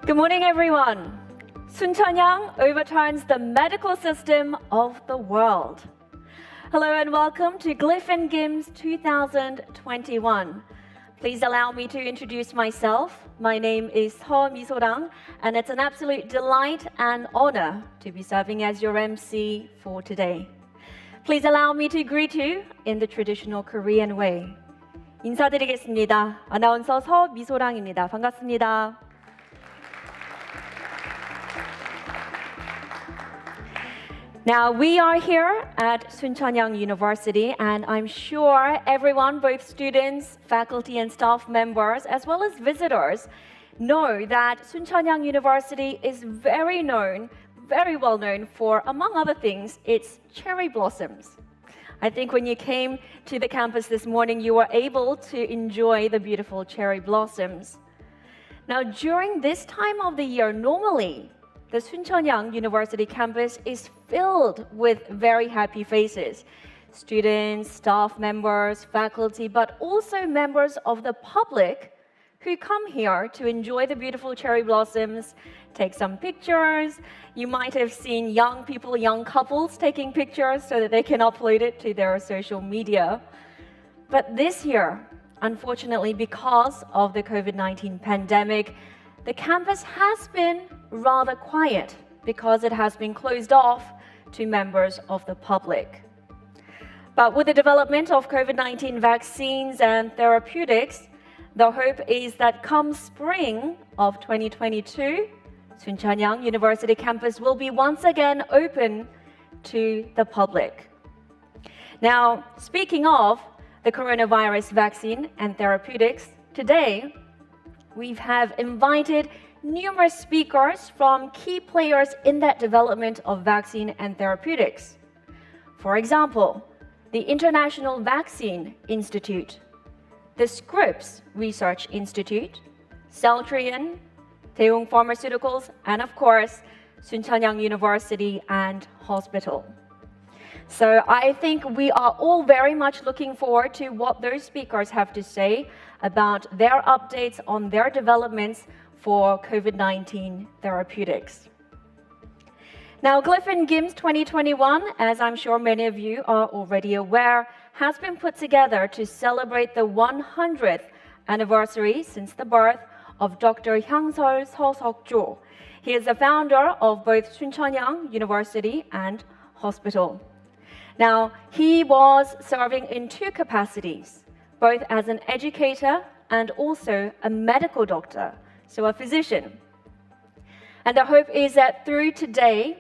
Good morning, everyone. Suncheonyang overturns the medical system of the world. Hello and welcome to GIMS 2021. Please allow me to introduce myself. My name is Seo Mi-sorang, and it's an absolute delight and honor to be serving as your MC for today. Please allow me to greet you in the traditional Korean way. 인사드리겠습니다. 아나운서 서미소랑입니다. 반갑습니다. Now, we are here at Suncheonyang University, and I'm sure everyone, both students, faculty, and staff members, as well as visitors, know that Suncheonyang University is very well known for, among other things, its cherry blossoms. I think when you came to the campus this morning, you were able to enjoy the beautiful cherry blossoms. Now, during this time of the year, normally, the Suncheonyang University campus is filled with very happy faces. Students, staff members, faculty, but also members of the public who come here to enjoy the beautiful cherry blossoms, take some pictures. You might have seen young people, young couples taking pictures so that they can upload it to their social media. But this year, unfortunately, because of the COVID-19 pandemic, the campus has been rather quiet because it has been closed off to members of the public. But with the development of COVID-19 vaccines and therapeutics, the hope is that come spring of 2022, Suncheonyang University campus will be once again open to the public. Now, speaking of the coronavirus vaccine and therapeutics, today we have invited numerous speakers from key players in that development of vaccine and therapeutics. For example, the International Vaccine Institute, the Scripps Research Institute, Celltrion, Daewoong Pharmaceuticals, and of course, Suncheonyang University and Hospital. So I think we are all very much looking forward to what those speakers have to say about their updates on their developments for COVID-19 therapeutics. Now, GIMS 2021, as I'm sure many of you are already aware, has been put together to celebrate the 100th anniversary since the birth of Dr. Hyang-seol Seo-seok-jo. He is the founder of both Suncheonyang University and Hospital. Now, he was serving in two capacities, both as an educator and also a medical doctor, so a physician. And the hope is that through today's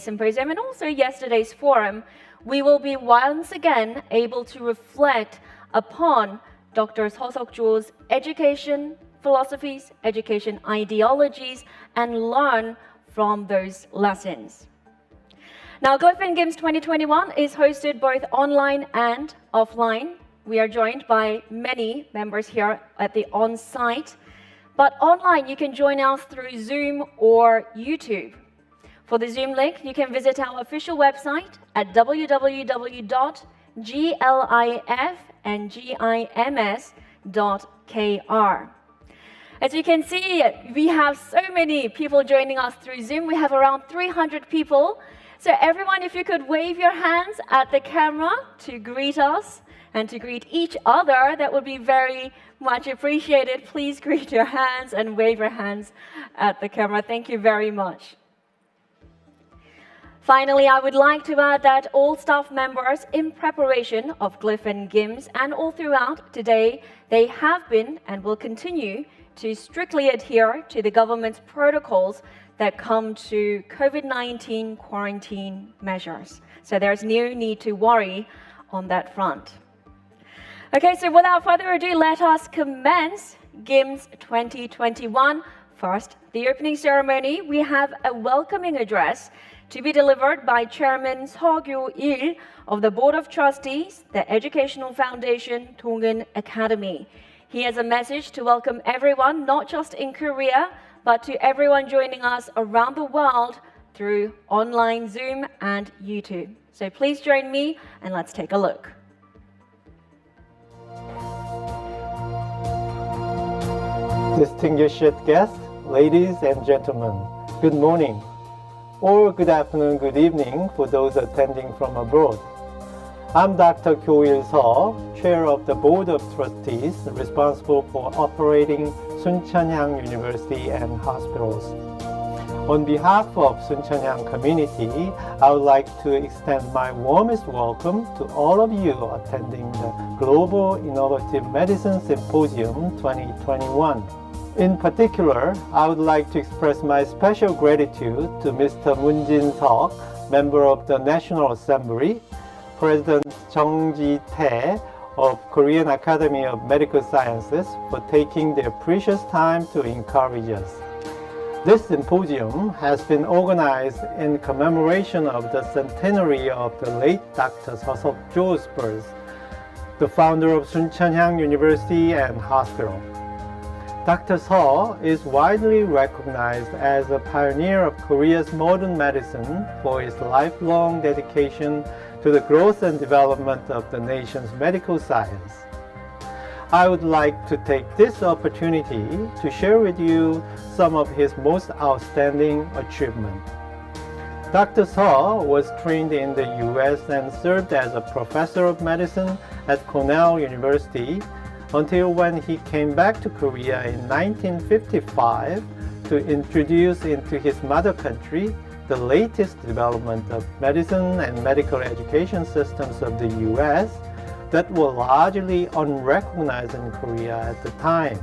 symposium and also yesterday's forum, we will be once again able to reflect upon Dr. Seo-seok-jo's education philosophies, education ideologies, and learn from those lessons. Now, GIMS 2021 is hosted both online and offline. We are joined by many members here at the on-site, but online you can join us through Zoom or YouTube. For the Zoom link, you can visit our official website at www.glifandgims.kr. As you can see, we have so many people joining us through Zoom. We have around 300 people. So everyone, if you could wave your hands at the camera to greet us and to greet each other, that would be very much appreciated. Please greet your hands and wave your hands at the camera. Thank you very much. Finally, I would like to add that all staff members in preparation of GIMS and all throughout today, they have been and will continue to strictly adhere to the government's protocols that come to COVID-19 quarantine measures. So there's no need to worry on that front. Okay, so without further ado, let us commence GIMS 2021. First, the opening ceremony. We have a welcoming address to be delivered by Chairman Seo Kyo-il of the Board of Trustees, the Educational Foundation Dongin Academy. He has a message to welcome everyone, not just in Korea, but to everyone joining us around the world through online Zoom and YouTube. So please join me and let's take a look. Distinguished guests, ladies and gentlemen. Good morning, or good afternoon, good evening for those attending from abroad. I'm Dr. Kyo-il Seo, Chair of the Board of Trustees responsible for operating Suncheonhyang University and hospitals. On behalf of Suncheonhyang community, I would like to extend my warmest welcome to all of you attending the Global Innovative Medicine Symposium 2021. In particular, I would like to express my special gratitude to Mr. Moon Jin-seok, member of the National Assembly, President Jung Ji-tae of Korean Academy of Medical Sciences for taking their precious time to encourage us. This symposium has been organized in commemoration of the centenary of the late Dr. Seo Seok-jo's birth, the founder of Suncheonhyang University and Hospital. Dr. Seo is widely recognized as a pioneer of Korea's modern medicine for his lifelong dedication to the growth and development of the nation's medical science. I would like to take this opportunity to share with you some of his most outstanding achievements. Dr. Seo was trained in the US and served as a professor of medicine at Cornell University until when he came back to Korea in 1955 to introduce into his mother country the latest development of medicine and medical education systems of the US that were largely unrecognized in Korea at the time.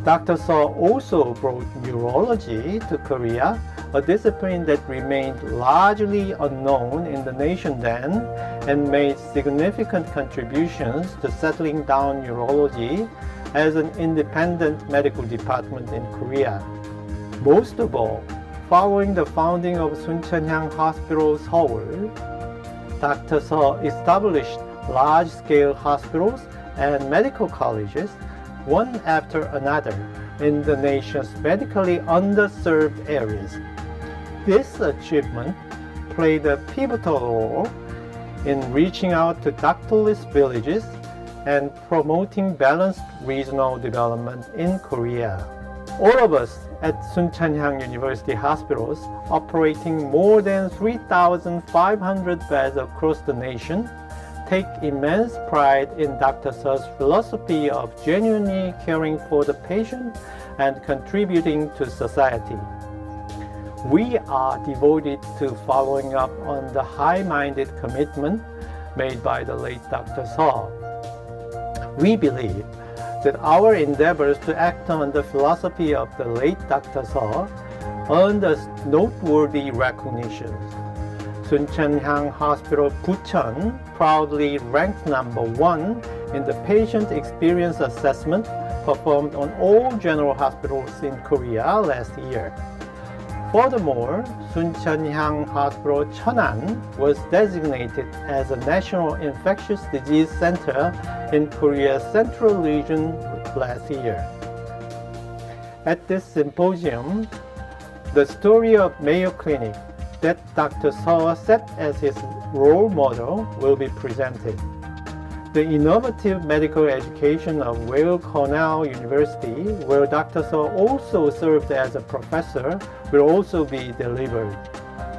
Dr. Seo also brought neurology to Korea, a discipline that remained largely unknown in the nation then and made significant contributions to settling down neurology as an independent medical department in Korea. Most of all, following the founding of Suncheonhyang Hospital Seoul, Dr. Seo established large-scale hospitals and medical colleges, one after another, in the nation's medically underserved areas. This achievement played a pivotal role in reaching out to doctorless villages and promoting balanced regional development in Korea. All of us at Suncheonhyang University Hospitals, operating more than 3,500 beds across the nation, take immense pride in Dr. Seo's philosophy of genuinely caring for the patient and contributing to society. We are devoted to following up on the high-minded commitment made by the late Dr. Seo. We believe that our endeavors to act on the philosophy of the late Dr. Seo earned us noteworthy recognitions. Suncheonhyang Hospital Bucheon proudly ranked number 1 in the patient experience assessment performed on all general hospitals in Korea last year. Furthermore, Suncheonhyang Hospital Cheonan was designated as a National Infectious Disease Center in Korea's central region last year. At this symposium, the story of Mayo Clinic that Dr. Seo set as his role model will be presented. The innovative medical education of Weill Cornell University, where Dr. Seo also served as a professor, will also be delivered.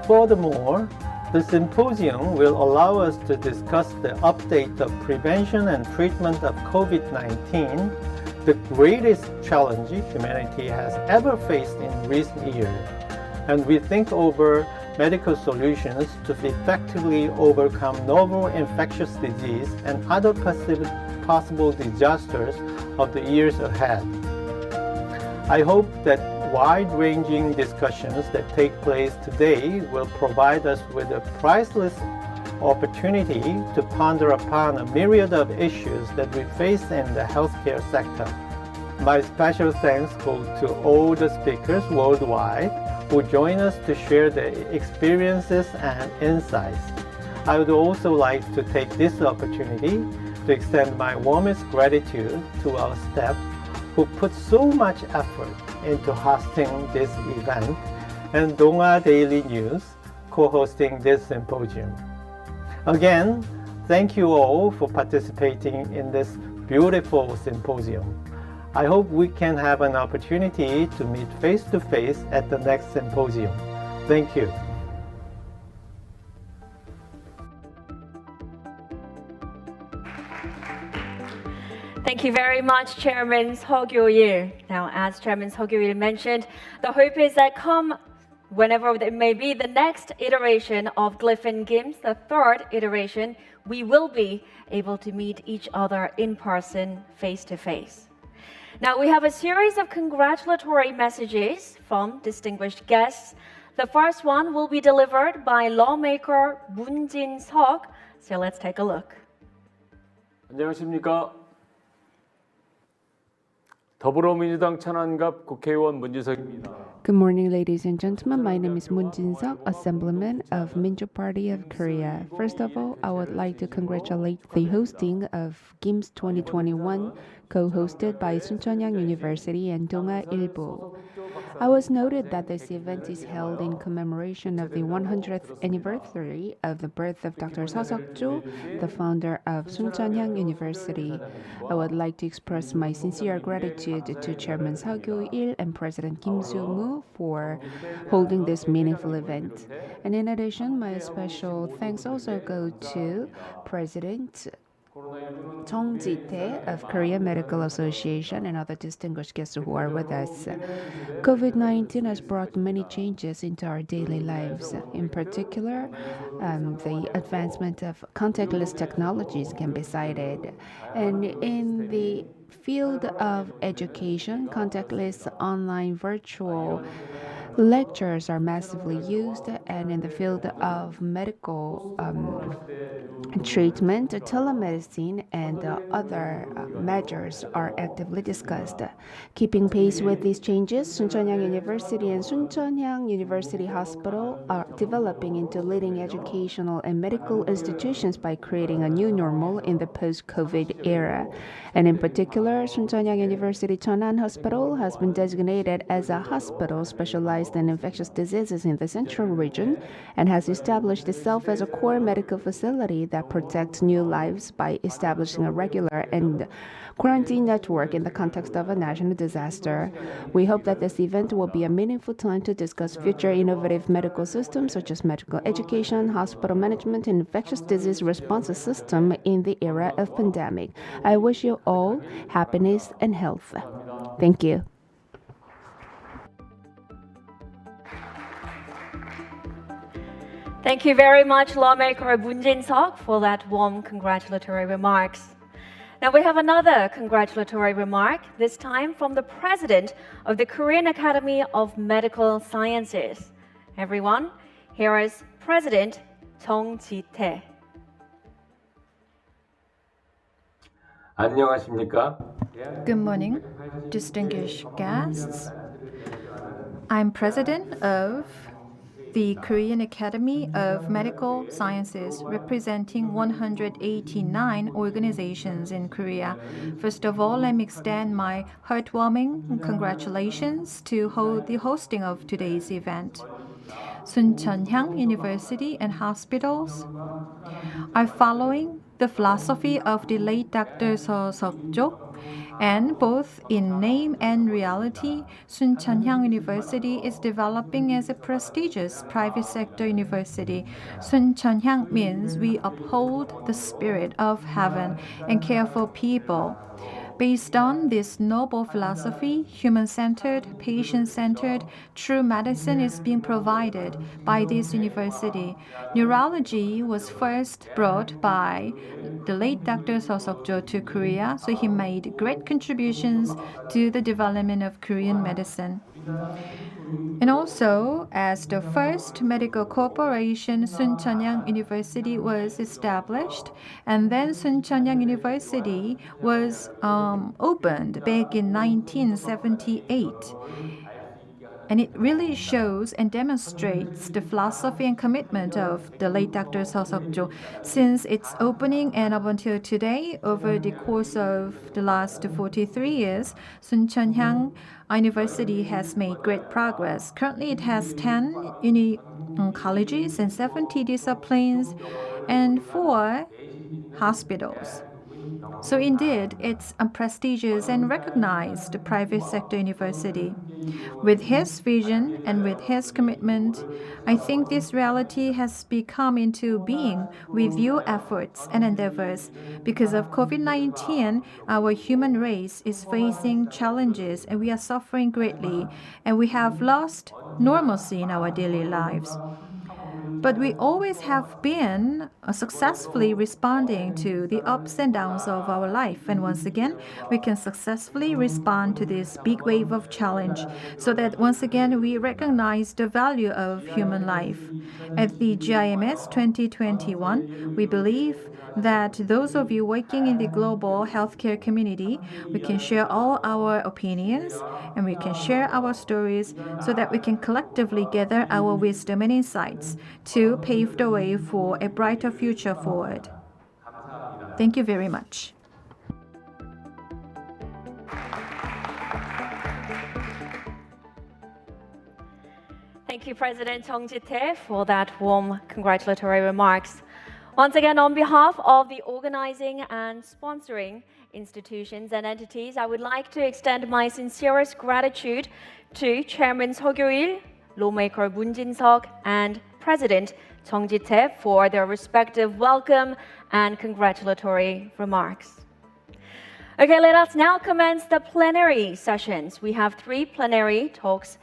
Furthermore, the symposium will allow us to discuss the update of prevention and treatment of COVID-19, the greatest challenge humanity has ever faced in recent years, and we think over medical solutions to effectively overcome novel infectious disease and other possible disasters of the years ahead. I hope that wide-ranging discussions that take place today will provide us with a priceless opportunity to ponder upon a myriad of issues that we face in the healthcare sector. My special thanks go to all the speakers worldwide who join us to share their experiences and insights. I would also like to take this opportunity to extend my warmest gratitude to our staff who put so much effort into hosting this event, and Donga Daily News co-hosting this symposium. Again, thank you all for participating in this beautiful symposium. I hope we can have an opportunity to meet face to face at the next symposium. Thank you. Thank you very much, Chairman Seo Kyo-il. Now, as Chairman Seo Kyo-il mentioned, the hope is that come whenever it may be the next iteration of Glyph and GIMS, the third iteration, we will be able to meet each other in person, face to face. Now, we have a series of congratulatory messages from distinguished guests. The first one will be delivered by lawmaker Moon Jin-seok. So let's take a look. 안녕하십니까. 더불어민주당 천안갑 국회의원 문진석입니다. Good morning, ladies and gentlemen. My name is Moon Jin-seok, Assemblyman of Minju Party of Korea. First of all, I would like to congratulate the hosting of GIMS2021, co-hosted by Suncheonyang University and Donga Ilbo. I was noted that this event is held in commemoration of the 100th anniversary of the birth of Dr. Seo Seok-jo, the founder of Suncheonyang University. I would like to express my sincere gratitude to Chairman Seo Kyo-il and President Kim Soo-moo for holding this meaningful event. And in addition, my special thanks also go to President Chung Ji-tae of Korea Medical Association and other distinguished guests who are with us. COVID-19 has brought many changes into our daily lives. In particular, the advancement of contactless technologies can be cited. And in the field of education, contactless online virtual lectures are massively used, and in the field of medical treatment, telemedicine, and other measures are actively discussed. Keeping pace with these changes, Suncheonyang University and Suncheonyang University Hospital are developing into leading educational and medical institutions by creating a new normal in the post-COVID era. And in particular, Suncheonyang University Cheonan Hospital has been designated as a hospital specialized in infectious diseases in the central region and has established itself as a core medical facility that protects new lives by establishing a regular and quarantine network in the context of a national disaster. We hope that this event will be a meaningful time to discuss future innovative medical systems such as medical education, hospital management, and infectious disease response system in the era of pandemic. I wish you all happiness and health. Thank you. Thank you very much, lawmaker Moon Jin-seok, for that warm congratulatory remarks. Now we have another congratulatory remark, this time from the president of the Korean Academy of Medical Sciences. Everyone, here is President Chung Ji-tae. 안녕하십니까? Good morning, distinguished guests. I'm president of the Korean Academy of Medical Sciences, representing 189 organizations in Korea. First of all, let me extend my heartwarming congratulations to the hosting of today's event. Suncheonyang University and hospitals are following the philosophy of the late Dr. Seo Seok-jo, and both in name and reality, Suncheonyang University is developing as a prestigious private sector university. Suncheonyang means we uphold the spirit of heaven and care for people. Based on this noble philosophy, human-centered, patient-centered, true medicine is being provided by this university. Neurology was first brought by the late Dr. Seo Seok-jo to Korea, so he made great contributions to the development of Korean medicine. And also, as the first medical corporation, Suncheonyang University was established, and then Suncheonyang University was opened back in 1978. And it really shows and demonstrates the philosophy and commitment of the late Dr. Seo Seok-jo. Since its opening and up until today, over the course of the last 43 years, Suncheonyang University has made great progress. Currently, it has 10 colleges and 70 disciplines and 4 hospitals. So indeed, it's a prestigious and recognized private sector university. With his vision and with his commitment, I think this reality has become into being with your efforts and endeavors. Because of COVID-19, our human race is facing challenges and we are suffering greatly, and we have lost normalcy in our daily lives. But we always have been successfully responding to the ups and downs of our life. And once again, we can successfully respond to this big wave of challenge so that once again we recognize the value of human life. At the GIMS 2021, we believe that those of you working in the global healthcare community, we can share all our opinions and we can share our stories so that we can collectively gather our wisdom and insights to pave the way for a brighter future forward. Thank you very much. Thank you, President Chung Ji-tae, for that warm congratulatory remarks. Once again, on behalf of the organizing and sponsoring institutions and entities, I would like to extend my sincerest gratitude to Chairman Seo Kyo-il, lawmaker Moon Jin-seok, and President Chung Ji-tae for their respective welcome and congratulatory remarks. Okay, let us now commence the plenary sessions. We have 3 plenary talks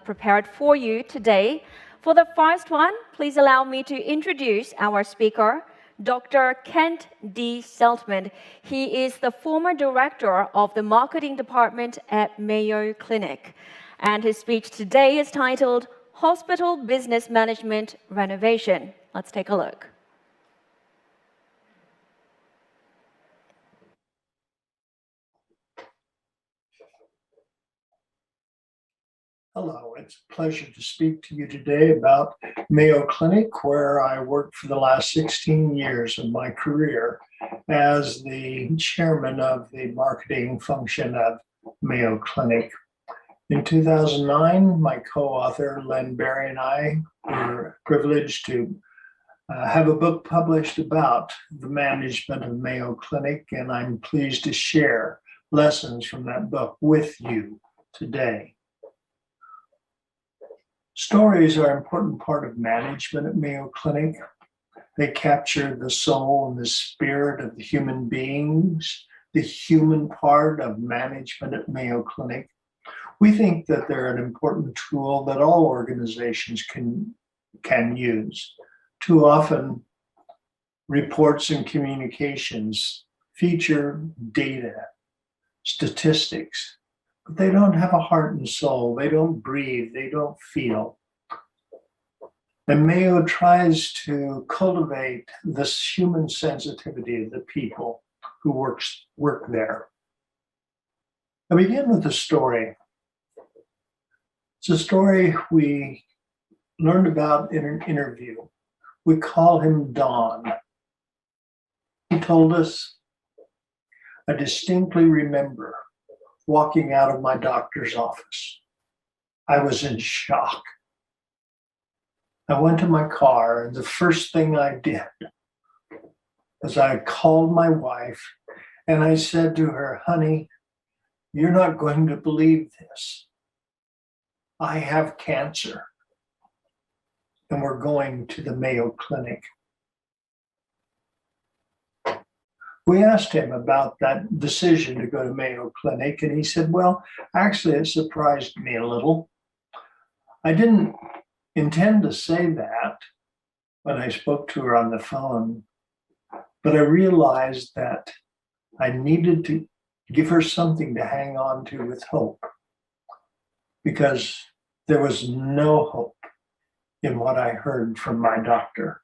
prepared for you today. For the first one, please allow me to introduce our speaker, Dr. Kent D. Seltman. He is the former director of the marketing department at Mayo Clinic. And his speech today is titled Hospital Business Management Renovation. Let's take a look. Hello, it's a pleasure to speak to you today about Mayo Clinic, where I worked for the last 16 years of my career as the chairman of the marketing function of Mayo Clinic. In 2009, my co-author Len Berry and I were privileged to have a book published about the management of Mayo Clinic, and I'm pleased to share lessons from that book with you today. Stories are an important part of management at Mayo Clinic. They capture the soul and the spirit of the human beings, the human part of management at Mayo Clinic. We think that they're an important tool that all organizations can use. Too often, reports and communications feature data, statistics, but they don't have a heart and soul. They don't breathe. They don't feel. And Mayo tries to cultivate this human sensitivity of the people who work there. I begin with a story. It's a story we learned about in an interview. We call him Don. He told us, I distinctly remember walking out of my doctor's office. I was in shock. I went to my car, and the first thing I did was I called my wife and I said to her, honey, you're not going to believe this. I have cancer, and we're going to the Mayo Clinic. We asked him about that decision to go to Mayo Clinic, and he said, well, actually, it surprised me a little. I didn't intend to say that when I spoke to her on the phone, but I realized that I needed to give her something to hang on to with hope, because there was no hope in what I heard from my doctor.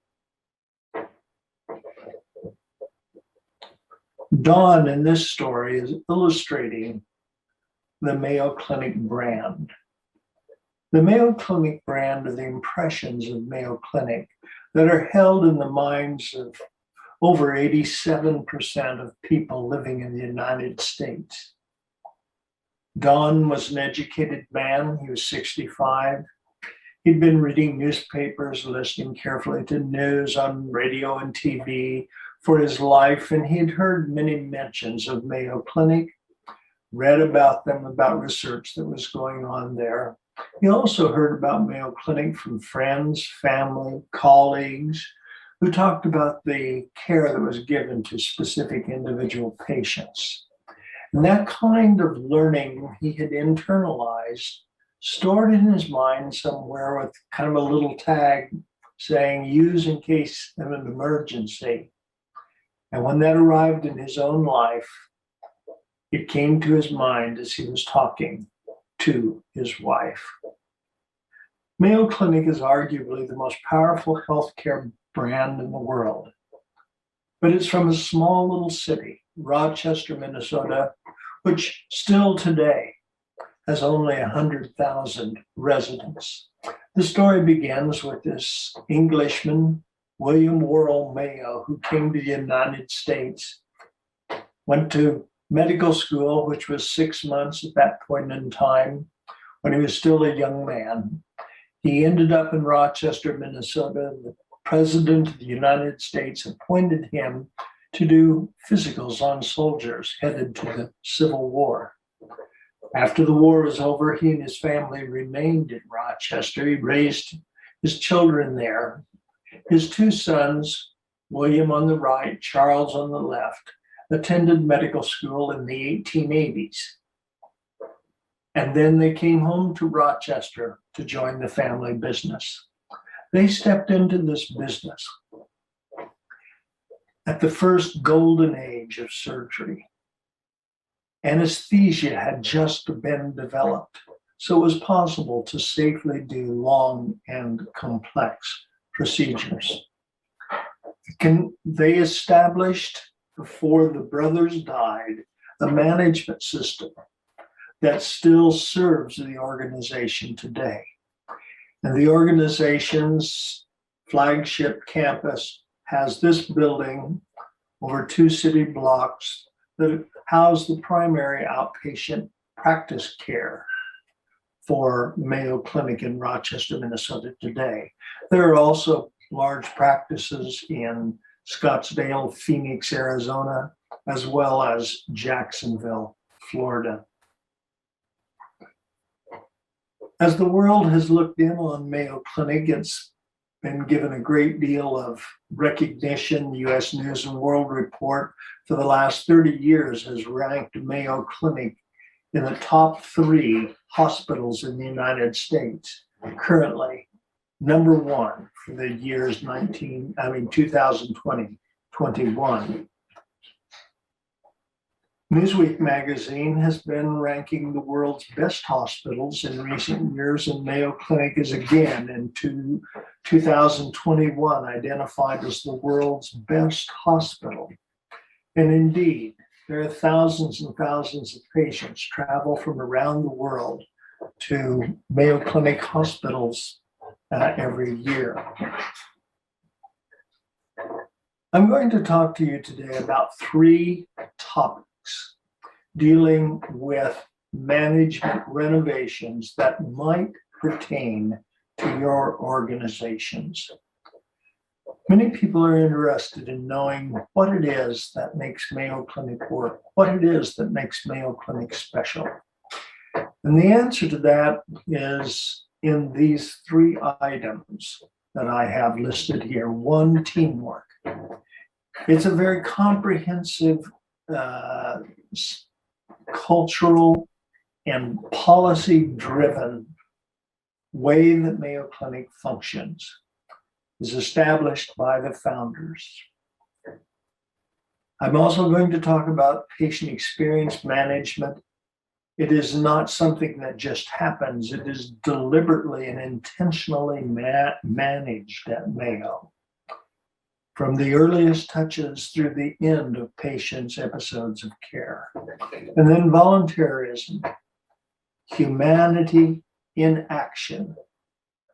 Dawn in this story is illustrating the Mayo Clinic brand. The Mayo Clinic brand are the impressions of Mayo Clinic that are held in the minds of over 87% of people living in the United States. Don was an educated man. He was 65. He'd been reading newspapers, listening carefully to news on radio and TV for his life, and he had heard many mentions of Mayo Clinic, read about them, about research that was going on there. He also heard about Mayo Clinic from friends, family, colleagues, who talked about the care that was given to specific individual patients. And that kind of learning he had internalized, stored in his mind somewhere with kind of a little tag saying, use in case of an emergency. And when that arrived in his own life, it came to his mind as he was talking to his wife. Mayo Clinic is arguably the most powerful healthcare brand in the world, but it's from a small little city, Rochester, Minnesota, which still today has only 100,000 residents. The story begins with this Englishman, William Worrell Mayo, who came to the United States, went to medical school, which was 6 months at that point in time, when he was still a young man. He ended up in Rochester, Minnesota. The President of the United States appointed him to do physicals on soldiers headed to the Civil War. After the war was over, he and his family remained in Rochester. He raised his children there. His two sons, William on the right, Charles on the left, attended medical school in the 1880s. And then they came home to Rochester to join the family business. They stepped into this business at the first golden age of surgery. Anesthesia had just been developed, so it was possible to safely do long and complex procedures. They established, before the brothers died, a management system that still serves the organization today. And the organization's flagship campus has this building over 2 city blocks that house the primary outpatient practice care for Mayo Clinic in Rochester, Minnesota today. There are also large practices in Scottsdale, Phoenix, Arizona, as well as Jacksonville, Florida. As the world has looked in on Mayo Clinic, it's been given a great deal of recognition. The U.S. News and World Report for the last 30 years has ranked Mayo Clinic in the top 3 hospitals in the United States. Currently, number 1 for the years 2020, 21. Newsweek magazine has been ranking the world's best hospitals in recent years, and Mayo Clinic is again in 2021 identified as the world's best hospital. And indeed, there are thousands and thousands of patients travel from around the world to Mayo Clinic hospitals every year. I'm going to talk to you today about 3 topics dealing with management renovations that might pertain to your organizations. Many people are interested in knowing what it is that makes Mayo Clinic work, what it is that makes Mayo Clinic special. And the answer to that is in these 3 items that I have listed here. 1, teamwork. It's a very comprehensive cultural and policy-driven way that Mayo Clinic functions. Is established by the founders. I'm also going to talk about patient experience management. It is not something that just happens. It is deliberately and intentionally managed at Mayo, from the earliest touches through the end of patients' episodes of care. And then voluntarism, humanity in action,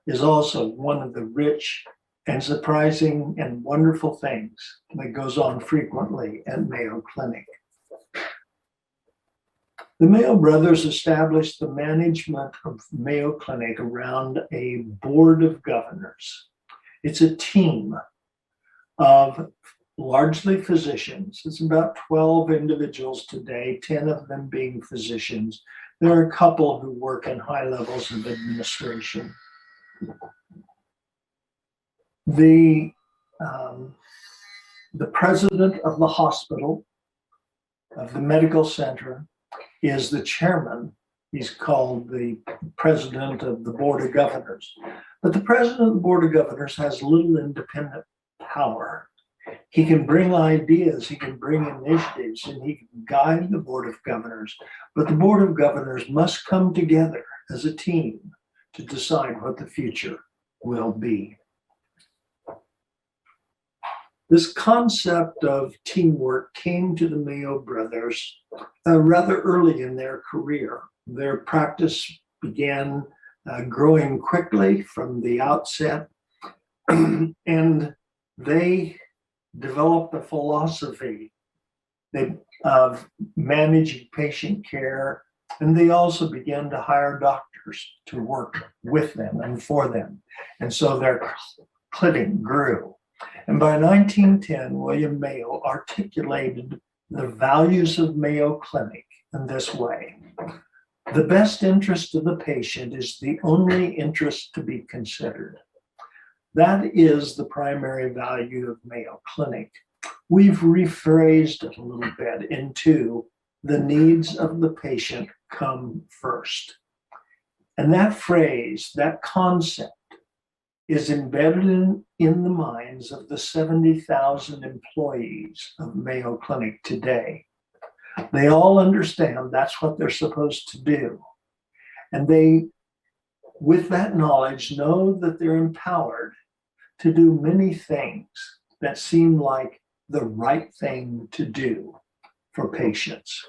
is also one of the rich and surprising and wonderful things that goes on frequently at Mayo Clinic. The Mayo brothers established the management of Mayo Clinic around a board of governors. It's a team of largely physicians. It's about 12 individuals today, 10 of them being physicians. There are a couple who work in high levels of administration. The president of the hospital, of the medical center, is the chairman. He's called the president of the board of governors. But the president of the board of governors has little independent power. He can bring ideas, he can bring initiatives, and he can guide the board of governors. But the board of governors must come together as a team to decide what the future will be. This concept of teamwork came to the Mayo brothers rather early in their career. Their practice began growing quickly from the outset, and they developed a philosophy of managing patient care, and they also began to hire doctors to work with them and for them. And so their clinic grew. And by 1910, William Mayo articulated the values of Mayo Clinic in this way. The best interest of the patient is the only interest to be considered. That is the primary value of Mayo Clinic. We've rephrased it a little bit into the needs of the patient come first. And that phrase, that concept, is embedded in the minds of the 70,000 employees of Mayo Clinic today. They all understand that's what they're supposed to do. And they, with that knowledge, know that they're empowered to do many things that seem like the right thing to do for patients.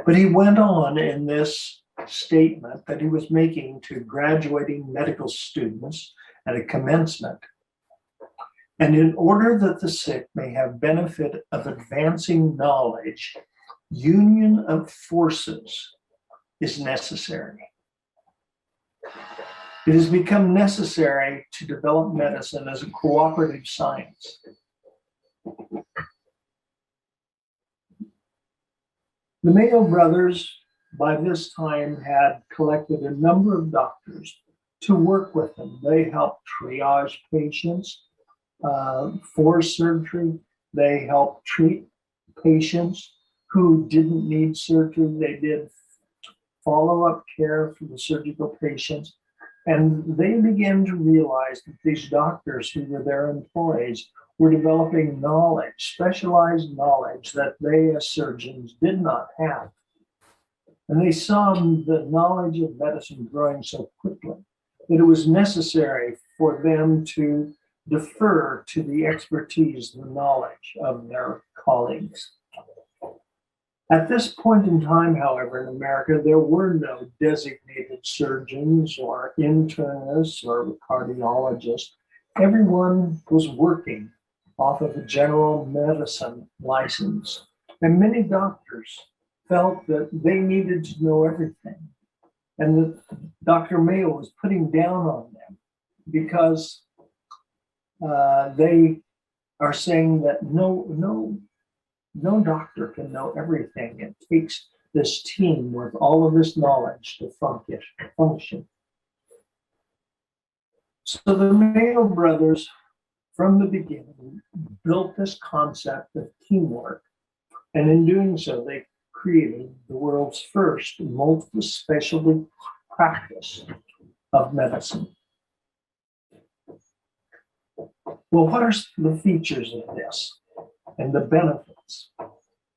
But he went on in this statement that he was making to graduating medical students at a commencement. And in order that the sick may have benefit of advancing knowledge, union of forces is necessary. It has become necessary to develop medicine as a cooperative science. The Mayo brothers, by this time, had collected a number of doctors to work with them. They helped triage patients for surgery. They helped treat patients who didn't need surgery. They did follow-up care for the surgical patients. And they began to realize that these doctors who were their employees were developing knowledge, specialized knowledge that they as surgeons did not have. And they saw the knowledge of medicine growing so quickly that it was necessary for them to defer to the expertise and the knowledge of their colleagues. At this point in time, however, in America, there were no designated surgeons or internists or cardiologists. Everyone was working off of a general medicine license. And many doctors felt that they needed to know everything. And that Dr. Mayo was putting down on them because they are saying that no doctor can know everything. It takes this team with all of this knowledge to function. So the Mayo brothers, from the beginning, built this concept of teamwork. And in doing so, they created the world's first multi-specialty practice of medicine. Well, what are the features of this and the benefits?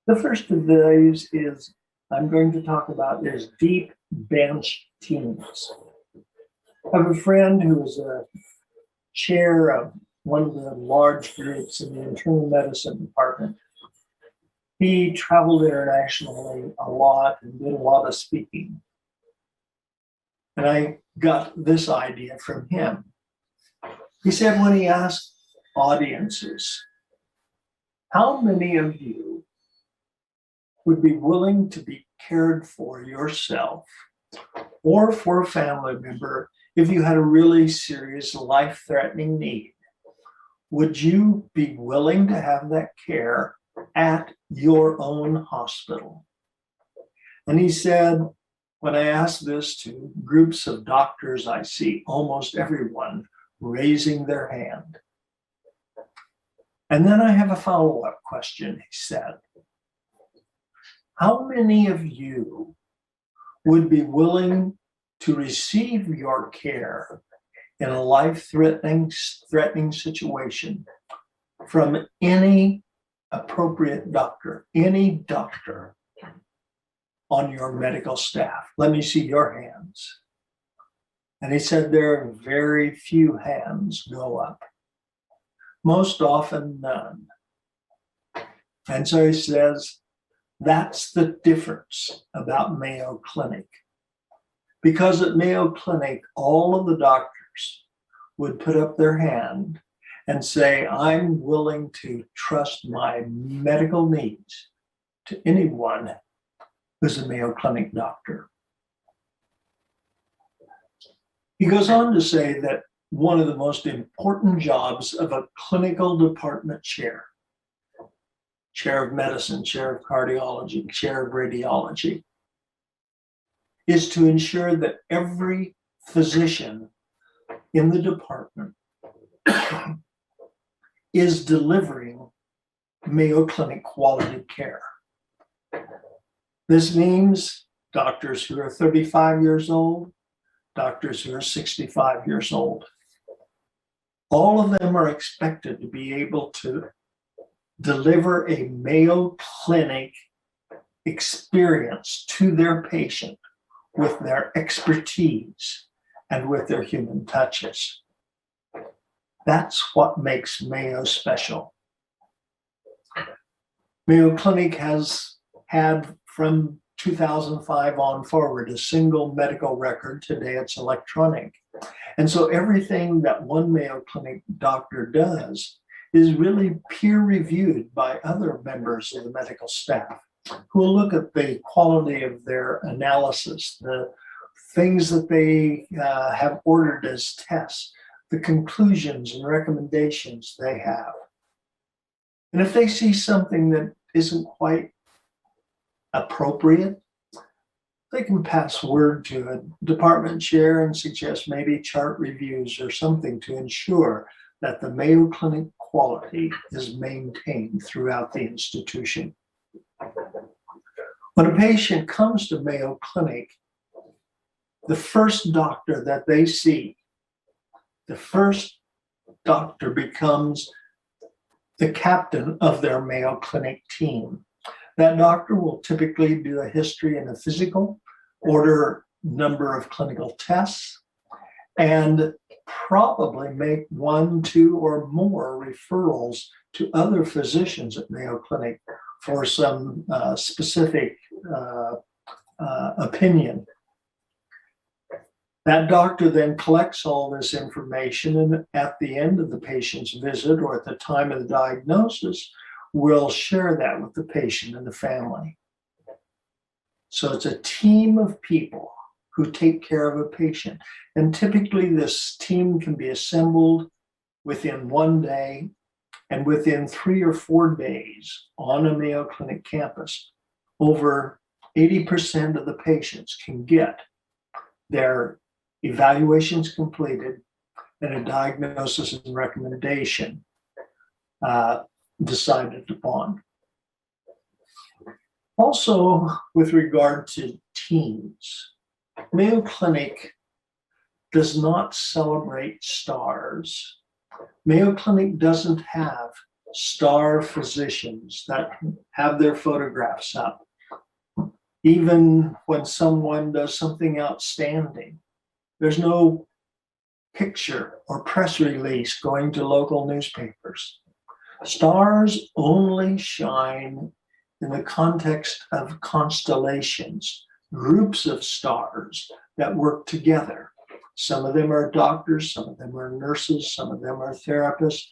The first of these is I'm going to talk about is deep bench teams. I have a friend who is a chair of one of the large groups in the internal medicine department. He traveled internationally a lot and did a lot of speaking. And I got this idea from him. He said when he asked audiences, how many of you would be willing to be cared for yourself or for a family member if you had a really serious life-threatening need? would you be willing to have that care at your own hospital? And he said, when I asked this to groups of doctors, I see almost everyone raising their hand. And then I have a follow-up question, he said. How many of you would be willing to receive your care in a life-threatening situation from any appropriate doctor, any doctor on your medical staff? Let me see your hands. And he said there are very few hands go up, most often none. And so he says, that's the difference about Mayo Clinic. Because at Mayo Clinic, all of the doctors would put up their hand and say, I'm willing to trust my medical needs to anyone who's a Mayo Clinic doctor. He goes on to say that one of the most important jobs of a clinical department chair of medicine, chair of cardiology, chair of radiology, is to ensure that every physician in the department is delivering Mayo Clinic quality care. This means doctors who are 35 years old, doctors who are 65 years old. All of them are expected to be able to deliver a Mayo Clinic experience to their patient with their expertise and with their human touches. That's what makes Mayo special. Mayo Clinic has had from 2005 on forward a single medical record. Today it's electronic. And so everything that one Mayo Clinic doctor does is really peer reviewed by other members of the medical staff who will look at the quality of their analysis, the things that they have ordered as tests, the conclusions and recommendations they have. And if they see something that isn't quite appropriate, they can pass word to a department chair and suggest maybe chart reviews or something to ensure that the Mayo Clinic quality is maintained throughout the institution. When a patient comes to Mayo Clinic, the first doctor that they see, the first doctor becomes the captain of their Mayo Clinic team. That doctor will typically do a history and a physical, order number of clinical tests, and probably make 1, 2, or more referrals to other physicians at Mayo Clinic for some specific opinion. That doctor then collects all this information, and at the end of the patient's visit or at the time of the diagnosis, will share that with the patient and the family. So it's a team of people who take care of a patient. And typically this team can be assembled within one day, and within 3 or 4 days on a Mayo Clinic campus, over 80% of the patients can get their evaluations completed and a diagnosis and recommendation decided upon. Also, with regard to teams, Mayo Clinic does not celebrate stars. Mayo Clinic doesn't have star physicians that have their photographs up. Even when someone does something outstanding, there's no picture or press release going to local newspapers. Stars only shine in the context of constellations, groups of stars that work together. Some of them are doctors, some of them are nurses, some of them are therapists,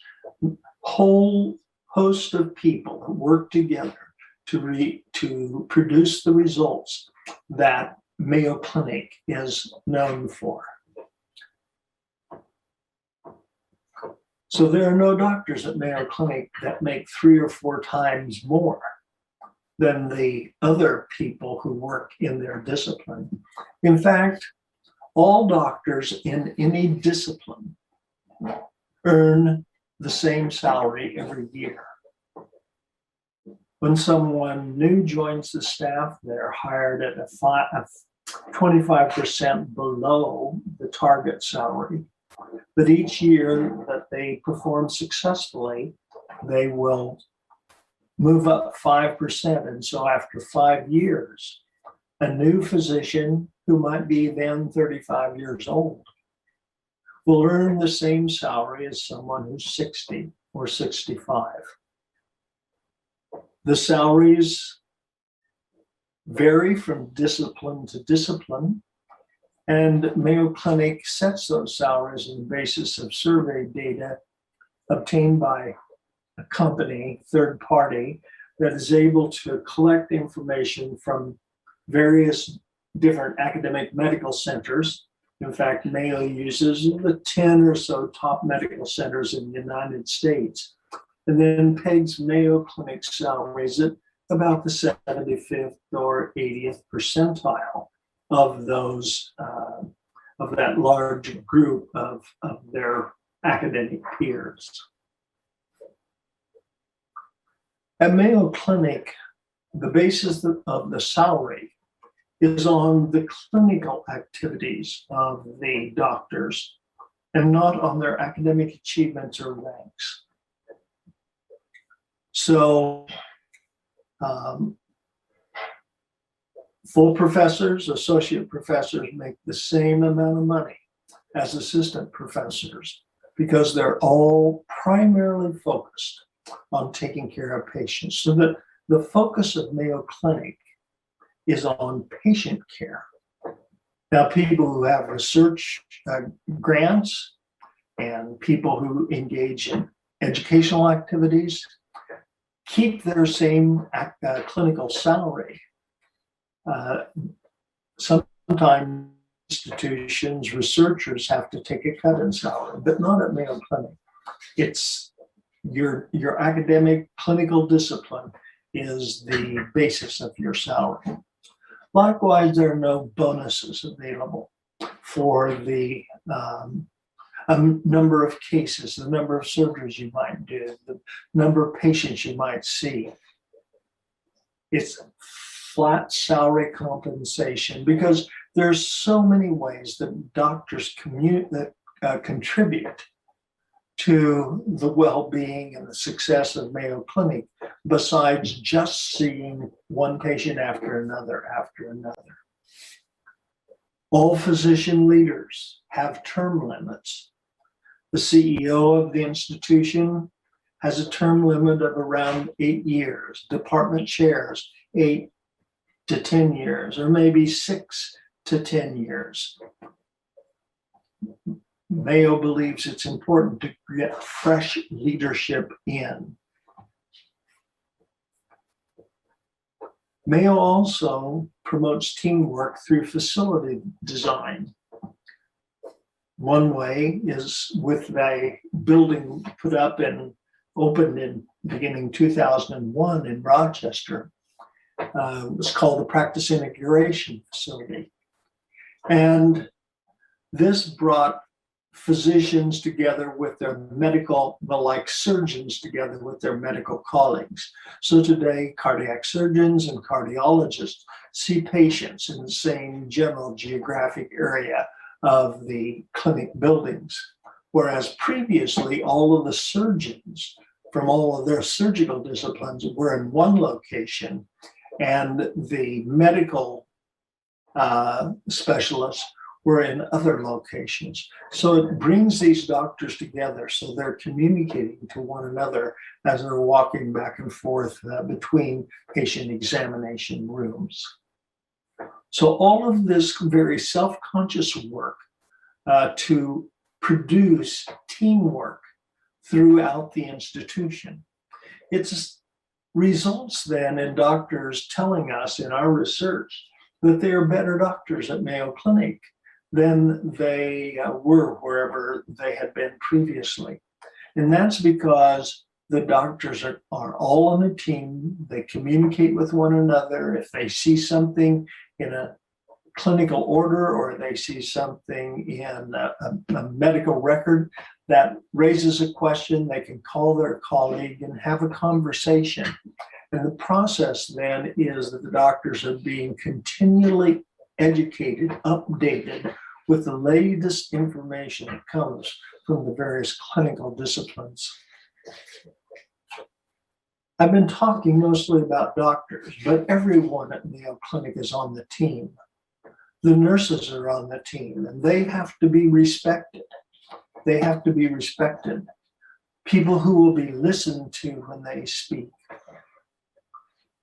whole host of people who work together to produce the results that Mayo Clinic is known for. So there are no doctors at Mayo Clinic that make 3 or 4 times more than the other people who work in their discipline. In fact, all doctors in any discipline earn the same salary every year. When someone new joins the staff, they're hired at a 25% below the target salary. But each year that they perform successfully, they will move up 5%. And so after 5 years, a new physician who might be then 35 years old will earn the same salary as someone who's 60 or 65. The salaries vary from discipline to discipline, and Mayo Clinic sets those salaries on the basis of survey data obtained by a company, third party, that is able to collect information from various different academic medical centers. In fact, Mayo uses the 10 or so top medical centers in the United States, and then pegs Mayo Clinic salaries at about the 75th or 80th percentile of those, of that large group of their academic peers. At Mayo Clinic, the basis of the salary is on the clinical activities of the doctors and not on their academic achievements or ranks. So full professors, associate professors make the same amount of money as assistant professors because they're all primarily focused on taking care of patients. So that the focus of Mayo Clinic is on patient care. Now, people who have research grants and people who engage in educational activities keep their same clinical salary. Sometimes institutions, researchers have to take a cut in salary, but not at Mayo Clinic. It's your academic clinical discipline is the basis of your salary. Likewise, there are no bonuses available for the number of cases, the number of surgeries you might do, the number of patients you might see. It's flat salary compensation because there's so many ways that doctors contribute to the well-being and the success of Mayo Clinic besides just seeing one patient after another. All physician leaders have term limits. The CEO of the institution has a term limit of around 8 years. Department chairs, 8 to 10 years, or maybe 6 to 10 years. Mayo believes it's important to get fresh leadership in. Mayo also promotes teamwork through facility design. One way is with a building put up and opened in beginning 2001 in Rochester. It was called the Practice Integration Facility. And this brought physicians together with their medical, like surgeons together with their medical colleagues. So today, cardiac surgeons and cardiologists see patients in the same general geographic area of the clinic buildings. Whereas previously, all of the surgeons from all of their surgical disciplines were in one location, and the medical specialists were in other locations. So it brings these doctors together so they're communicating to one another as they're walking back and forth between patient examination rooms. So all of this very self-conscious work to produce teamwork throughout the institution. It results then in doctors telling us in our research that they are better doctors at Mayo Clinic than they were wherever they had been previously. And that's because the doctors are all on a team. They communicate with one another. If they see something in a clinical order or they see something in a medical record that raises a question, they can call their colleague and have a conversation. And the process then is that the doctors are being continually educated, updated with the latest information that comes from the various clinical disciplines. I've been talking mostly about doctors, but everyone at Mayo Clinic is on the team. The nurses are on the team, and they have to be respected. They have to be respected. People who will be listened to when they speak.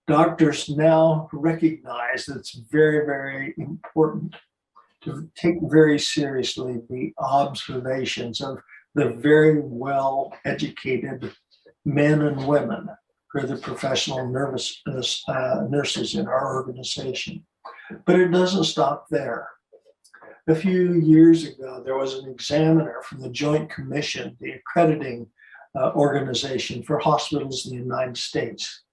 Doctors now recognize that it's very, very important to take very seriously the observations of the very well-educated men and women who are the professional nurses in our organization. But it doesn't stop there. A few years ago, there was an examiner from the Joint Commission, the accrediting organization for hospitals in the United States.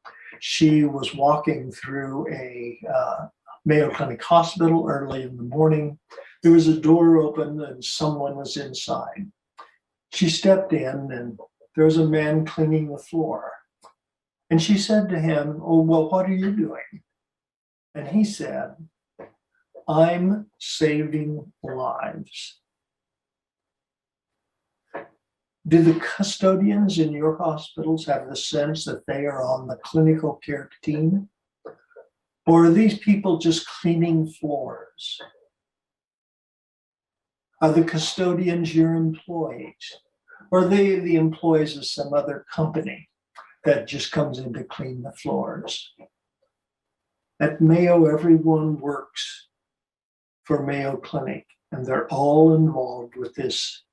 She was walking through a Mayo Clinic hospital early in the morning. There was a door open and someone was inside. She stepped in and there was a man cleaning the floor. And she said to him, "Oh, well, what are you doing?" And he said, "I'm saving lives." Do the custodians in your hospitals have the sense that they are on the clinical care team? Or are these people just cleaning floors? Are the custodians your employees? Or are they the employees of some other company that just comes in to clean the floors? At Mayo, everyone works for Mayo Clinic, and they're all involved with this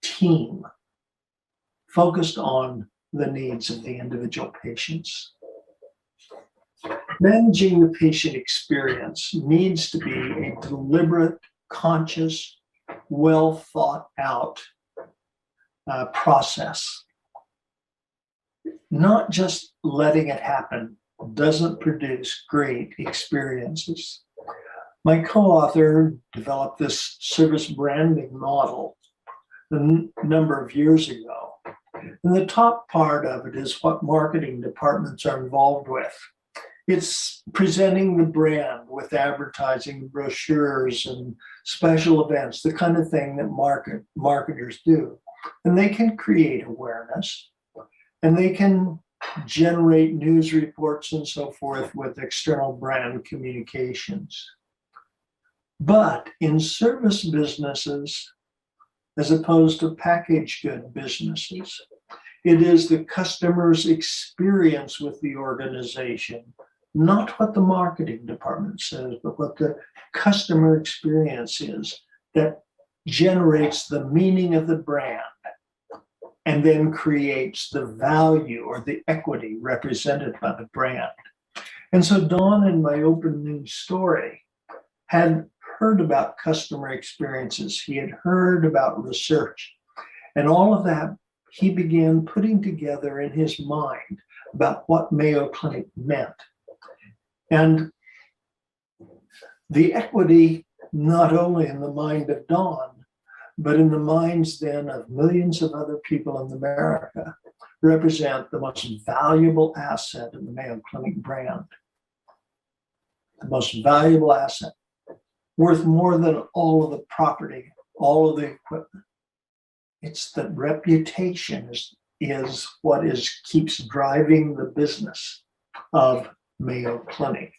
team focused on the needs of the individual patients. Managing the patient experience needs to be a deliberate, conscious, well thought out process. Not just letting it happen doesn't produce great experiences. My co-author developed this service branding model a number of years ago. And the top part of it is what marketing departments are involved with. It's presenting the brand with advertising, brochures, and special events, the kind of thing that marketers do. And they can create awareness, and they can generate news reports and so forth with external brand communications. But in service businesses, as opposed to packaged good businesses, it is the customer's experience with the organization, not what the marketing department says, but what the customer experience is that generates the meaning of the brand and then creates the value or the equity represented by the brand. And so Don, in my opening story, had heard about customer experiences. He had heard about research, and all of that he began putting together in his mind about what Mayo Clinic meant. And the equity, not only in the mind of Don, but in the minds then of millions of other people in America, represent the most valuable asset in the Mayo Clinic brand. The most valuable asset, worth more than all of the property, all of the equipment. It's the reputation is what keeps driving the business of Mayo Clinic.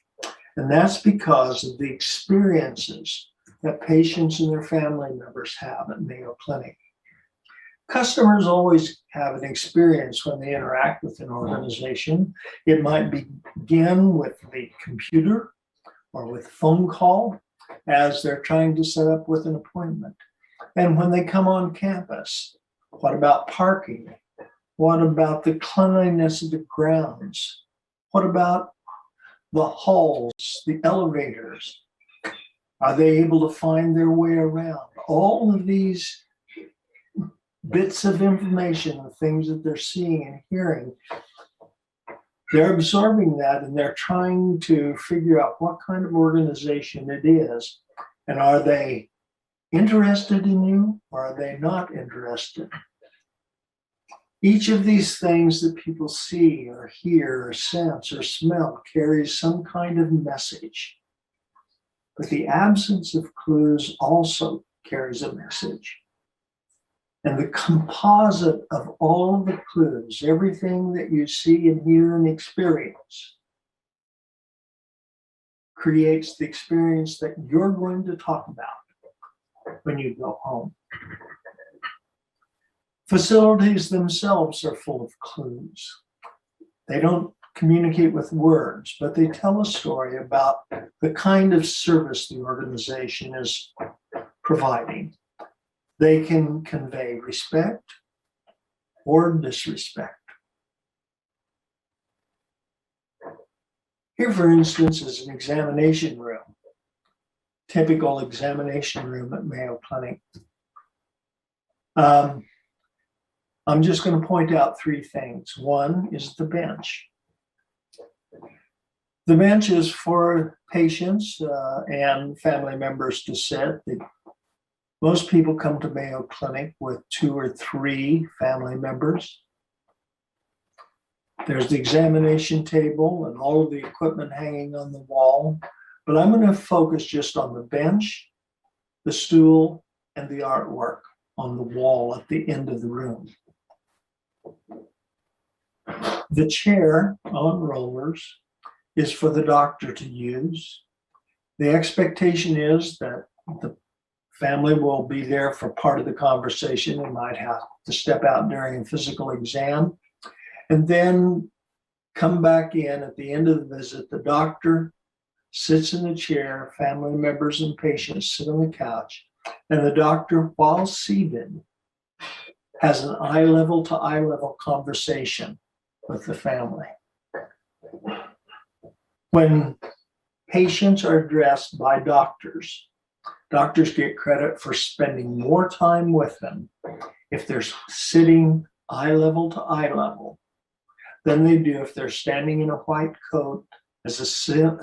And that's because of the experiences that patients and their family members have at Mayo Clinic. Customers always have an experience when they interact with an organization. It might begin with the computer or with phone call as they're trying to set up with an appointment. And when they come on campus, what about parking? What about the cleanliness of the grounds? What about the halls, the elevators? Are they able to find their way around? All of these bits of information, the things that they're seeing and hearing. They're absorbing that and they're trying to figure out what kind of organization it is. And are they interested in you or are they not interested? Each of these things that people see or hear or sense or smell carries some kind of message. But the absence of clues also carries a message. And the composite of all of the clues, everything that you see and hear and experience, creates the experience that you're going to talk about when you go home. Facilities themselves are full of clues. They don't communicate with words, but they tell a story about the kind of service the organization is providing. They can convey respect or disrespect. Here, for instance, is an examination room, typical examination room at Mayo Clinic. I'm just going to point out three things. One is the bench. The bench is for patients and family members to sit. Most people come to Mayo Clinic with 2 or 3 family members. There's the examination table and all of the equipment hanging on the wall, but I'm going to focus just on the bench, the stool, and the artwork on the wall at the end of the room. The chair on rollers is for the doctor to use. The expectation is that the family will be there for part of the conversation and might have to step out during a physical exam and then come back in at the end of the visit. The doctor sits in the chair, family members and patients sit on the couch, and the doctor, while seated, has an eye-level to eye-level conversation with the family. When patients are addressed by doctors, doctors get credit for spending more time with them if they're sitting eye level to eye level than they do if they're standing in a white coat as a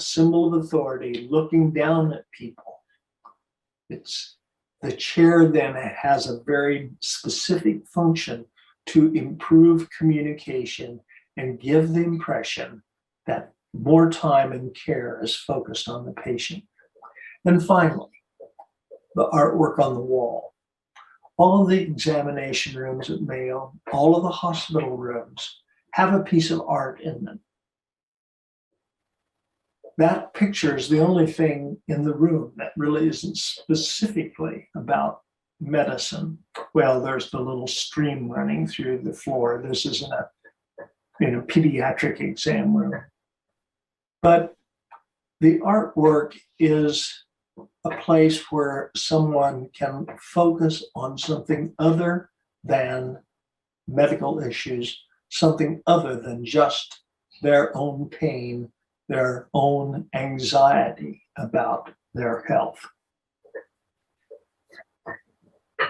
symbol of authority looking down at people. The chair then has a very specific function to improve communication and give the impression that more time and care is focused on the patient. And finally, the artwork on the wall. All of the examination rooms at Mayo, all of the hospital rooms have a piece of art in them. That picture is the only thing in the room that really isn't specifically about medicine. Well, there's the little stream running through the floor. This isn't a pediatric exam room. But the artwork is a place where someone can focus on something other than medical issues, something other than just their own pain, their own anxiety about their health.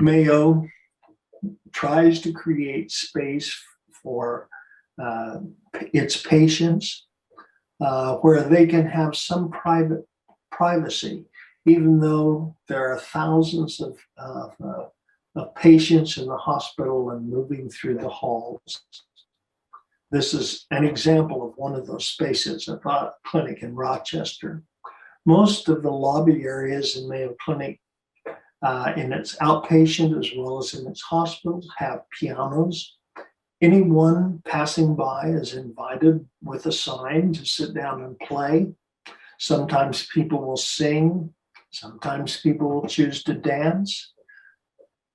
Mayo tries to create space for its patients where they can have some privacy, even though there are thousands of patients in the hospital and moving through the halls. This is an example of one of those spaces at a clinic in Rochester. Most of the lobby areas in Mayo Clinic, in its outpatient as well as in its hospitals, have pianos. Anyone passing by is invited with a sign to sit down and play. Sometimes people will sing. Sometimes people will choose to dance.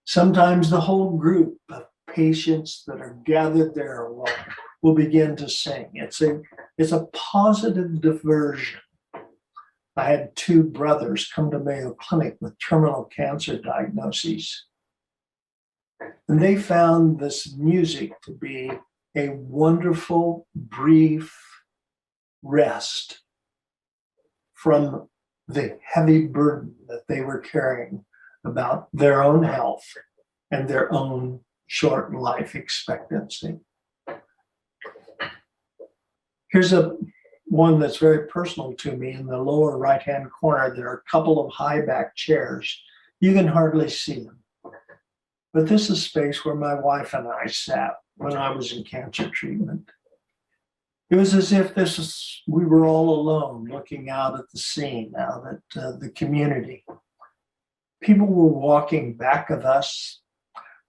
Sometimes the whole group of patients that are gathered there will begin to sing. It's a positive diversion. I had 2 brothers come to Mayo Clinic with terminal cancer diagnoses. And they found this music to be a wonderful, brief rest from the heavy burden that they were carrying about their own health and their own short life expectancy. Here's one that's very personal to me. In the lower right-hand corner, there are a couple of high-back chairs. You can hardly see them. But this is space where my wife and I sat when I was in cancer treatment. It was as if we were all alone looking out at the scene, out at the community. People were walking back of us,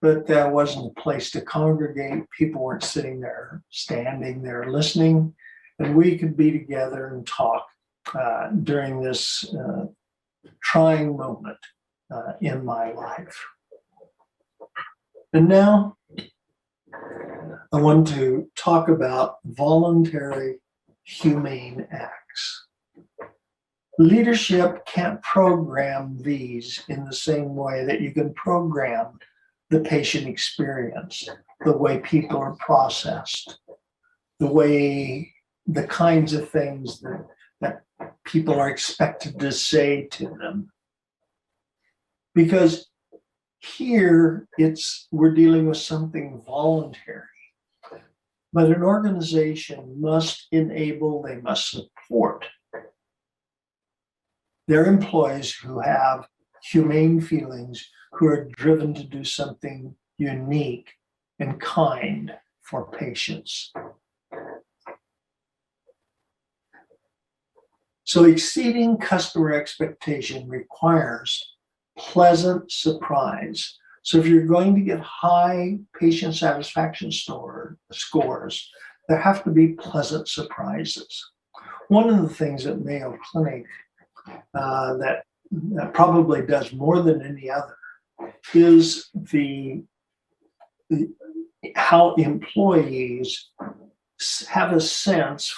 but there wasn't a place to congregate. People weren't sitting there, standing there, listening, and we could be together and talk during this trying moment in my life. And now I want to talk about voluntary, humane acts. Leadership can't program these in the same way that you can program the patient experience, the way people are processed, the kinds of things that people are expected to say to them. Because here we're dealing with something voluntary. But an organization must enable, they must support their employees who have humane feelings, who are driven to do something unique and kind for patients. So exceeding customer expectation requires pleasant surprise. So if you're going to get high patient satisfaction scores, there have to be pleasant surprises. One of the things at Mayo Clinic that probably does more than any other is how employees have a sense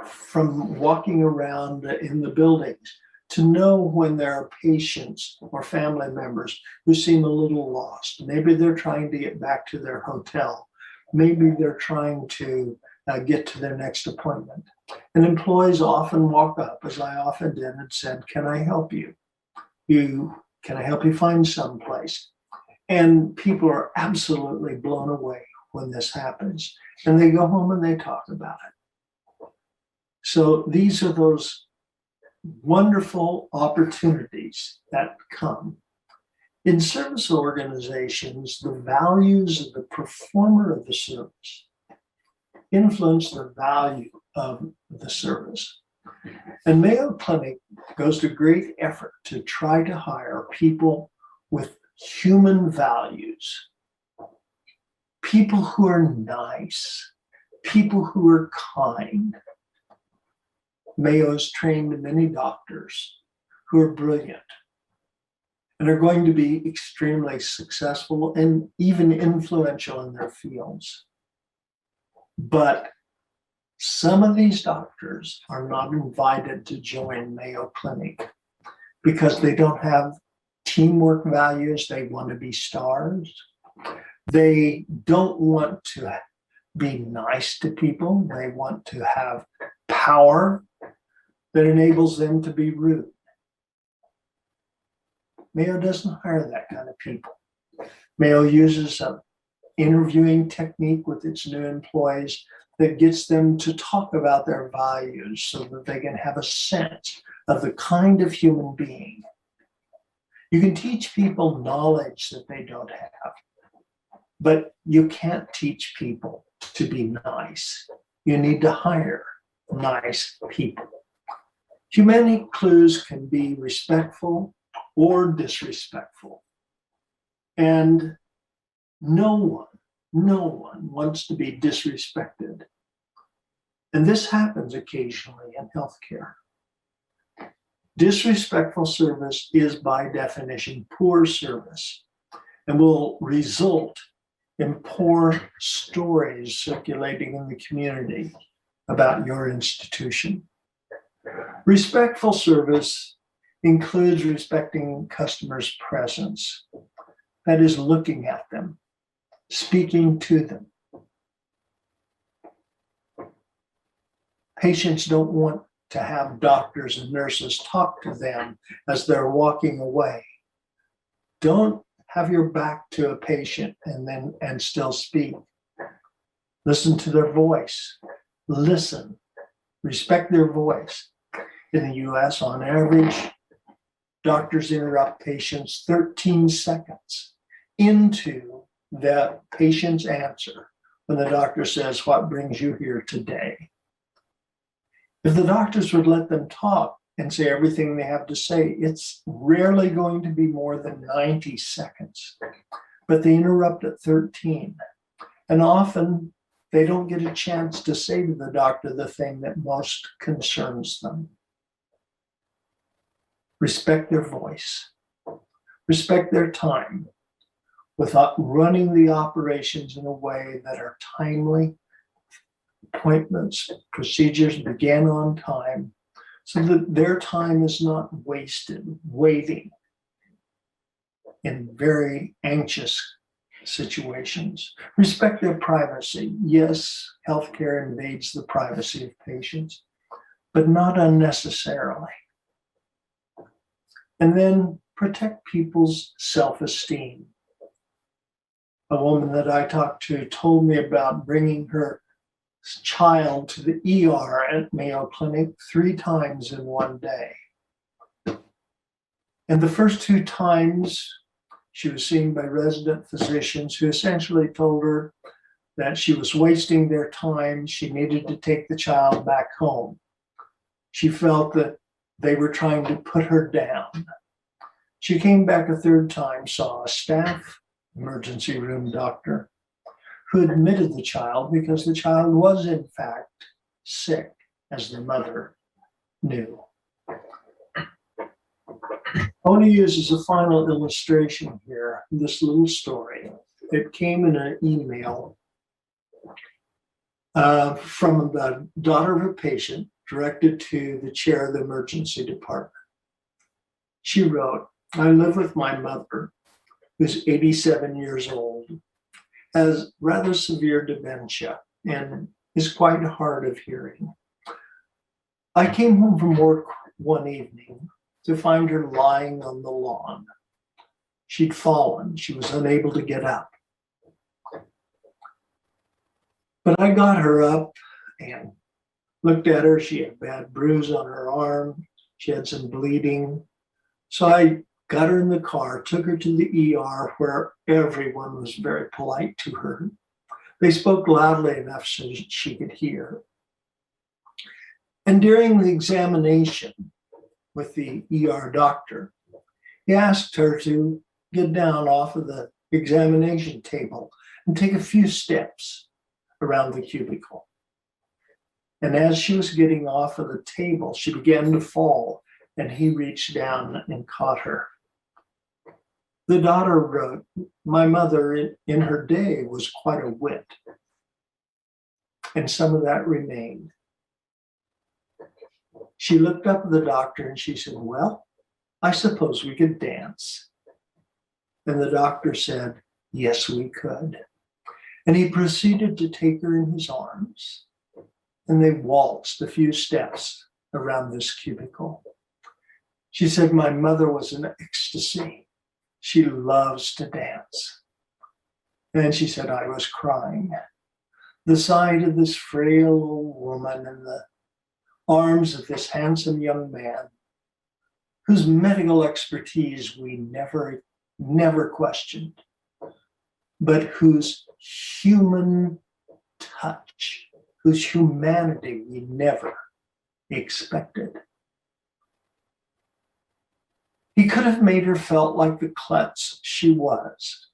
from walking around in the buildings to know when there are patients or family members who seem a little lost. Maybe they're trying to get back to their hotel. Maybe they're trying to get to their next appointment. And employees often walk up, as I often did, and said, "Can I help you? Can I help you find someplace?" And people are absolutely blown away when this happens. And they go home and they talk about it. So these are those wonderful opportunities that come. In service organizations, the values of the performer of the service influence the value of the service. And Mayo Clinic goes to great effort to try to hire people with human values, people who are nice, people who are kind. Mayo's trained many doctors who are brilliant and are going to be extremely successful and even influential in their fields. But some of these doctors are not invited to join Mayo Clinic because they don't have teamwork values. They want to be stars. They don't want to be nice to people. They want to have power that enables them to be rude. Mayo doesn't hire that kind of people. Mayo uses an interviewing technique with its new employees that gets them to talk about their values so that they can have a sense of the kind of human being. You can teach people knowledge that they don't have, but you can't teach people to be nice. You need to hire nice people. Humane clues can be respectful or disrespectful. And no one wants to be disrespected. And this happens occasionally in healthcare. Disrespectful service is by definition poor service and will result in poor stories circulating in the community about your institution. Respectful service includes respecting customers' presence. That is, looking at them, speaking to them. Patients don't want to have doctors and nurses talk to them as they're walking away. Don't have your back to a patient and still speak. Listen to their voice. Listen. Respect their voice. In the US, on average, doctors interrupt patients 13 seconds into the patient's answer when the doctor says, "What brings you here today?" If the doctors would let them talk and say everything they have to say, it's rarely going to be more than 90 seconds. But they interrupt at 13. And often they don't get a chance to say to the doctor the thing that most concerns them. Respect their voice. Respect their time without running the operations in a way that are timely. Appointments, procedures begin on time so that their time is not wasted waiting in very anxious situations. Respect their privacy. Yes, healthcare invades the privacy of patients, but not unnecessarily. And then protect people's self-esteem. A woman that I talked to told me about bringing her child to the ER at Mayo Clinic 3 times in one day. And the first 2 times she was seen by resident physicians who essentially told her that she was wasting their time. She needed to take the child back home. She felt that they were trying to put her down. She came back a 3rd time, saw a staff emergency room doctor who admitted the child because the child was in fact sick, as the mother knew. I want to use as a final illustration here this little story. It came in an email from the daughter of a patient directed to the chair of the emergency department. She wrote, "I live with my mother, who's 87 years old, has rather severe dementia and is quite hard of hearing. I came home from work one evening to find her lying on the lawn. She'd fallen. She was unable to get up. But I got her up and looked at her. She had a bad bruise on her arm. She had some bleeding. So I got her in the car, took her to the ER where everyone was very polite to her. They spoke loudly enough so she could hear. And during the examination with the ER doctor, he asked her to get down off of the examination table and take a few steps around the cubicle. And as she was getting off of the table, she began to fall, and he reached down and caught her. The daughter wrote, "My mother in her day was quite a wit, and some of that remained." She looked up at the doctor and she said, "Well, I suppose we could dance." And the doctor said, "Yes, we could." And he proceeded to take her in his arms, and they waltzed a few steps around this cubicle. She said, "My mother was in ecstasy. She loves to dance." And she said, "I was crying. The sight of this frail old woman in the arms of this handsome young man, whose medical expertise we never questioned, but whose human touch, whose humanity we never expected." He could have made her felt like the klutz she was,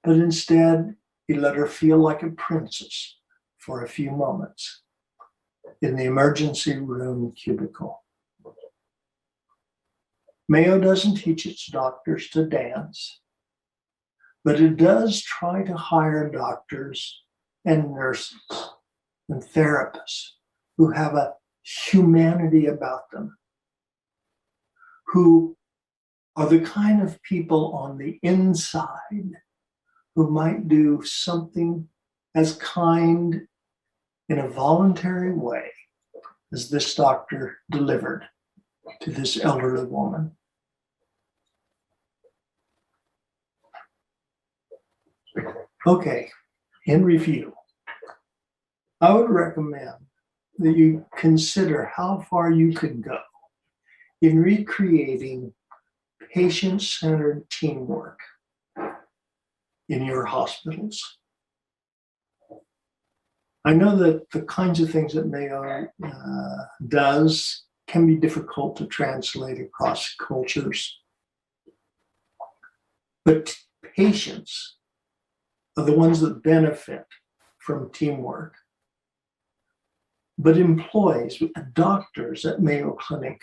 but instead he let her feel like a princess for a few moments in the emergency room cubicle. Mayo doesn't teach its doctors to dance, but it does try to hire doctors and nurses and therapists who have a humanity about them, who are the kind of people on the inside who might do something as kind in a voluntary way as this doctor delivered to this elderly woman. Okay, in review, I would recommend that you consider how far you could go in recreating patient-centered teamwork in your hospitals. I know that the kinds of things that Mayo does can be difficult to translate across cultures, but patients are the ones that benefit from teamwork. But employees, doctors at Mayo Clinic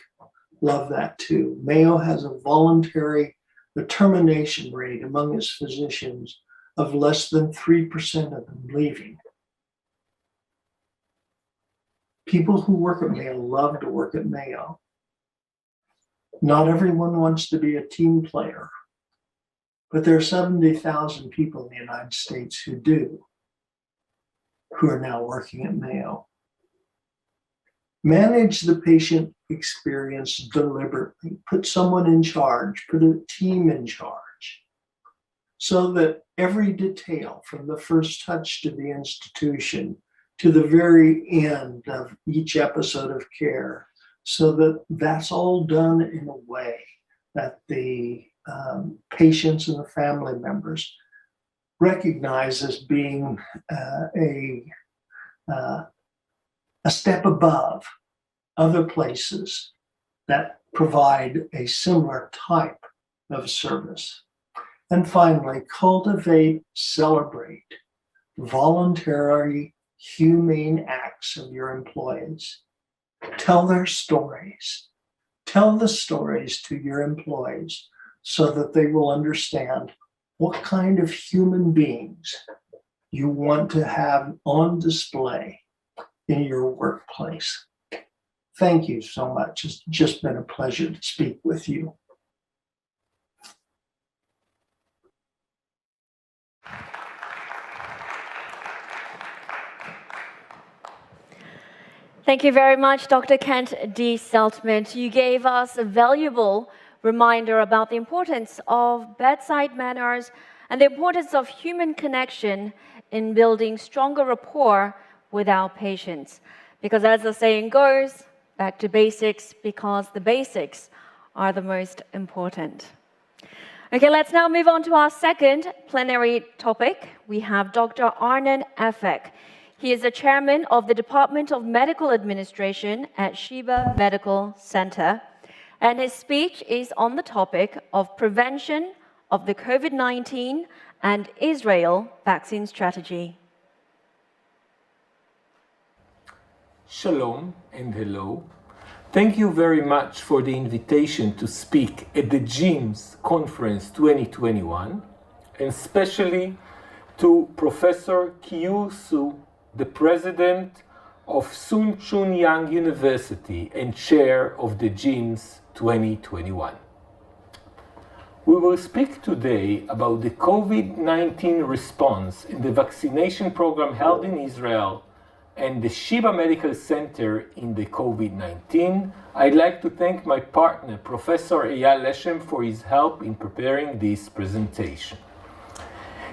love that too. Mayo has a voluntary termination rate among its physicians of less than 3% of them leaving. People who work at Mayo love to work at Mayo. Not everyone wants to be a team player, but there are 70,000 people in the United States who do, who are now working at Mayo. Manage the patient experience deliberately. Put someone in charge, put a team in charge, so that every detail from the first touch to the institution to the very end of each episode of care, so that that's all done in a way that the patients and the family members recognize as being a step above other places that provide a similar type of service. And finally, cultivate, celebrate voluntary, humane acts of your employees. Tell their stories. Tell the stories to your employees so that they will understand what kind of human beings you want to have on display in your workplace. Thank you so much. It's just been a pleasure to speak with you. Thank you very much, Dr. Kent D. Seltman. You gave us a valuable reminder about the importance of bedside manners and the importance of human connection in building stronger rapport with our patients. Because as the saying goes, back to basics, because the basics are the most important. Okay, let's now move on to our second plenary topic. We have Dr. Arnon Afek. He is the chairman of the Department of Medical Administration at Sheba Medical Center, and his speech is on the topic of prevention of the COVID-19 and Israel vaccine strategy. Shalom and hello. Thank you very much for the invitation to speak at the GIMS Conference 2021, and especially to Professor Kyu Su, the president of Sun Chun Yang University and chair of the GIMS 2021. We will speak today about the COVID-19 response in the vaccination program held in Israel and the Sheba Medical Center in the COVID-19. I'd like to thank my partner, Professor Eyal Leshem, for his help in preparing this presentation.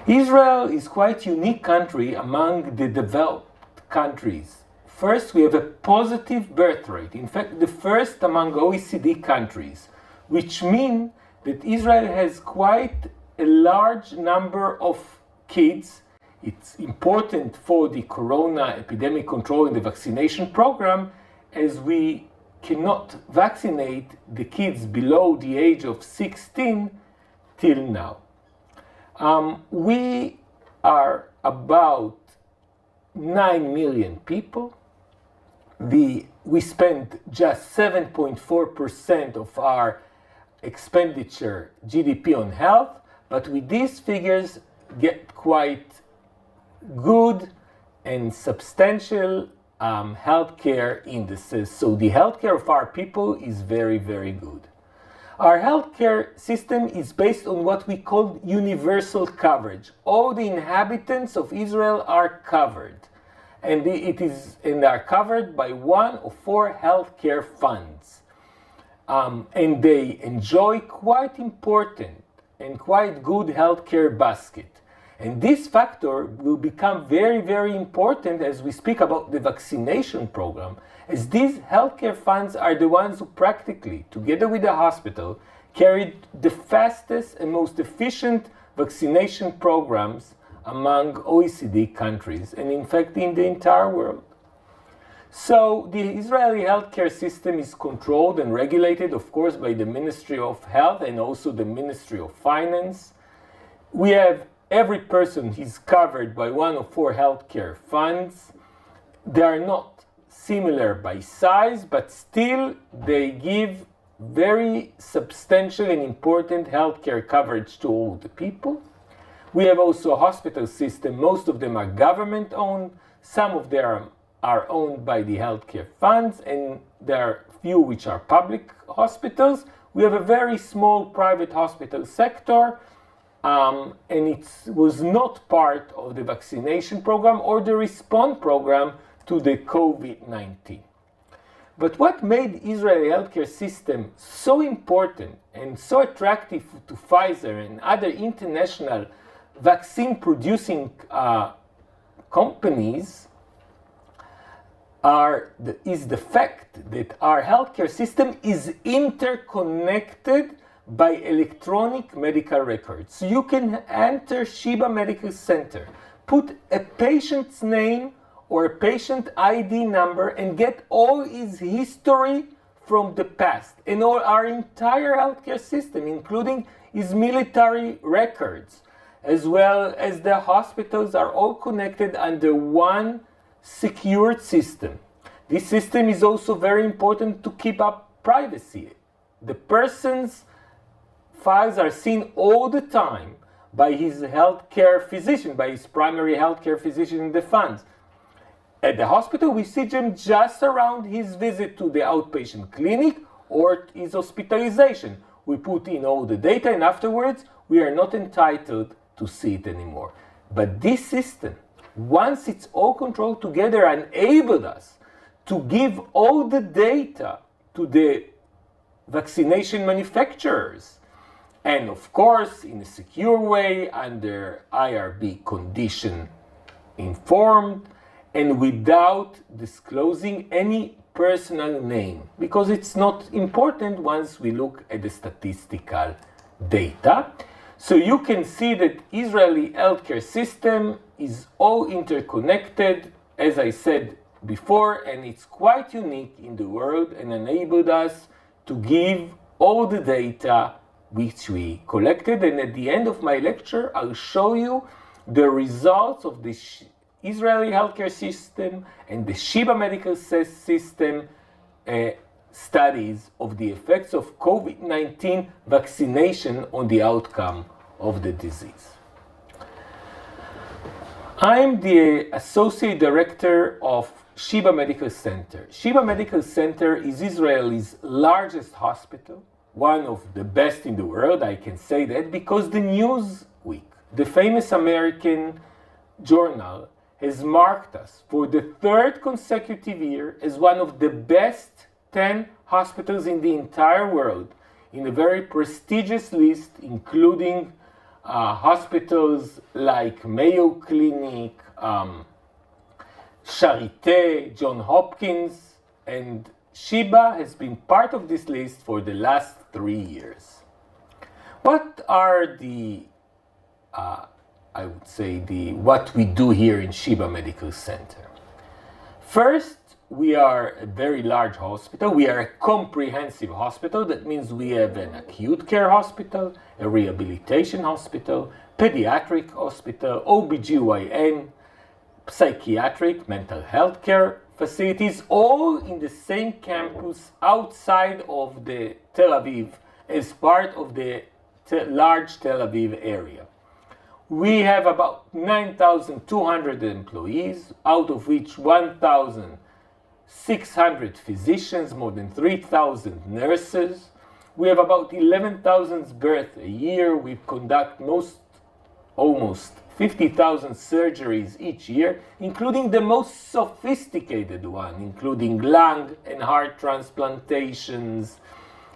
Israel is quite a unique country among the developed countries. First, we have a positive birth rate, in fact, the first among OECD countries, which means that Israel has quite a large number of kids. It's important for the corona epidemic control in the vaccination program, as we cannot vaccinate the kids below the age of 16 till now. We are about 9 million people. We spend just 7.4% of our expenditure GDP on health, but with these figures get quite good and substantial healthcare indices. So the healthcare of our people is very, very good. Our healthcare system is based on what we call universal coverage. All the inhabitants of Israel are covered, and are covered by one of 4 healthcare funds. And they enjoy quite important and quite good healthcare basket. And this factor will become very, very important as we speak about the vaccination program, as these healthcare funds are the ones who practically, together with the hospital, carried the fastest and most efficient vaccination programs among OECD countries, and in fact in the entire world. So the Israeli healthcare system is controlled and regulated, of course, by the Ministry of Health and also the Ministry of Finance. We have every person is covered by one of 4 healthcare funds. They are not similar by size, but still they give very substantial and important healthcare coverage to all the people. We have also a hospital system. Most of them are government-owned. Some of them are owned by the healthcare funds, and there are few which are public hospitals. We have a very small private hospital sector, and it was not part of the vaccination program or the response program to the COVID-19. But what made Israeli healthcare system so important and so attractive to Pfizer and other international vaccine-producing companies is the fact that our healthcare system is interconnected by electronic medical records. So you can enter Sheba Medical Center, put a patient's name or a patient ID number and get all his history from the past and all our entire healthcare system, including his military records, as well as the hospitals, are all connected under one secured system. This system is also very important to keep up privacy. The person's files are seen all the time by his healthcare physician, by his primary healthcare physician in the funds. At the hospital, we see them just around his visit to the outpatient clinic or his hospitalization. We put in all the data, and afterwards, we are not entitled to see it anymore. But this system, once it's all controlled together, enabled us to give all the data to the vaccination manufacturers. And of course, in a secure way, under IRB condition informed, and without disclosing any personal name, because it's not important once we look at the statistical data. So you can see that Israeli healthcare system is all interconnected, as I said before, and it's quite unique in the world and enabled us to give all the data which we collected. And at the end of my lecture, I'll show you the results of the Israeli healthcare system and the Sheba medical system studies of the effects of COVID-19 vaccination on the outcome of the disease. I'm the Associate Director of Sheba Medical Center. Sheba Medical Center is Israel's largest hospital, one of the best in the world, I can say that, because the Newsweek, the famous American journal, has marked us for the 3rd consecutive year as one of the best 10 hospitals in the entire world, in a very prestigious list, including hospitals like Mayo Clinic, Charité, Johns Hopkins, and Sheba has been part of this list for the last 3 years. What are what we do here in Sheba Medical Center? First, we are a very large hospital. We are a comprehensive hospital. That means we have an acute care hospital, a rehabilitation hospital, pediatric hospital, OBGYN, psychiatric, mental health care facilities, all in the same campus outside of the Tel Aviv as part of the large Tel Aviv area. We have about 9,200 employees, out of which 1,600 physicians, more than 3,000 nurses. We have about 11,000 births a year. We conduct almost 50,000 surgeries each year, including the most sophisticated one, including lung and heart transplantations,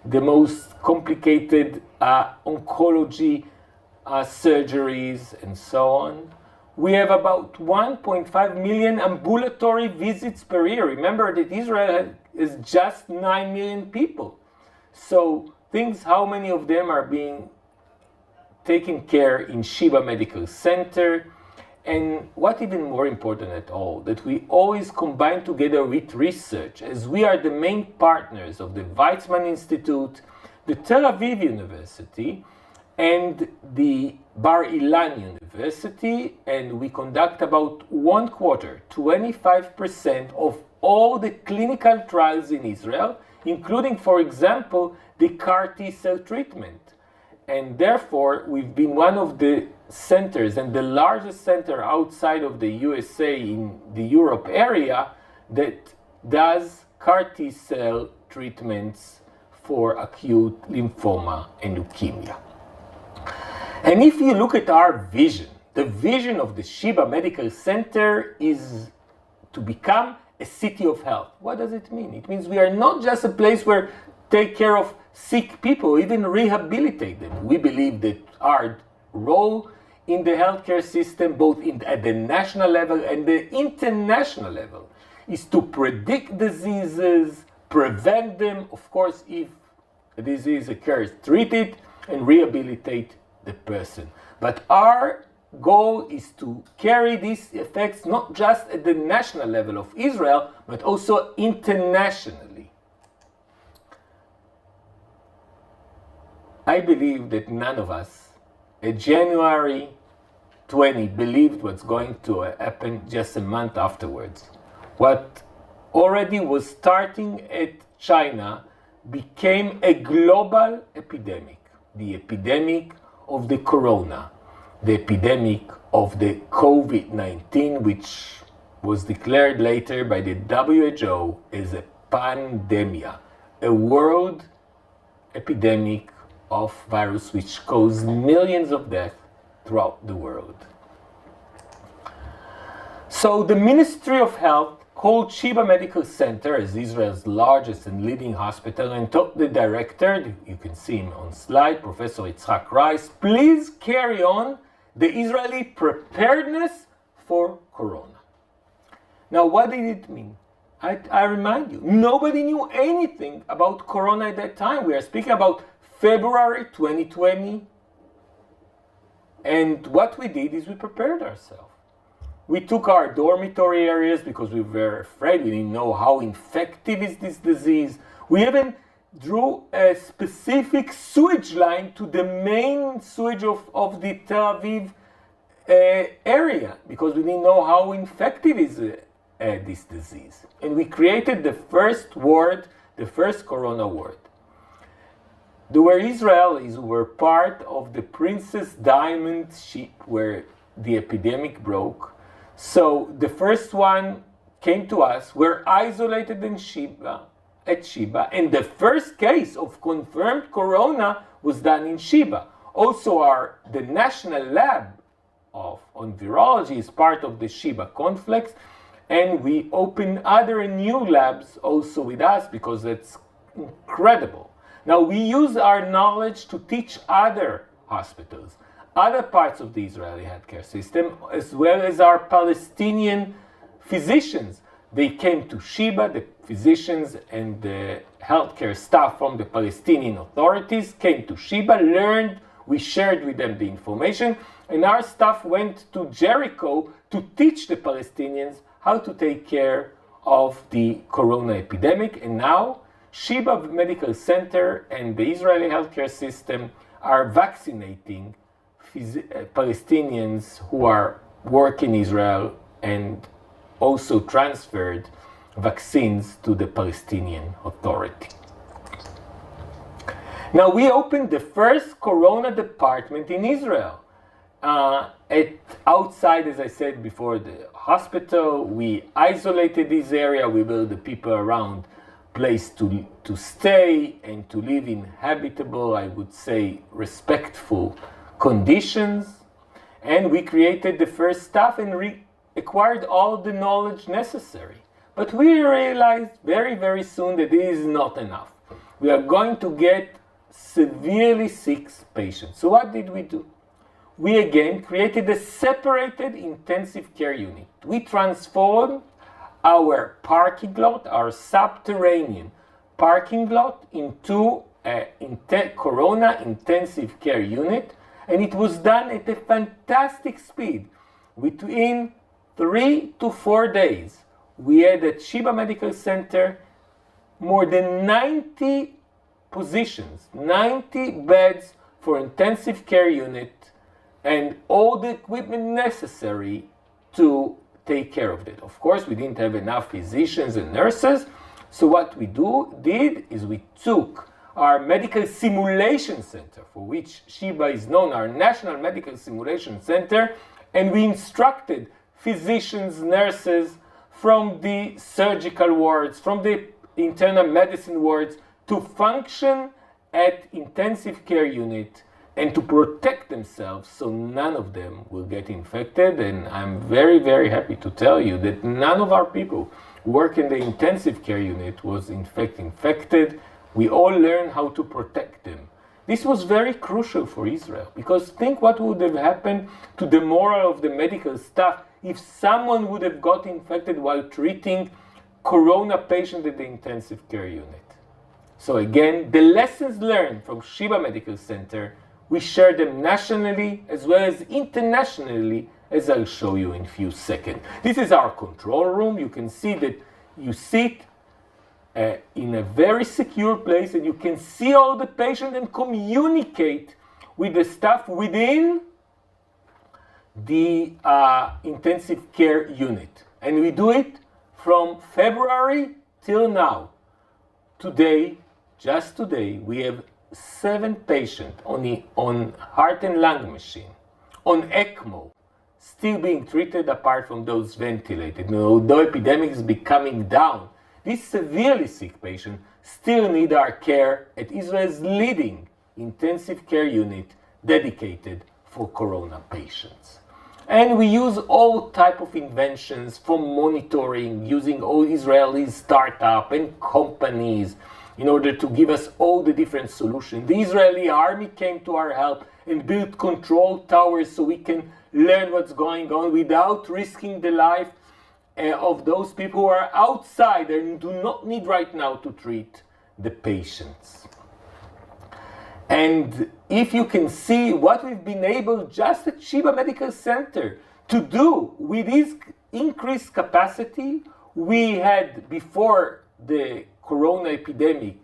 the most complicated oncology surgeries, and so on. We have about 1.5 million ambulatory visits per year. Remember that Israel is just 9 million people. So things, how many of them are being taken care in Sheba Medical Center. And what even more important at all, that we always combine together with research, as we are the main partners of the Weizmann Institute, the Tel Aviv University, and the Bar Ilan University, and we conduct about 25% of all the clinical trials in Israel, including, for example, the CAR T-cell treatment. And therefore, we've been one of the centers and the largest center outside of the USA in the Europe area that does CAR T-cell treatments for acute lymphoma and leukemia. And if you look at our vision, the vision of the Sheba Medical Center is to become a city of health. What does it mean? It means we are not just a place where take care of sick people, even rehabilitate them. We believe that our role in the healthcare system, both at the national level and the international level, is to predict diseases, prevent them, of course, if a disease occurs, treat it, and rehabilitate the person. But our goal is to carry these effects not just at the national level of Israel, but also internationally. I believe that none of us at January 20 believed what's going to happen just a month afterwards. What already was starting at China became a global epidemic. The epidemic of the corona, the epidemic of the COVID-19, which was declared later by the WHO as a pandemia, a world epidemic of virus which caused millions of deaths throughout the world. So the Ministry of Health called Sheba Medical Center as Israel's largest and leading hospital and told the director, you can see him on slide, Professor Yitzhak Rice, please carry on the Israeli preparedness for Corona. Now, what did it mean? I remind you, nobody knew anything about Corona at that time. We are speaking about February 2020. And what we did is we prepared ourselves. We took our dormitory areas because we were afraid. We didn't know how infective is this disease. We even drew a specific sewage line to the main sewage of the Tel Aviv area because we didn't know how infective is this disease. And we created the first ward, the first Corona ward. There were Israelis who were part of the Princess Diamond ship where the epidemic broke. So the first one came to us, were isolated in Sheba, and the first case of confirmed corona was done in Sheba. Also the national lab on virology is part of the Sheba complex, and we opened other new labs also with us because it's incredible. Now we use our knowledge to teach other hospitals, other parts of the Israeli healthcare system, as well as our Palestinian physicians. They came to Sheba, the physicians and the healthcare staff from the Palestinian authorities came to Sheba, learned, we shared with them the information, and our staff went to Jericho to teach the Palestinians how to take care of the corona epidemic. And now Sheba Medical Center and the Israeli healthcare system are vaccinating Palestinians who are working in Israel and also transferred vaccines to the Palestinian Authority. Now we opened the first corona department in Israel. Outside, as I said before, the hospital, we isolated this area, we built the people around place to stay and to live in habitable, I would say, respectful conditions. And we created the first staff and acquired all the knowledge necessary. But we realized very, very soon that this is not enough. We are going to get severely sick patients. So what did we do? we again created a separated intensive care unit. We transformed our parking lot, our subterranean parking lot, into a Corona intensive care unit, and it was done at a fantastic speed. Within 3 to 4 days, we had at Sheba Medical Center more than 90 positions, 90 beds for intensive care unit, and all the equipment necessary to take care of it. Of course, we didn't have enough physicians and nurses, so what we did is we took our medical simulation center, for which Sheba is known, our National Medical Simulation Center, and we instructed physicians, nurses from the surgical wards, from the internal medicine wards, to function at intensive care unit and to protect themselves so none of them will get infected. And I'm very, very happy to tell you that none of our people who work in the intensive care unit was in fact infected. We all learned how to protect them. This was very crucial for Israel, because think what would have happened to the morale of the medical staff if someone would have got infected while treating corona patient at the intensive care unit. So again, the lessons learned from Sheba Medical Center, we share them nationally as well as internationally, as I'll show you in a few seconds. This is our control room. You can see that you sit in a very secure place, and you can see all the patients and communicate with the staff within the intensive care unit. And we do it from February till now. Today, just today, we have 7 patients on heart and lung machine, on ECMO, still being treated apart from those ventilated. Now, although epidemic is becoming down, these severely sick patients still need our care at Israel's leading intensive care unit dedicated for corona patients. And we use all type of inventions, from monitoring, using all Israeli startup and companies in order to give us all the different solutions. The Israeli army came to our help and built control towers so we can learn what's going on without risking the life of those people who are outside and do not need right now to treat the patients. And if you can see what we've been able just at Sheba Medical Center to do with this increased capacity, we had before the corona epidemic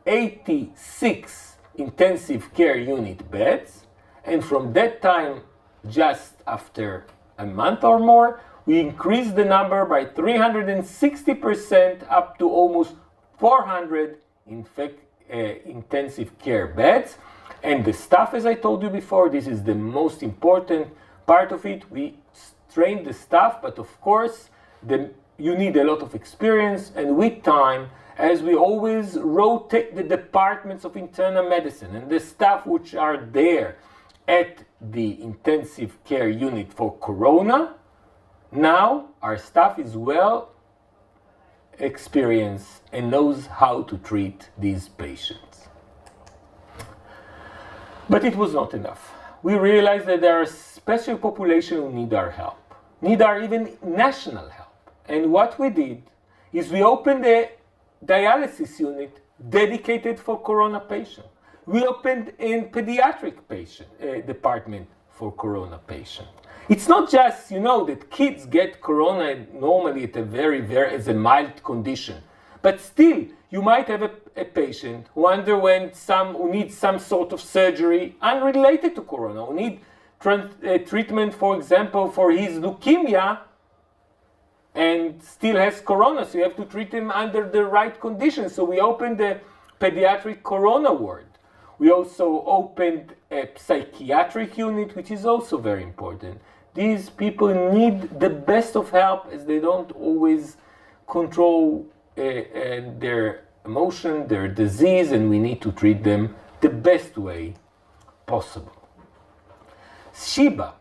86 intensive care unit beds, and from that time, just after a month or more, we increased the number by 360% up to almost 400 intensive care beds. And the staff, as I told you before, this is the most important part of it. We train the staff, but of course, you need a lot of experience, and with time, as we always rotate the departments of internal medicine and the staff which are there at the intensive care unit for corona, now our staff is well experienced and knows how to treat these patients. But it was not enough. We realized that there are special populations who need our help, need our even national help. And what we did is we opened a dialysis unit dedicated for corona patients. We opened a pediatric patient department for corona patients. It's not just, that kids get corona normally at as a mild condition, but still, you might have a patient who needs some sort of surgery unrelated to corona, who need treatment, for example, for his leukemia, and still has corona, so you have to treat him under the right conditions. So we opened the pediatric corona ward. We also opened a psychiatric unit, which is also very important. These people need the best of help, as they don't always control their emotion, their disease, and we need to treat them the best way possible. Sheba,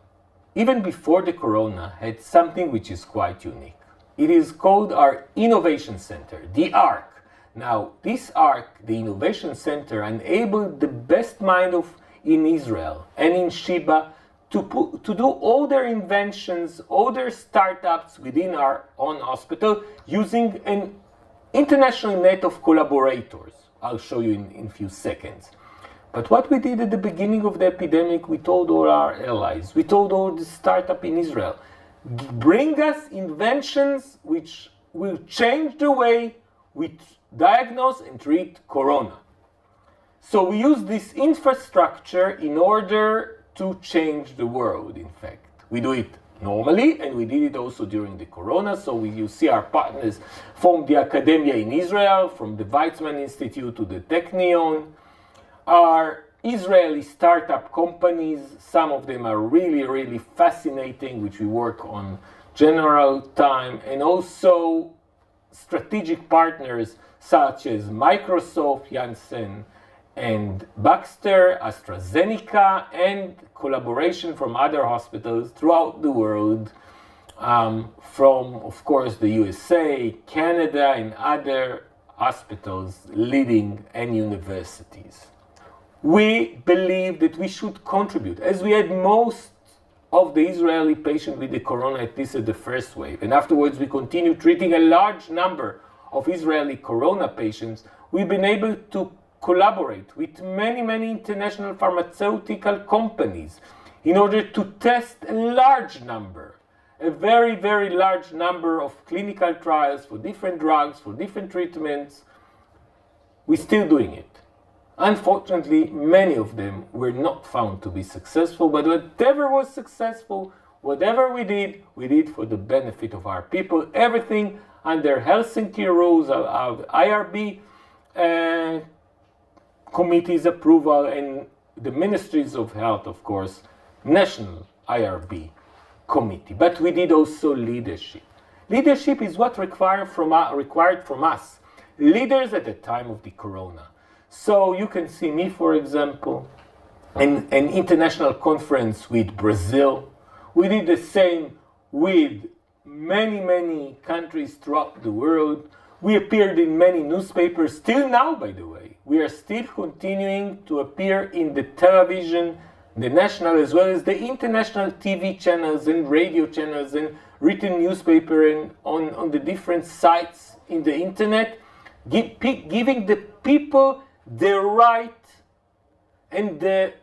even before the corona, had something which is quite unique. It is called our Innovation Center, the ARC. Now, this ARC, the Innovation Center, enabled the best mind in Israel and in Sheba to do all their inventions, all their startups within our own hospital using an international net of collaborators. I'll show you in a few seconds. But what we did at the beginning of the epidemic, we told all our allies, we told all the startup in Israel, bring us inventions which will change the way we diagnose and treat corona. So we use this infrastructure in order to change the world, in fact. We do it normally, and we did it also during the corona. So you see our partners from the academia in Israel, from the Weizmann Institute to the Technion, are Israeli startup companies. Some of them are really, really fascinating, which we work on general time, and also strategic partners such as Microsoft, Janssen, and Baxter, AstraZeneca, and collaboration from other hospitals throughout the world, from, of course, the USA, Canada, and other hospitals, leading, and universities. We believe that we should contribute, as we had most of the Israeli patients with the corona, at least at the first wave, and afterwards we continue treating a large number of Israeli corona patients. We've been able to collaborate with many, many international pharmaceutical companies in order to test a large number, a very, very large number of clinical trials for different drugs, for different treatments. We're still doing it. Unfortunately, many of them were not found to be successful, but whatever was successful, whatever we did for the benefit of our people, everything under Helsinki rules of IRB committee's approval, and the Ministries of Health, of course, national IRB committee. But we did also leadership. Leadership is what required from us, leaders at the time of the corona. So you can see me, for example, in an international conference with Brazil. We did the same with many, many countries throughout the world. We appeared in many newspapers, still now, by the way. We are still continuing to appear in the television, the national as well as the international TV channels and radio channels and written newspaper and on the different sites in the internet, giving the people the right and the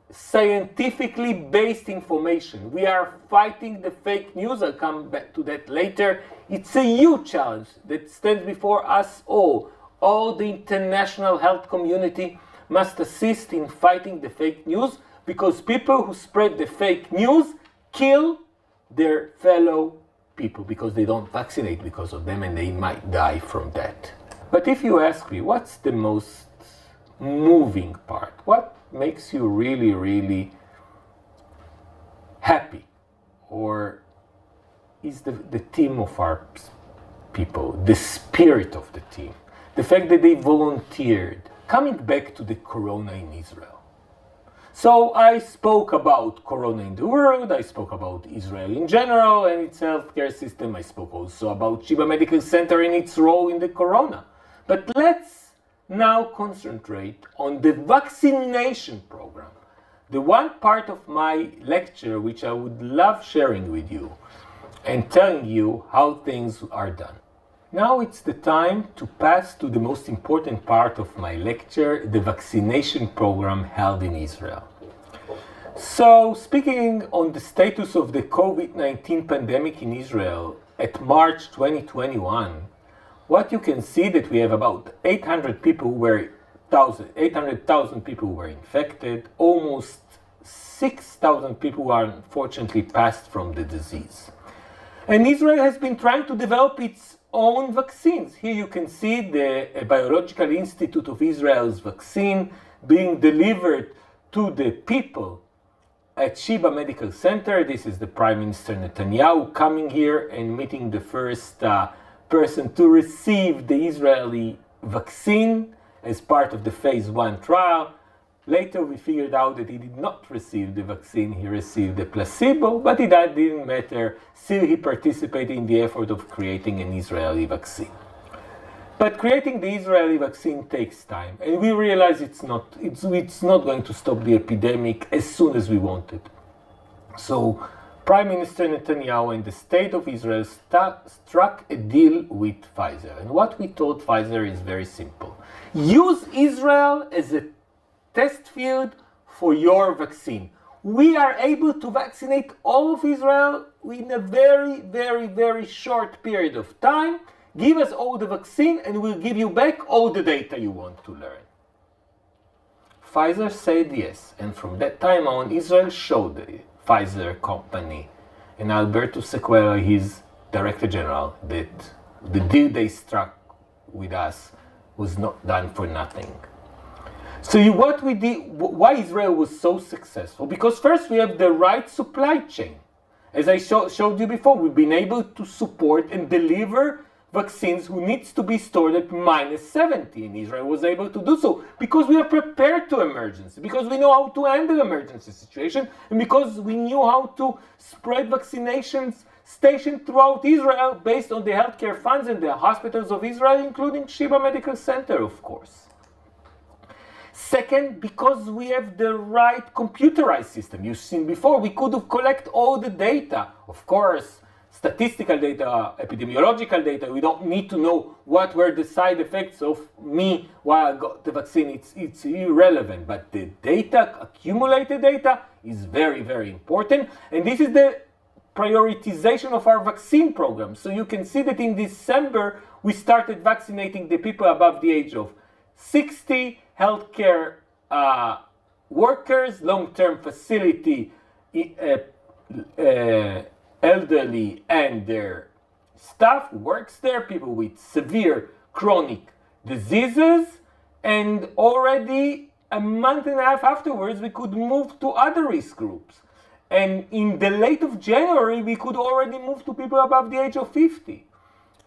scientifically based information. We are fighting the fake news. I'll come back to that later. It's a huge challenge that stands before us all. All the international health community must assist in fighting the fake news, because people who spread the fake news kill their fellow people because they don't vaccinate because of them, and they might die from that. But if you ask me, what's the most moving part? What makes you really, really happy? Or is the team of our people, the spirit of the team, the fact that they volunteered, coming back to the corona in Israel. So I spoke about corona in the world, I spoke about Israel in general and its healthcare system, I spoke also about Sheba Medical Center and its role in the corona. But let's now concentrate on the vaccination program, the one part of my lecture which I would love sharing with you and telling you how things are done. Now it's the time to pass to the most important part of my lecture, the vaccination program held in Israel. So, speaking on the status of the COVID-19 pandemic in Israel at March 2021, what you can see that we have about 800,000 people who were infected, almost 6,000 people who are unfortunately passed from the disease. And Israel has been trying to develop its own vaccines. Here you can see the Biological Institute of Israel's vaccine being delivered to the people at Sheba Medical Center. This is the Prime Minister Netanyahu coming here and meeting the first person to receive the Israeli vaccine as part of the phase 1 trial. Later we figured out that he did not receive the vaccine, he received the placebo, but that didn't matter. Still he participated in the effort of creating an Israeli vaccine. But creating the Israeli vaccine takes time, and we realize it's not going to stop the epidemic as soon as we want it. So Prime Minister Netanyahu and the State of Israel struck a deal with Pfizer. And what we told Pfizer is very simple. Use Israel as a test field for your vaccine. We are able to vaccinate all of Israel in a very, very, very short period of time. Give us all the vaccine and we'll give you back all the data you want to learn. Pfizer said yes, and from that time on, Israel showed the Pfizer company and Alberto Sequeira, his Director General, that the deal they struck with us was not done for nothing. So what we did, why Israel was so successful? Because first we have the right supply chain. As I showed you before, we've been able to support and deliver vaccines who needs to be stored at -70, and Israel was able to do so because we are prepared to emergency, because we know how to handle emergency situation, and because we knew how to spread vaccinations stationed throughout Israel based on the healthcare funds and the hospitals of Israel, including Sheba Medical Center, of course. Second, because we have the right computerized system. You've seen before, we could have collect all the data. Of course, statistical data, epidemiological data. We don't need to know what were the side effects of me while I got the vaccine. It's irrelevant. But the data, accumulated data, is very, very important. And this is the prioritization of our vaccine program. So you can see that in December, we started vaccinating the people above the age of 60, healthcare workers, long-term facility elderly and their staff who works there, people with severe chronic diseases, and already a month and a half afterwards we could move to other risk groups. And in the late of January we could already move to people above the age of 50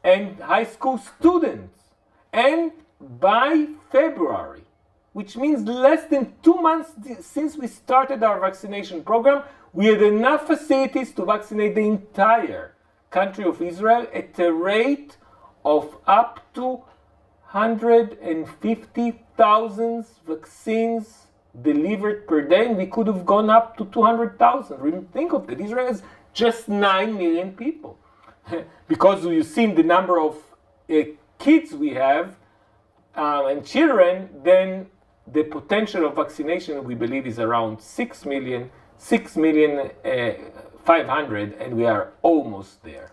and high school students. And by February, which means less than 2 months since we started our vaccination program, we had enough facilities to vaccinate the entire country of Israel at a rate of up to 150,000 vaccines delivered per day, and we could have gone up to 200,000. Think of that, Israel has just 9 million people. Because you've seen the number of kids we have and children, then the potential of vaccination, we believe, is around 6,500,000, and we are almost there.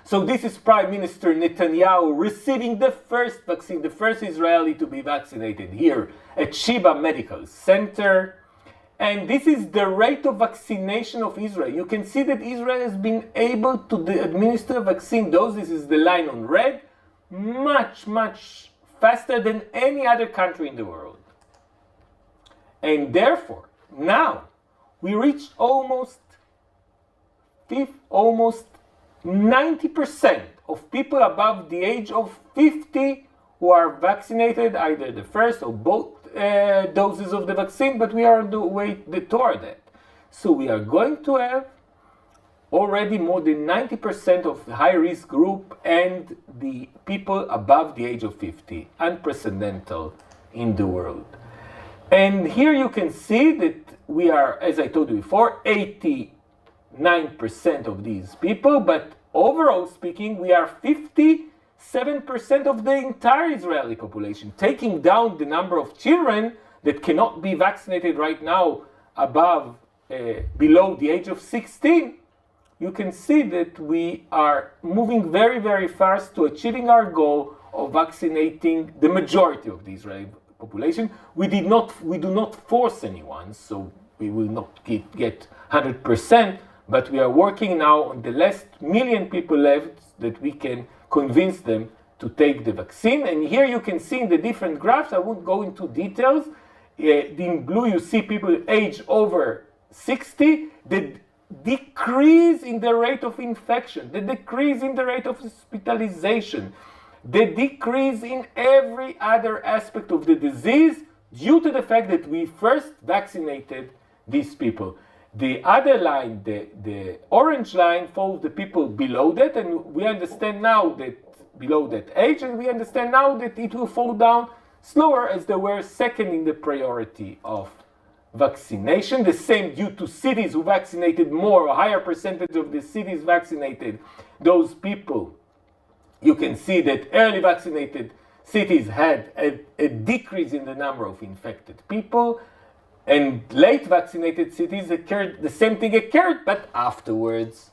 So this is Prime Minister Netanyahu receiving the first vaccine, the first Israeli to be vaccinated here at Sheba Medical Center. And this is the rate of vaccination of Israel. You can see that Israel has been able to administer vaccine doses, is the line on red, much, much faster than any other country in the world. And therefore, now we reached almost 90% of people above the age of 50 who are vaccinated, either the first or both doses of the vaccine, but we are on the way toward that. So we are going to have already more than 90% of the high-risk group and the people above the age of 50. Unprecedented in the world. And here you can see that we are, as I told you before, 89% of these people, but overall speaking, we are 57% of the entire Israeli population, taking down the number of children that cannot be vaccinated right now below the age of 16. You can see that we are moving very, very fast to achieving our goal of vaccinating the majority of the Israeli population. We do not force anyone, so we will not get 100%, but we are working now on the last million people left that we can convince them to take the vaccine. And here you can see in the different graphs, I won't go into details. In blue you see people age over 60, the decrease in the rate of infection, the decrease in the rate of hospitalization, the decrease in every other aspect of the disease due to the fact that we first vaccinated these people. The other line, the orange line, follows the people below that, and we understand now that below that age, and we understand now that it will fall down slower as they were second in the priority of vaccination. The same due to cities who vaccinated more, a higher percentage of the cities vaccinated those people. You can see that early vaccinated cities had a decrease in the number of infected people, and late vaccinated cities occurred, the same thing occurred, but afterwards.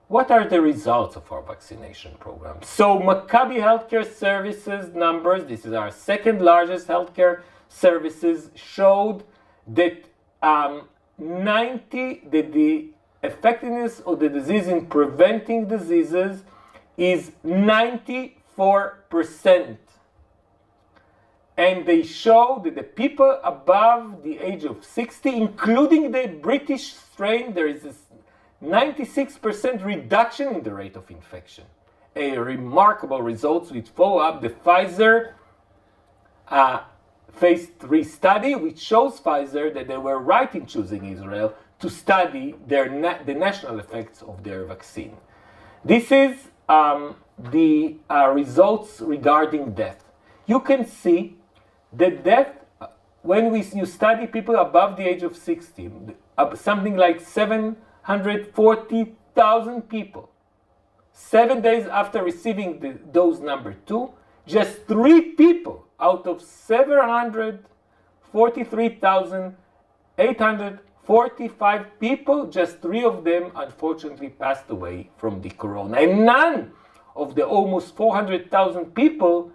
What are the results of our vaccination program? So Maccabi Healthcare Services numbers, this is our second largest healthcare services, showed that the effectiveness of the disease in preventing diseases is 94%. And they show that the people above the age of 60, including the British strain, there is a 96% reduction in the rate of infection. A remarkable results which follow up the Pfizer phase 3 study, which shows Pfizer that they were right in choosing Israel to study the national effects of their vaccine. This is the results regarding death. You can see that death, when you study people above the age of 60, something like 740,000 people, 7 days after receiving the dose number 2, just 3 people out of 743,845 people, just 3 of them unfortunately passed away from the corona. And none of the almost 400,000 people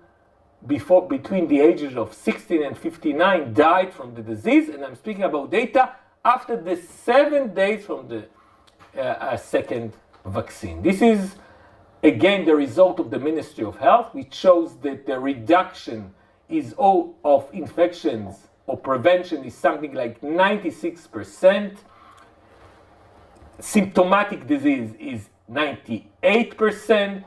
between the ages of 16 and 59 died from the disease. And I'm speaking about data after the 7 days from the second vaccine. This is again the result of the Ministry of Health, which shows that the reduction of infections or prevention is something like 96%. Symptomatic disease is 98%.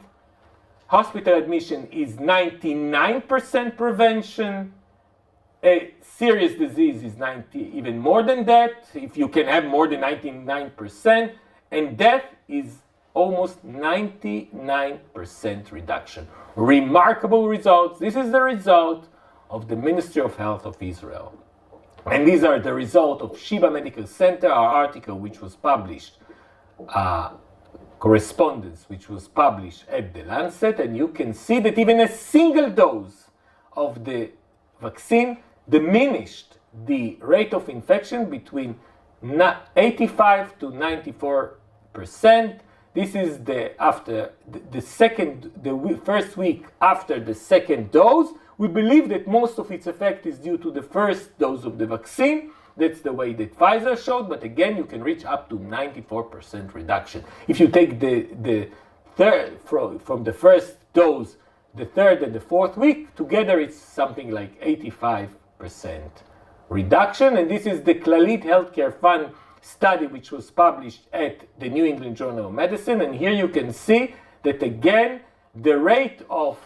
Hospital admission is 99% prevention. A serious disease is even more than that, if you can have more than 99%. And death is almost 99% reduction. Remarkable results. This is the result of the Ministry of Health of Israel. And these are the result of Sheba Medical Center, our article which was published, correspondence which was published at The Lancet. And you can see that even a single dose of the vaccine diminished the rate of infection between 85 to 94%. This is the first week after the second dose. We believe that most of its effect is due to the first dose of the vaccine. That's the way that Pfizer showed, but again, you can reach up to 94% reduction. If you take the third from the first dose, the third and the fourth week, together it's something like 85% reduction. And this is the Clalit Healthcare Fund study which was published at the New England Journal of Medicine. And here you can see that again, the rate of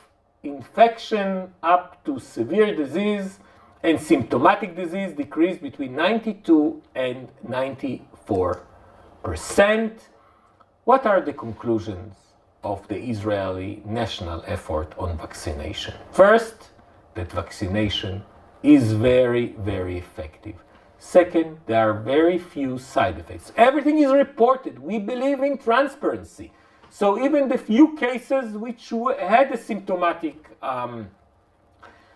infection up to severe disease and symptomatic disease decreased between 92 and 94%. What are the conclusions of the Israeli national effort on vaccination? First, that vaccination is very, very effective. Second, there are very few side effects. Everything is reported. We believe in transparency. So even the few cases which had a symptomatic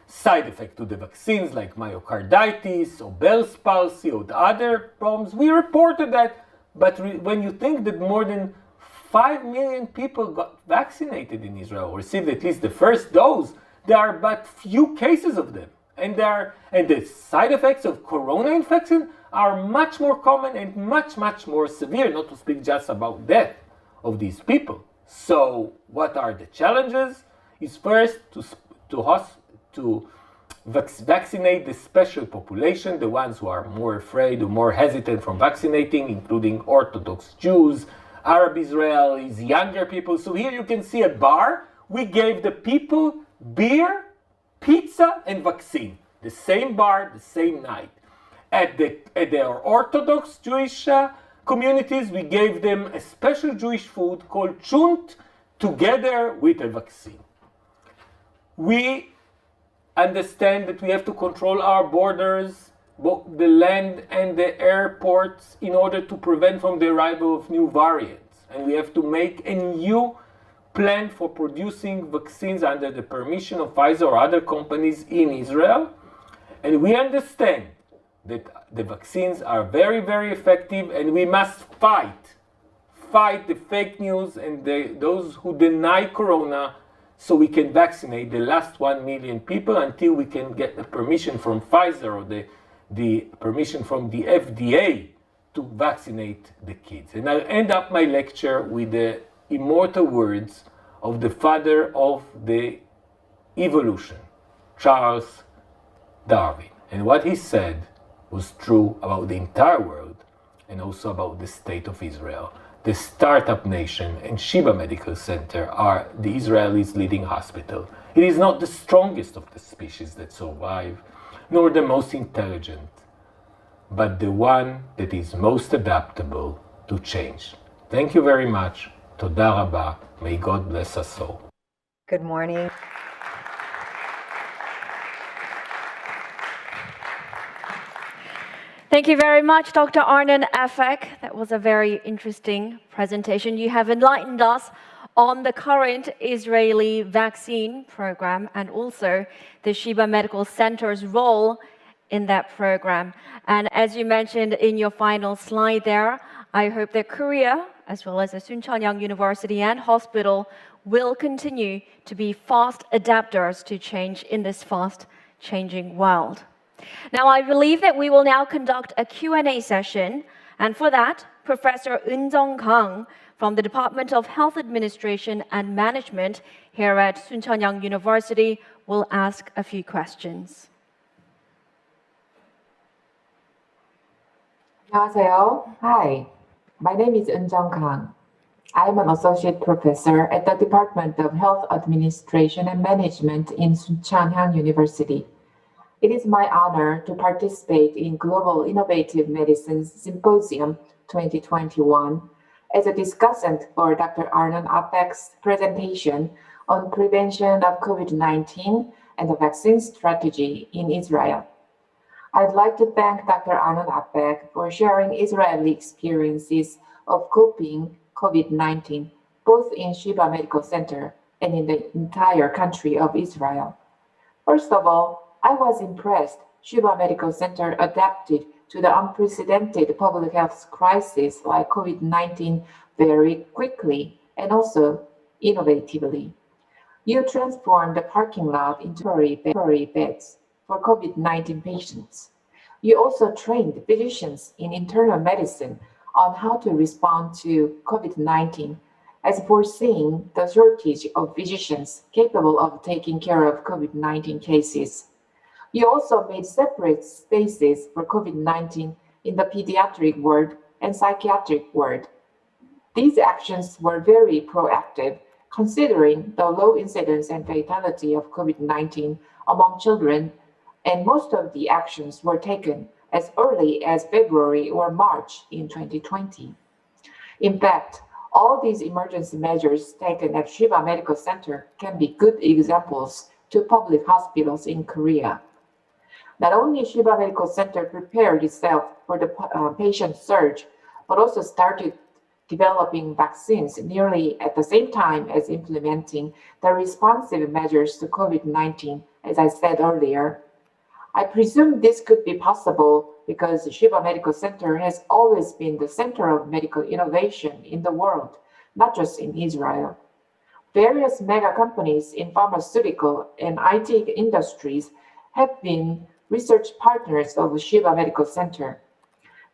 side effect to the vaccines, like myocarditis or Bell's palsy or the other problems, we reported that. But when you think that more than 5 million people got vaccinated in Israel, or received at least the first dose, there are but few cases of them. And the side effects of corona infection are much more common and much, much more severe, not to speak just about death of these people. So what are the challenges? Is first to vaccinate the special population, the ones who are more afraid or more hesitant from vaccinating, including Orthodox Jews, Arab Israelis, younger people. So here you can see a bar. We gave the people beer, pizza, and vaccine. The same bar, the same night. At the Orthodox Jewish communities, we gave them a special Jewish food called chunt together with a vaccine. We understand that we have to control our borders both the land and the airports in order to prevent from the arrival of new variants. And we have to make a new plan for producing vaccines under the permission of Pfizer or other companies in Israel. And we understand that the vaccines are very, very effective, and we must fight the fake news and those who deny corona, so we can vaccinate the last 1 million people until we can get the permission from Pfizer or the permission from the FDA to vaccinate the kids. And I'll end up my lecture with the immortal words of the father of the evolution, Charles Darwin. And what he said was true about the entire world and also about the state of Israel. The startup nation and Sheba Medical Center are the Israelis' leading hospital. It is not the strongest of the species that survive, nor the most intelligent, but the one that is most adaptable to change. Thank you very much. Toda rabba. May God bless us all. Good morning. Thank you very much, Dr. Arnon Afek. That was a very interesting presentation. You have enlightened us on the current Israeli vaccine program and also the Sheba Medical Center's role in that program. And as you mentioned in your final slide there, I hope that Korea, as well as the Soonchunhyang University and hospital, will continue to be fast adapters to change in this fast-changing world. Now, I believe that we will now conduct a Q&A session, and for that, Professor Eun-jung Kang from the Department of Health Administration and Management here at Soonchunhyang University will ask a few questions. 안녕하세요. Hi, my name is Eun-jung Kang. I am an associate professor at the Department of Health Administration and Management in Soonchunhyang University. It is my honor to participate in Global Innovative Medicine Symposium 2021 as a discussant for Dr. Arnon Afek's presentation on prevention of COVID-19 and the vaccine strategy in Israel. I'd like to thank Dr. Arnon Afek for sharing Israeli experiences of coping COVID-19, both in Sheba Medical Center and in the entire country of Israel. First of all, I was impressed Sheba Medical Center adapted to the unprecedented public health crisis like COVID-19 very quickly and also innovatively. You transformed the parking lot into temporary beds for COVID-19 patients. You also trained physicians in internal medicine on how to respond to COVID-19, as foreseeing the shortage of physicians capable of taking care of COVID-19 cases. You also made separate spaces for COVID-19 in the pediatric ward and psychiatric ward. These actions were very proactive, considering the low incidence and fatality of COVID-19 among children, and most of the actions were taken as early as February or March in 2020. In fact, all these emergency measures taken at Sheba Medical Center can be good examples to public hospitals in Korea. Not only Sheba Medical Center prepared itself for the patient surge, but also started developing vaccines nearly at the same time as implementing the responsive measures to COVID-19, as I said earlier. I presume this could be possible because Sheba Medical Center has always been the center of medical innovation in the world, not just in Israel. Various mega companies in pharmaceutical and IT industries have been research partners of Sheba Medical Center.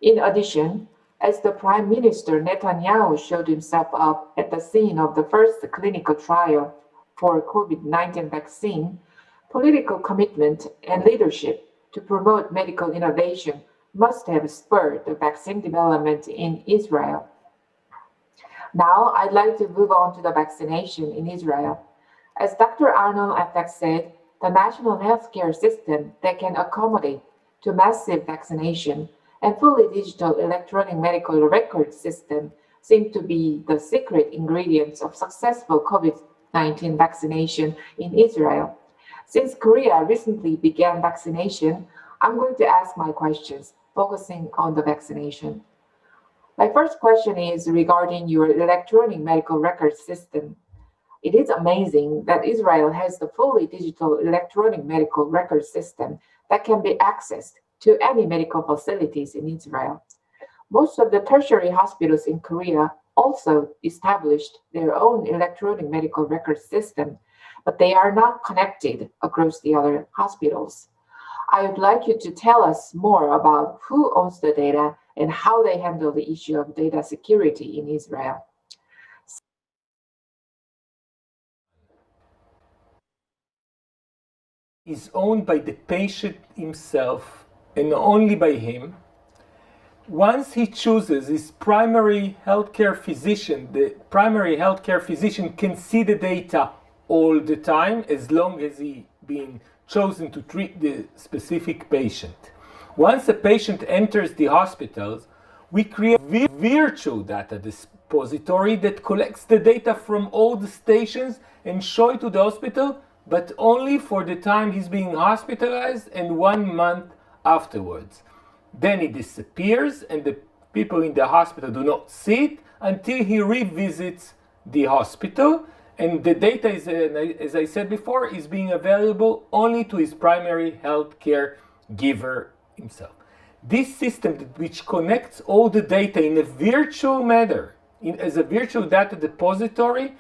In addition, as the Prime Minister Netanyahu showed himself up at the scene of the first clinical trial for COVID-19 vaccine, political commitment and leadership to promote medical innovation must have spurred the vaccine development in Israel. Now, I'd like to move on to the vaccination in Israel. As Dr. Arnon Afek said, the national healthcare system that can accommodate to massive vaccination and fully digital electronic medical record system seem to be the secret ingredients of successful COVID-19 vaccination in Israel. Since Korea recently began vaccination, I'm going to ask my questions, focusing on the vaccination. My first question is regarding your electronic medical record system. It is amazing that Israel has the fully digital electronic medical record system that can be accessed to any medical facilities in Israel. Most of the tertiary hospitals in Korea also established their own electronic medical record system, but they are not connected across the other hospitals. I would like you to tell us more about who owns the data and how they handle the issue of data security in Israel. Is owned by the patient himself and only by him. Once he chooses his primary healthcare physician, the primary healthcare physician can see the data all the time as long as he being chosen to treat the specific patient. Once a patient enters the hospitals, we create a virtual data depository that collects the data from all the stations and show it to the hospital, but only for the time he's being hospitalized and 1 month afterwards. Then it disappears and the people in the hospital do not see it until he revisits the hospital, and the data is, as I said before, is being available only to his primary healthcare giver himself. This system, which connects all the data in a virtual manner, as a virtual data depository,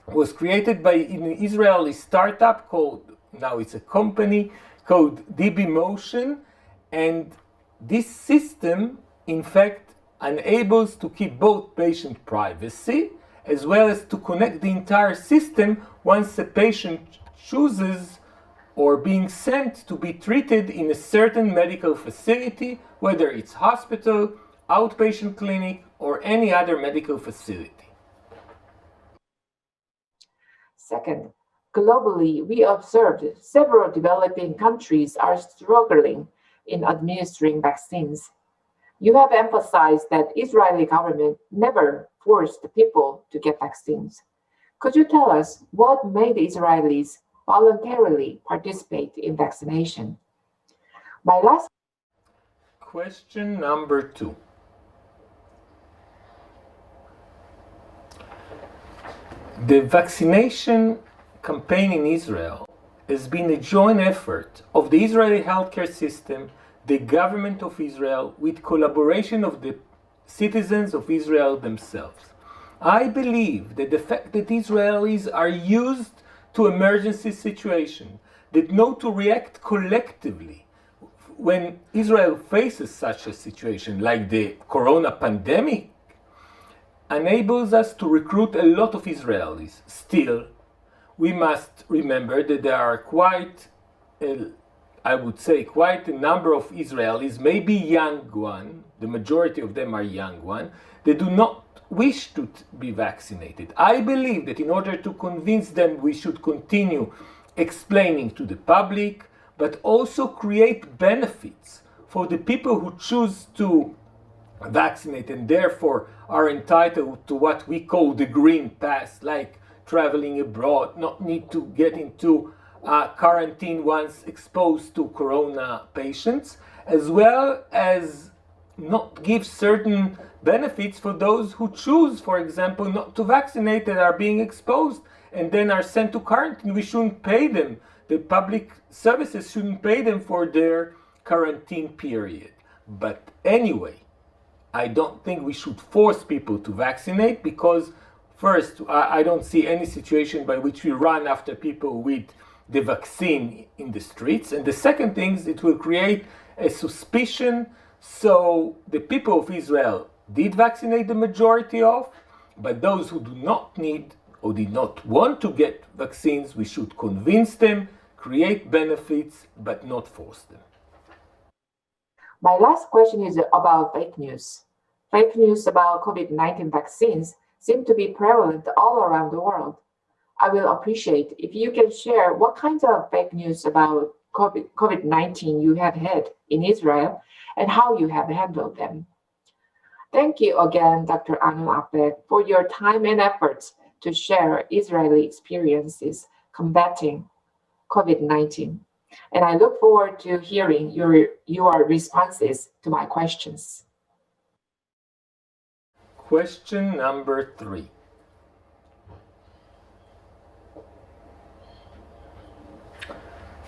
was created by an Israeli startup called, now it's a company, called DB and this system, in fact, enables to keep both patient privacy as well as to connect the entire system once a patient chooses or being sent to be treated in a certain medical facility, whether it's hospital, outpatient clinic, or any other medical facility. Second, globally, we observed several developing countries are struggling in administering vaccines. You have emphasized that Israeli government never forced the people to get vaccines. Could you tell us what made Israelis voluntarily participate in vaccination? My last question number 2. The vaccination campaign in Israel has been a joint effort of the Israeli healthcare system, the government of Israel, with collaboration of the citizens of Israel themselves. I believe that the fact that Israelis are used to emergency situations, that know to react collectively when Israel faces such a situation like the corona pandemic, enables us to recruit a lot of Israelis. Still, we must remember that there are quite a number of Israelis, maybe young one, the majority of them are young one, they do not wish to be vaccinated. I believe that in order to convince them, we should continue explaining to the public, but also create benefits for the people who choose to vaccinate and therefore are entitled to what we call the green pass, like traveling abroad, not need to get into quarantine once exposed to corona patients, as well as not give certain benefits for those who choose, for example, not to vaccinate and are being exposed and then are sent to quarantine. We shouldn't pay them. The public services shouldn't pay them for their quarantine period. But anyway, I don't think we should force people to vaccinate because, first, I don't see any situation by which we run after people with the vaccine in the streets. And the second thing is it will create a suspicion. So the people of Israel did vaccinate the majority of, but those who do not need or did not want to get vaccines, we should convince them, create benefits, but not force them. My last question is about fake news. Fake news about COVID-19 vaccines seem to be prevalent all around the world. I will appreciate if you can share what kinds of fake news about COVID-19 you have had in Israel and how you have handled them. Thank you again, Dr. Arnon Apek, for your time and efforts to share Israeli experiences combating COVID-19. And I look forward to hearing your responses to my questions. Question number 3.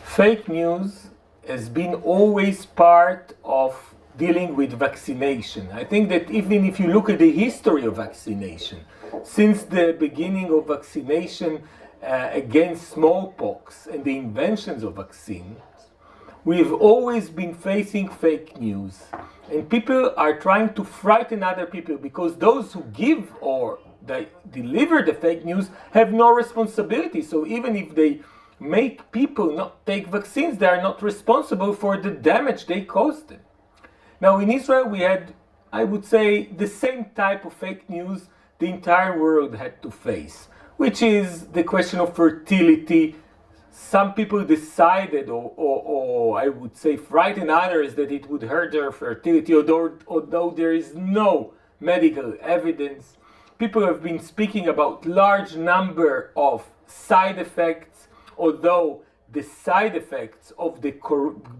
Fake news has been always part of dealing with vaccination. I think that even if you look at the history of vaccination, since the beginning of vaccination against smallpox and the inventions of vaccines, we've always been facing fake news. And people are trying to frighten other people because those who give or they deliver the fake news have no responsibility. So even if they make people not take vaccines, they are not responsible for the damage they caused them. Now in Israel we had, I would say, the same type of fake news the entire world had to face, which is the question of fertility. Some people decided, or I would say frighten others that it would hurt their fertility, although there is no medical evidence. People have been speaking about large number of side effects, although the side effects of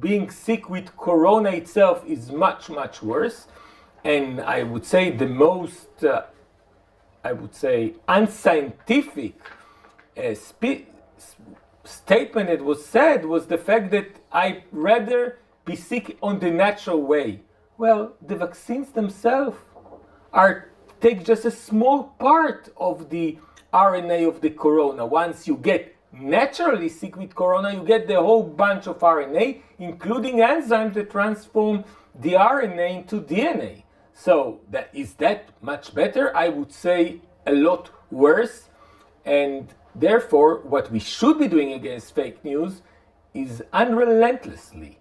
being sick with corona itself is much, much worse. And I would say the most, unscientific statement that was said was the fact that I'd rather be sick on the natural way. Well, the vaccines themselves take just a small part of the RNA of the corona. Once you get naturally sick with corona, you get the whole bunch of RNA, including enzymes that transform the RNA into DNA. So is that much better? I would say a lot worse. And therefore, what we should be doing against fake news is unrelentlessly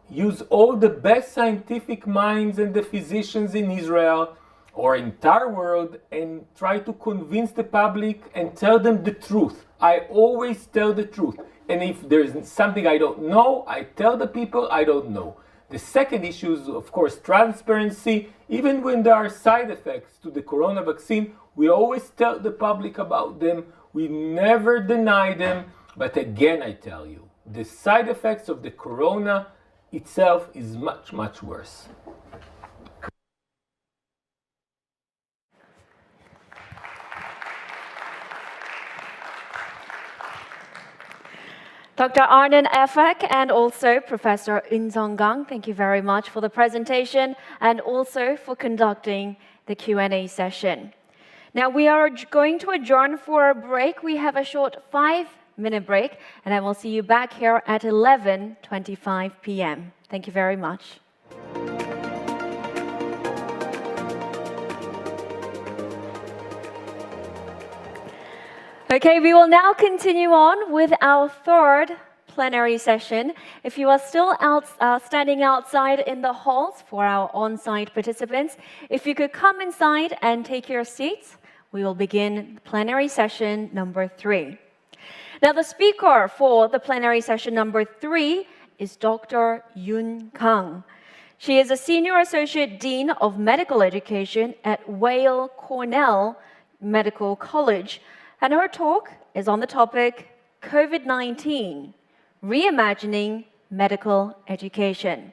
use all the best scientific minds and the physicians in Israel or entire world and try to convince the public and tell them the truth. I always tell the truth. And if there's something I don't know, I tell the people I don't know. The second issue is, of course, transparency. Even when there are side effects to the corona vaccine, we always tell the public about them. We never deny them. But again, I tell you, the side effects of the corona itself is much, much worse. Dr. Arnon Efek and also Professor Eun Sung-kang, thank you very much for the presentation and also for conducting the Q&A session. Now we are going to adjourn for a break. We have a short 5-minute break and I will see you back here at 11:25 p.m. Thank you very much. Okay, we will now continue on with our third plenary session. If you are still standing outside in the halls for our on-site participants, if you could come inside and take your seats, we will begin plenary session number 3. Now, the speaker for the plenary session number 3 is Dr. Yoon Kang. She is a Senior Associate Dean of Medical Education at Weill Cornell Medical College. And her talk is on the topic COVID-19, Reimagining Medical Education.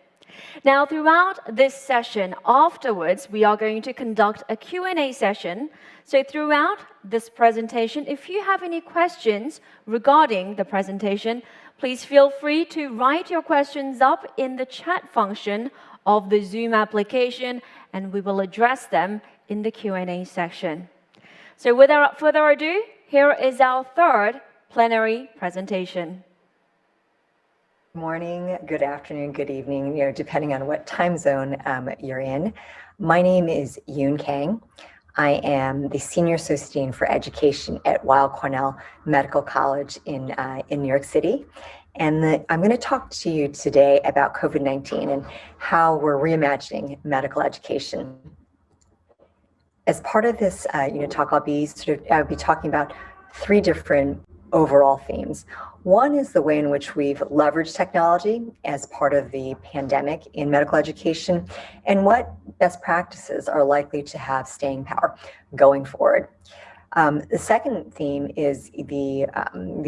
Now, throughout this session, afterwards, we are going to conduct a Q&A session. So throughout this presentation, if you have any questions regarding the presentation, please feel free to write your questions up in the chat function of the Zoom application, and we will address them in the Q&A section. So without further ado, here is our third plenary presentation. Good morning, good afternoon, good evening, depending on what time zone you're in. My name is Yoon Kang. I am the Senior Associate Dean for Education at Weill Cornell Medical College in New York City. And I'm going to talk to you today about COVID-19 and how we're reimagining medical education. As part of this talk, I'll be talking about 3 different overall themes. One is the way in which we've leveraged technology as part of the pandemic in medical education and what best practices are likely to have staying power going forward. The second theme is the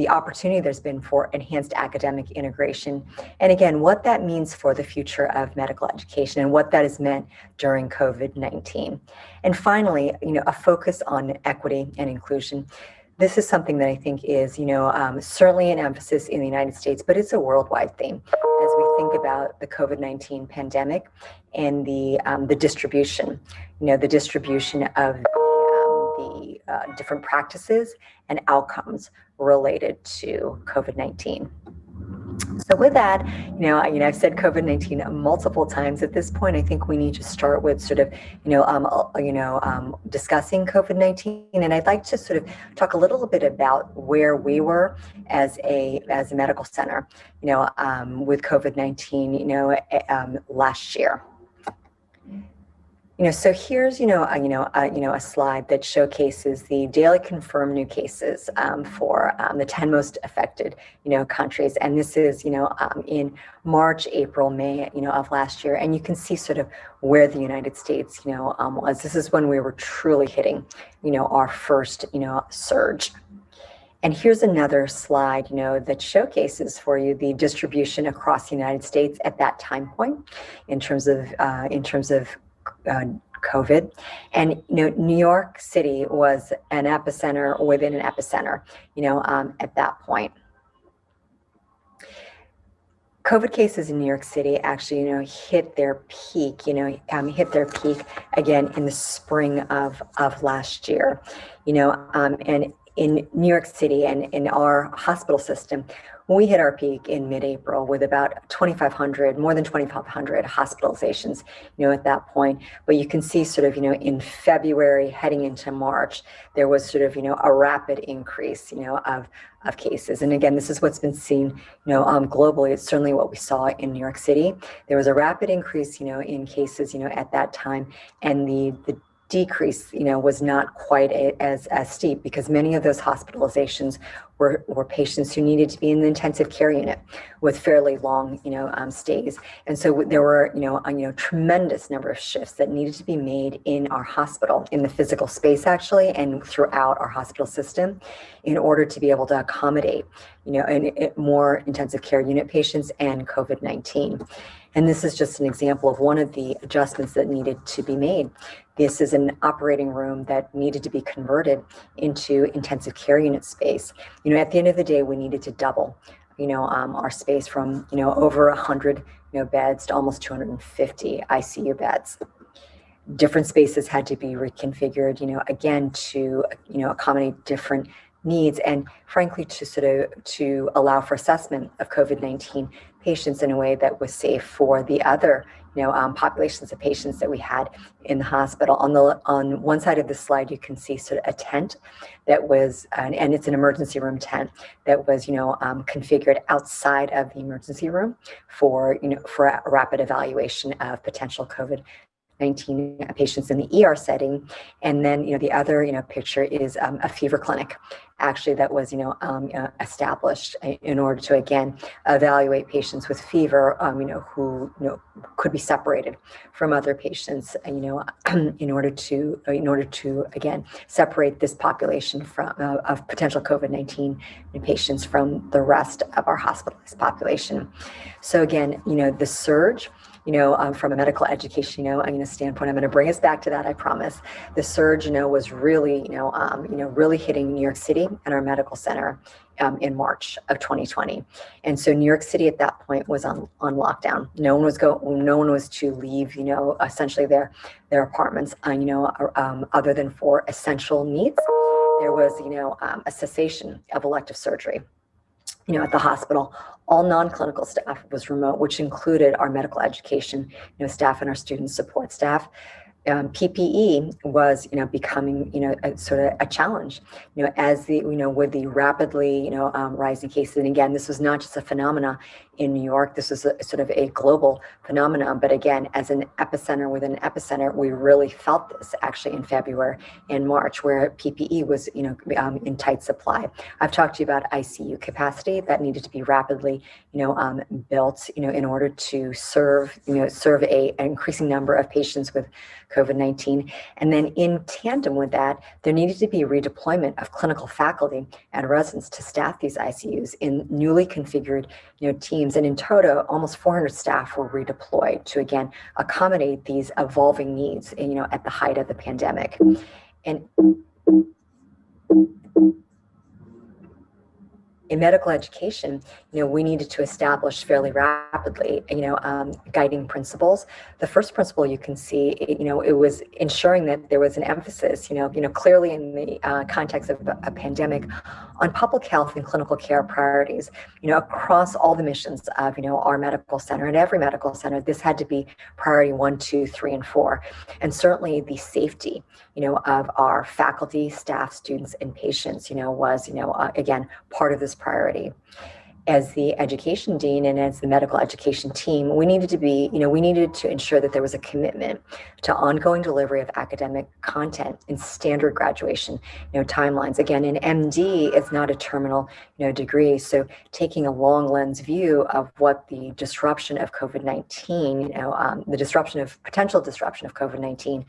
opportunity there's been for enhanced academic integration. And again, what that means for the future of medical education and what that has meant during COVID-19. And finally, a focus on equity and inclusion. This is something that I think is, certainly an emphasis in the United States, but it's a worldwide theme as we think about the COVID-19 pandemic and the distribution, the distribution of the different practices and outcomes related to COVID-19. So with that, I've said COVID-19 multiple times. At this point, I think we need to start with sort of, discussing COVID-19. And I'd like to sort of talk a little bit about where we were as a medical center, with COVID-19, last year. So here's, a slide that showcases the daily confirmed new cases for the 10 most affected, countries. And this is, in March, April, May, of last year. And you can see sort of where the United States, was. This is when we were truly hitting, our first, surge. And here's another slide, that showcases for you the distribution across the United States at that time point in terms of COVID. And New York City was an epicenter within an epicenter, at that point. COVID cases in New York City actually, hit their peak, again in the spring of last year, and in New York City and in our hospital system, we hit our peak in mid-April with about more than 2,500 hospitalizations, at that point. But you can see sort of, in February heading into March, there was sort of, a rapid increase, of cases. And again, this is what's been seen, globally. It's certainly what we saw in New York City. There was a rapid increase, in cases, at that time, and the decrease, was not quite as steep because many of those hospitalizations were patients who needed to be in the intensive care unit with fairly long, stays. And so there were, a tremendous number of shifts that needed to be made in our hospital, in the physical space actually, and throughout our hospital system in order to be able to accommodate, more intensive care unit patients and COVID-19. And this is just an example of one of the adjustments that needed to be made. This is an operating room that needed to be converted into intensive care unit space. At the end of the day, we needed to double, our space from, over 100, beds to almost 250 ICU beds. Different spaces had to be reconfigured, again, to, accommodate different needs and frankly to allow for assessment of COVID-19 patients in a way that was safe for the other populations of patients that we had in the hospital. On one side of the slide, you can see sort of a tent that was, and it's an emergency room tent that was, configured outside of the emergency room for a rapid evaluation of potential COVID-19 patients in the ER setting. And then, the other, picture is a fever clinic actually that was, established in order to, again, evaluate patients with fever, who, could be separated from other patients, in order to, again, separate this population of potential COVID-19 patients from the rest of our hospitalized population. So again, the surge, from a medical education, standpoint, I'm going to bring us back to that, I promise. The surge, was really, really hitting New York City and our medical center in March of 2020. And so New York City at that point was on lockdown. No one was to leave, essentially their apartments, other than for essential needs. There was, a cessation of elective surgery. At the hospital, all non-clinical staff was remote, which included our medical education, staff and our student support staff. PPE was, becoming, a sort of a challenge, as with the rapidly, rising cases. And again, this was not just a phenomena in New York. This was a sort of a global phenomenon. But again, as an epicenter within an epicenter, we really felt this actually in February and March, where PPE was, in tight supply. I've talked to you about ICU capacity that needed to be rapidly, built, in order to serve an increasing number of patients with COVID-19. And then in tandem with that, there needed to be redeployment of clinical faculty and residents to staff these ICUs in newly configured teams. And in total, almost 400 staff were redeployed to, again, accommodate these evolving needs, at the height of the pandemic. And in medical education, we needed to establish fairly rapidly, guiding principles. The first principle you can see, it was ensuring that there was an emphasis, clearly in the context of a pandemic, on public health and clinical care priorities, across all the missions of, our medical center. And every medical center, this had to be priority 1, 2, 3, and 4. And certainly the safety, of our faculty, staff, students, and patients, was, again, part of this priority. As the education dean and as the medical education team, we needed to ensure that there was a commitment to ongoing delivery of academic content in standard graduation, timelines. Again, an MD is not a terminal, degree. So taking a long lens view of what the disruption of COVID-19, potential disruption of COVID-19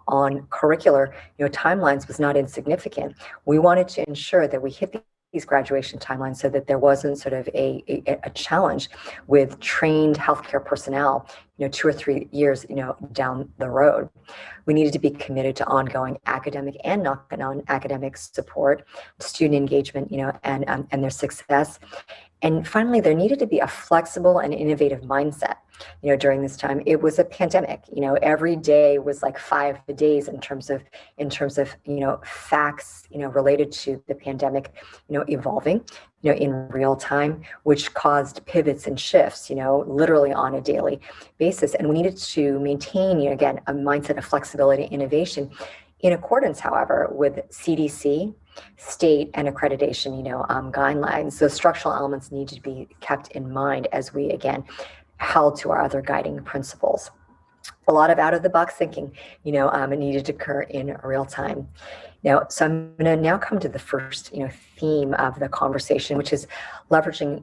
on curricular, timelines was not insignificant. We wanted to ensure that we hit these graduation timelines so that there wasn't sort of a challenge with trained healthcare personnel, 2 or 3 years, down the road. We needed to be committed to ongoing academic and non-academic support, student engagement, and their success. And finally, there needed to be a flexible and innovative mindset, during this time. It was a pandemic, every day was like 5 days in terms of, facts, related to the pandemic, evolving, in real time, which caused pivots and shifts, literally on a daily basis. And we needed to maintain, again, a mindset of flexibility, innovation, in accordance, however, with CDC, state, and accreditation, guidelines. Those structural elements need to be kept in mind as we, again, held to our other guiding principles. A lot of out-of-the-box thinking, needed to occur in real time. Now, so I'm going to now come to the first, theme of the conversation, which is leveraging,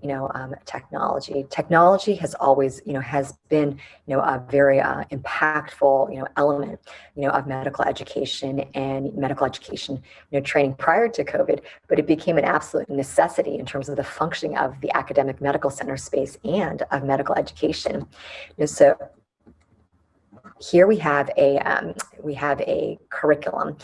technology. Technology has always, has been, a very impactful, element, of medical education and medical education, training prior to COVID, but it became an absolute necessity in terms of the functioning of the academic medical center space and of medical education. So here we have a curriculum,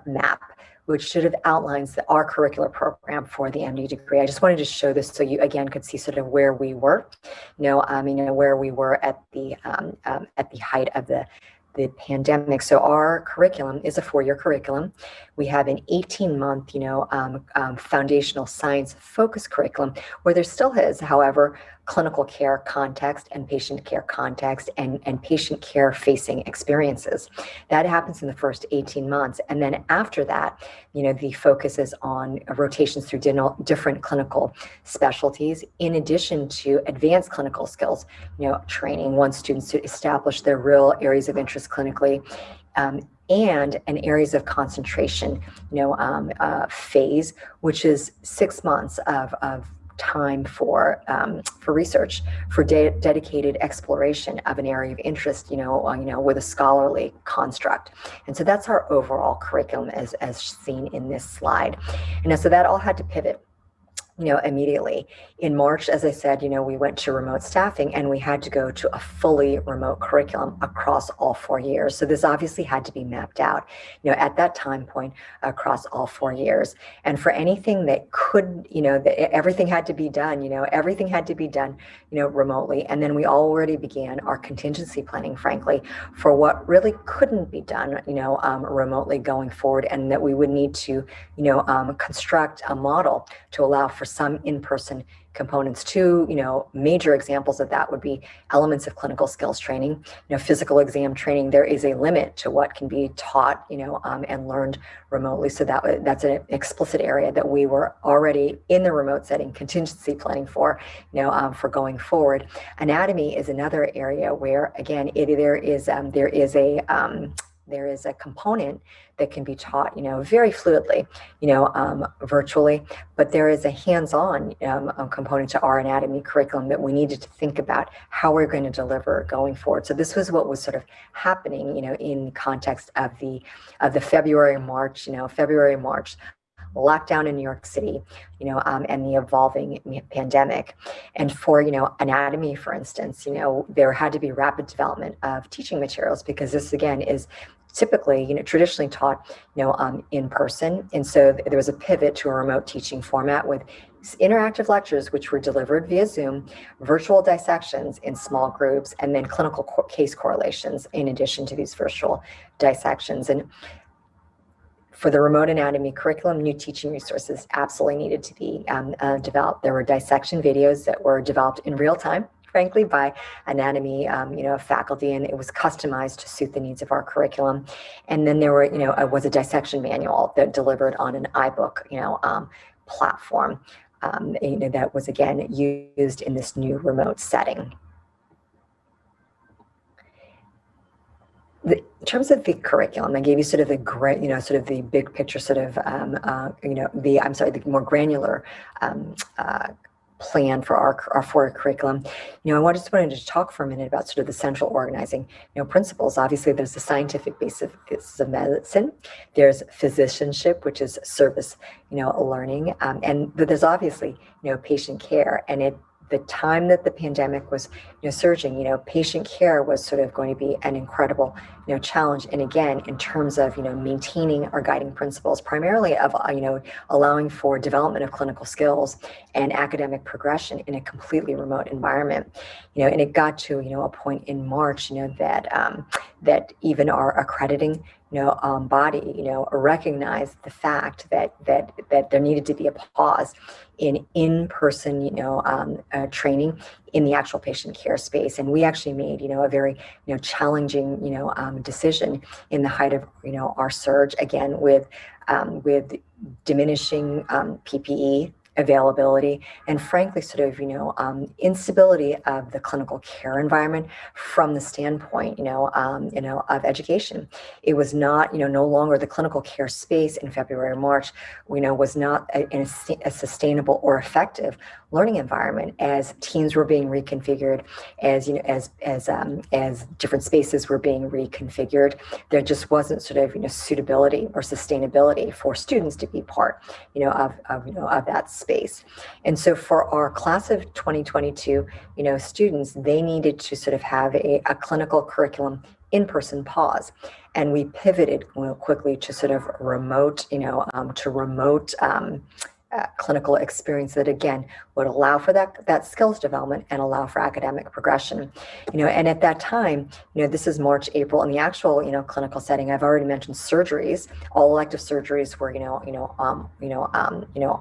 map, which sort of outlines our curricular program for the MD degree. I just wanted to show this so you again could see sort of where we were, where we were at the height of the pandemic. So our curriculum is a 4-year curriculum. We have an 18-month, foundational science focused curriculum where there still is, however, clinical care context and patient care context and patient care facing experiences. That happens in the first 18 months. And then after that, the focus is on rotations through different clinical specialties, in addition to advanced clinical skills, training once students to establish their real areas of interest clinically, and an areas of concentration, phase, which is 6 months of time for research, for dedicated exploration of an area of interest, with a scholarly construct. And so that's our overall curriculum as seen in this slide. And so that all had to pivot, immediately. In March, as I said, we went to remote staffing and we had to go to a fully remote curriculum across all 4 years. So this obviously had to be mapped out, at that time point across all 4 years. And for anything that could, everything had to be done, everything had to be done, remotely. And then we already began our contingency planning, frankly, for what really couldn't be done, remotely going forward, and that we would need to, construct a model to allow for some in-person components. 2, major examples of that would be elements of clinical skills training, physical exam training. There is a limit to what can be taught, and learned remotely. So that's an explicit area that we were already in the remote setting contingency planning for, for going forward. Anatomy is another area where, again, there is a There is a component that can be taught, very fluidly, virtually, but there is a hands-on component to our anatomy curriculum that we needed to think about how we're going to deliver going forward. So this was what was sort of happening, in context of the February, March lockdown in New York City, and the evolving pandemic. And for, anatomy, for instance, there had to be rapid development of teaching materials because this, again, is typically, traditionally taught, in person. And so there was a pivot to a remote teaching format with interactive lectures, which were delivered via Zoom, virtual dissections in small groups, and then clinical case correlations in addition to these virtual dissections. And for the remote anatomy curriculum, new teaching resources absolutely needed to be developed. There were dissection videos that were developed in real time, frankly, by anatomy, faculty, and it was customized to suit the needs of our curriculum. And then there was a dissection manual that delivered on an iBook, platform, that was again used in this new remote setting. In terms of the curriculum, I gave you sort of the the big picture, the more granular plan for our curriculum. I just wanted to talk for a minute about sort of the central organizing, principles. Obviously, there's the scientific basis of medicine. There's physicianship, which is service, learning, but there's obviously, patient care, and the time that the pandemic was, surging, patient care was sort of going to be an incredible, challenge. And again, in terms of, maintaining our guiding principles, primarily of, allowing for development of clinical skills and academic progression in a completely remote environment, and it got to, a point in March, that even our accrediting, body, recognized the fact that there needed to be a pause in-person, training in the actual patient care space. And we actually made, a very, challenging, decision in the height of, our surge, again, with diminishing PPE availability, and frankly, sort of, instability of the clinical care environment from the standpoint, of education. It was not, no longer the clinical care space in February or March, was not a sustainable or effective learning environment as teams were being reconfigured, as different spaces were being reconfigured. There just wasn't sort of, suitability or sustainability for students to be part, of that space. And so for our class of 2022, students, they needed to sort of have a clinical curriculum in-person pause. And we pivoted quickly to sort of remote, clinical experience that, again, would allow for that skills development and allow for academic progression. And at that time, this is March, April, in the actual, clinical setting, I've already mentioned surgeries. All elective surgeries were,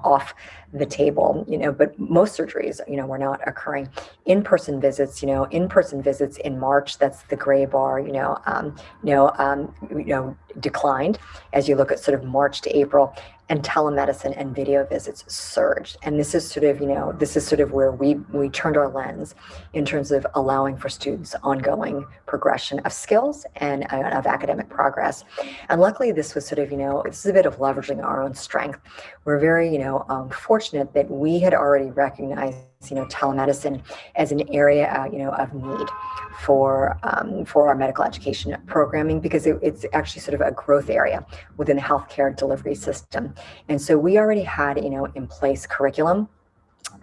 off the table, but most surgeries, were not occurring. In-person visits, in March, that's the gray bar, declined as you look at sort of March to April, and telemedicine and video visits surged. And this is sort of where we turned our lens in terms of allowing for students ongoing progression of skills and of academic progress. And luckily, this was sort of, this is a bit of leveraging our own strength. We're very, fortunate that we had already recognized, telemedicine as an area, of need for our medical education programming, because it's actually sort of a growth area within the healthcare delivery system. And so we already had, in place curriculum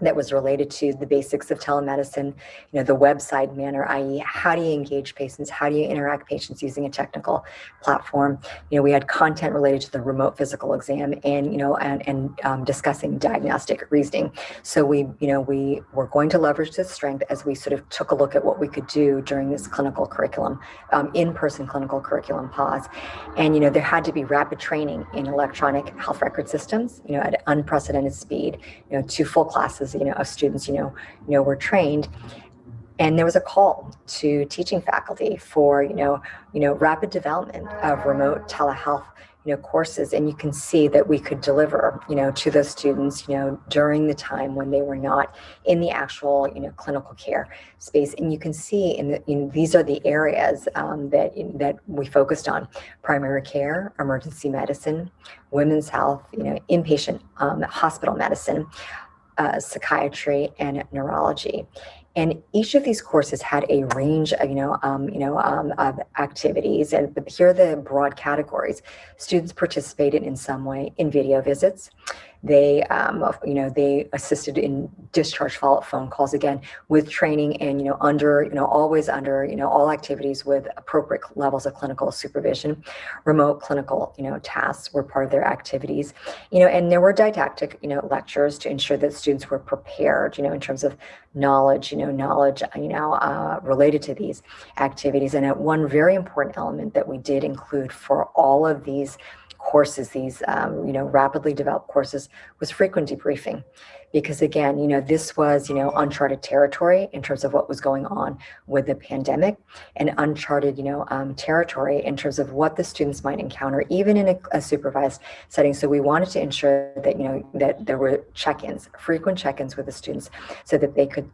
that was related to the basics of telemedicine, the website manner, i.e. how do you engage patients? How do you interact with patients using a technical platform? We had content related to the remote physical exam and discussing diagnostic reasoning. So we were going to leverage this strength as we sort of took a look at what we could do during this clinical curriculum, in-person clinical curriculum pause. And, there had to be rapid training in electronic health record systems, at unprecedented speed, 2 full classes, of students, were trained. And there was a call to teaching faculty for, rapid development of remote telehealth, courses, and you can see that we could deliver, to those students, during the time when they were not in the actual, clinical care space. And you can see these are the areas that we focused on: primary care, emergency medicine, women's health, inpatient hospital medicine, psychiatry, and neurology. And each of these courses had a range of, of activities. And here are the broad categories. Students participated in some way in video visits. They, they assisted in discharge follow-up phone calls, again, with training and, always under, all activities with appropriate levels of clinical supervision. Remote clinical, tasks were part of their activities, and there were didactic, lectures to ensure that students were prepared, in terms of knowledge, related to these activities. And one very important element that we did include for all of these courses, these rapidly developed courses, was frequent debriefing. Because again, this was, uncharted territory in terms of what was going on with the pandemic, and uncharted, territory in terms of what the students might encounter, even in a supervised setting. So we wanted to ensure that, that there were check-ins, frequent check-ins with the students, so that they could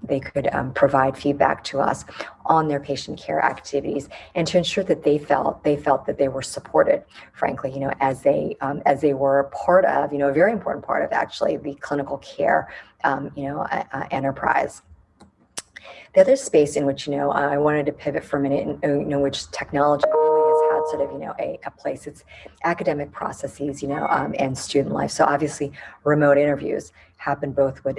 provide feedback to us on their patient care activities, and to ensure that they felt that they were supported, frankly, as they were part of, a very important part of actually the clinical care enterprise. The other space in which, I wanted to pivot for a minute, and, which technology really has had sort of, a place, it's academic processes, and student life. So obviously remote interviews happen both with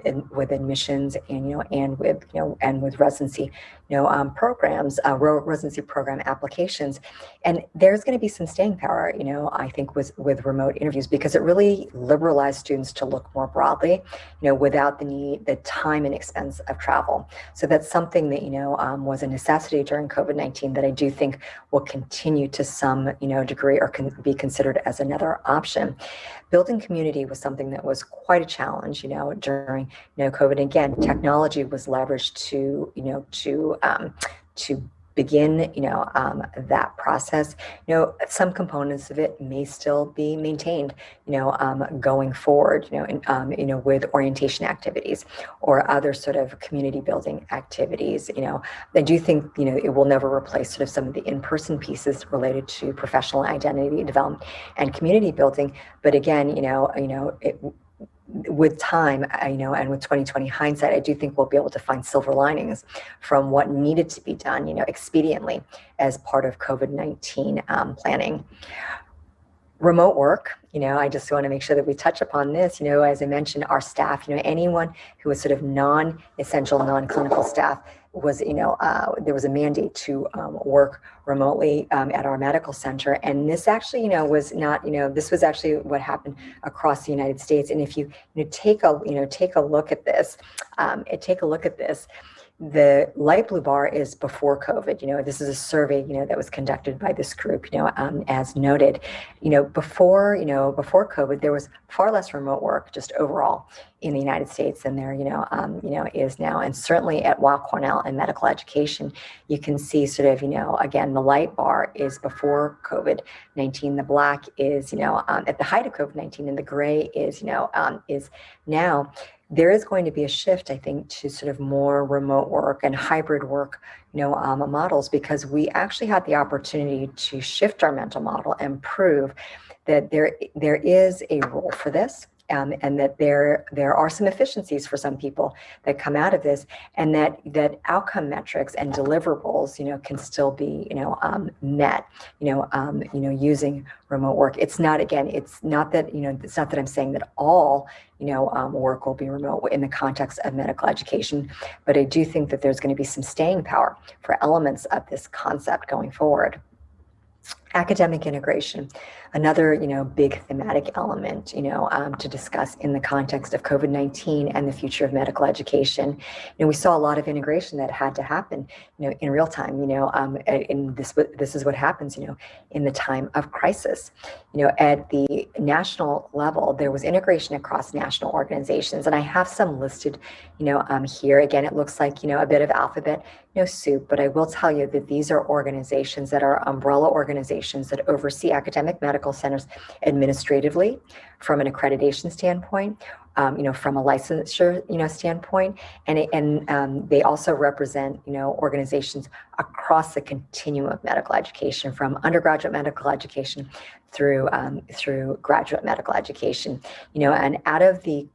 admissions and, and with residency, programs, residency program applications. And there's going to be some staying power, I think with remote interviews, because it really liberalized students to look more broadly, without the time and expense of travel. So that's something that, was a necessity during COVID-19 that I do think will continue to some, degree, or can be considered as another option. Building community was something that was quite a challenge, during, COVID. Again, technology was leveraged to begin, that process. Some components of it may still be maintained, going forward, with orientation activities or other sort of community building activities. I do think, it will never replace sort of some of the in-person pieces related to professional identity development and community building. But again, with time, and with 2020 hindsight, I do think we'll be able to find silver linings from what needed to be done, expediently as part of COVID-19 planning. Remote work, I just want to make sure that we touch upon this. As I mentioned, our staff, anyone who was sort of non-essential, non-clinical staff was, there was a mandate to work remotely at our medical center. And this actually, was not, this was actually what happened across the United States. And if you, take a look at this, the light blue bar is before COVID. This is a survey, that was conducted by this group, as noted. Before COVID, there was far less remote work just overall in the United States than there, is now. And certainly at Weill Cornell and medical education, you can see sort of, again, the light bar is before COVID-19. The black is, at the height of COVID-19, and the gray is, is now. There is going to be a shift, I think, to sort of more remote work and hybrid work, models, because we actually had the opportunity to shift our mental model and prove that there is a role for this. And that there are some efficiencies for some people that come out of this, and that outcome metrics and deliverables, can still be, met, using remote work. It's not that I'm saying that all, work will be remote in the context of medical education, but I do think that there's going to be some staying power for elements of this concept going forward. Academic integration, another, big thematic element, to discuss in the context of COVID-19 and the future of medical education. We saw a lot of integration that had to happen, in real time, and this is what happens, in the time of crisis. At the national level, there was integration across national organizations, and I have some listed, here. Again, it looks like, a bit of alphabet, soup, but I will tell you that these are organizations that are umbrella organizations organizations that oversee academic medical centers administratively, from an accreditation standpoint, from a licensure, standpoint, and they also represent, organizations across the continuum of medical education, from undergraduate medical education through graduate medical education, and out of the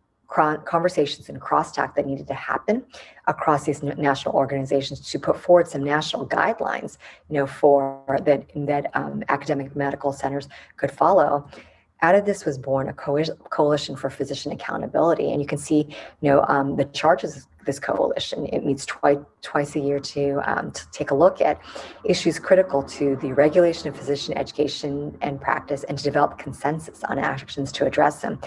conversations and crosstalk that needed to happen across these national organizations to put forward some national guidelines, for that academic medical centers could follow. Out of this was born a coalition for physician accountability, and you can see, the charges of this coalition. It meets twice a year to take a look at issues critical to the regulation of physician education and practice, and to develop consensus on actions to address them.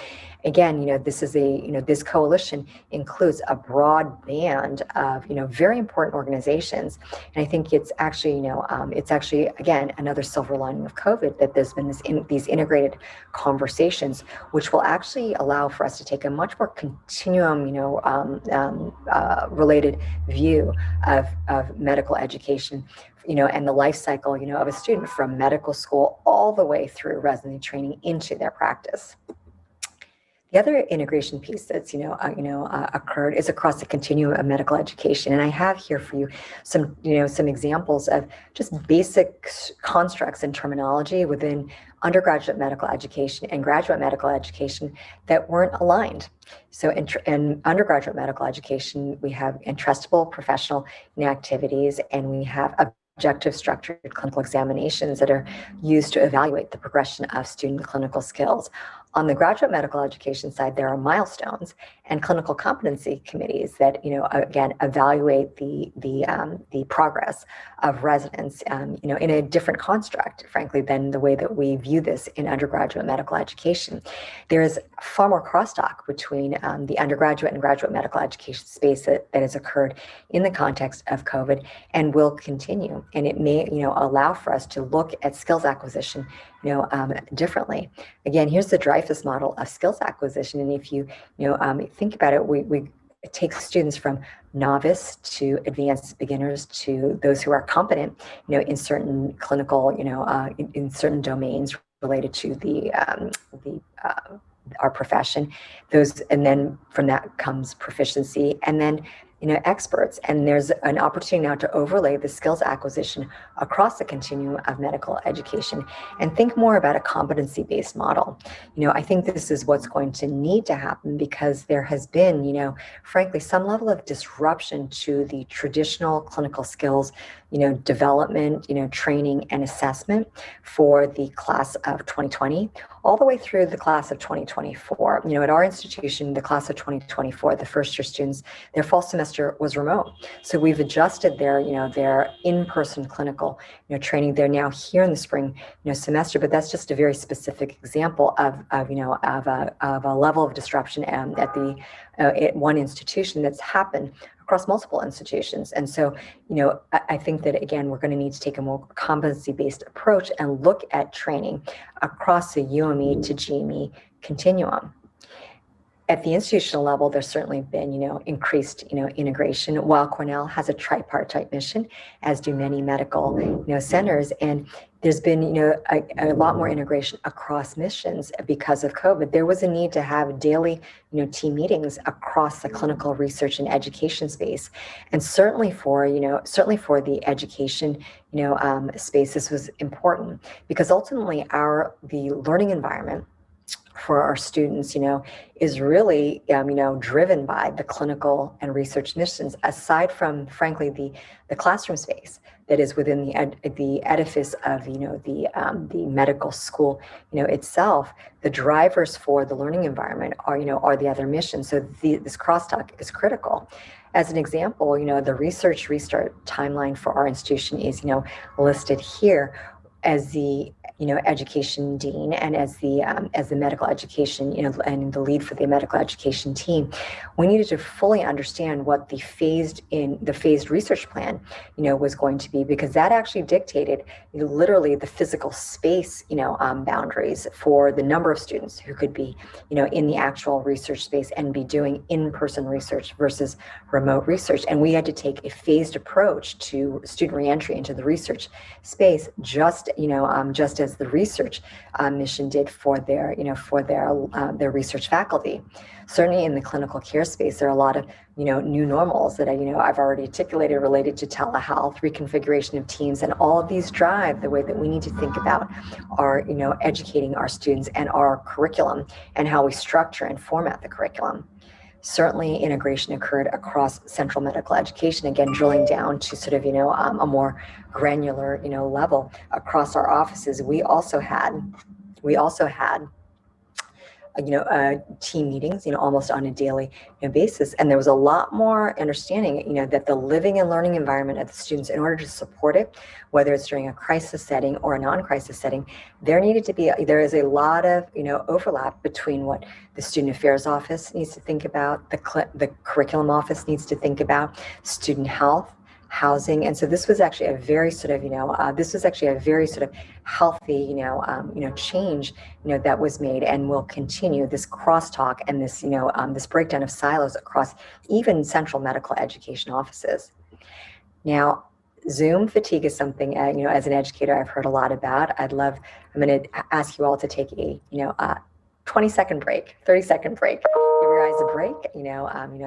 Again, this is this coalition includes a broad band of, very important organizations. And I think it's actually, again, another silver lining of COVID, that there's been these integrated conversations, which will actually allow for us to take a much more continuum, related view of medical education, and the life cycle, of a student from medical school all the way through residency training into their practice. The other integration piece that's occurred is across the continuum of medical education, and I have here for you some examples of just basic constructs and terminology within undergraduate medical education and graduate medical education that weren't aligned. So in undergraduate medical education, we have entrustable professional activities, and we have objective structured clinical examinations that are used to evaluate the progression of student clinical skills. On the graduate medical education side, there are milestones and clinical competency committees that, again, evaluate the progress of residents, in a different construct, frankly, than the way that we view this in undergraduate medical education. There is far more crosstalk between the undergraduate and graduate medical education space that has occurred in the context of COVID and will continue. And it may, allow for us to look at skills acquisition, differently. Again, here's the Dreyfus model of skills acquisition. And if you, think about it, it takes students from novice to advanced beginners to those who are competent, in certain clinical, in certain domains related to our profession. And then from that comes proficiency, and then experts. And there's an opportunity now to overlay the skills acquisition across the continuum of medical education and think more about a competency-based model. I think this is what's going to need to happen, because there has been, frankly, some level of disruption to the traditional clinical skills, development, training and assessment for the class of 2020, all the way through the class of 2024. At our institution, the class of 2024, the first year students, their fall semester was remote. So we've adjusted their in-person clinical, training. They're now here in the spring, semester, but that's just a very specific example of a level of disruption at one institution that's happened across multiple institutions. And so, I think that, again, we're going to need to take a more competency-based approach and look at training across the UME to GME continuum. At the institutional level, there's certainly been, increased, integration. While Cornell has a tripartite mission, as do many medical, centers, and there's been, a lot more integration across missions because of COVID. There was a need to have daily, team meetings across the clinical research and education space, and certainly for the education, space, this was important, because ultimately the learning environment for our students, is really, driven by the clinical and research missions, aside from, frankly, the classroom space that is within the edifice of, the medical school, itself. The drivers for the learning environment are the other missions. So this crosstalk is critical. As an example, the research restart timeline for our institution is, listed here as the education dean and as the medical education, and the lead for the medical education team. We needed to fully understand what the phased research plan, was going to be, because that actually dictated literally the physical space, boundaries for the number of students who could be, in the actual research space and be doing in-person research versus remote research. And we had to take a phased approach to student reentry into the research space, just just as the research mission did for their research faculty. Certainly in the clinical care space, there are a lot of new normals that I've already articulated related to telehealth, reconfiguration of teams, and all of these drive the way that we need to think about our educating our students and our curriculum and how we structure and format the curriculum. Certainly integration occurred across central medical education, again, drilling down to sort of, a more granular, level across our offices. We also had team meetings, almost on a daily basis. And there was a lot more understanding, that the living and learning environment of the students, in order to support it, whether it's during a crisis setting or a non-crisis setting, there is a lot of, overlap between what the student affairs office needs to think about, the curriculum office needs to think about, student health, housing. And so this was actually a very sort of, healthy, change, that was made and will continue, this crosstalk and this, this breakdown of silos across even central medical education offices. Now, Zoom fatigue is something, as an educator, I've heard a lot about. I'm going to ask you all to take a, 20-second break, 30-second break. Give your eyes a break,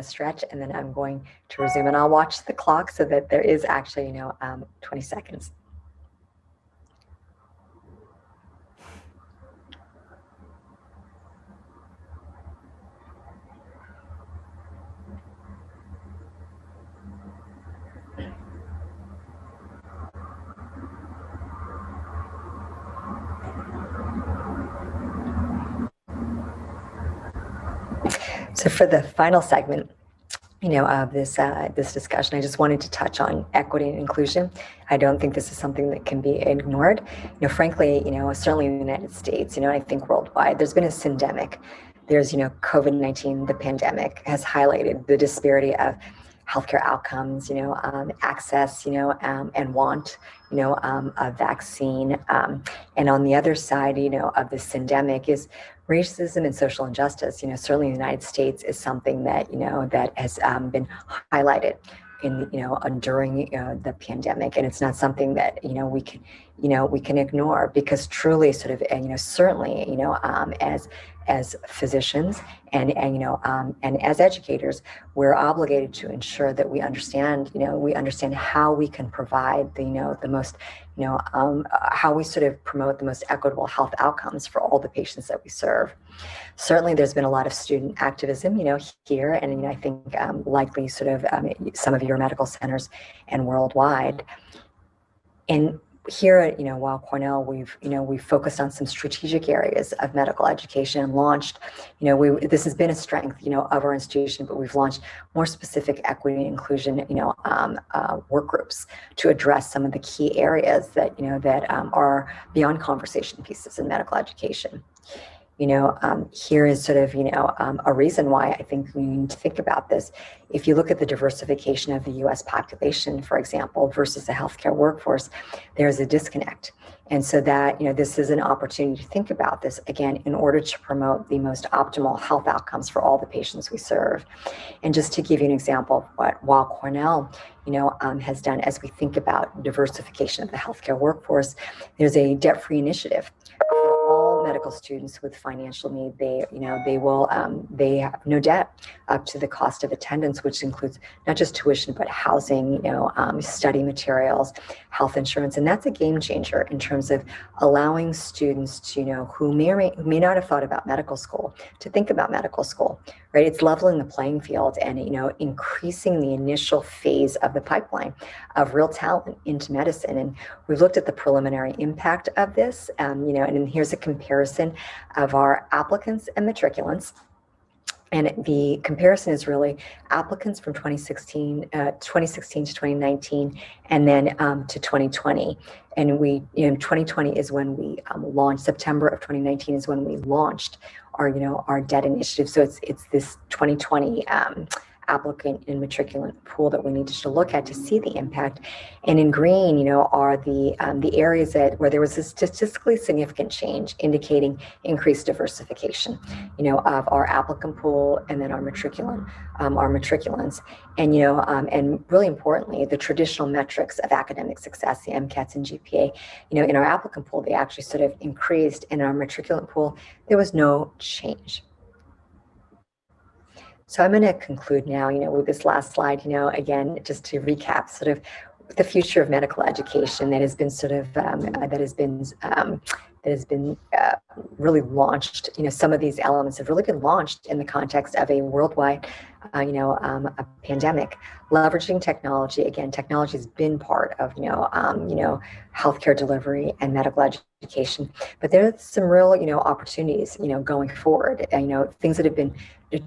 stretch, and then I'm going to resume. And I'll watch the clock so that there is actually, 20 seconds. So for the final segment, of this discussion, I just wanted to touch on equity and inclusion. I don't think this is something that can be ignored. Frankly, certainly in the United States, I think worldwide, there's been a syndemic. There's, COVID-19, the pandemic has highlighted the disparity of healthcare outcomes, access, and want, a vaccine. And on the other side, of this syndemic is racism and social injustice. Certainly in the United States is something that, that has been highlighted in, during the pandemic. And it's not something that, we can ignore, because truly sort of, certainly, as physicians and as educators, we're obligated to ensure that we understand how we can provide the most, how we sort of promote the most equitable health outcomes for all the patients that we serve. Certainly, there's been a lot of student activism, here, and I think likely sort of some of your medical centers and worldwide. And here at Weill Cornell, we've focused on some strategic areas of medical education and launched, this has been a strength, of our institution, but we've launched more specific equity and inclusion, work groups to address some of the key areas that, that are beyond conversation pieces in medical education. Here is sort of, a reason why I think we need to think about this. If you look at the diversification of the US population, for example, versus the healthcare workforce, there's a disconnect. And so that, this is an opportunity to think about this, again, in order to promote the most optimal health outcomes for all the patients we serve. And just to give you an example of what Weill Cornell, has done as we think about diversification of the healthcare workforce, there's a debt-free initiative. All medical students with financial need, they have no debt up to the cost of attendance, which includes not just tuition, but housing, study materials, health insurance. And that's a game changer in terms of allowing students to, who may not have thought about medical school, to think about medical school, right? It's leveling the playing field and, increasing the initial phase of the pipeline of real talent into medicine. And we've looked at the preliminary impact of this, and here's a comparison of our applicants and matriculants. And the comparison is really applicants from 2016 to 2019, and then to 2020. And 2020 is when we launched. September of 2019 is when we launched our debt initiative. So it's this 2020 applicant and matriculant pool that we need to look at to see the impact. And in green, are the areas where there was a statistically significant change, indicating increased diversification, of our applicant pool and then our matriculants, and and really importantly, the traditional metrics of academic success, the MCATs and GPA, in our applicant pool, they actually sort of increased. In our matriculant pool, there was no change. So I'm going to conclude now, with this last slide, again, just to recap sort of the future of medical education that has been sort of, really launched. Some of these elements have really been launched in the context of a worldwide, a pandemic. Leveraging technology, again, technology has been part of, healthcare delivery and medical education. But there's some real, opportunities, going forward. Things that have been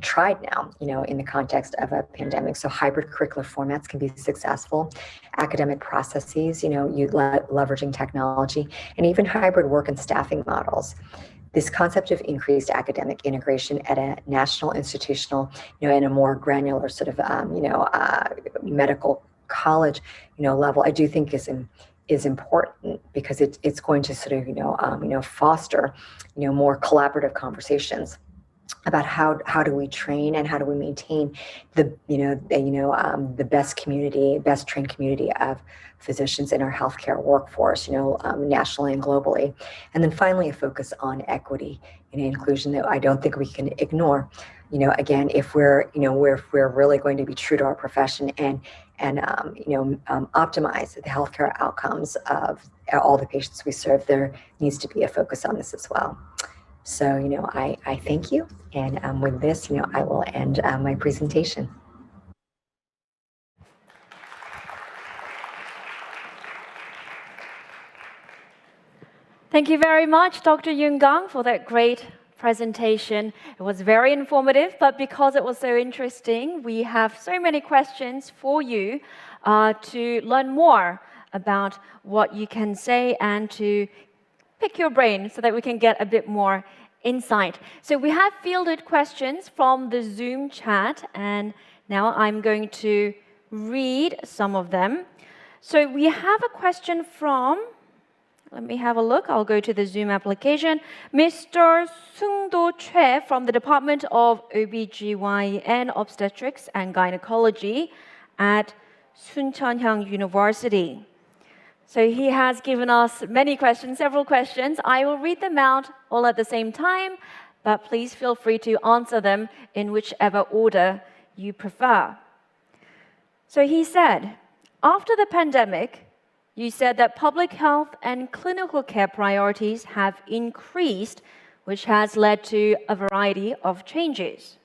tried now, in the context of a pandemic. So hybrid curricular formats can be successful. Academic processes, leveraging technology, and even hybrid work and staffing models. This concept of increased academic integration at a national, institutional, and a more granular sort of, medical college, level, I do think is important, because it's going to sort of, foster, more collaborative conversations about how do we train and how do we maintain the best trained community of physicians in our healthcare workforce, nationally and globally. And then finally, a focus on equity and inclusion that I don't think we can ignore. Again, if we're really going to be true to our profession and optimize the healthcare outcomes of all the patients we serve, there needs to be a focus on this as well. So, I thank you. And with this, I will end my presentation. Thank you very much, Dr. Yoon Kang, for that great presentation. It was very informative, but because it was so interesting, we have so many questions for you to learn more about what you can say and to pick your brain so that we can get a bit more insight. So we have fielded questions from the Zoom chat, and now I'm going to read some of them. So we have a question from, let me have a look. I'll go to the Zoom application. Mr. Sung-do Choi from the Department of OBGYN, Obstetrics and Gynecology at Soonchunhyang University. So he has given us many questions, several questions. I will read them out all at the same time, but please feel free to answer them in whichever order you prefer. So he said, after the pandemic, you said that public health and clinical care priorities have increased, which has led to a variety of changes.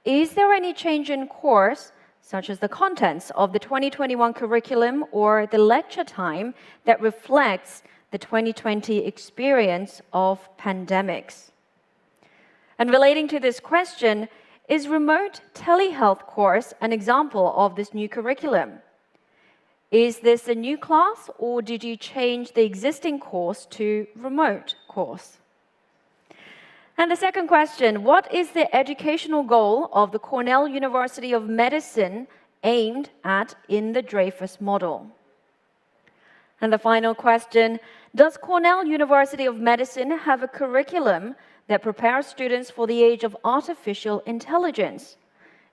Is there any change in course, such as the contents of the 2021 curriculum or the lecture time, that reflects the 2020 experience of pandemics? And relating to this question, is remote telehealth course an example of this new curriculum? Is this a new class, or did you change the existing course to remote course? And the second question, what is the educational goal of the Cornell University of Medicine aimed at in the Dreyfus model? And the final question, does Cornell University of Medicine have a curriculum that prepares students for the age of artificial intelligence?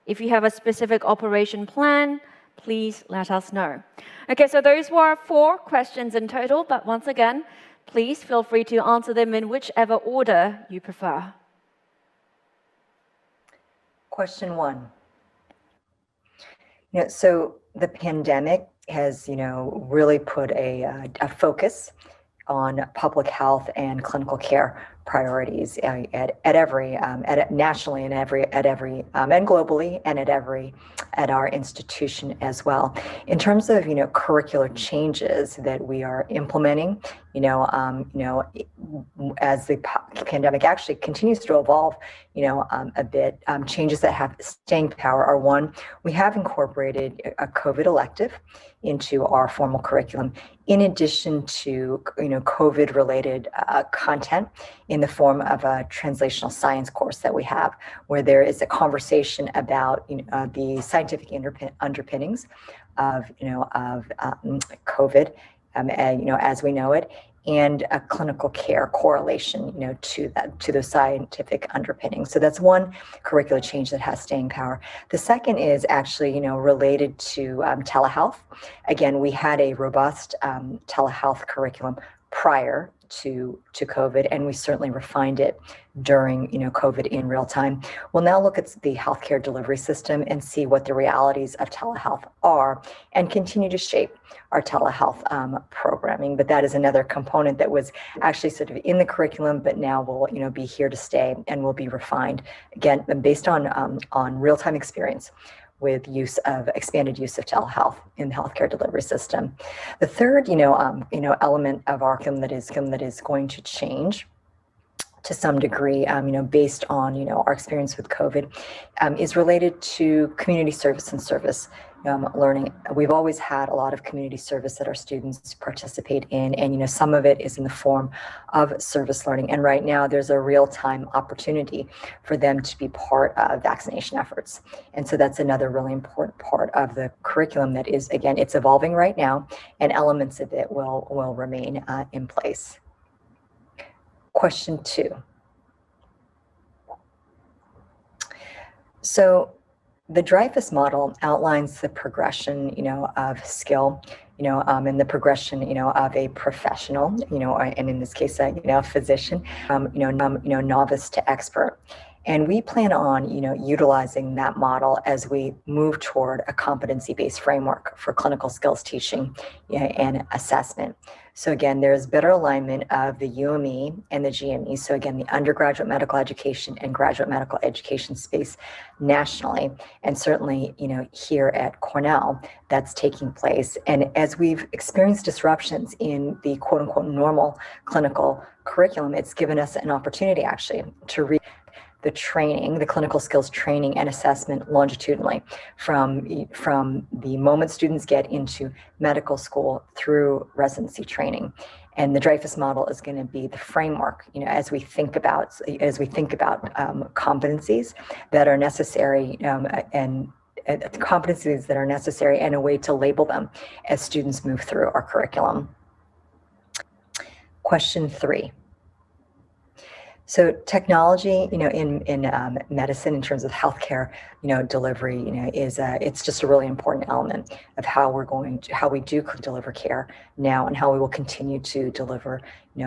If you have a specific operation plan, please let us know. Okay, so those were 4 questions in total, but once again, please feel free to answer them in whichever order you prefer. Question 1. So the pandemic has, really put a focus on public health and clinical care priorities at every nationally and and globally, and at our institution as well. In terms of curricular changes that we are implementing, as the pandemic actually continues to evolve, a bit, changes that have staying power are: 1, we have incorporated a COVID elective into our formal curriculum, in addition to COVID-related content in in the form of a translational science course that we have, where there is a conversation about the scientific underpinnings of COVID, as we know it, and a clinical care correlation, to those scientific underpinnings. So that's one curricular change that has staying power. The second is actually, related to telehealth. Again, we had a robust telehealth curriculum prior to COVID, and we certainly refined it during COVID in real time. We'll now look at the healthcare delivery system and see what the realities of telehealth are, and continue to shape our telehealth programming. But that is another component that was actually sort of in the curriculum, but now will be here to stay and will be refined, again based on real-time experience with expanded use of telehealth in the healthcare delivery system. The third, element of our curriculum that is going to change to some degree, based on our experience with COVID, is related to community service and service learning. We've always had a lot of community service that our students participate in, and some of it is in the form of service learning. And right now, there's a real-time opportunity for them to be part of vaccination efforts. And so that's another really important part of the curriculum that is, again, it's evolving right now, and elements of it will remain in place. Question 2. So the Dreyfus model outlines the progression, of skill, and the progression, of a professional, and in this case, a physician, novice to expert. And we plan on, utilizing that model as we move toward a competency-based framework for clinical skills teaching and assessment. So again, there's better alignment of the UME and the GME. So again, the undergraduate medical education and graduate medical education space nationally, and certainly, here at Cornell, that's taking place. And as we've experienced disruptions in the quote unquote normal clinical curriculum, it's given us an opportunity actually to the training, the clinical skills training and assessment longitudinally from the moment students get into medical school through residency training. And the Dreyfus model is going to be the framework, as we think about competencies that are necessary and competencies that are necessary, and a way to label them as students move through our curriculum. Question 3. So technology, in medicine, in terms of healthcare, delivery, is it's just a really important element of how we do deliver care now, and how we will continue to deliver,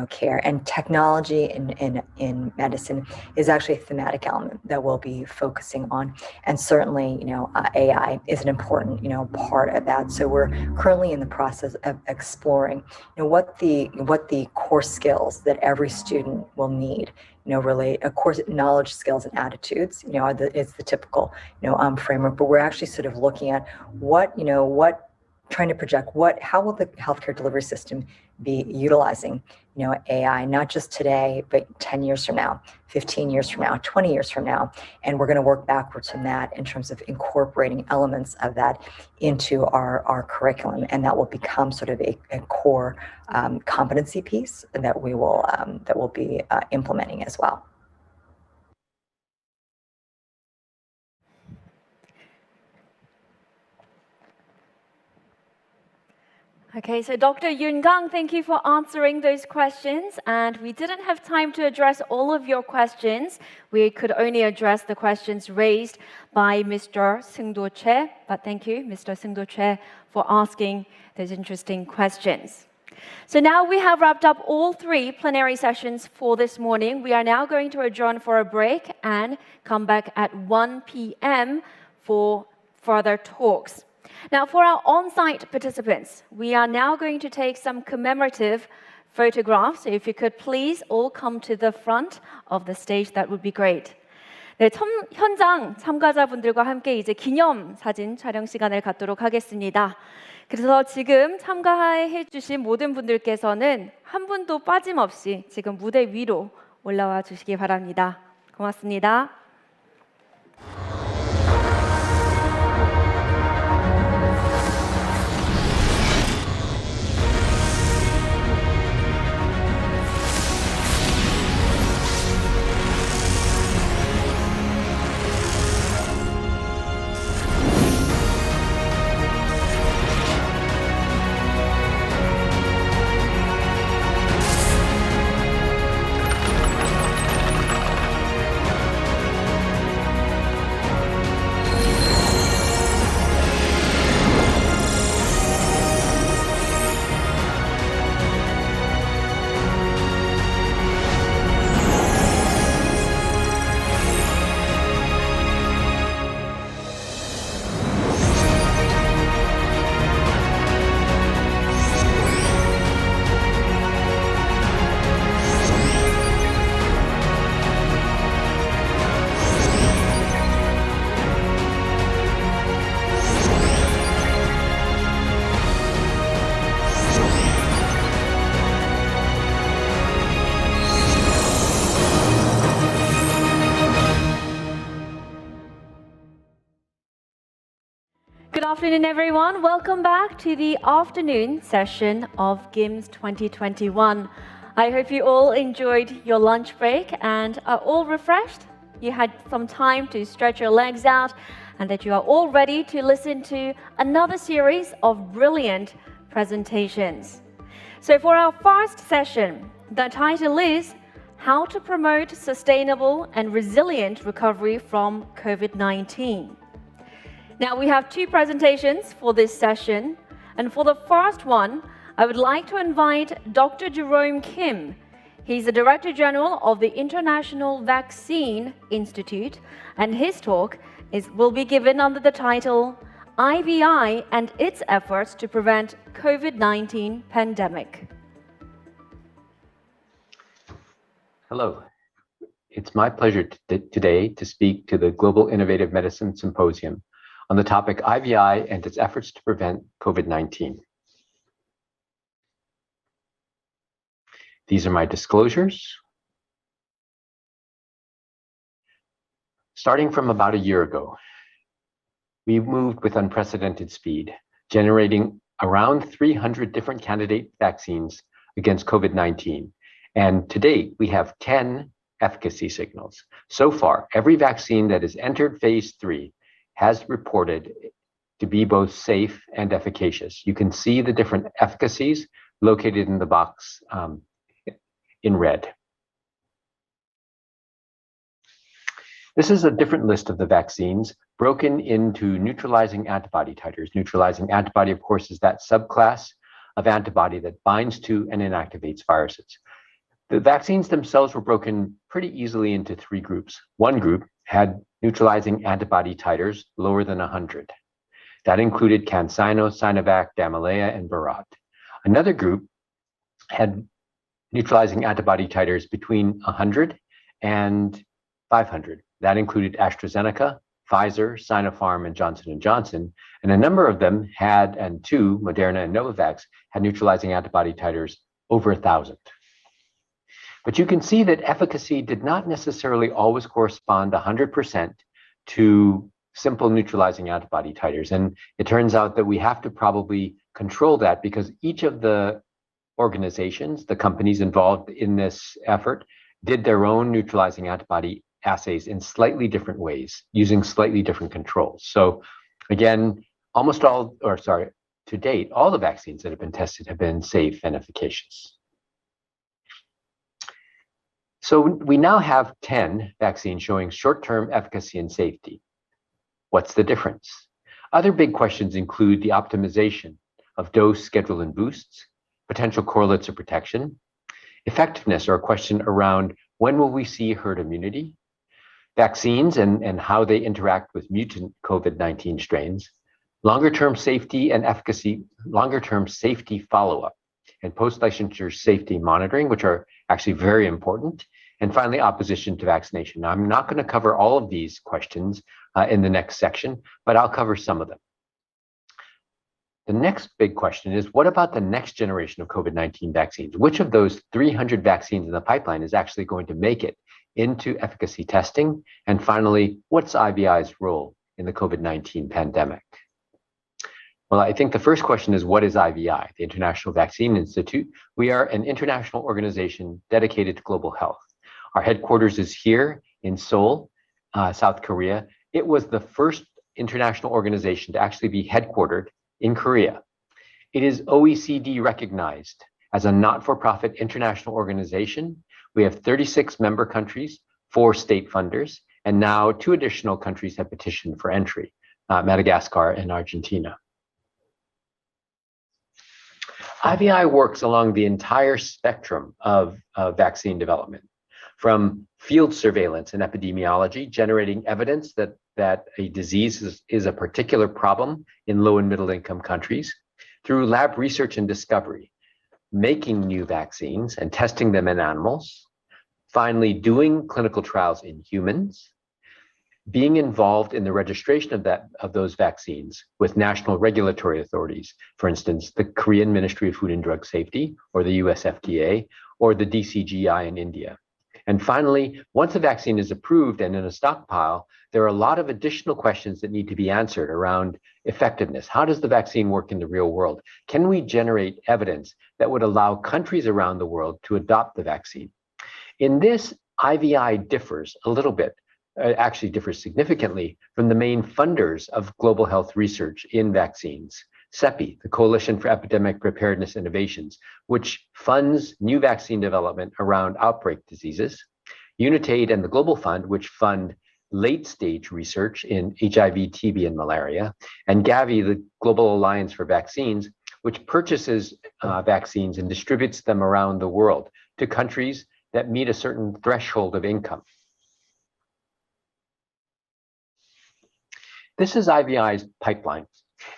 care. And technology in medicine is actually a thematic element that we'll be focusing on, and certainly, AI is an important, part of that. So we're currently in the process of exploring, what the core skills that every student will need. Of course, knowledge, skills, and attitudes, is the typical, framework. But we're actually sort of looking at trying to project how will the healthcare delivery system be utilizing, AI, not just today, but 10 years from now, 15 years from now, 20 years from now. And we're going to work backwards from that in terms of incorporating elements of that into our curriculum. And that will become sort of a core competency piece that we'll be implementing as well. Okay, so Dr. Yoon Kang, thank you for answering those questions. And we didn't have time to address all of your questions. We could only address the questions raised by Mr. Seung-do Choi. But thank you, Mr. Seung-do Choi, for asking those interesting questions. So now we have wrapped up all 3 plenary sessions for this morning. We are now going to adjourn for a break and come back at 1 p.m. for further talks. Now, for our on-site participants, we are now going to take some commemorative photographs. So if you could please all come to the front of the stage, that would be great. 네, 현장 참가자분들과 함께 이제 기념 사진 촬영 시간을 갖도록 하겠습니다. 그래서 지금 참가해 주신 모든 분들께서는 한 분도 빠짐없이 지금 무대 위로 올라와 주시기 바랍니다. 고맙습니다. Good afternoon, everyone. Welcome back to the afternoon session of GIMS 2021. I hope you all enjoyed your lunch break and are all refreshed. You had some time to stretch your legs out and that you are all ready to listen to another series of brilliant presentations. So for our first session, the title is How to Promote Sustainable and Resilient Recovery from COVID-19. Now, we have two presentations for this session, and for the first one, I would like to invite Dr. Jerome Kim. He's the Director General of the International Vaccine Institute, and his talk will be given under the title IVI and its efforts to prevent COVID-19 pandemic. Hello. It's my pleasure today to speak to the Global Innovative Medicine Symposium on the topic IVI and its efforts to prevent COVID-19. These are my disclosures. Starting from about a year ago, we moved with unprecedented speed, generating around 300 different candidate vaccines against COVID-19. And to date, we have 10 efficacy signals. So far, every vaccine that has entered phase 3 has reported to be both safe and efficacious. You can see the different efficacies located in the box in red. This is a different list of the vaccines broken into neutralizing antibody titers. Neutralizing antibody, of course, is that subclass of antibody that binds to and inactivates viruses. The vaccines themselves were broken pretty easily into three groups. One group had neutralizing antibody titers lower than 100. That included CanSino, Sinovac, Gamaleya, and Bharat. Another group had neutralizing antibody titers between 100 and 500. That included AstraZeneca, Pfizer, Sinopharm, and Johnson & Johnson. And a number of them had, and two, Moderna and Novavax, had neutralizing antibody titers over 1,000. But you can see that efficacy did not necessarily always correspond 100% to simple neutralizing antibody titers. And it turns out that we have to probably control that because each of the organizations, the companies involved in this effort, did their own neutralizing antibody assays in slightly different ways, using slightly different controls. So again, to date, all the vaccines that have been tested have been safe and efficacious. So we now have 10 vaccines showing short-term efficacy and safety. What's the difference? Other big questions include the optimization of dose, schedule, and boosts, potential correlates of protection, effectiveness, or a question around when will we see herd immunity, vaccines and how they interact with mutant COVID-19 strains, longer-term safety and efficacy, longer-term safety follow-up, and post-licensure safety monitoring, which are actually very important, and finally, opposition to vaccination. Now, I'm not going to cover all of these questions in the next section, but I'll cover some of them. The next big question is, what about the next generation of COVID-19 vaccines? Which of those 300 vaccines in the pipeline is actually going to make it into efficacy testing? And finally, what's IVI's role in the COVID-19 pandemic? Well, I think the first question is, what is IVI, the International Vaccine Institute? We are an international organization dedicated to global health. Our headquarters is here in Seoul, South Korea. It was the first international organization to actually be headquartered in Korea. It is OECD recognized as a not-for-profit international organization. We have 36 member countries, 4 state funders, and now 2 additional countries have petitioned for entry, Madagascar and Argentina. IVI works along the entire spectrum of vaccine development, from field surveillance and epidemiology, generating evidence that a disease is a particular problem in low and middle income countries, through lab research and discovery, making new vaccines and testing them in animals, finally doing clinical trials in humans, being involved in the registration of those vaccines with national regulatory authorities, for instance, the Korean Ministry of Food and Drug Safety, or the US FDA, or the DCGI in India. And finally, once a vaccine is approved and in a stockpile, there are a lot of additional questions that need to be answered around effectiveness. How does the vaccine work in the real world? Can we generate evidence that would allow countries around the world to adopt the vaccine? In this, IVI differs a little bit, actually differs significantly from the main funders of global health research in vaccines. CEPI, the Coalition for Epidemic Preparedness Innovations, which funds new vaccine development around outbreak diseases. UNITAID and the Global Fund, which fund late-stage research in HIV, TB, and malaria. And Gavi, the Global Alliance for Vaccines, which purchases vaccines and distributes them around the world to countries that meet a certain threshold of income. This is IVI's pipeline.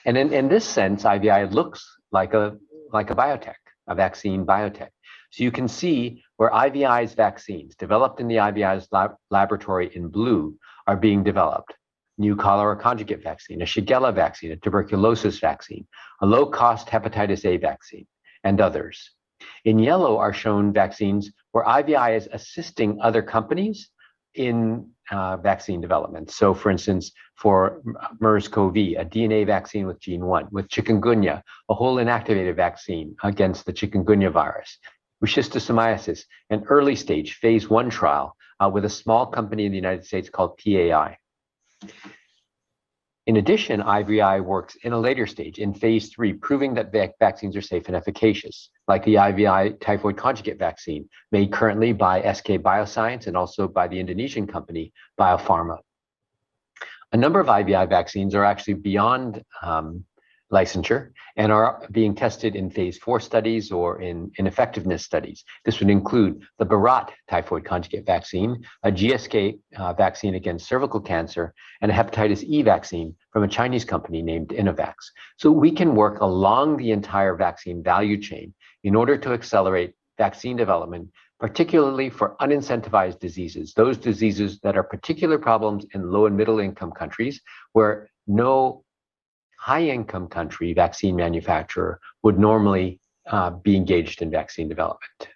And in this sense, IVI looks like a biotech, a vaccine biotech. So you can see where IVI's vaccines developed in the IVI's laboratory in blue are being developed. New cholera conjugate vaccine, a Shigella vaccine, a tuberculosis vaccine, a low-cost hepatitis A vaccine, and others. In yellow are shown vaccines where IVI is assisting other companies in vaccine development. So for instance, for MERS-CoV, a DNA vaccine with gene 1, with chikungunya, a whole inactivated vaccine against the chikungunya virus, with schistosomiasis, an early stage phase 1 trial with a small company in the United States called PAI. In addition, IVI works in a later stage in phase 3, proving that vaccines are safe and efficacious, like the IVI typhoid conjugate vaccine made currently by SK Bioscience and also by the Indonesian company Biopharma. A number of IVI vaccines are actually beyond licensure and are being tested in phase 4 studies or in effectiveness studies. This would include the Bharat typhoid conjugate vaccine, a GSK vaccine against cervical cancer, and a hepatitis E vaccine from a Chinese company named Innovax. So we can work along the entire vaccine value chain in order to accelerate vaccine development, particularly for unincentivized diseases, those diseases that are particular problems in low and middle income countries where no high-income country vaccine manufacturer would normally be engaged in vaccine development.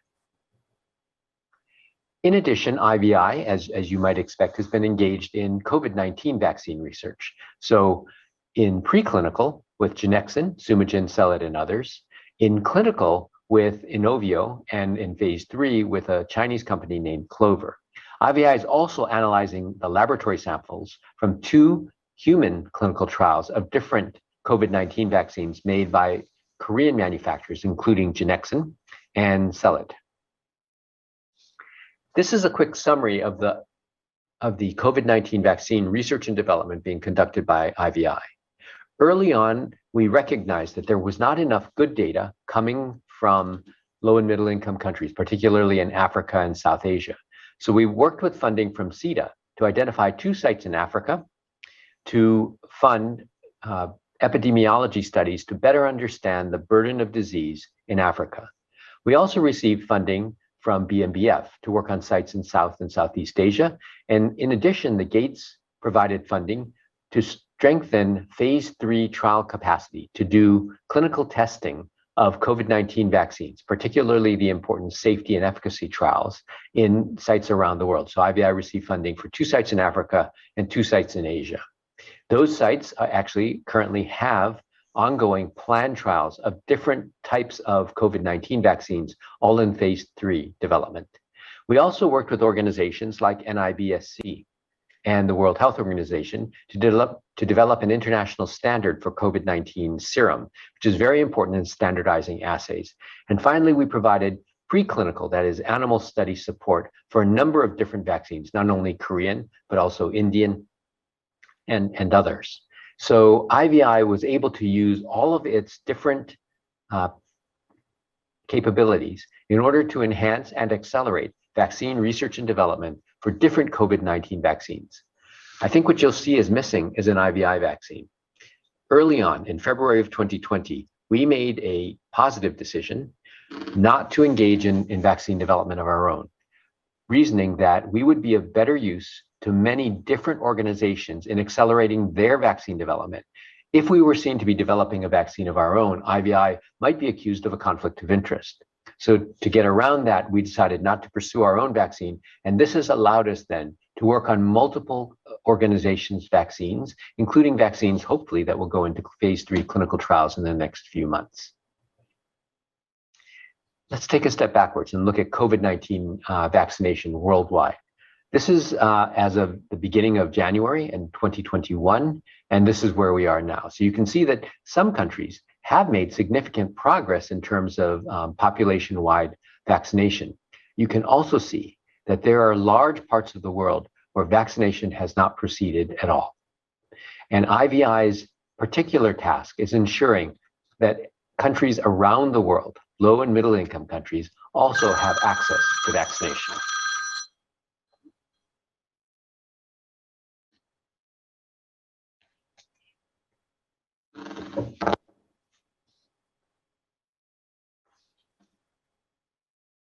In addition, IVI, as you might expect, has been engaged in COVID-19 vaccine research. So in preclinical with Genexin, Sumagen, Celid, and others, in clinical with Inovio, and in phase 3 with a Chinese company named Clover. IVI is also analyzing the laboratory samples from 2 human clinical trials of different COVID-19 vaccines made by Korean manufacturers, including Genexin and Celid. This is a quick summary of the COVID-19 vaccine research and development being conducted by IVI. Early on, we recognized that there was not enough good data coming from low and middle income countries, particularly in Africa and South Asia. So we worked with funding from CETA to identify 2 sites in Africa to fund epidemiology studies to better understand the burden of disease in Africa. We also received funding from BMBF to work on sites in South and Southeast Asia. And in addition, the Gates provided funding to strengthen phase 3 trial capacity to do clinical testing of COVID-19 vaccines, particularly the important safety and efficacy trials in sites around the world. So IVI received funding for 2 sites in Africa and 2 sites in Asia. Those sites actually currently have ongoing planned trials of different types of COVID-19 vaccines, all in phase 3 development. We also worked with organizations like NIBSC and the World Health Organization to develop an international standard for COVID-19 serum, which is very important in standardizing assays. And finally, we provided preclinical, that is animal study support for a number of different vaccines, not only Korean, but also Indian and others. So IVI was able to use all of its different capabilities in order to enhance and accelerate vaccine research and development for different COVID-19 vaccines. I think what you'll see is missing is an IVI vaccine. Early on, in February of 2020, we made a positive decision not to engage in vaccine development of our own, reasoning that we would be of better use to many different organizations in accelerating their vaccine development. If we were seen to be developing a vaccine of our own, IVI might be accused of a conflict of interest. So to get around that, we decided not to pursue our own vaccine. And this has allowed us then to work on multiple organizations' vaccines, including vaccines, hopefully, that will go into phase 3 clinical trials in the next few months. Let's take a step backwards and look at COVID-19 vaccination worldwide. This is as of the beginning of January in 2021, and this is where we are now. So you can see that some countries have made significant progress in terms of population-wide vaccination. You can also see that there are large parts of the world where vaccination has not proceeded at all. And IVI's particular task is ensuring that countries around the world, low and middle income countries, also have access to vaccination.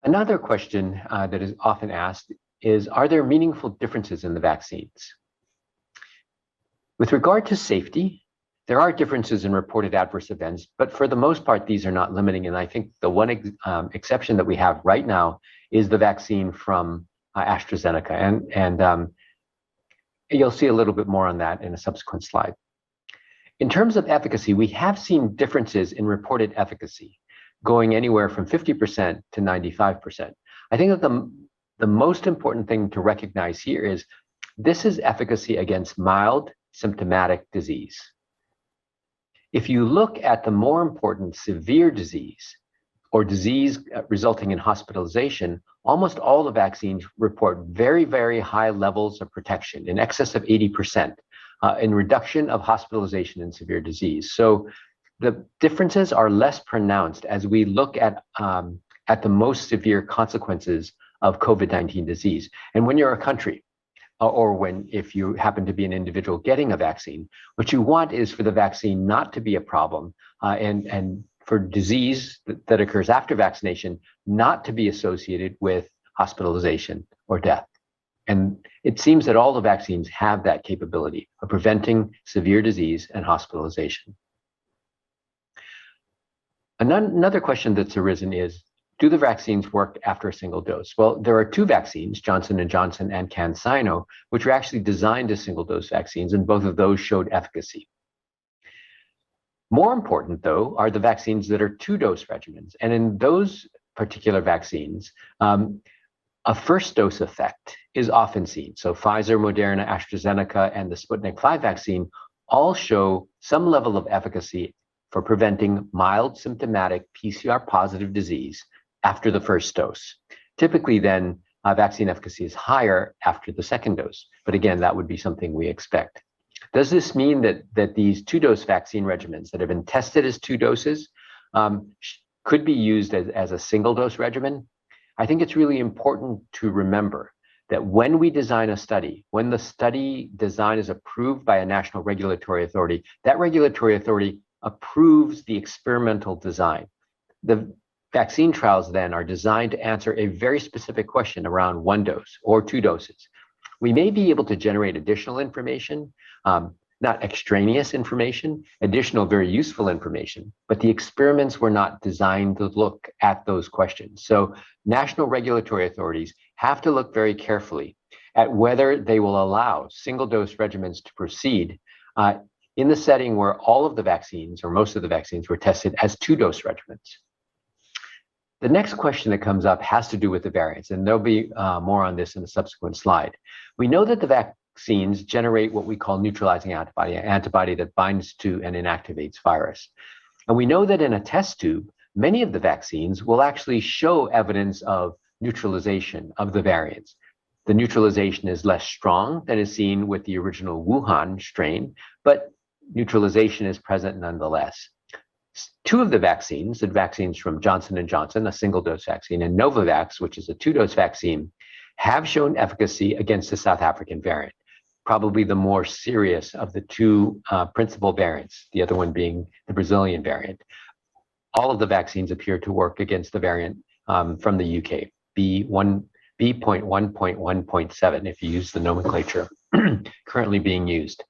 Another question that is often asked is, are there meaningful differences in the vaccines? With regard to safety, there are differences in reported adverse events, but for the most part, these are not limiting. And I think the one exception that we have right now is the vaccine from AstraZeneca. And you'll see a little bit more on that in a subsequent slide. In terms of efficacy, we have seen differences in reported efficacy, going anywhere from 50% to 95%. I think that the most important thing to recognize here is this is efficacy against mild symptomatic disease. If you look at the more important severe disease or disease resulting in hospitalization, almost all the vaccines report very, very high levels of protection, in excess of 80%, in reduction of hospitalization in severe disease. So the differences are less pronounced as we look at the most severe consequences of COVID-19 disease. And when you're a country, or if you happen to be an individual getting a vaccine, what you want is for the vaccine not to be a problem, and for disease that occurs after vaccination not to be associated with hospitalization or death. And it seems that all the vaccines have that capability of preventing severe disease and hospitalization. Another question that's arisen is, do the vaccines work after a single dose? Well, there are two vaccines, Johnson & Johnson and CanSino, which are actually designed as single-dose vaccines, and both of those showed efficacy. More important, though, are the vaccines that are two-dose regimens. And in those particular vaccines, a first-dose effect is often seen. So Pfizer, Moderna, AstraZeneca, and the Sputnik V vaccine all show some level of efficacy for preventing mild symptomatic PCR-positive disease after the first dose. Typically then, vaccine efficacy is higher after the second dose. But again, that would be something we expect. Does this mean that these two-dose vaccine regimens that have been tested as two doses could be used as a single-dose regimen? I think it's really important to remember that when we design a study, when the study design is approved by a national regulatory authority, that regulatory authority approves the experimental design. The vaccine trials then are designed to answer a very specific question around one dose or two doses. We may be able to generate additional information, not extraneous information, additional very useful information, but the experiments were not designed to look at those questions. So national regulatory authorities have to look very carefully at whether they will allow single-dose regimens to proceed in the setting where all of the vaccines, or most of the vaccines, were tested as two-dose regimens. The next question that comes up has to do with the variants, and there'll be more on this in a subsequent slide. We know that the vaccines generate what we call neutralizing antibody, an antibody that binds to and inactivates virus. And we know that in a test tube, many of the vaccines will actually show evidence of neutralization of the variants. The neutralization is less strong than is seen with the original Wuhan strain, but neutralization is present nonetheless. Two of the vaccines from Johnson & Johnson, a single-dose vaccine, and Novavax, which is a two-dose vaccine, have shown efficacy against the South African variant, probably the more serious of the two principal variants, the other one being the Brazilian variant. All of the vaccines appear to work against the variant from the UK, B.1.1.1.7, if you use the nomenclature currently being used.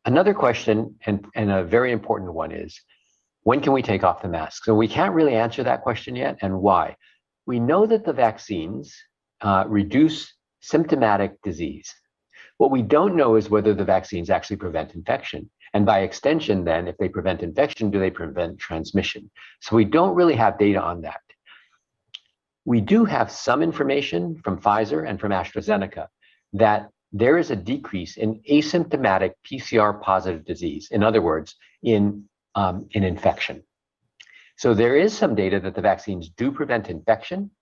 Another question, and a very important one, is When can we take off the masks? So we can't really answer that question yet, and why? We know that the vaccines reduce symptomatic disease. What we don't know is whether the vaccines actually prevent infection. And by extension, then, if they prevent infection, do they prevent transmission? So we don't really have data on that. We do have some information from Pfizer and from AstraZeneca that there is a decrease in asymptomatic PCR positive disease. In other words, in infection. So there is some data that the vaccines do prevent infection.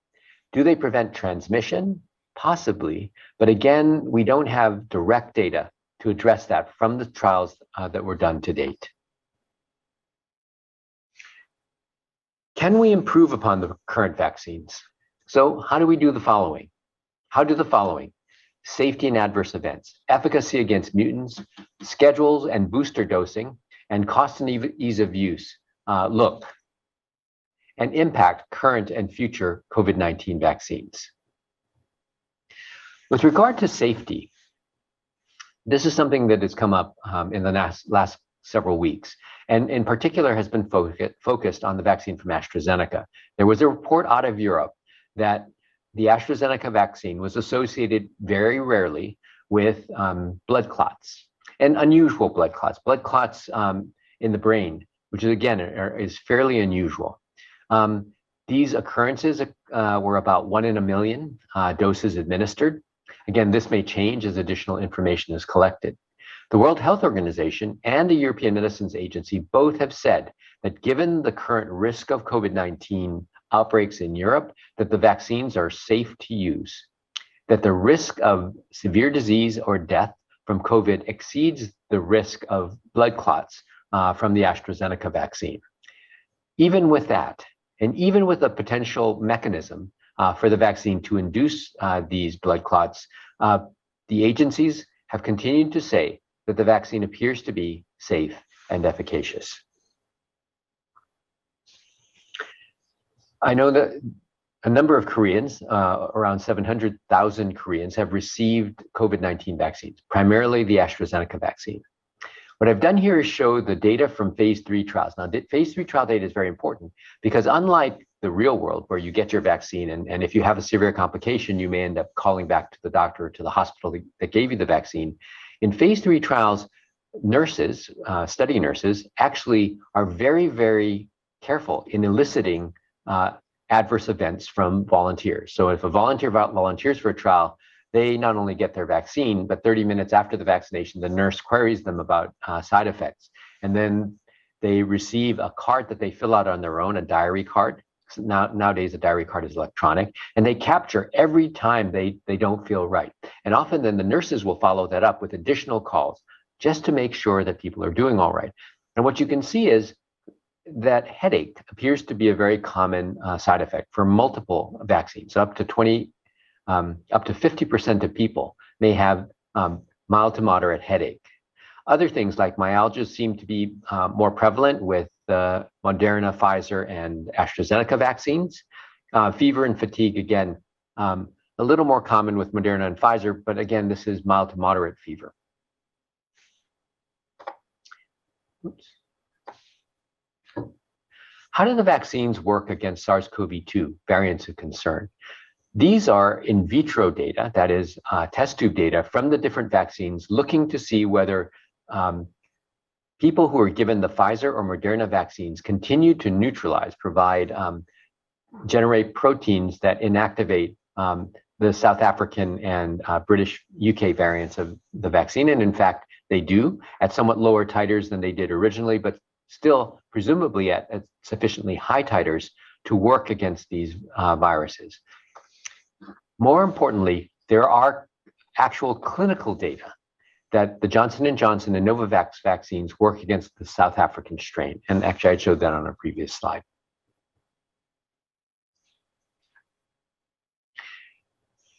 Do they prevent transmission? Possibly, but again, we don't have direct data to address that from the trials that were done to date. Can we improve upon the current vaccines? So how do we do the following? How do the following? Safety and adverse events, efficacy against mutants, schedules and booster dosing, and cost and ease of use look and impact current and future COVID-19 vaccines. With regard to safety, this is something that has come up in the last several weeks, and in particular has been focused on the vaccine from AstraZeneca. There was a report out of Europe that the AstraZeneca vaccine was associated very rarely with blood clots, and unusual blood clots in the brain, which is again is fairly unusual. These occurrences were about 1 in a million doses administered. Again, this may change as additional information is collected. The World Health Organization and the European Medicines Agency both have said that given the current risk of COVID-19 outbreaks in Europe, that the vaccines are safe to use, that the risk of severe disease or death from COVID exceeds the risk of blood clots from the AstraZeneca vaccine. Even with that, and even with a potential mechanism for the vaccine to induce these blood clots, the agencies have continued to say that the vaccine appears to be safe and efficacious. I know that a number of Koreans, around 700,000 Koreans, have received COVID-19 vaccines, primarily the AstraZeneca vaccine. What I've done here is show the data from phase 3 trials. Now, phase 3 trial data is very important because unlike the real world where you get your vaccine and if you have a severe complication, you may end up calling back to the doctor or to the hospital that gave you the vaccine. In phase 3 trials, nurses, study nurses, actually are very, very careful in eliciting adverse events from volunteers. So if a volunteer volunteers for a trial, they not only get their vaccine, but 30 minutes after the vaccination, the nurse queries them about side effects. And then they receive a card that they fill out on their own, a diary card. So nowadays, a diary card is electronic, and they capture every time they don't feel right. And often then the nurses will follow that up with additional calls just to make sure that people are doing all right. And what you can see is that headache appears to be a very common side effect for multiple vaccines. So up to 50% of people may have mild to moderate headache. Other things like myalgia seem to be more prevalent with the Moderna, Pfizer, and AstraZeneca vaccines. Fever and fatigue, again, a little more common with Moderna and Pfizer, but again, this is mild to moderate fever. Oops. How do the vaccines work against SARS-CoV-2 variants of concern? These are in vitro data, that is test tube data from the different vaccines, looking to see whether people who are given the Pfizer or Moderna vaccines continue to neutralize, generate proteins that inactivate the South African and British UK variants of the vaccine. And in fact, they do at somewhat lower titers than they did originally, but still presumably at sufficiently high titers to work against these viruses. More importantly, there are actual clinical data that the Johnson & Johnson and Novavax vaccines work against the South African strain. And actually, I showed that on a previous slide.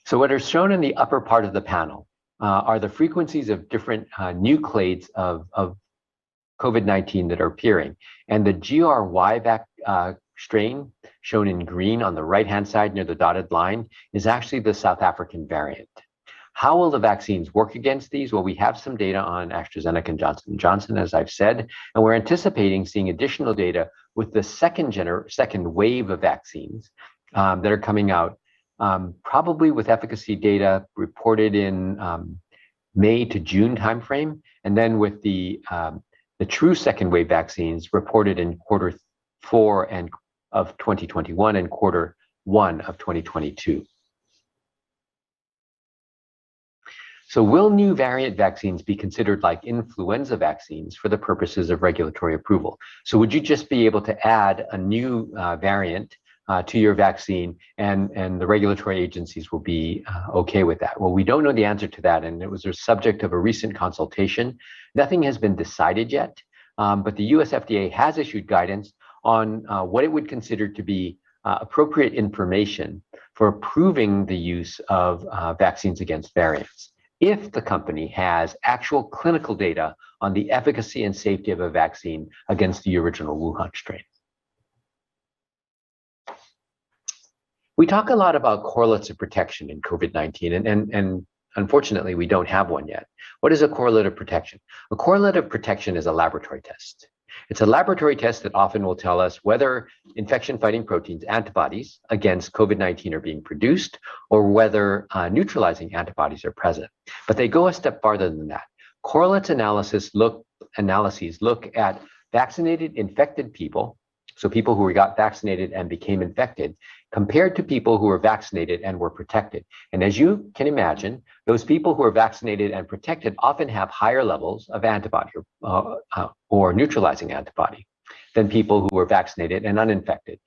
So what is shown in the upper part of the panel are the frequencies of different nucleides of COVID-19 that are appearing. And the GRY strain, shown in green on the right-hand side near the dotted line, is actually the South African variant. How will the vaccines work against these? Well, we have some data on AstraZeneca and Johnson & Johnson, as I've said, and we're anticipating seeing additional data with the second wave of vaccines that are coming out, probably with efficacy data reported in May to June timeframe, and then with the true second wave vaccines reported in Q4 of 2021 and Q1 of 2022. So will new variant vaccines be considered like influenza vaccines for the purposes of regulatory approval? So would you just be able to add a new variant to your vaccine and the regulatory agencies will be okay with that? Well, we don't know the answer to that, and it was a subject of a recent consultation. Nothing has been decided yet, but the US FDA has issued guidance on what it would consider to be appropriate information for approving the use of vaccines against variants, if the company has actual clinical data on the efficacy and safety of a vaccine against the original Wuhan strain. We talk a lot about correlates of protection in COVID-19, and unfortunately, we don't have one yet. What is a correlate of protection? A correlate of protection is a laboratory test. It's a laboratory test that often will tell us whether infection-fighting proteins, antibodies against COVID-19 are being produced or whether neutralizing antibodies are present. But they go a step farther than that. Correlates analyses look at vaccinated infected people, so people who got vaccinated and became infected, compared to people who were vaccinated and were protected. And as you can imagine, those people who are vaccinated and protected often have higher levels of antibody or neutralizing antibody than people who were vaccinated and uninfected.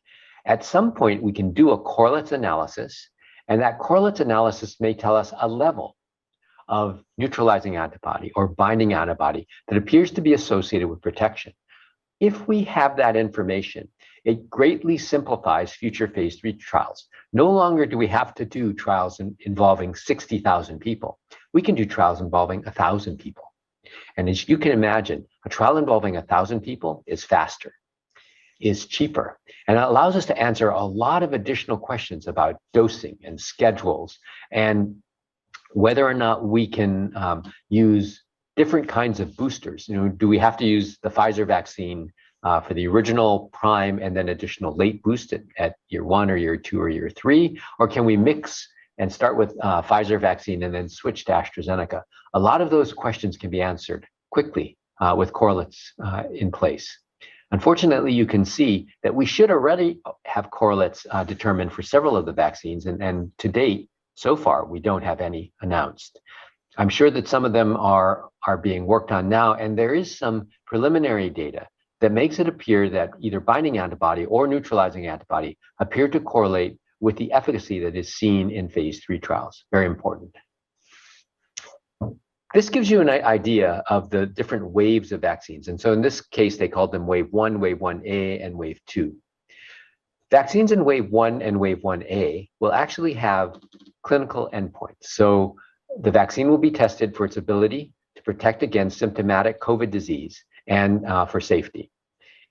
At some point, we can do a correlates analysis, and that correlates analysis may tell us a level of neutralizing antibody or binding antibody that appears to be associated with protection. If we have that information, it greatly simplifies future phase 3 trials. No longer do we have to do trials involving 60,000 people. We can do trials involving 1,000 people. And as you can imagine, a trial involving 1,000 people is faster, is cheaper, and it allows us to answer a lot of additional questions about dosing and schedules and whether or not we can use different kinds of boosters. You know, do we have to use the Pfizer vaccine for the original prime and then additional late boost at year 1 or year 2 or year 3? Or can we mix and start with Pfizer vaccine and then switch to AstraZeneca? A lot of those questions can be answered quickly with correlates in place. Unfortunately, you can see that we should already have correlates determined for several of the vaccines, and to date, so far, we don't have any announced. I'm sure that some of them are being worked on now, and there is some preliminary data that makes it appear that either binding antibody or neutralizing antibody appear to correlate with the efficacy that is seen in phase 3 trials. Very important. This gives you an idea of the different waves of vaccines. And so in this case, they called them wave 1, wave 1A, and wave 2. Vaccines in wave 1 and wave 1A will actually have clinical endpoints. So the vaccine will be tested for its ability to protect against symptomatic COVID disease and for safety.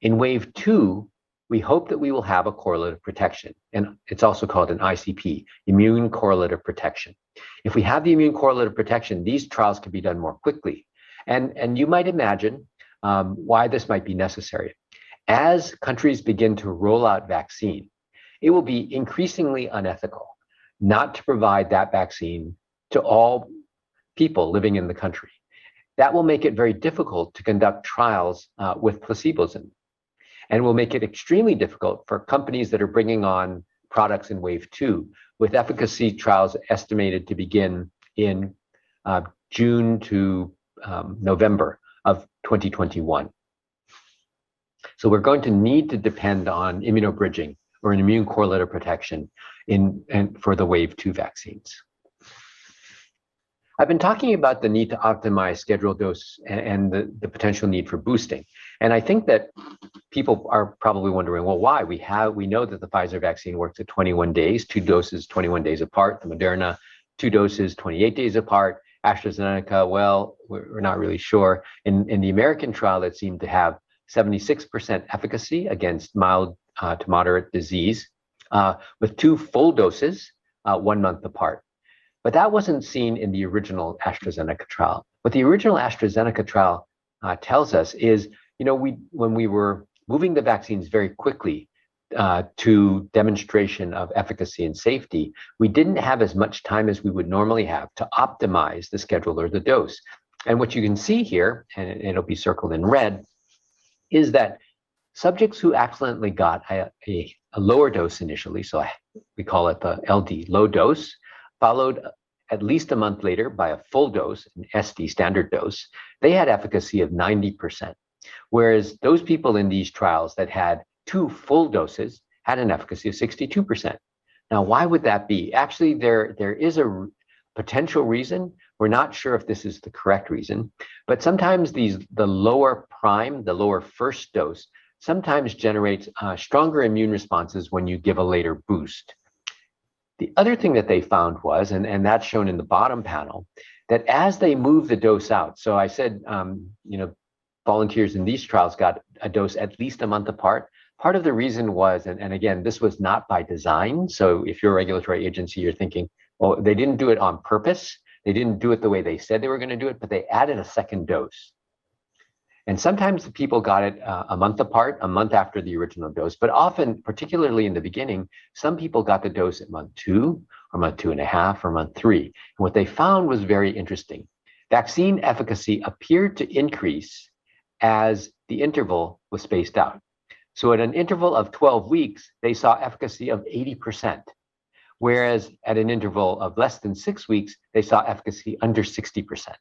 In wave 2, we hope that we will have a correlate of protection, and it's also called an ICP, immune correlate of protection. If we have the immune correlate of protection, these trials can be done more quickly. And you might imagine why this might be necessary. As countries begin to roll out vaccine, it will be increasingly unethical not to provide that vaccine to all people living in the country. That will make it very difficult to conduct trials with placebos in them, and will make it extremely difficult for companies that are bringing on products in wave 2 with efficacy trials estimated to begin in June to November of 2021. So we're going to need to depend on immunobridging or an immune correlate of protection for the wave 2 vaccines. I've been talking about the need to optimize schedule dose and the potential need for boosting. And I think that people are probably wondering, well, why? We know that the Pfizer vaccine works at 21 days, 2 doses, 21 days apart. The Moderna, 2 doses, 28 days apart. AstraZeneca, well, we're not really sure. In the American trial, it seemed to have 76% efficacy against mild to moderate disease with 2 full doses 1 month apart. But that wasn't seen in the original AstraZeneca trial. What the original AstraZeneca trial tells us is, when we were moving the vaccines very quickly to demonstration of efficacy and safety, we didn't have as much time as we would normally have to optimize the schedule or the dose. And what you can see here, and it'll be circled in red, is that subjects who accidentally got a lower dose initially, so we call it the LD, low dose, followed at least a month later by a full dose, an SD, standard dose, they had efficacy of 90%. Whereas those people in these trials that had 2 full doses had an efficacy of 62%. Now, why would that be? Actually, there is a potential reason. We're not sure if this is the correct reason, but sometimes the lower prime, the lower first dose, sometimes generates stronger immune responses when you give a later boost. The other thing that they found was, and that's shown in the bottom panel, that as they move the dose out, so I said, volunteers in these trials got a dose at least a month apart. Part of the reason was, and again, this was not by design. So if you're a regulatory agency, you're thinking, well, they didn't do it on purpose. They didn't do it the way they said they were going to do it, but they added a second dose. And sometimes the people got it a month apart, a month after the original dose, but often, particularly in the beginning, some people got the dose at month 2 or month 2.5 or month 3. And what they found was very interesting. Vaccine efficacy appeared to increase as the interval was spaced out. So at an interval of 12 weeks, they saw efficacy of 80%, whereas at an interval of less than 6 weeks, they saw efficacy under 60%.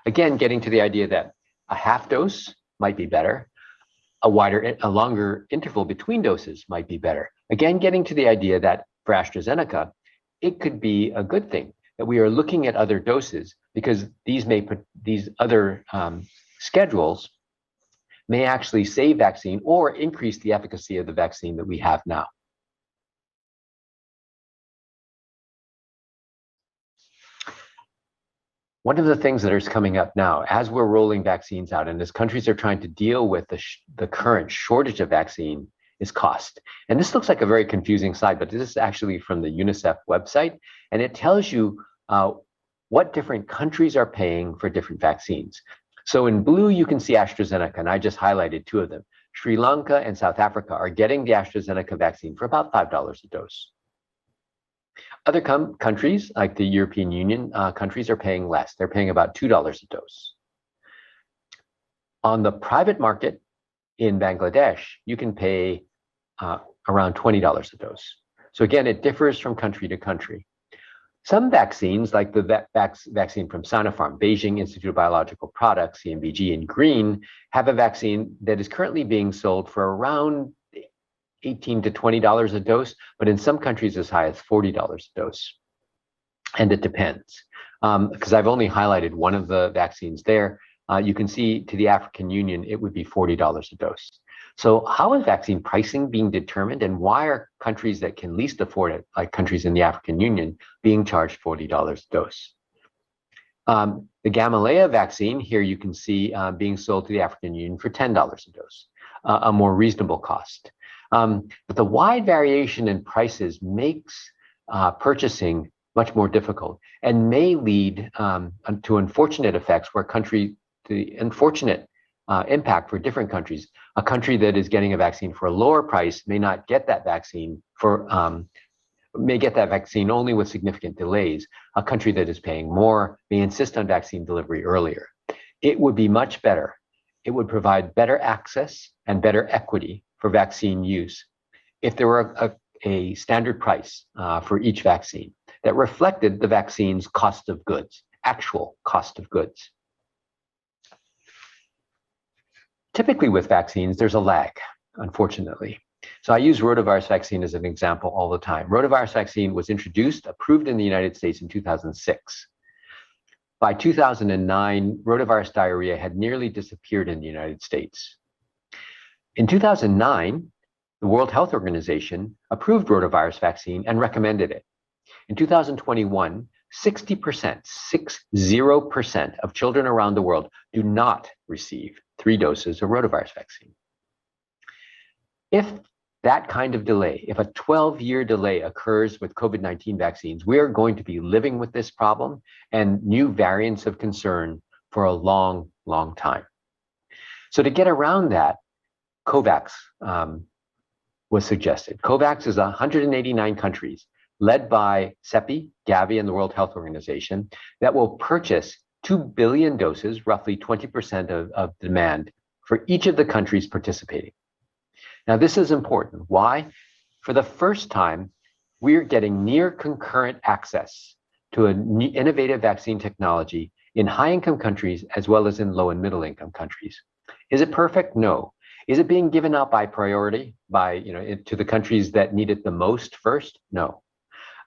Again, getting to the idea that a half dose might be better, a longer interval between doses might be better. Again, getting to the idea that for AstraZeneca, it could be a good thing that we are looking at other doses, because these other schedules may actually save vaccine or increase the efficacy of the vaccine that we have now. One of the things that is coming up now, as we're rolling vaccines out and as countries are trying to deal with the current shortage of vaccine, is cost. And this looks like a very confusing slide, but this is actually from the UNICEF website, and it tells you what different countries are paying for different vaccines. So in blue, you can see AstraZeneca, and I just highlighted 2 of them. Sri Lanka and South Africa are getting the AstraZeneca vaccine for about $5 a dose. Other countries, like the European Union countries, are paying less. They're paying about $2 a dose. On the private market in Bangladesh, you can pay around $20 a dose. So again, it differs from country to country. Some vaccines, like the vaccine from Sinopharm, Beijing Institute of Biological Products, CNBG in green, have a vaccine that is currently being sold for around $18 to $20 a dose, but in some countries as high as $40 a dose. And it depends, because I've only highlighted one of the vaccines there. You can see to the African Union, it would be $40 a dose. So how is vaccine pricing being determined, and why are countries that can least afford it, like countries in the African Union, being charged $40 a dose? The Gamaleya vaccine, here you can see being sold to the African Union for $10 a dose, a more reasonable cost. But the wide variation in prices makes purchasing much more difficult and may lead to unfortunate effects where the unfortunate impact for different countries. A country that is getting a vaccine for a lower price may not get that vaccine may get that vaccine only with significant delays. A country that is paying more may insist on vaccine delivery earlier. It would be much better. It would provide better access and better equity for vaccine use if there were a standard price for each vaccine that reflected the vaccine's cost of goods, actual cost of goods. Typically with vaccines, there's a lag, unfortunately. So I use rotavirus vaccine as an example all the time. Rotavirus vaccine was introduced, approved in the United States in 2006. By 2009, rotavirus diarrhea had nearly disappeared in the United States. In 2009, the World Health Organization approved rotavirus vaccine and recommended it. In 2021, 60% of children around the world do not receive 3 doses of rotavirus vaccine. If that kind of delay, if a 12-year delay occurs with COVID-19 vaccines, we are going to be living with this problem and new variants of concern for a long, long time. So to get around that, COVAX was suggested. COVAX is 189 countries led by CEPI, Gavi, and the World Health Organization that will purchase 2 billion doses, roughly 20% of demand, for each of the countries participating. Now, this is important. Why? For the first time, we're getting near concurrent access to an innovative vaccine technology in high-income countries as well as in low and middle-income countries. Is it perfect? No. Is it being given out by priority to the countries that need it the most first? No.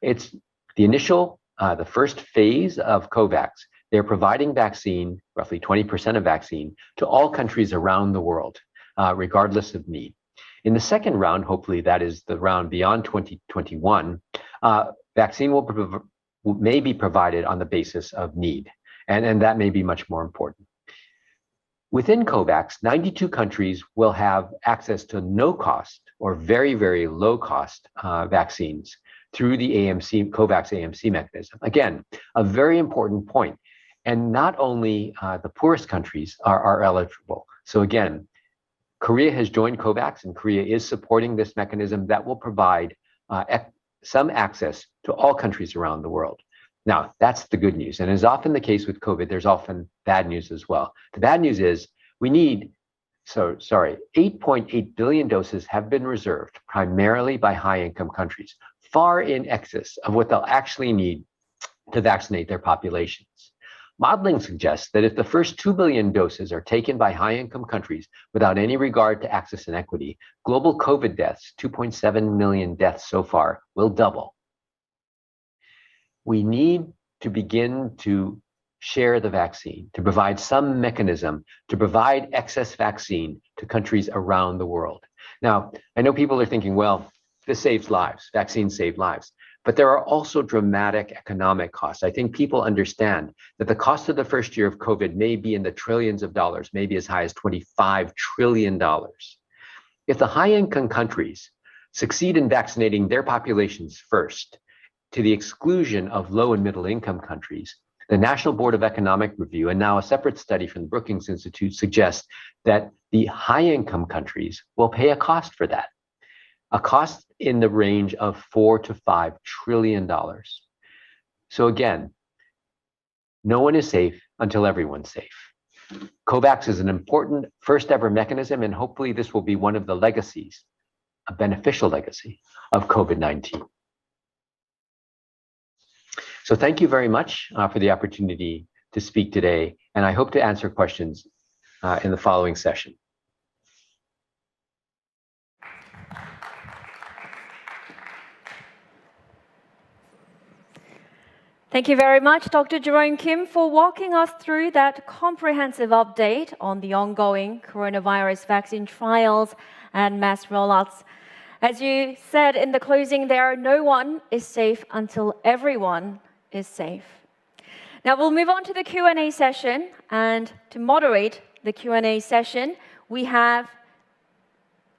It's the initial, the first phase of COVAX. They're providing vaccine, roughly 20% of vaccine, to all countries around the world, regardless of need. In the second round, hopefully that is the round beyond 2021, vaccine may be provided on the basis of need, and that may be much more important. Within COVAX, 92 countries will have access to no cost or very, very low cost vaccines through the COVAX AMC mechanism. Again, a very important point. And not only the poorest countries are eligible. So again, Korea has joined COVAX and Korea is supporting this mechanism that will provide some access to all countries around the world. Now, that's the good news. And as often the case with COVID, there's often bad news as well. The bad news is we need, 8.8 billion doses have been reserved primarily by high-income countries, far in excess of what they'll actually need to vaccinate their populations. Modeling suggests that if the first 2 billion doses are taken by high-income countries without any regard to access and equity, global COVID deaths, 2.7 million deaths so far, will double. We need to begin to share the vaccine, to provide some mechanism to provide excess vaccine to countries around the world. Now, I know people are thinking, well, this saves lives, vaccines save lives. But there are also dramatic economic costs. I think people understand that the cost of the first year of COVID may be in the trillions of dollars, maybe as high as $25 trillion. If the high-income countries succeed in vaccinating their populations first, to the exclusion of low and middle-income countries, the National Board of Economic Review, and now a separate study from the Brookings Institute, suggests that the high-income countries will pay a cost for that. A cost in the range of $4 to $5 trillion. So again, no one is safe until everyone's safe. COVAX is an important first ever mechanism, and hopefully this will be one of the legacies, a beneficial legacy of COVID-19. So thank you very much for the opportunity to speak today, and I hope to answer questions in the following session. Thank you very much, Dr. Jerome Kim, for walking us through that comprehensive update on the ongoing coronavirus vaccine trials and mass rollouts. As you said in the closing there, no one is safe until everyone is safe. Now we'll move on to the Q&A session, and to moderate the Q&A session, we have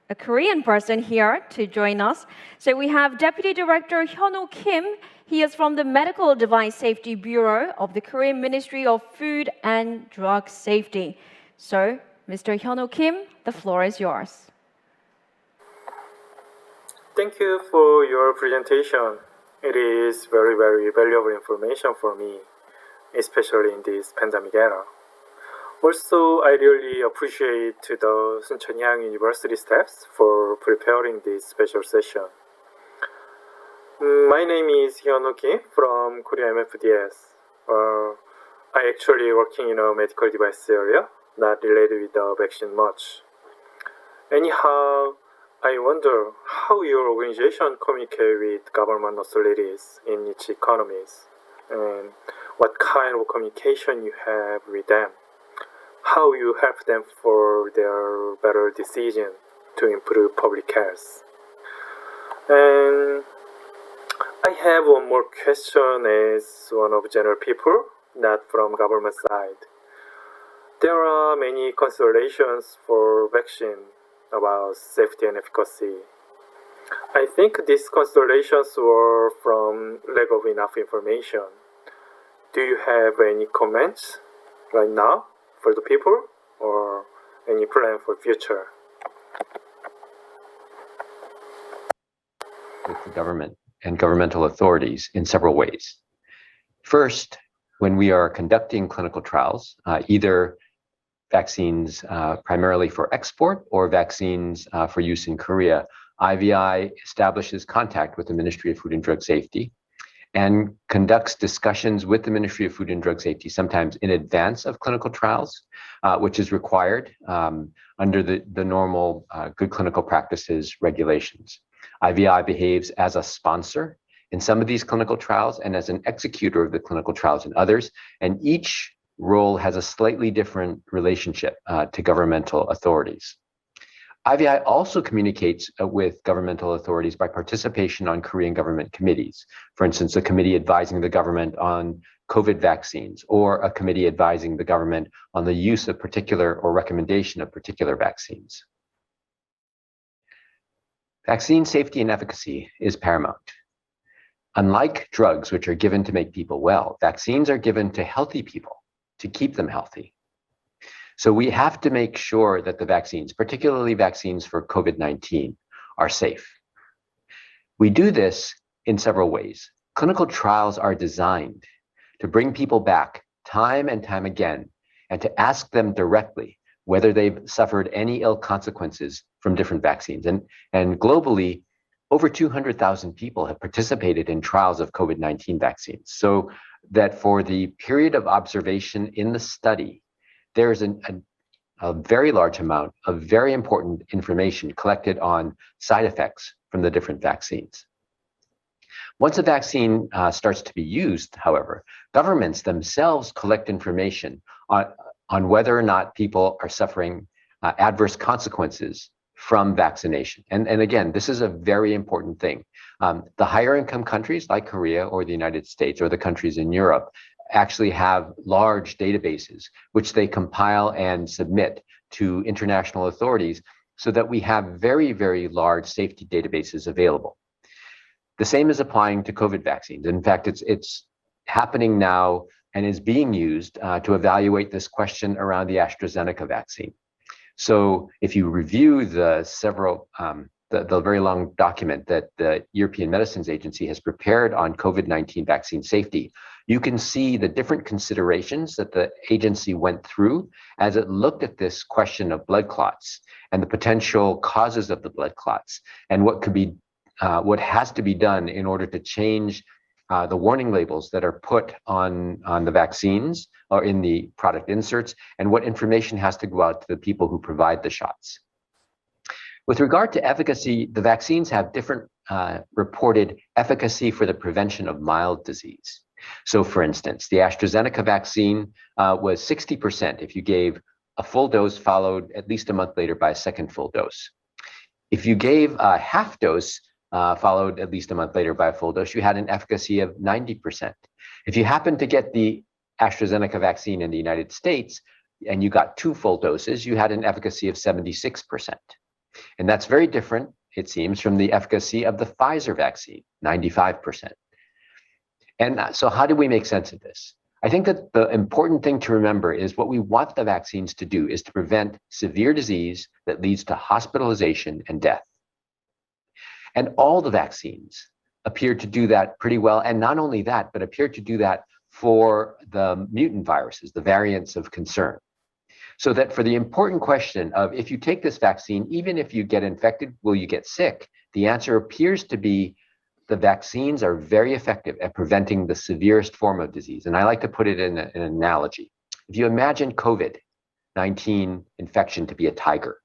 a Korean person here to join us. So we have Deputy Director Hyun-woo Kim. He is from the Medical Device Safety Bureau of the Korean Ministry of Food and Drug Safety. So, Mr. Hyun-woo Kim, the floor is yours. Thank you for your presentation. It is very, very valuable information for me, especially in this pandemic era. Also, I really appreciate the Suncheonhyang University staffs for preparing this special session. My name is Hyun-woo Kim from Korea MFDS. I actually working in a medical device area, not related with the vaccine much. Anyhow, I wonder how your organization communicate with government authorities in each economies, and what kind of communication you have with them, how you help them for their better decision to improve public health. And I have one more question as one of general people, not from government side. There are many considerations for vaccine about safety and efficacy. I think these considerations were from lack of enough information. Do you have any comments right now for the people or any plan for future? With the government and governmental authorities in several ways. First, when we are conducting clinical trials, either vaccines primarily for export or vaccines for use in Korea, IVI establishes contact with the Ministry of Food and Drug Safety and conducts discussions with the Ministry of Food and Drug Safety, sometimes in advance of clinical trials, which is required under the normal good clinical practices regulations. IVI behaves as a sponsor in some of these clinical trials and as an executor of the clinical trials in others, and each role has a slightly different relationship to governmental authorities. IVI also communicates with governmental authorities by participation on Korean government committees. For instance, a committee advising the government on COVID vaccines, or a committee advising the government on the use of particular or recommendation of particular vaccines. Vaccine safety and efficacy is paramount. Unlike drugs, which are given to make people well, vaccines are given to healthy people to keep them healthy. So we have to make sure that the vaccines, particularly vaccines for COVID-19, are safe. We do this in several ways. Clinical trials are designed to bring people back time and time again and to ask them directly whether they've suffered any ill consequences from different vaccines. And globally, over 200,000 people have participated in trials of COVID-19 vaccines. So that for the period of observation in the study, there's a very large amount of very important information collected on side effects from the different vaccines. Once a vaccine starts to be used, however, governments themselves collect information on whether or not people are suffering adverse consequences from vaccination. And again, this is a very important thing. The higher income countries like Korea or the United States or the countries in Europe actually have large databases which they compile and submit to international authorities so that we have very, very large safety databases available. The same is applying to COVID vaccines. In fact, it's happening now and is being used to evaluate this question around the AstraZeneca vaccine. So if you review the very long document that the European Medicines Agency has prepared on COVID-19 vaccine safety, you can see the different considerations that the agency went through as it looked at this question of blood clots and the potential causes of the blood clots and what has to be done in order to change the warning labels that are put on the vaccines or in the product inserts, and what information has to go out to the people who provide the shots. With regard to efficacy, the vaccines have different reported efficacy for the prevention of mild disease. So for instance, the AstraZeneca vaccine was 60% if you gave a full dose followed at least a month later by a second full dose. If you gave a half dose followed at least a month later by a full dose, you had an efficacy of 90%. If you happened to get the AstraZeneca vaccine in the United States and you got 2 full doses, you had an efficacy of 76%. And that's very different, it seems, from the efficacy of the Pfizer vaccine, 95%. And so how do we make sense of this? I think that the important thing to remember is what we want the vaccines to do is to prevent severe disease that leads to hospitalization and death. And all the vaccines appear to do that pretty well. And not only that, but appear to do that for the mutant viruses, the variants of concern. So that for the important question of if you take this vaccine, even if you get infected, will you get sick? The answer appears to be the vaccines are very effective at preventing the severest form of disease. And I like to put it in an analogy. If you imagine COVID-19 infection to be a tiger,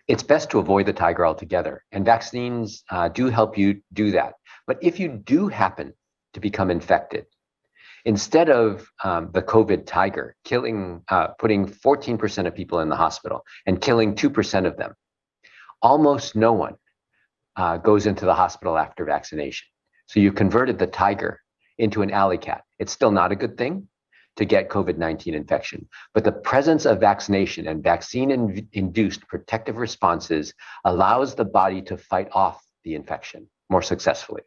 it's best to avoid the tiger altogether. And vaccines do help you do that. But if you do happen to become infected, instead of the COVID tiger putting 14% of people in the hospital and killing 2% of them, almost no one goes into the hospital after vaccination. So you converted the tiger into an alley cat. It's still not a good thing, to get COVID-19 infection, but the presence of vaccination and vaccine-induced protective responses allows the body to fight off the infection more successfully.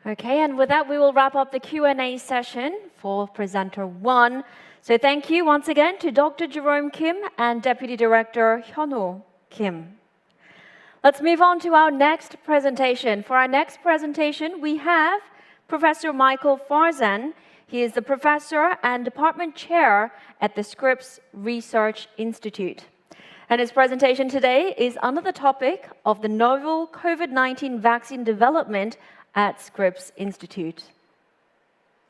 Okay, and with that, we will wrap up the Q&A session for presenter 1. So thank you once again to Dr. Jerome Kim and Deputy Director Hyunho Kim. Let's move on to our next presentation. For our next presentation, we have Professor Michael Farzan. He is the professor and department chair at the Scripps Research Institute. And his presentation today is under the topic of the novel COVID-19 vaccine development at Scripps Institute.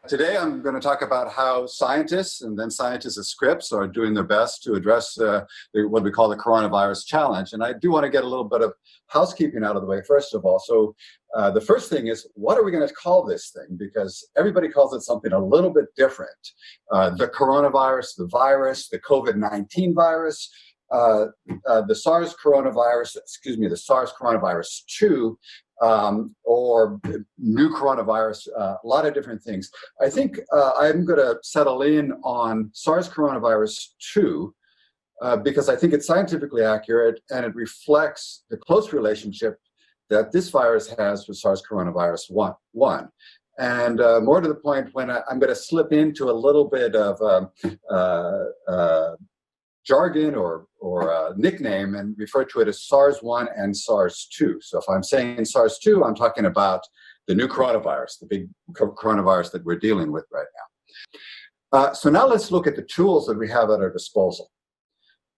Today I'm going to talk about how scientists and then scientists at Scripps are doing their best to address what we call the coronavirus challenge. And I do want to get a little bit of housekeeping out of the way first of all. So the first thing is, what are we going to call this thing? Because everybody calls it something a little bit different. The coronavirus, the virus, the COVID-19 virus, the SARS coronavirus 2, or new coronavirus, a lot of different things. I think I'm going to settle in on SARS coronavirus 2 because I think it's scientifically accurate and it reflects the close relationship that this virus has with SARS coronavirus 1. And more to the point, when I'm going to slip into a little bit of jargon or nickname and refer to it as SARS-1 and SARS-2. So if I'm saying SARS-2, I'm talking about the new coronavirus, the big coronavirus that we're dealing with right now. So now let's look at the tools that we have at our disposal.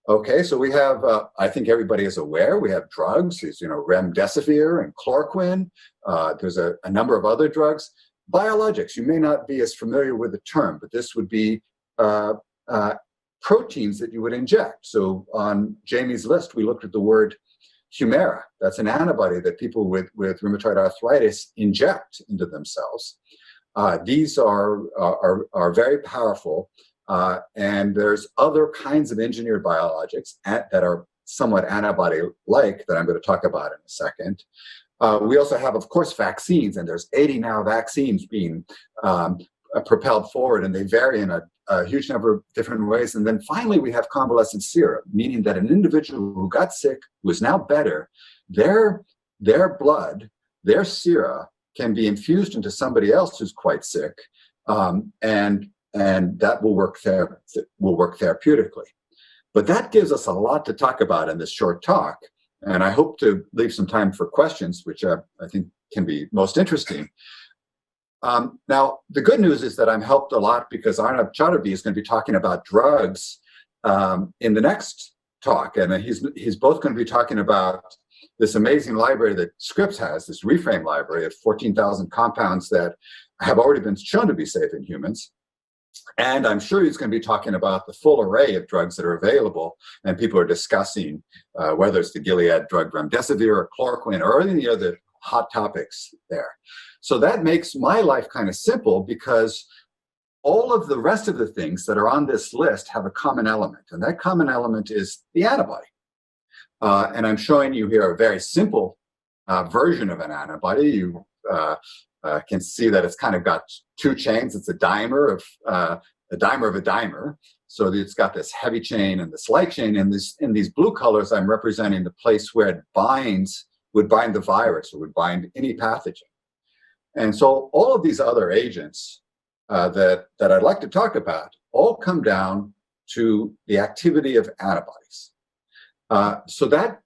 Okay, so we have, I think everybody is aware, we have drugs, remdesivir and chloroquine. There's a number of other drugs. Biologics, you may not be as familiar with the term, but this would be proteins that you would inject. So on Jamie's list, we looked at the word Humira. That's an antibody that people with rheumatoid arthritis inject into themselves. These are very powerful, and there's other kinds of engineered biologics that are somewhat antibody-like that I'm going to talk about in a second. We also have, of course, vaccines, and there's 80 now vaccines being propelled forward, and they vary in a huge number of different ways. And then finally, we have convalescent sera, meaning that an individual who got sick, who is now better, their blood, their sera can be infused into somebody else who's quite sick, and that will work therapeutically. But that gives us a lot to talk about in this short talk, and I hope to leave some time for questions, which I think can be most interesting. Now, the good news is that I'm helped a lot because Arnab Chatterjee is going to be talking about drugs in the next talk, and he's both going to be talking about this amazing library that Scripps has, this Reframe library of 14,000 compounds that have already been shown to be safe in humans. And I'm sure he's going to be talking about the full array of drugs that are available, and people are discussing whether it's the Gilead drug remdesivir or chloroquine or any other hot topics there. So that makes my life kind of simple because all of the rest of the things that are on this list have a common element, and that common element is the antibody. And I'm showing you here a very simple version of an antibody. You can see that it's kind of got two chains. It's a dimer of a dimer. So it's got this heavy chain and this light chain. And in these blue colors, I'm representing the place where it would bind the virus or would bind any pathogen. And so all of these other agents that I'd like to talk about all come down to the activity of antibodies. So that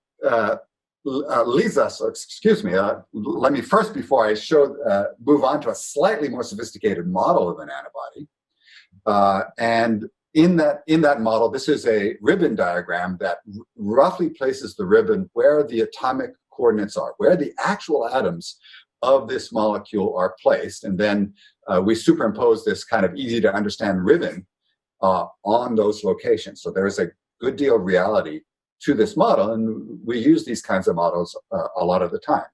leads us, let me first, before I move on to a slightly more sophisticated model of an antibody. And in that model, this is a ribbon diagram that roughly places the ribbon where the atomic coordinates are, where the actual atoms of this molecule are placed. And then we superimpose this kind of easy to understand ribbon on those locations. So there is a good deal of reality to this model, and we use these kinds of models a lot of the time.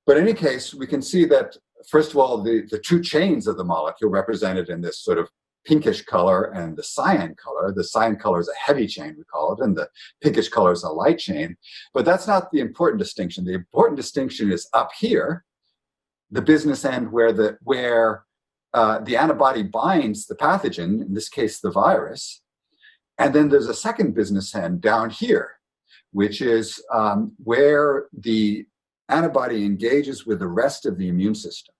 But in any case, we can see that, first of all, the two chains of the molecule represented in this sort of pinkish color and the cyan color. The cyan color is a heavy chain, we call it, and the pinkish color is a light chain. But that's not the important distinction. The important distinction is up here, the business end where the antibody binds the pathogen, in this case the virus. And then there's a second business end down here, which is where the antibody engages with the rest of the immune system.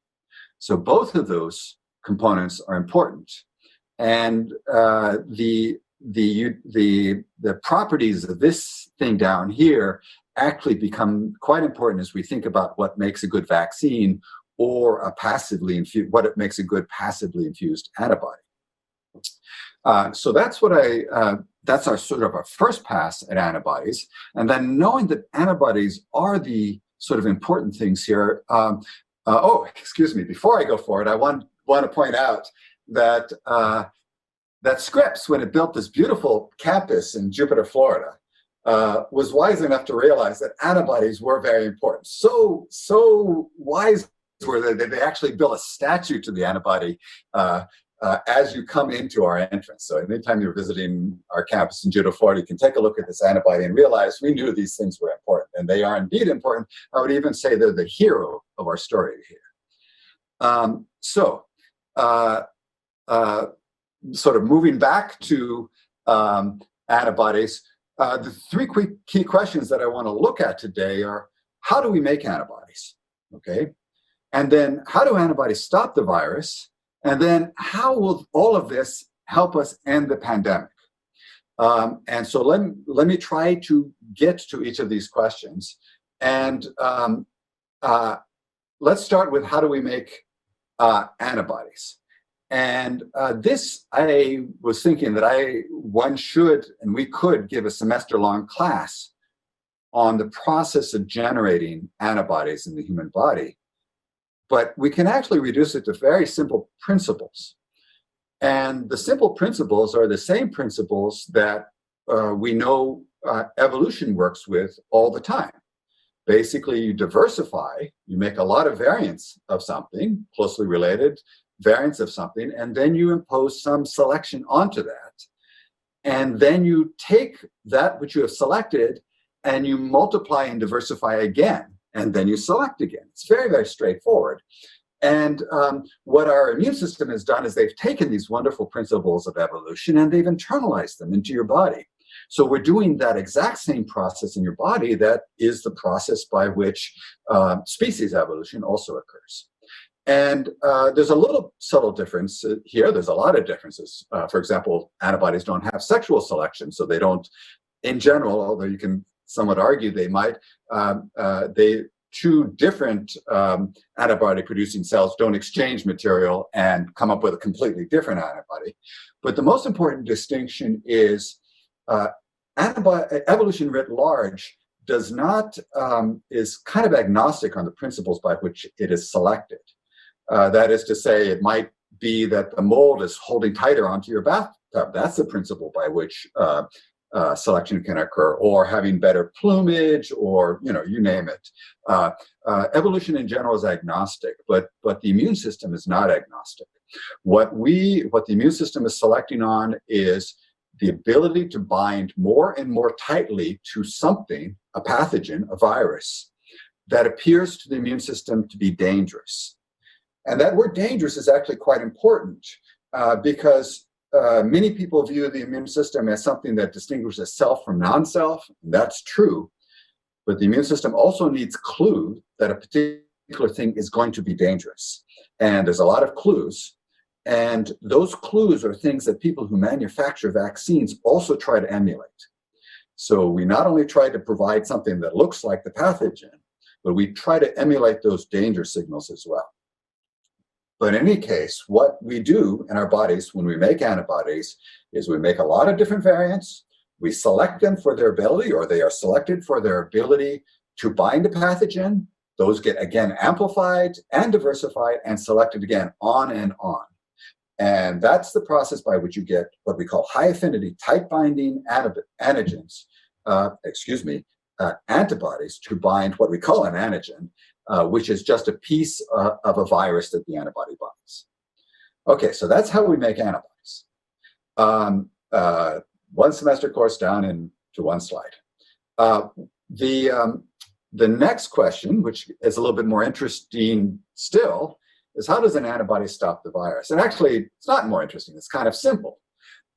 So both of those components are important. And the properties of this thing down here actually become quite important as we think about what makes a good vaccine or what it makes a good passively infused antibody. So that's that's our sort of our first pass at antibodies. And then knowing that antibodies are the sort of important things here. Excuse me, before I go forward, I want to point out that that Scripps, when it built this beautiful campus in Jupiter, Florida, was wise enough to realize that antibodies were very important. So wise were they actually built a statue to the antibody as you come into our entrance. So anytime you're visiting our campus in Jupiter, Florida, you can take a look at this antibody and realize we knew these things were important, and they are indeed important. I would even say they're the hero of our story here. Sort of moving back to antibodies, the three key questions that I want to look at today are, how do we make antibodies? Okay. And then how do antibodies stop the virus? And then how will all of this help us end the pandemic? And so let me try to get to each of these questions. And let's start with, how do we make antibodies? And this, I was thinking that one should and we could give a semester-long class on the process of generating antibodies in the human body. But we can actually reduce it to very simple principles. And the simple principles are the same principles that we know evolution works with all the time. Basically, you diversify, you make a lot of variants of something, closely related variants of something, and then you impose some selection onto that. And then you take that which you have selected and you multiply and diversify again. And then you select again. It's very, very straightforward. And what our immune system has done is they've taken these wonderful principles of evolution and they've internalized them into your body. So we're doing that exact same process in your body that is the process by which species evolution also occurs. And there's a little subtle difference here. There's a lot of differences. For example, antibodies don't have sexual selection, so they don't, in general, although you can somewhat argue they might, two different antibody-producing cells don't exchange material and come up with a completely different antibody. But the most important distinction is evolution writ large is kind of agnostic on the principles by which it is selected. That is to say, it might be that the mold is holding tighter onto your bathtub. That's the principle by which selection can occur, or having better plumage, or you name it. Evolution in general is agnostic, but the immune system is not agnostic. What the immune system is selecting on is the ability to bind more and more tightly to something, a pathogen, a virus, that appears to the immune system to be dangerous. And that word dangerous is actually quite important because many people view the immune system as something that distinguishes self from non-self. That's true. But the immune system also needs clue that a particular thing is going to be dangerous. And there's a lot of clues. And those clues are things that people who manufacture vaccines also try to emulate. So we not only try to provide something that looks like the pathogen, but we try to emulate those danger signals as well. But in any case, what we do in our bodies when we make antibodies is we make a lot of different variants. We select them for their ability, or they are selected for their ability to bind a pathogen. Those get, again, amplified and diversified and selected again, on and on. And that's the process by which you get what we call high affinity, tight binding antibodies to bind what we call an antigen, which is just a piece of a virus that the antibody binds. Okay, so that's how we make antibodies. One semester course down into one slide. The next question, which is a little bit more interesting still, is how does an antibody stop the virus? And actually, it's not more interesting. It's kind of simple.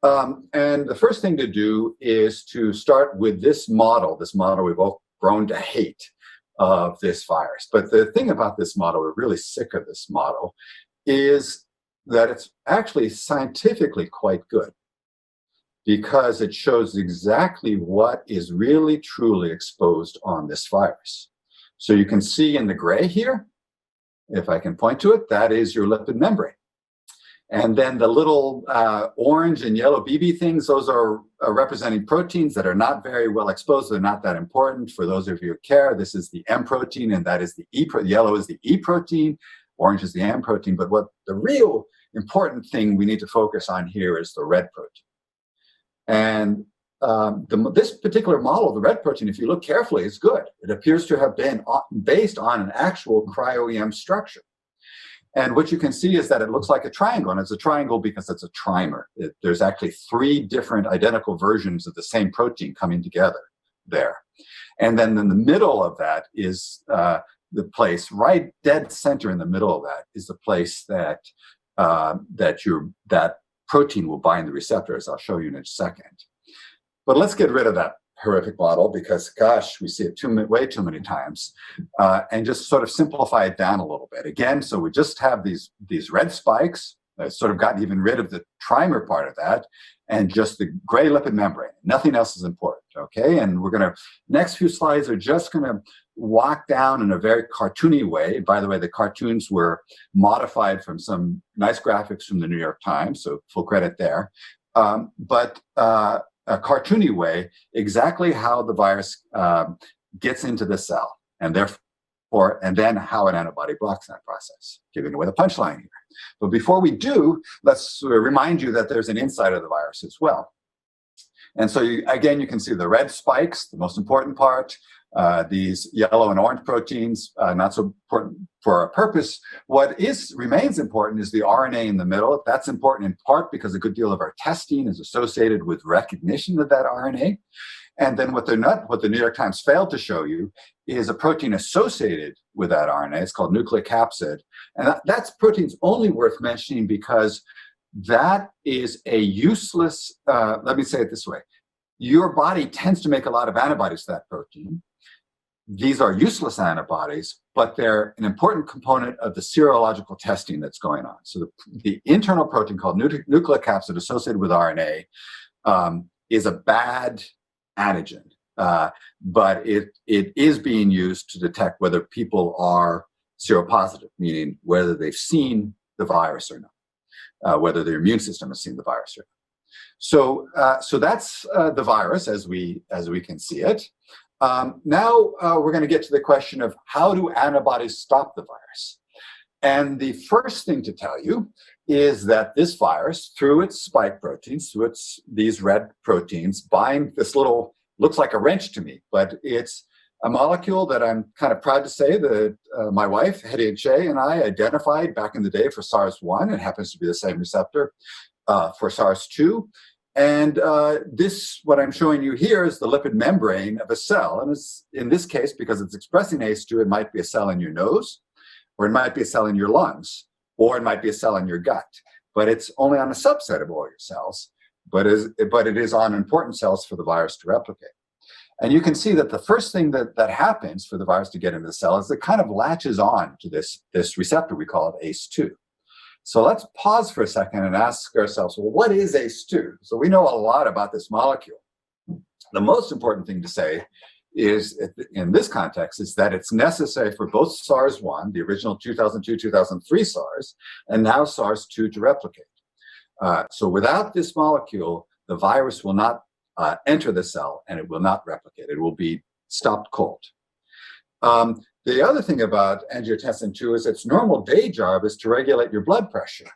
And the first thing to do is to start with this model we've all grown to hate of this virus. But the thing about this model, we're really sick of this model, is that it's actually scientifically quite good, because it shows exactly what is really truly exposed on this virus. So you can see in the gray here, if I can point to it, that is your lipid membrane. And then the little orange and yellow BB things, those are representing proteins that are not very well exposed. They're not that important. For those of you who care, this is the M protein, and that is the E protein. Yellow is the E protein, orange is the M protein. But what the real important thing we need to focus on here is the red protein. And this particular model of the red protein, if you look carefully, is good. It appears to have been based on an actual cryo-EM structure. And what you can see is that it looks like a triangle, and it's a triangle because it's a trimer. There's actually 3 different identical versions of the same protein coming together there. And then in the middle of that is the place, right dead center in the middle of that is the place that that protein will bind the receptor, as I'll show you in a second. But let's get rid of that horrific model, because gosh, we see it way too many times, and just sort of simplify it down a little bit. Again, so we just have these red spikes. I've sort of gotten even rid of the trimer part of that, and just the gray lipid membrane. Nothing else is important, okay? And we're gonna, next few slides are just gonna walk down in a very cartoony way. By the way, the cartoons were modified from some nice graphics from the New York Times, so full credit there. But a cartoony way, exactly how the virus gets into the cell, and therefore, and then how an antibody blocks that process, giving away the punchline here. But before we do, let's remind you that there's an inside of the virus as well. And so again, you can see the red spikes, the most important part, these yellow and orange proteins, not so important for our purpose. What remains important is the RNA in the middle. That's important in part because a good deal of our testing is associated with recognition of that RNA. And then what the New York Times failed to show you is a protein associated with that RNA. It's called nucleocapsid. And that's protein's only worth mentioning because that is a useless, let me say it this way. Your body tends to make a lot of antibodies to that protein. These are useless antibodies, but they're an important component of the serological testing that's going on. So the internal protein called nucleocapsid associated with RNA is a bad antigen, but it is being used to detect whether people are seropositive, meaning whether they've seen the virus or not, whether their immune system has seen the virus or not. So that's the virus as we can see it. Now we're going to get to the question of how do antibodies stop the virus? And the first thing to tell you is that this virus, through its spike proteins, through these red proteins, bind this little, looks like a wrench to me, but it's a molecule that I'm kind of proud to say that my wife, Hedy Shea, and I identified back in the day for SARS-1. It happens to be the same receptor for SARS-2. And what I'm showing you here is the lipid membrane of a cell. And in this case, because it's expressing ACE2, it might be a cell in your nose, or it might be a cell in your lungs, or it might be a cell in your gut. But it's only on a subset of all your cells, but it is on important cells for the virus to replicate. And you can see that the first thing that happens for the virus to get into the cell is it kind of latches on to this receptor, we call it ACE2. So let's pause for a second and ask ourselves, well, what is ACE2? So we know a lot about this molecule. The most important thing to say is, in this context, is that it's necessary for both SARS-1, the original 2002-2003 SARS, and now SARS-2 to replicate. So without this molecule, the virus will not enter the cell and it will not replicate. It will be stopped cold. The other thing about angiotensin II is its normal day job is to regulate your blood pressure.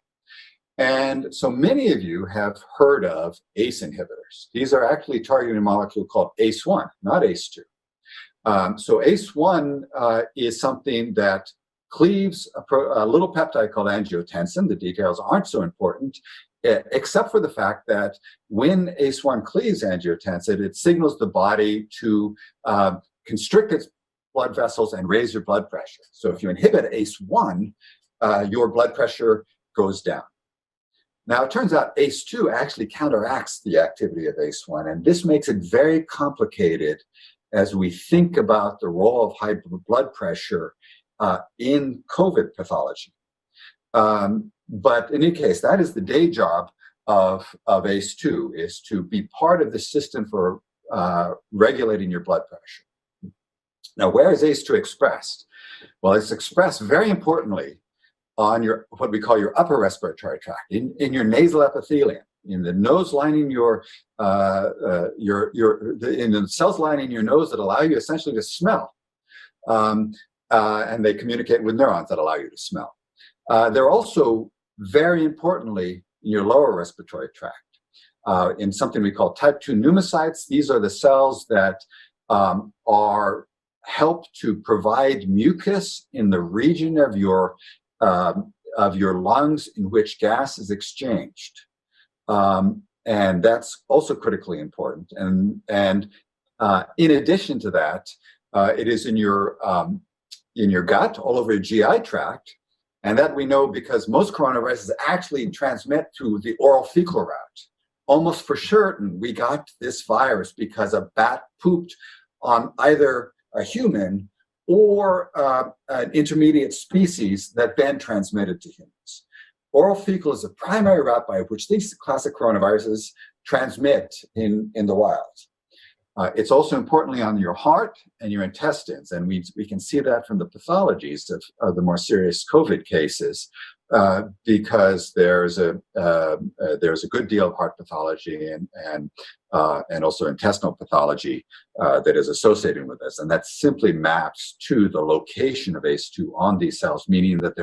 And so many of you have heard of ACE inhibitors. These are actually targeting a molecule called ACE1, not ACE2. So ACE1 is something that cleaves a little peptide called angiotensin. The details aren't so important. except for the fact that when ACE1 cleaves angiotensin, it signals the body to constrict its blood vessels and raise your blood pressure. So if you inhibit ACE1, your blood pressure goes down. Now, it turns out ACE2 actually counteracts the activity of ACE1, and this makes it very complicated as we think about the role of high blood pressure in COVID pathology. But in any case, that is the day job of ACE2, is to be part of the system for regulating your blood pressure. Now, where is ACE2 expressed? Well, it's expressed very importantly on your, what we call your upper respiratory tract, in your nasal epithelium, in the nose lining in the cells lining your nose that allow you essentially to smell. And they communicate with neurons that allow you to smell. They're also very importantly in your lower respiratory tract, in something we call type 2 pneumocytes. These are the cells that help to provide mucus in the region of your lungs in which gas is exchanged, and that's also critically important. And in addition to that, it is in your gut, all over your GI tract. And that we know because most coronaviruses actually transmit through the oral fecal route. Almost for certain, we got this virus because a bat pooped on either a human or an intermediate species that then transmitted to humans. Oral fecal is the primary route by which these classic coronaviruses transmit in the wild. It's also importantly on your heart and your intestines, and we can see that from the pathologies of the more serious COVID cases, because there's a good deal of heart pathology and also intestinal pathology that is associated with this, and that simply maps to the location of ACE2 on these cells, meaning that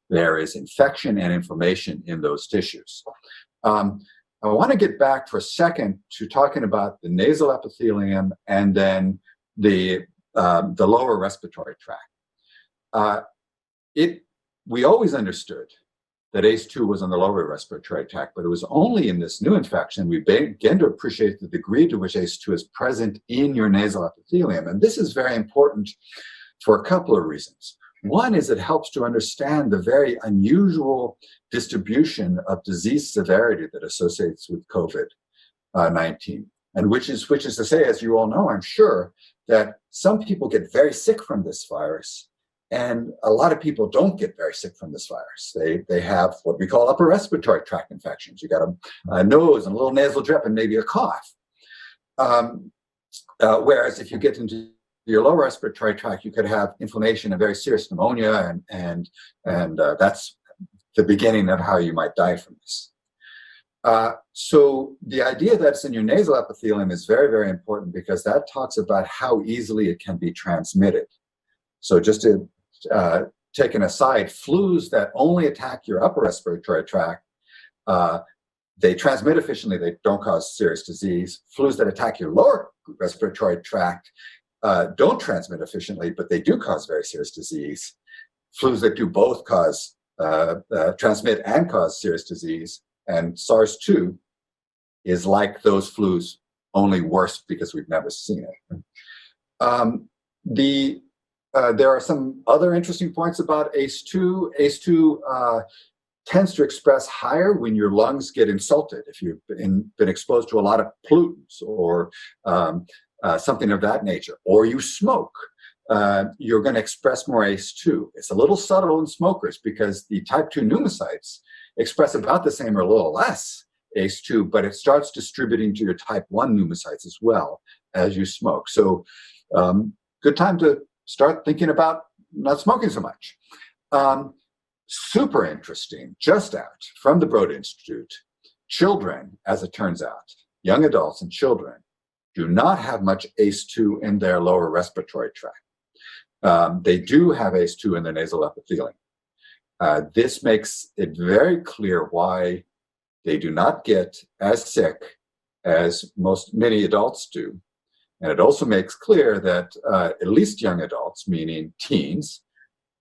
there is infection and inflammation in those tissues. I want to get back for a second to talking about the nasal epithelium and then the lower respiratory tract. We always understood that ACE2 was on the lower respiratory tract, but it was only in this new infection we began to appreciate the degree to which ACE2 is present in your nasal epithelium. And this is very important for a couple of reasons. One is it helps to understand the very unusual distribution of disease severity that associates with COVID-19, and which is to say, as you all know, I'm sure, that some people get very sick from this virus, and a lot of people don't get very sick from this virus. They have what we call upper respiratory tract infections. You got a nose and a little nasal drip and maybe a cough. Whereas if you get into your lower respiratory tract, you could have inflammation and very serious pneumonia, and that's the beginning of how you might die from this. So the idea that it's in your nasal epithelium is very, very important because that talks about how easily it can be transmitted. So just to take an aside, flus that only attack your upper respiratory tract, they transmit efficiently, they don't cause serious disease. Flus that attack your lower respiratory tract don't transmit efficiently, but they do cause very serious disease. Flus that do both transmit and cause serious disease, and SARS-2 is like those flus, only worse because we've never seen it. There are some other interesting points about ACE2. ACE2 tends to express higher when your lungs get insulted, if you've been exposed to a lot of pollutants or something of that nature, or you smoke, you're going to express more ACE2. It's a little subtle in smokers because the type 2 pneumocytes express about the same or a little less ACE2, but it starts distributing to your type 1 pneumocytes as well as you smoke. So good time to start thinking about not smoking so much. Super interesting, just out from the Broad Institute, children, as it turns out, young adults and children, do not have much ACE2 in their lower respiratory tract. They do have ACE2 in their nasal epithelium. This makes it very clear why they do not get as sick as many adults do. And it also makes clear that at least young adults, meaning teens,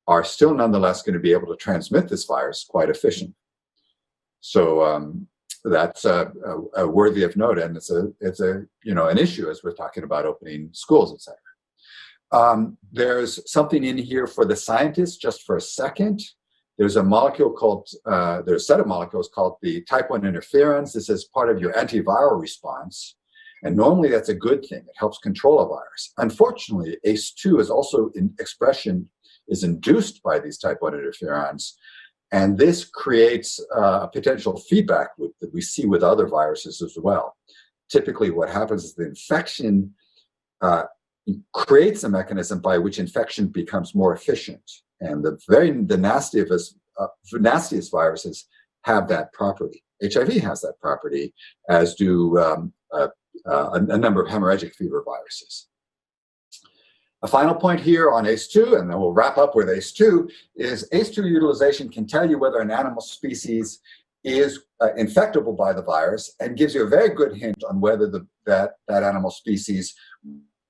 are still nonetheless going to be able to transmit this virus quite efficiently. So that's a worthy of note, and it's a an issue as we're talking about opening schools, etc. There's something in here for the scientists, just for a second. There's a molecule called, there's a set of molecules called the type 1 interferons. This is part of your antiviral response. And normally that's a good thing. It helps control a virus. Unfortunately, ACE2 is also in expression, is induced by these type 1 interferons. And this creates a potential feedback loop that we see with other viruses as well. Typically what happens is the infection creates a mechanism by which infection becomes more efficient. And the nastiest viruses have that property. HIV has that property, as do a number of hemorrhagic fever viruses. A final point here on ACE2, and then we'll wrap up with ACE2, is ACE2 utilization can tell you whether an animal species is infectable by the virus, and gives you a very good hint on whether that animal species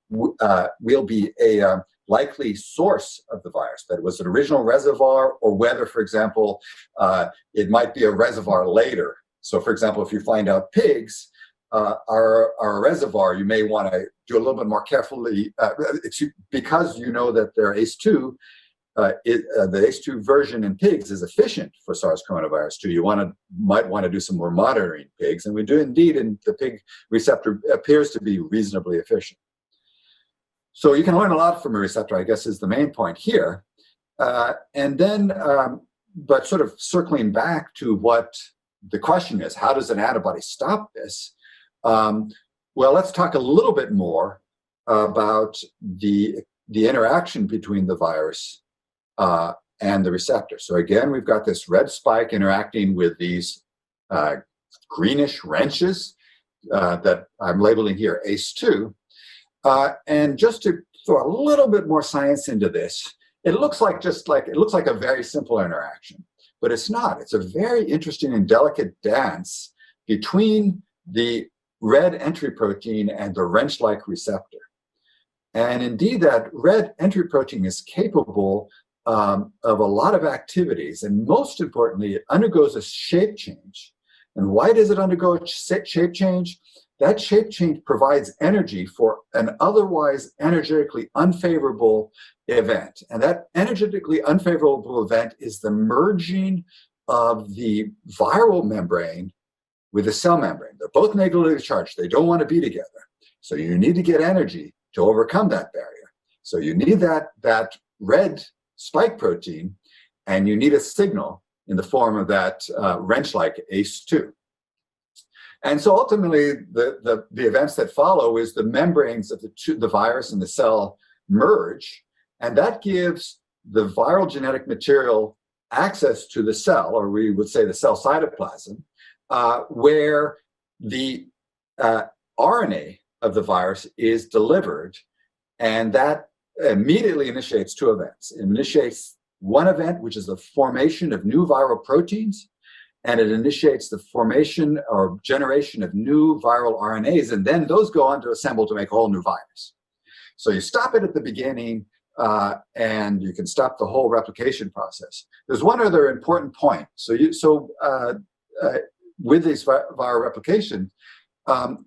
will be a likely source of the virus, that it was an original reservoir, or whether, for example, it might be a reservoir later. So, for example, if you find out pigs are a reservoir, you may want to do a little bit more carefully, because you know that they're ACE2, the ACE2 version in pigs is efficient for SARS coronavirus 2. You might want to do some more monitoring pigs, and we do indeed, and the pig receptor appears to be reasonably efficient. So you can learn a lot from a receptor, I guess, is the main point here. And then, but sort of circling back to what the question is, how does an antibody stop this? Well, let's talk a little bit more about the interaction between the virus and the receptor. So again, we've got this red spike interacting with these greenish wrenches that I'm labeling here ACE2. And just to throw a little bit more science into this, it looks like a very simple interaction, but it's not. It's a very interesting and delicate dance between the red entry protein and the wrench-like receptor. And indeed, that red entry protein is capable of a lot of activities, and most importantly, it undergoes a shape change. And why does it undergo a shape change? That shape change provides energy for an otherwise energetically unfavorable event. And that energetically unfavorable event is the merging of the viral membrane with the cell membrane. They're both negatively charged. They don't want to be together. So you need to get energy to overcome that barrier. So you need that red spike protein, and you need a signal in the form of that wrench-like ACE2. And so ultimately, the events that follow is the membranes of the virus and the cell merge, and that gives the viral genetic material access to the cell, or we would say the cell cytoplasm, where the RNA of the virus is delivered, and that immediately initiates two events. It initiates one event, which is the formation of new viral proteins, and it initiates the formation or generation of new viral RNAs, and then those go on to assemble to make a whole new virus. So you stop it at the beginning, and you can stop the whole replication process. There's one other important point. With this viral replication,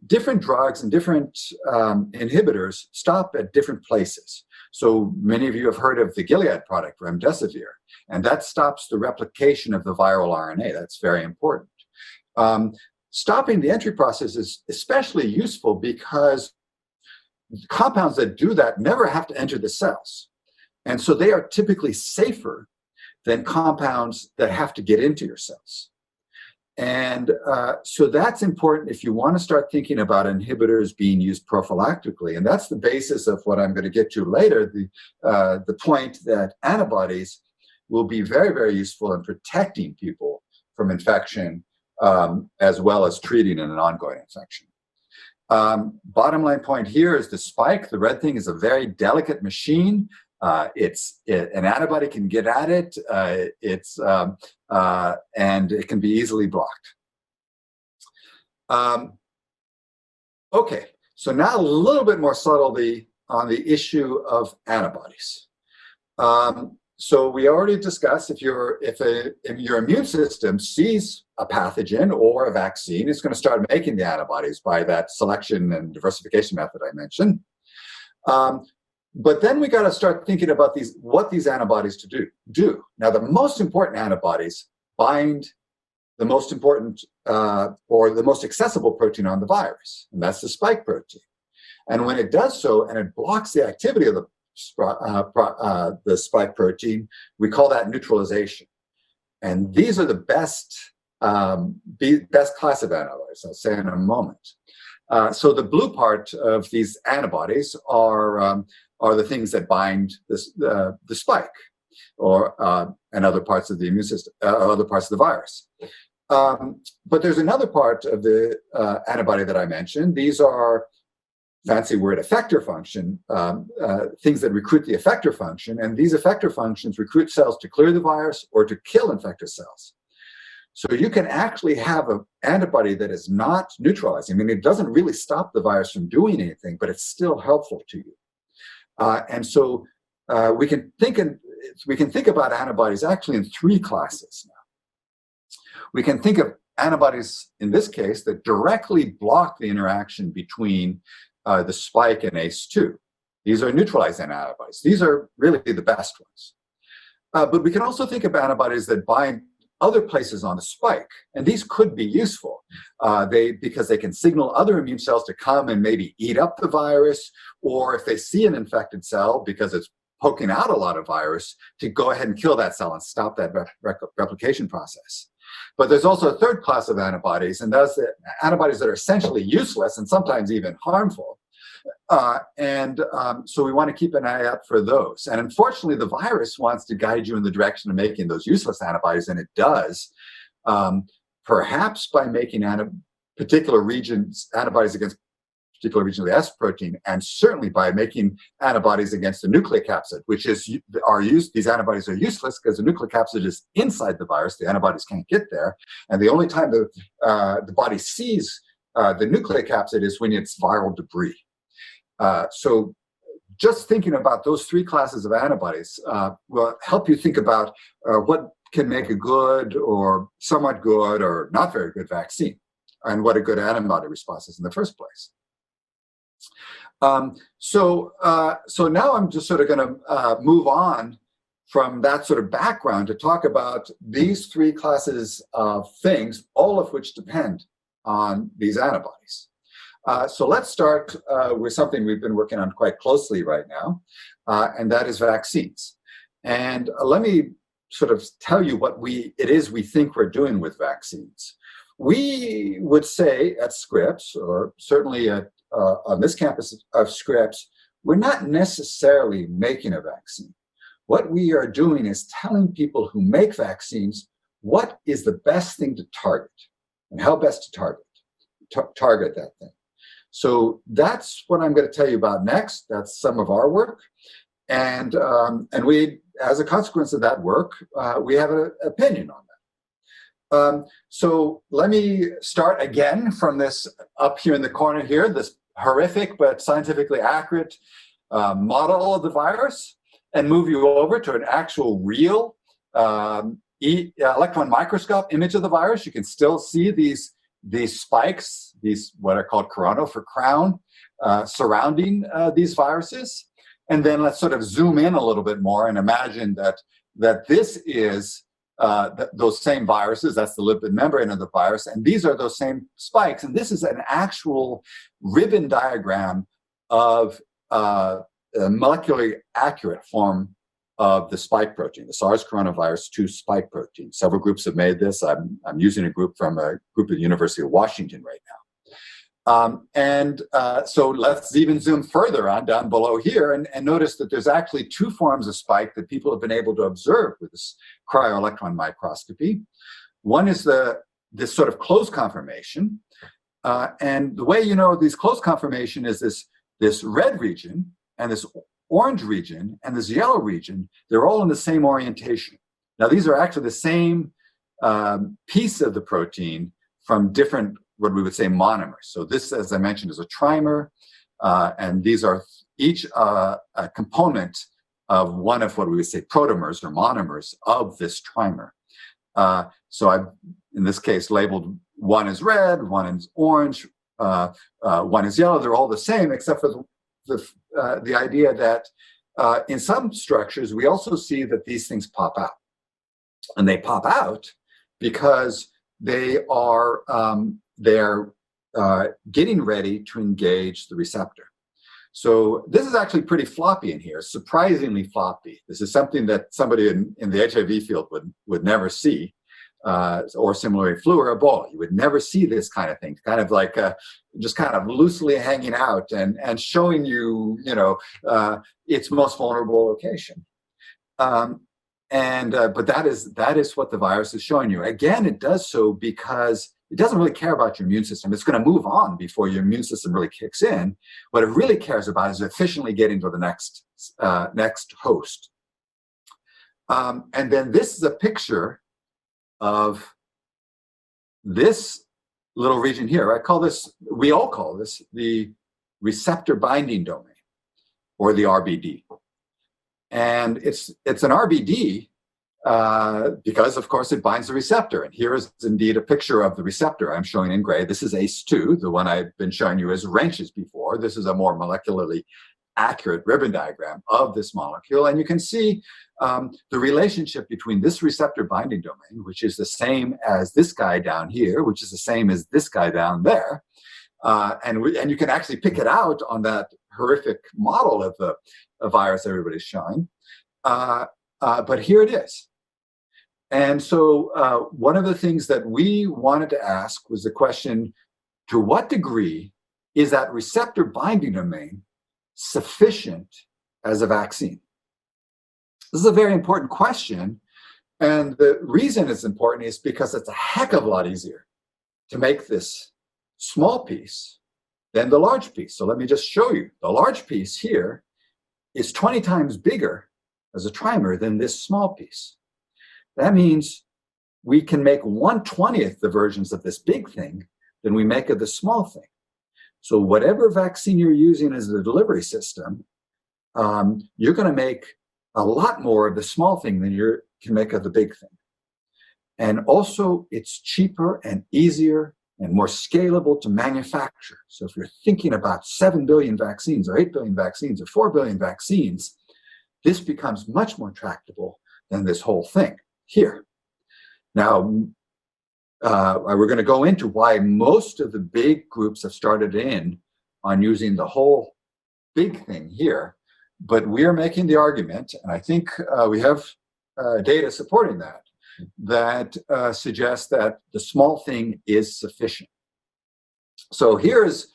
different drugs and different inhibitors stop at different places. So many of you have heard of the Gilead product, remdesivir, and that stops the replication of the viral RNA. That's very important. Stopping the entry process is especially useful because compounds that do that never have to enter the cells. And so they are typically safer than compounds that have to get into your cells. And so that's important if you want to start thinking about inhibitors being used prophylactically. And that's the basis of what I'm going to get to later, the point that antibodies will be very, very useful in protecting people from infection, as well as treating an ongoing infection. Bottom line point here is the spike. The red thing is a very delicate machine. An antibody can get at it. And it can be easily blocked. Okay, so now a little bit more subtlety on the issue of antibodies. So we already discussed if your immune system sees a pathogen or a vaccine, it's going to start making the antibodies by that selection and diversification method I mentioned. But then we got to start thinking about what these antibodies do. Now, the most important antibodies bind the most important or the most accessible protein on the virus, and that's the spike protein. And when it does so, and it blocks the activity of the spike protein, we call that neutralization. And these are the best class of antibodies, I'll say in a moment. So the blue part of these antibodies are the things that bind the spike and other parts of the immune system, other parts of the virus. But there's another part of the antibody that I mentioned. These are, fancy word, effector function, things that recruit the effector function. And these effector functions recruit cells to clear the virus or to kill infected cells. So you can actually have an antibody that is not neutralizing. I mean, it doesn't really stop the virus from doing anything, but it's still helpful to you. And so we can think about antibodies actually in three classes now. We can think of antibodies, in this case, that directly block the interaction between the spike and ACE2. These are neutralizing antibodies. These are really the best ones. But we can also think of antibodies that bind other places on the spike, and these could be useful because they can signal other immune cells to come and maybe eat up the virus, or if they see an infected cell because it's poking out a lot of virus, to go ahead and kill that cell and stop that replication process. But there's also a third class of antibodies, and those are antibodies that are essentially useless and sometimes even harmful. So we want to keep an eye out for those. And unfortunately, the virus wants to guide you in the direction of making those useless antibodies, and it does, perhaps by making particular regions antibodies against particular region of the S protein, and certainly by making antibodies against the nucleocapsid, which is these antibodies are useless because the nucleocapsid is inside the virus. The antibodies can't get there, and the only time the body sees the nucleocapsid is when it's viral debris. So just thinking about those three classes of antibodies will help you think about what can make a good or somewhat good or not very good vaccine, and what a good antibody response is in the first place. So now I'm just sort of going to move on from that sort of background to talk about these three classes of things, all of which depend on these antibodies. So let's start with something we've been working on quite closely right now, and that is vaccines. And let me sort of tell you what it is we think we're doing with vaccines. We would say at Scripps, or certainly on this campus of Scripps, we're not necessarily making a vaccine. What we are doing is telling people who make vaccines what is the best thing to target and how best to target that thing. So that's what I'm going to tell you about next. That's some of our work. And we, as a consequence of that work, we have an opinion on that. So let me start again from this up here in the corner here, this horrific but scientifically accurate model of the virus, and move you over to an actual real electron microscope image of the virus. You can still see these spikes, these what are called coronal for crown, surrounding these viruses. And then let's sort of zoom in a little bit more and imagine that this is those same viruses. That's the lipid membrane of the virus, and these are those same spikes. And this is an actual ribbon diagram of a molecularly accurate form of the spike protein, the SARS coronavirus 2 spike protein. Several groups have made this. I'm using a group from a group at the University of Washington right now. So let's even zoom further on down below here and notice that there's actually two forms of spike that people have been able to observe with this cryo-electron microscopy. One is this sort of close conformation. And the way you know these close conformation is this red region and this orange region and this yellow region. They're all in the same orientation. Now, these are actually the same piece of the protein from different, what we would say, monomers. So this, as I mentioned, is a trimer, and these are each a component of one of what we would say protomers or monomers of this trimer. So I've, in this case, labeled one is red, one is orange, one is yellow. They're all the same, except for the idea that in some structures, we also see that these things pop out. And they pop out because they are getting ready to engage the receptor. So this is actually pretty floppy in here, surprisingly floppy. This is something that somebody in the HIV field would never see, or similarly flu or Ebola. You would never see this kind of thing, kind of like just kind of loosely hanging out and showing you, its most vulnerable location. But that is what the virus is showing you. Again, it does so because it doesn't really care about your immune system. It's going to move on before your immune system really kicks in. What it really cares about is efficiently getting to the next host. And then this is a picture of this little region here. We all call this the receptor binding domain, or the RBD. And it's an RBD because, of course, it binds the receptor. And here is indeed a picture of the receptor I'm showing in gray. This is ACE2, the one I've been showing you as wrenches before. This is a more molecularly accurate ribbon diagram of this molecule. And you can see the relationship between this receptor binding domain, which is the same as this guy down here, which is the same as this guy down there. And you can actually pick it out on that horrific model of the virus everybody's showing. But here it is. And so one of the things that we wanted to ask was the question, to what degree is that receptor binding domain sufficient as a vaccine? This is a very important question. And the reason it's important is because it's a heck of a lot easier to make this small piece than the large piece. So let me just show you. The large piece here is 20 times bigger as a trimer than this small piece. That means we can make 1/20th the versions of this big thing than we make of the small thing. So whatever vaccine you're using as the delivery system, you're going to make a lot more of the small thing than you can make of the big thing. And also, it's cheaper and easier and more scalable to manufacture. So if you're thinking about 7 billion vaccines or 8 billion vaccines or 4 billion vaccines, this becomes much more tractable than this whole thing here. Now, we're going to go into why most of the big groups have started in on using the whole big thing here, but we are making the argument, and I think we have data supporting that suggests that the small thing is sufficient. So here's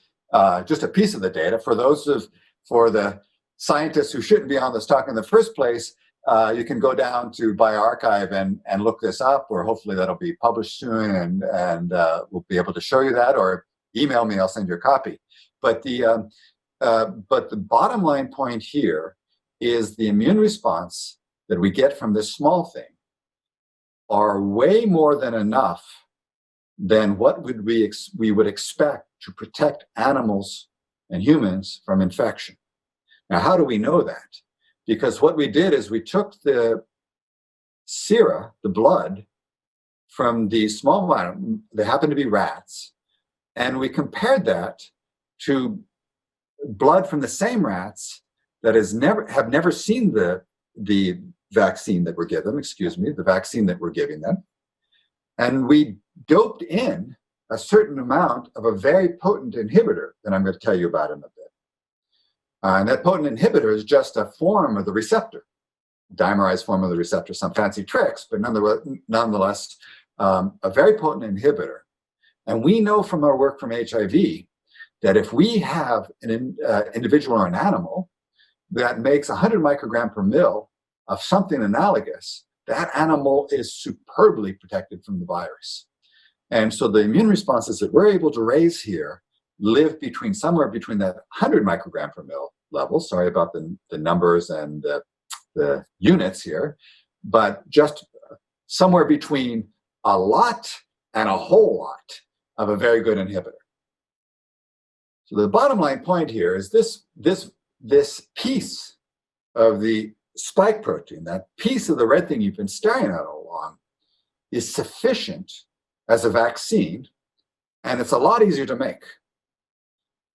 just a piece of the data for the scientists who shouldn't be on this talk in the first place. You can go down to bioRxiv and look this up, or hopefully that'll be published soon, and we'll be able to show you that, or email me, I'll send you a copy. But the bottom line point here is the immune response that we get from this small thing are way more than enough than what we would expect to protect animals and humans from infection. Now, how do we know that? Because what we did is we took the sera, the blood, from these small animals, they happen to be rats, and we compared that to blood from the same rats that have never seen the vaccine that we're giving them, the vaccine that we're giving them. And we doped in a certain amount of a very potent inhibitor that I'm going to tell you about in a bit. And that potent inhibitor is just a form of the receptor, dimerized form of the receptor, some fancy tricks, but nonetheless a very potent inhibitor. And we know from our work from HIV that if we have an individual or an animal that makes 100 microgram per mil of something analogous, that animal is superbly protected from the virus. And so the immune responses that we're able to raise here live somewhere between that 100 microgram per mil level, sorry about the numbers and the units here, but just somewhere between a lot and a whole lot of a very good inhibitor. So the bottom line point here is this piece of the spike protein, that piece of the red thing you've been staring at all along, is sufficient as a vaccine, and it's a lot easier to make.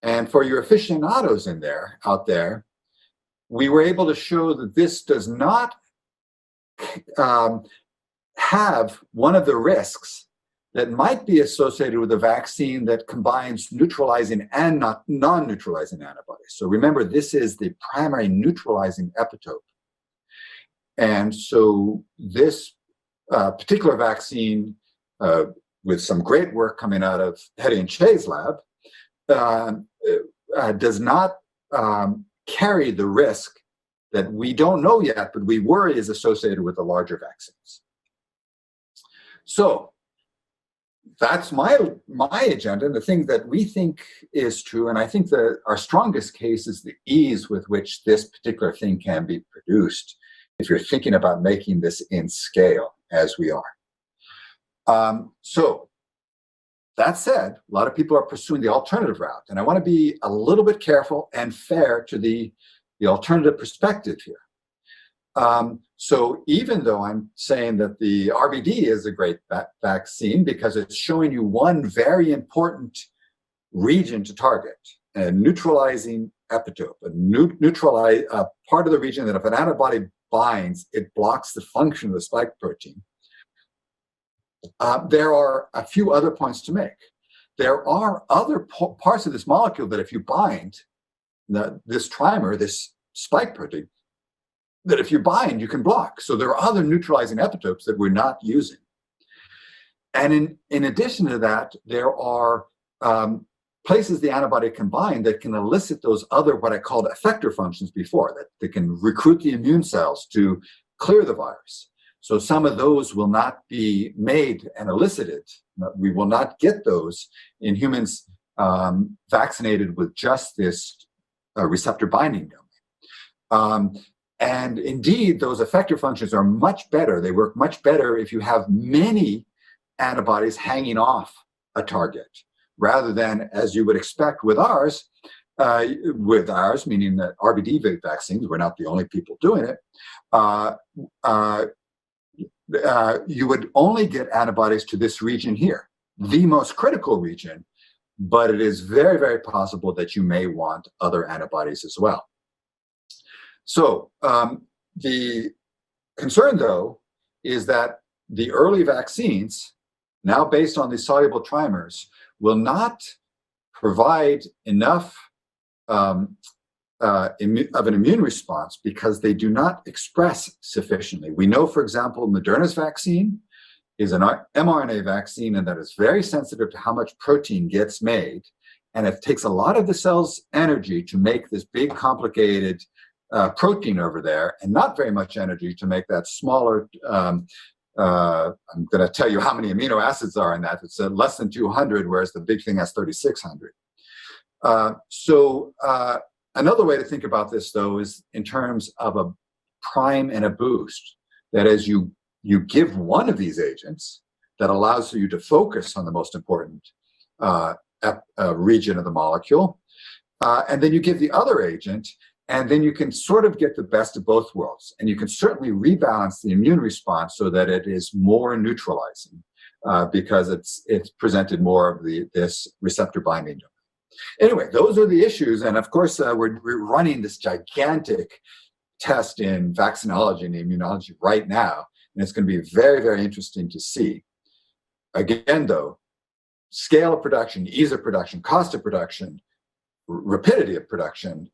And for your aficionados out there, we were able to show that this does not have one of the risks that might be associated with a vaccine that combines neutralizing and not non-neutralizing antibodies. So remember, this is the primary neutralizing epitope. And so this particular vaccine, with some great work coming out of Hetty and Che's lab, does not carry the risk that we don't know yet, but we worry is associated with the larger vaccines. So that's my agenda, and the thing that we think is true, and I think that our strongest case is the ease with which this particular thing can be produced if you're thinking about making this in scale, as we are. So that said, a lot of people are pursuing the alternative route, and I want to be a little bit careful and fair to the alternative perspective here. So even though I'm saying that the RBD is a great vaccine because it's showing you one very important region to target, a neutralizing epitope, a part of the region that if an antibody binds, it blocks the function of the spike protein. There are a few other points to make. There are other parts of this molecule that if you bind this trimer, this spike protein, that if you bind, you can block. So there are other neutralizing epitopes that we're not using. And in addition to that, there are places the antibody can bind that can elicit those other, what I called effector functions before, that they can recruit the immune cells to clear the virus. So some of those will not be made and elicited. We will not get those in humans vaccinated with just this receptor binding domain. And indeed, those effector functions are much better. They work much better if you have many antibodies hanging off a target, rather than, as you would expect with ours, meaning that RBD vaccines, we're not the only people doing it, you would only get antibodies to this region here, the most critical region, but it is very, very possible that you may want other antibodies as well. So the concern, though, is that the early vaccines, now based on these soluble trimers, will not provide enough of an immune response because they do not express sufficiently. We know, for example, Moderna's vaccine is an mRNA vaccine, and that is very sensitive to how much protein gets made. And it takes a lot of the cell's energy to make this big, complicated protein over there, and not very much energy to make that smaller. I'm going to tell you how many amino acids are in that. It's less than 200, whereas the big thing has 3,600. So another way to think about this, though, is in terms of a prime and a boost. That is, you give one of these agents that allows you to focus on the most important region of the molecule, and then you give the other agent, and then you can sort of get the best of both worlds. And you can certainly rebalance the immune response so that it is more neutralizing because it's presented more of this receptor binding domain. Anyway, those are the issues. And of course, we're running this gigantic test in vaccinology and immunology right now. And it's going to be very, very interesting to see. Again, though, scale of production, ease of production, cost of production, rapidity of production,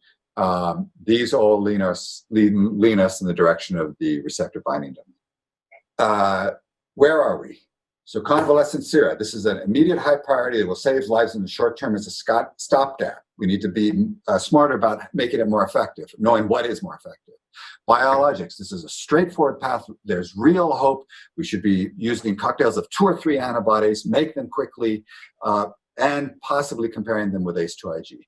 these all lean us in the direction of the receptor binding domain. Where are we? So convalescent sera, this is an immediate high priority that will save lives in the short term as a stopgap. We need to be smarter about making it more effective, knowing what is more effective. Biologics, this is a straightforward path. There's real hope. We should be using cocktails of 2 or 3 antibodies, make them quickly, and possibly comparing them with ACE2IG.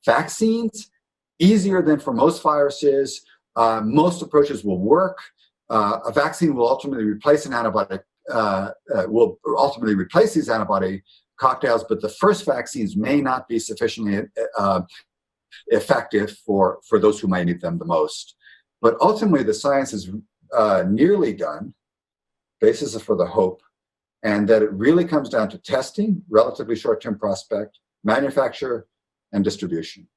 Vaccines, easier than for most viruses. Most approaches will work. A vaccine will ultimately replace an antibody, will ultimately replace these antibody cocktails, but the first vaccines may not be sufficiently effective for those who might need them the most. But ultimately, the science is nearly done, basis for the hope, and that it really comes down to testing, relatively short-term prospect, manufacture, and distribution.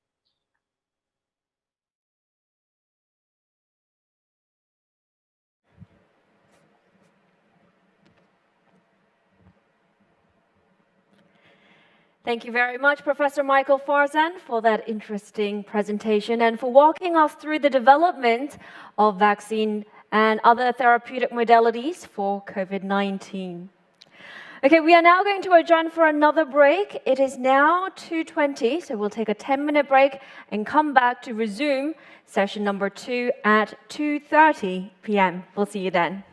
Thank you very much, Professor Michael Farzan, for that interesting presentation and for walking us through the development of vaccine and other therapeutic modalities for COVID-19. Okay, we are now going to adjourn for another break. It is now 2:20, so we'll take a 10-minute break and come back to resume session number 2 at 2:30 p.m. We'll see you then.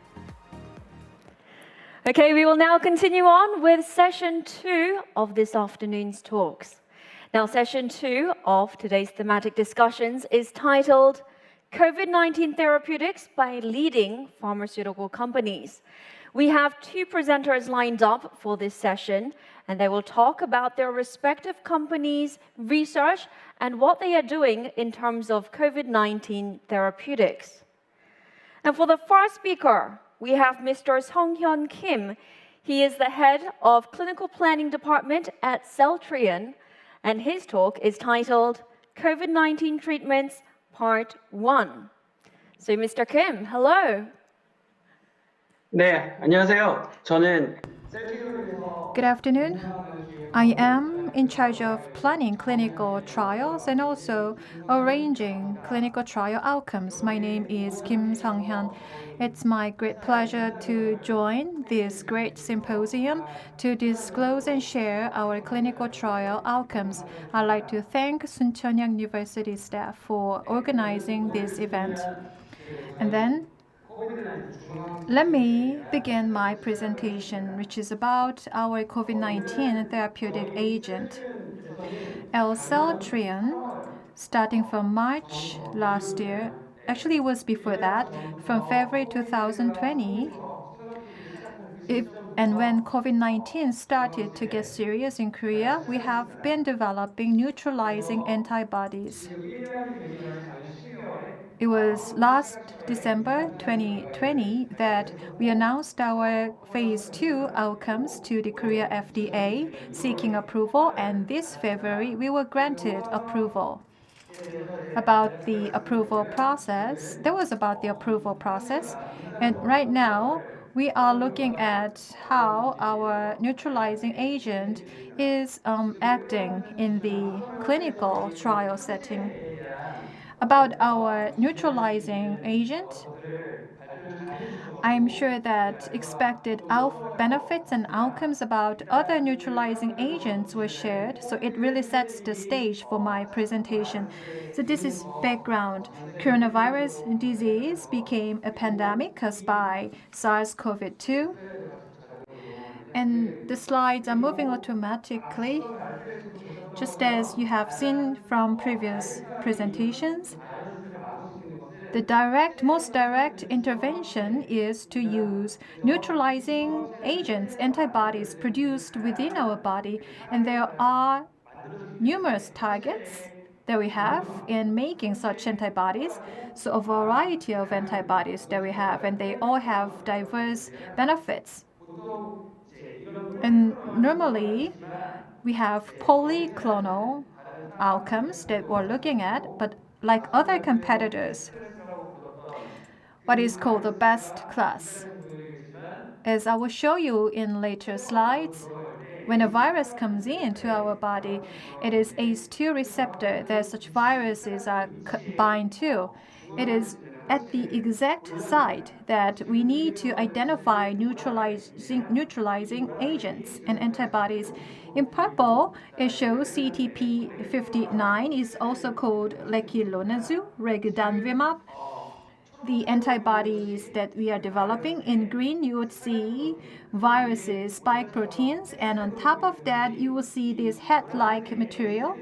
Okay, we will now continue on with session 2 of this afternoon's talks. Now, session 2 of today's thematic discussions is titled COVID-19 Therapeutics by Leading Pharmaceutical Companies. We have 2 presenters lined up for this session, and they will talk about their respective companies' research and what they are doing in terms of COVID-19 therapeutics. And for the first speaker, we have Mr. Sung-hyun Kim. He is the head of Clinical Planning Department at Celltrion, and his talk is titled COVID-19 Treatments Part 1. So, Mr. Kim, hello. 네, 안녕하세요. 저는 Good afternoon. I am in charge of planning clinical trials and also arranging clinical trial outcomes. My name is Kim Sang-hyun. It's my great pleasure to join this great symposium to disclose and share our clinical trial outcomes. I'd like to thank Soonchunhyang University staff for organizing this event. And then let me begin my presentation, which is about our COVID-19 therapeutic agent. Celltrion, starting from March last year, actually it was before that, from February 2020, and when COVID-19 started to get serious in Korea, we have been developing neutralizing antibodies. It was last December 2020 that we announced our phase 2 outcomes to the Korea FDA seeking approval, and this February we were granted approval. About the approval process, and right now we are looking at how our neutralizing agent is acting in the clinical trial setting. About our neutralizing agent, I'm sure that expected benefits and outcomes about other neutralizing agents were shared, so it really sets the stage for my presentation. So this is background. Coronavirus disease became a pandemic caused by SARS-CoV-2. And the slides are moving automatically, just as you have seen from previous presentations. The most direct intervention is to use neutralizing agents, antibodies produced within our body, and there are numerous targets that we have in making such antibodies. So a variety of antibodies that we have, and they all have diverse benefits. And normally, we have polyclonal outcomes that we're looking at, but like other competitors, what is called the best class. As I will show you in later slides, when a virus comes into our body, it is ACE2 receptor that such viruses are bind to. It is at the exact site that we need to identify neutralizing agents and antibodies. In purple, it shows CTP59 is also called leronlimab, regdanvimab. The antibodies that we are developing. In green, you would see viruses, spike proteins, and on top of that, you will see this head-like material.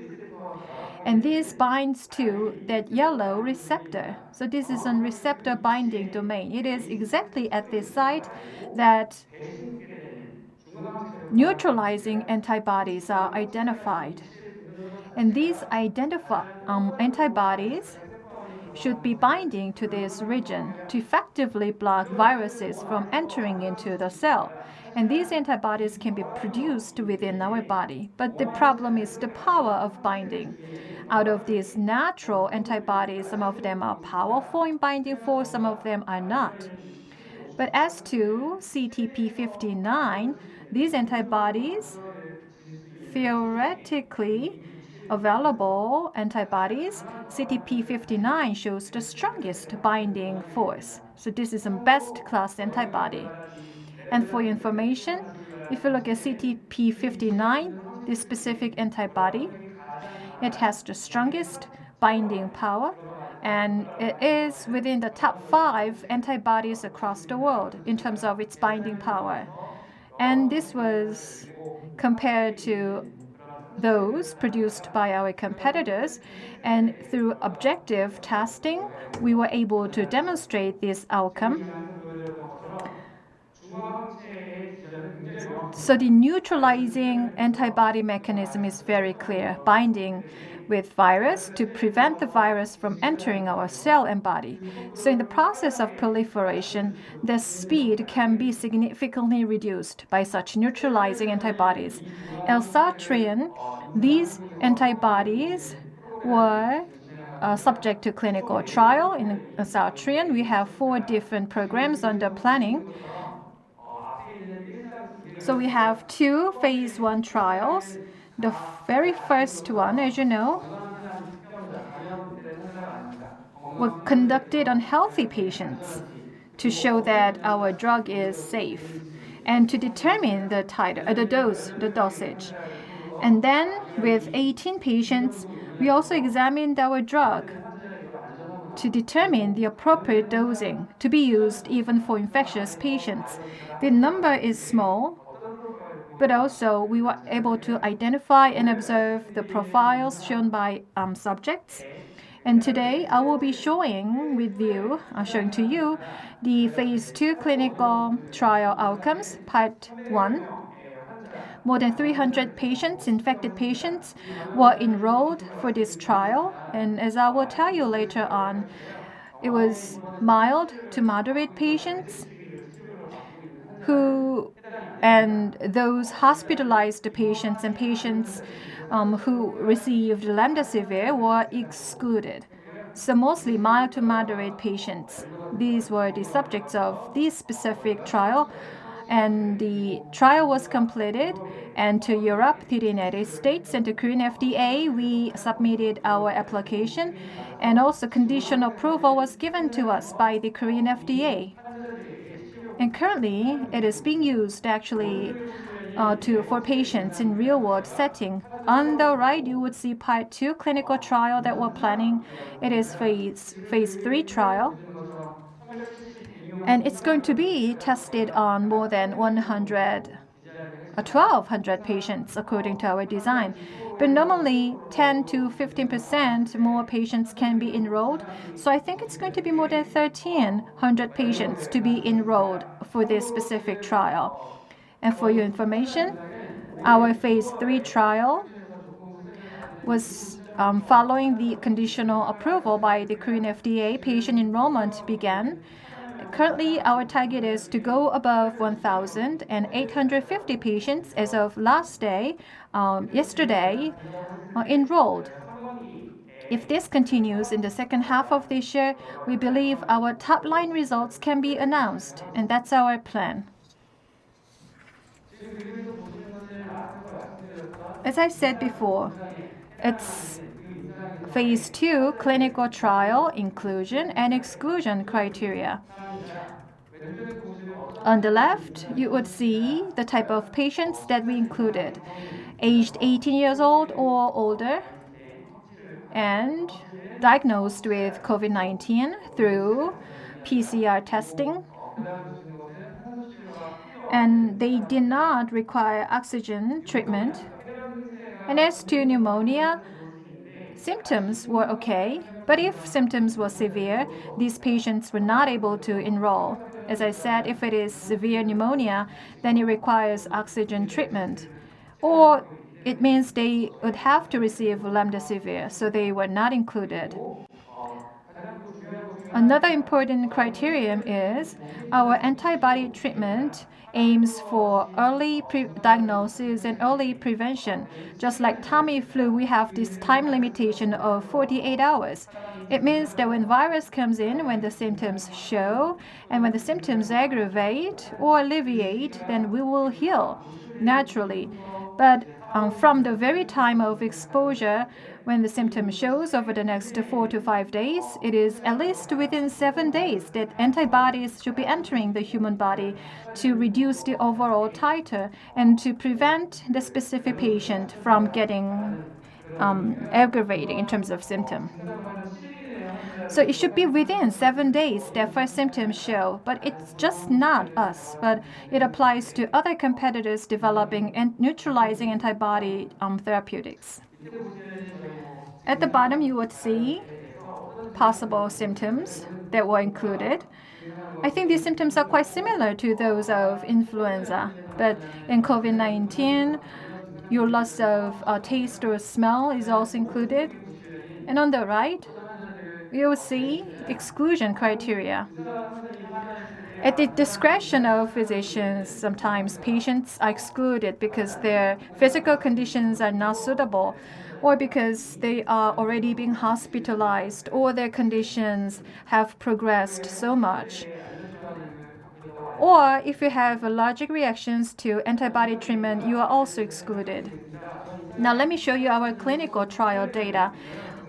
And this binds to that yellow receptor. So this is a receptor binding domain. It is exactly at this site that neutralizing antibodies are identified. And these antibodies should be binding to this region to effectively block viruses from entering into the cell. And these antibodies can be produced within our body. But the problem is the power of binding. Out of these natural antibodies, some of them are powerful in binding force, some of them are not. But as to CTP59, these antibodies, theoretically available antibodies, CTP59 shows the strongest binding force. So this is a best class antibody. And for your information, if you look at CTP59, this specific antibody, it has the strongest binding power, and it is within the top 5 antibodies across the world in terms of its binding power. And this was compared to those produced by our competitors, and through objective testing, we were able to demonstrate this outcome. So the neutralizing antibody mechanism is very clear, binding with virus to prevent the virus from entering our cell and body. So in the process of proliferation, the speed can be significantly reduced by such neutralizing antibodies. Elsatrian, these antibodies were subject to clinical trial. In Elsatrian, we have 4 different programs under planning. So we have 2 phase 1 trials. The very first one, as you know, was conducted on healthy patients to show that our drug is safe and to determine the titer, the dose, the dosage. And then with 18 patients, we also examined our drug to determine the appropriate dosing to be used even for infectious patients. The number is small, but also we were able to identify and observe the profiles shown by subjects. And today I will be showing to you the phase 2 clinical trial outcomes, part 1. More than 300 patients, infected patients, were enrolled for this trial. And as I will tell you later on, it was mild to moderate patients and those hospitalized patients and patients who received remdesivir were excluded. So mostly mild to moderate patients. These were the subjects of this specific trial. And the trial was completed, and to Europe, to the United States, and to Korean FDA, we submitted our application, and also conditional approval was given to us by the Korean FDA. And currently, it is being used actually for patients in real-world setting. On the right, you would see part 2 clinical trial that we're planning. It is phase 3 trial. And it's going to be tested on more than 1,200 patients according to our design. But normally 10 to 15% more patients can be enrolled. So I think it's going to be more than 1,300 patients to be enrolled for this specific trial. And for your information, our phase 3 trial was following the conditional approval by the Korean FDA. Patient enrollment began. Currently, our target is to go above 1,850 patients as of yesterday, enrolled. If this continues in the second half of this year, we believe our top-line results can be announced, and that's our plan. As I said before, it's phase 2 clinical trial inclusion and exclusion criteria. On the left, you would see the type of patients that we included, aged 18 years old or older, and diagnosed with COVID-19 through PCR testing. And they did not require oxygen treatment. And as to pneumonia, symptoms were okay, but if symptoms were severe, these patients were not able to enroll. As I said, if it is severe pneumonia, then it requires oxygen treatment. Or it means they would have to receive remdesivir, so they were not included. Another important criterion is our antibody treatment aims for early diagnosis and early prevention. Just like Tamiflu, we have this time limitation of 48 hours. It means that when virus comes in, when the symptoms show, and when the symptoms aggravate or alleviate, then we will heal naturally. But from the very time of exposure, when the symptom shows over the next 4 to 5 days, it is at least within 7 days that antibodies should be entering the human body to reduce the overall titer and to prevent the specific patient from getting aggravating in terms of symptom. So it should be within 7 days that first symptoms show, but it's just not us, but it applies to other competitors developing and neutralizing antibody therapeutics. At the bottom, you would see possible symptoms that were included. I think these symptoms are quite similar to those of influenza, but in COVID-19, your loss of taste or smell is also included. And on the right, you will see exclusion criteria. At the discretion of physicians, sometimes patients are excluded because their physical conditions are not suitable, or because they are already being hospitalized, or their conditions have progressed so much. Or if you have allergic reactions to antibody treatment, you are also excluded. Now let me show you our clinical trial data.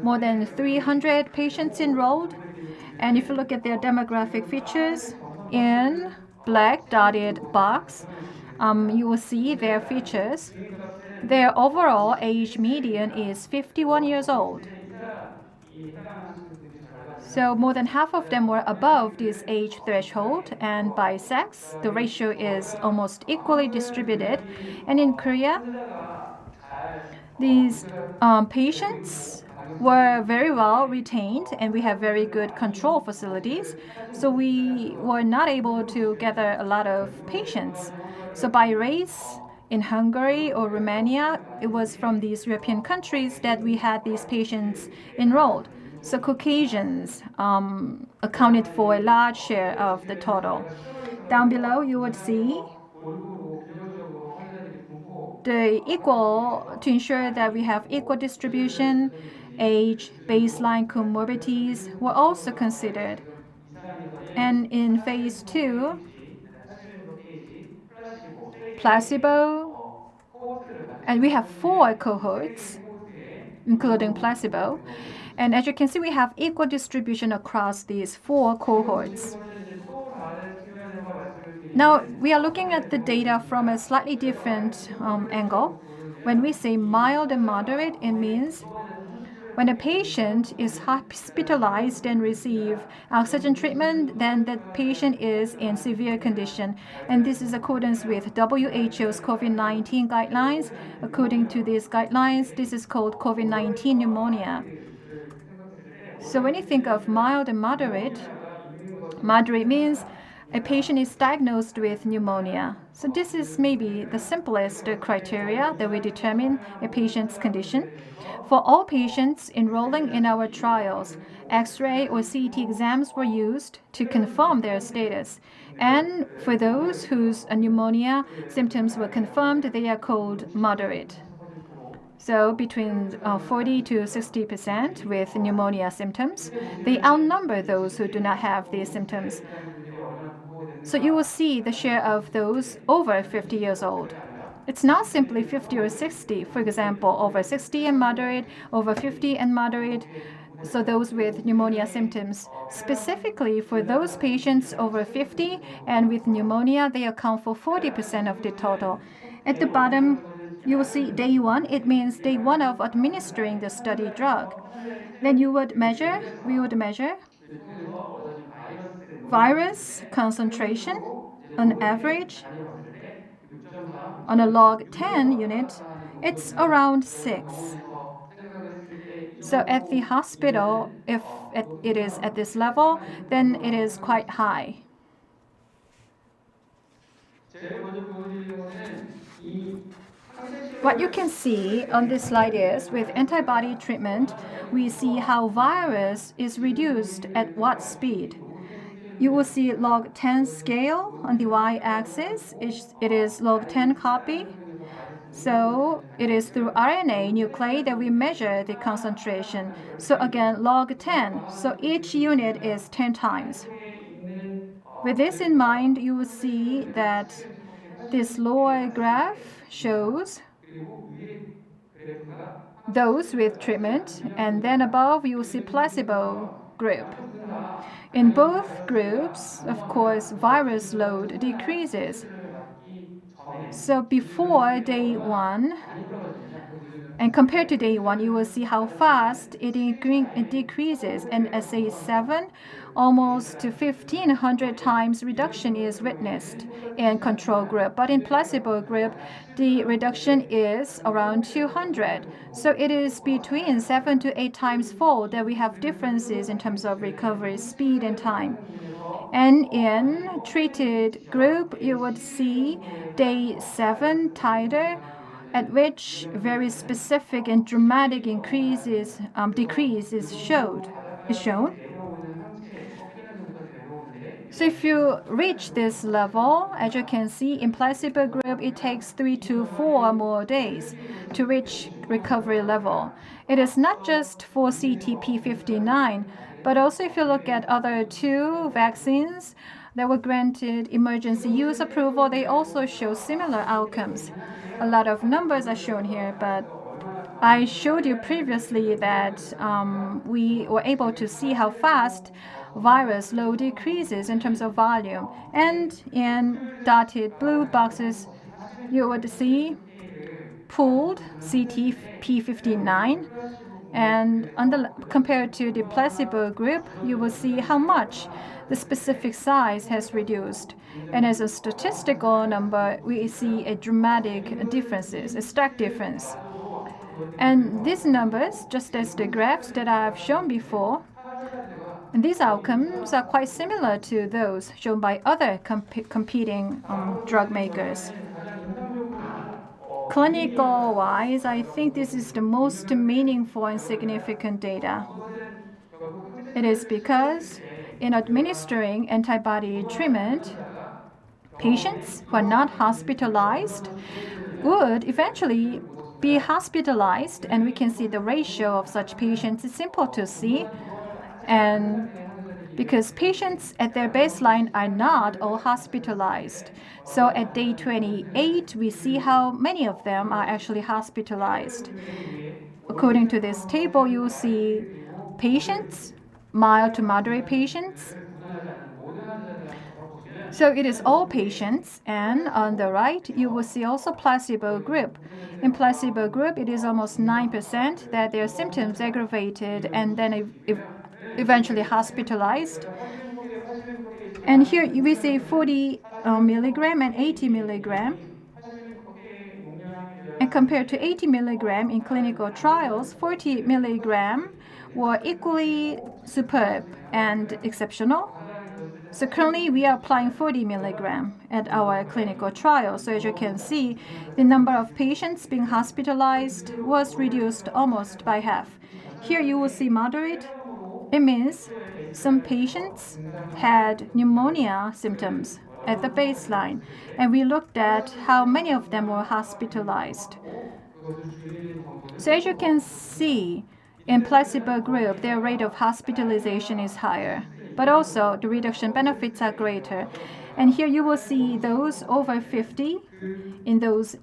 More than 300 patients enrolled. And if you look at their demographic features in black dotted box, you will see their features. Their overall age median is 51 years old. So more than half of them were above this age threshold, and by sex, the ratio is almost equally distributed. And in Korea, these patients were very well retained, and we have very good control facilities. So we were not able to gather a lot of patients. So by race, in Hungary or Romania, it was from these European countries that we had these patients enrolled. So Caucasians accounted for a large share of the total. Down below, you would see to ensure that we have equal distribution, age, baseline comorbidities were also considered. And in phase 2, placebo, and we have 4 cohorts, including placebo. And as you can see, we have equal distribution across these 4 cohorts. Now, we are looking at the data from a slightly different angle. When we say mild and moderate, it means when a patient is hospitalized and receive oxygen treatment, then that patient is in severe condition. And this is accordance with WHO's COVID-19 guidelines. According to these guidelines, this is called COVID-19 pneumonia. So when you think of mild and moderate means a patient is diagnosed with pneumonia. So this is maybe the simplest criteria that we determine a patient's condition. For all patients enrolling in our trials, X-ray or CT exams were used to confirm their status. And for those whose pneumonia symptoms were confirmed, they are called moderate. So between 40 to 60% with pneumonia symptoms, they outnumber those who do not have these symptoms. So you will see the share of those over 50 years old. It's not simply 50 or 60. For example, over 60 and moderate, over 50 and moderate. So those with pneumonia symptoms. Specifically for those patients over 50 and with pneumonia, they account for 40% of the total. At the bottom, you will see day 1. It means day 1 of administering the study drug. Then we would measure virus concentration on average. On a log 10 unit, it's around 6. So at the hospital, if it is at this level, then it is quite high. What you can see on this slide is with antibody treatment, we see how virus is reduced at what speed. You will see log 10 scale on the y-axis. It is log 10 copy. So it is through RNA nuclei that we measure the concentration. So again, log 10. So each unit is 10 times. With this in mind, you will see that this lower graph shows those with treatment, and then above you will see placebo group. In both groups, of course, virus load decreases. So before day 1, and compared to day 1, you will see how fast it decreases. And at day 7, almost to 1,500 times reduction is witnessed in control group. But in placebo group, the reduction is around 200. So it is between 7 to 8 times fold that we have differences in terms of recovery speed and time. And in treated group, you would see day 7 titer, at which very specific and dramatic decrease is shown. So if you reach this level, as you can see in placebo group, it takes 3 to 4 more days to reach recovery level. It is not just for CTP59, but also if you look at other 2 vaccines that were granted emergency use approval, they also show similar outcomes. A lot of numbers are shown here, but I showed you previously that we were able to see how fast virus load decreases in terms of volume. And in dotted blue boxes, you would see pooled CTP59. And compared to the placebo group, you will see how much the specific size has reduced. And as a statistical number, we see a dramatic differences, a stark difference. And these numbers, just as the graphs that I've shown before, and these outcomes are quite similar to those shown by other competing drug makers. Clinical-wise, I think this is the most meaningful and significant data. It is because in administering antibody treatment, patients who are not hospitalized would eventually be hospitalized, and we can see the ratio of such patients is simple to see. And because patients at their baseline are not all hospitalized. So at day 28, we see how many of them are actually hospitalized. According to this table, you will see patients, mild to moderate patients. So it is all patients, and on the right, you will see also placebo group. In placebo group, it is almost 9% that their symptoms aggravated and then eventually hospitalized. And here we see 40 milligram and 80 milligram. And compared to 80 milligram in clinical trials, 40 milligram were equally superb and exceptional. So currently we are applying 40 milligram at our clinical trial. So as you can see, the number of patients being hospitalized was reduced almost by half. Here you will see moderate. It means some patients had pneumonia symptoms at the baseline, and we looked at how many of them were hospitalized. So as you can see, in placebo group, their rate of hospitalization is higher, but also the reduction benefits are greater. And here you will see those over 50 in those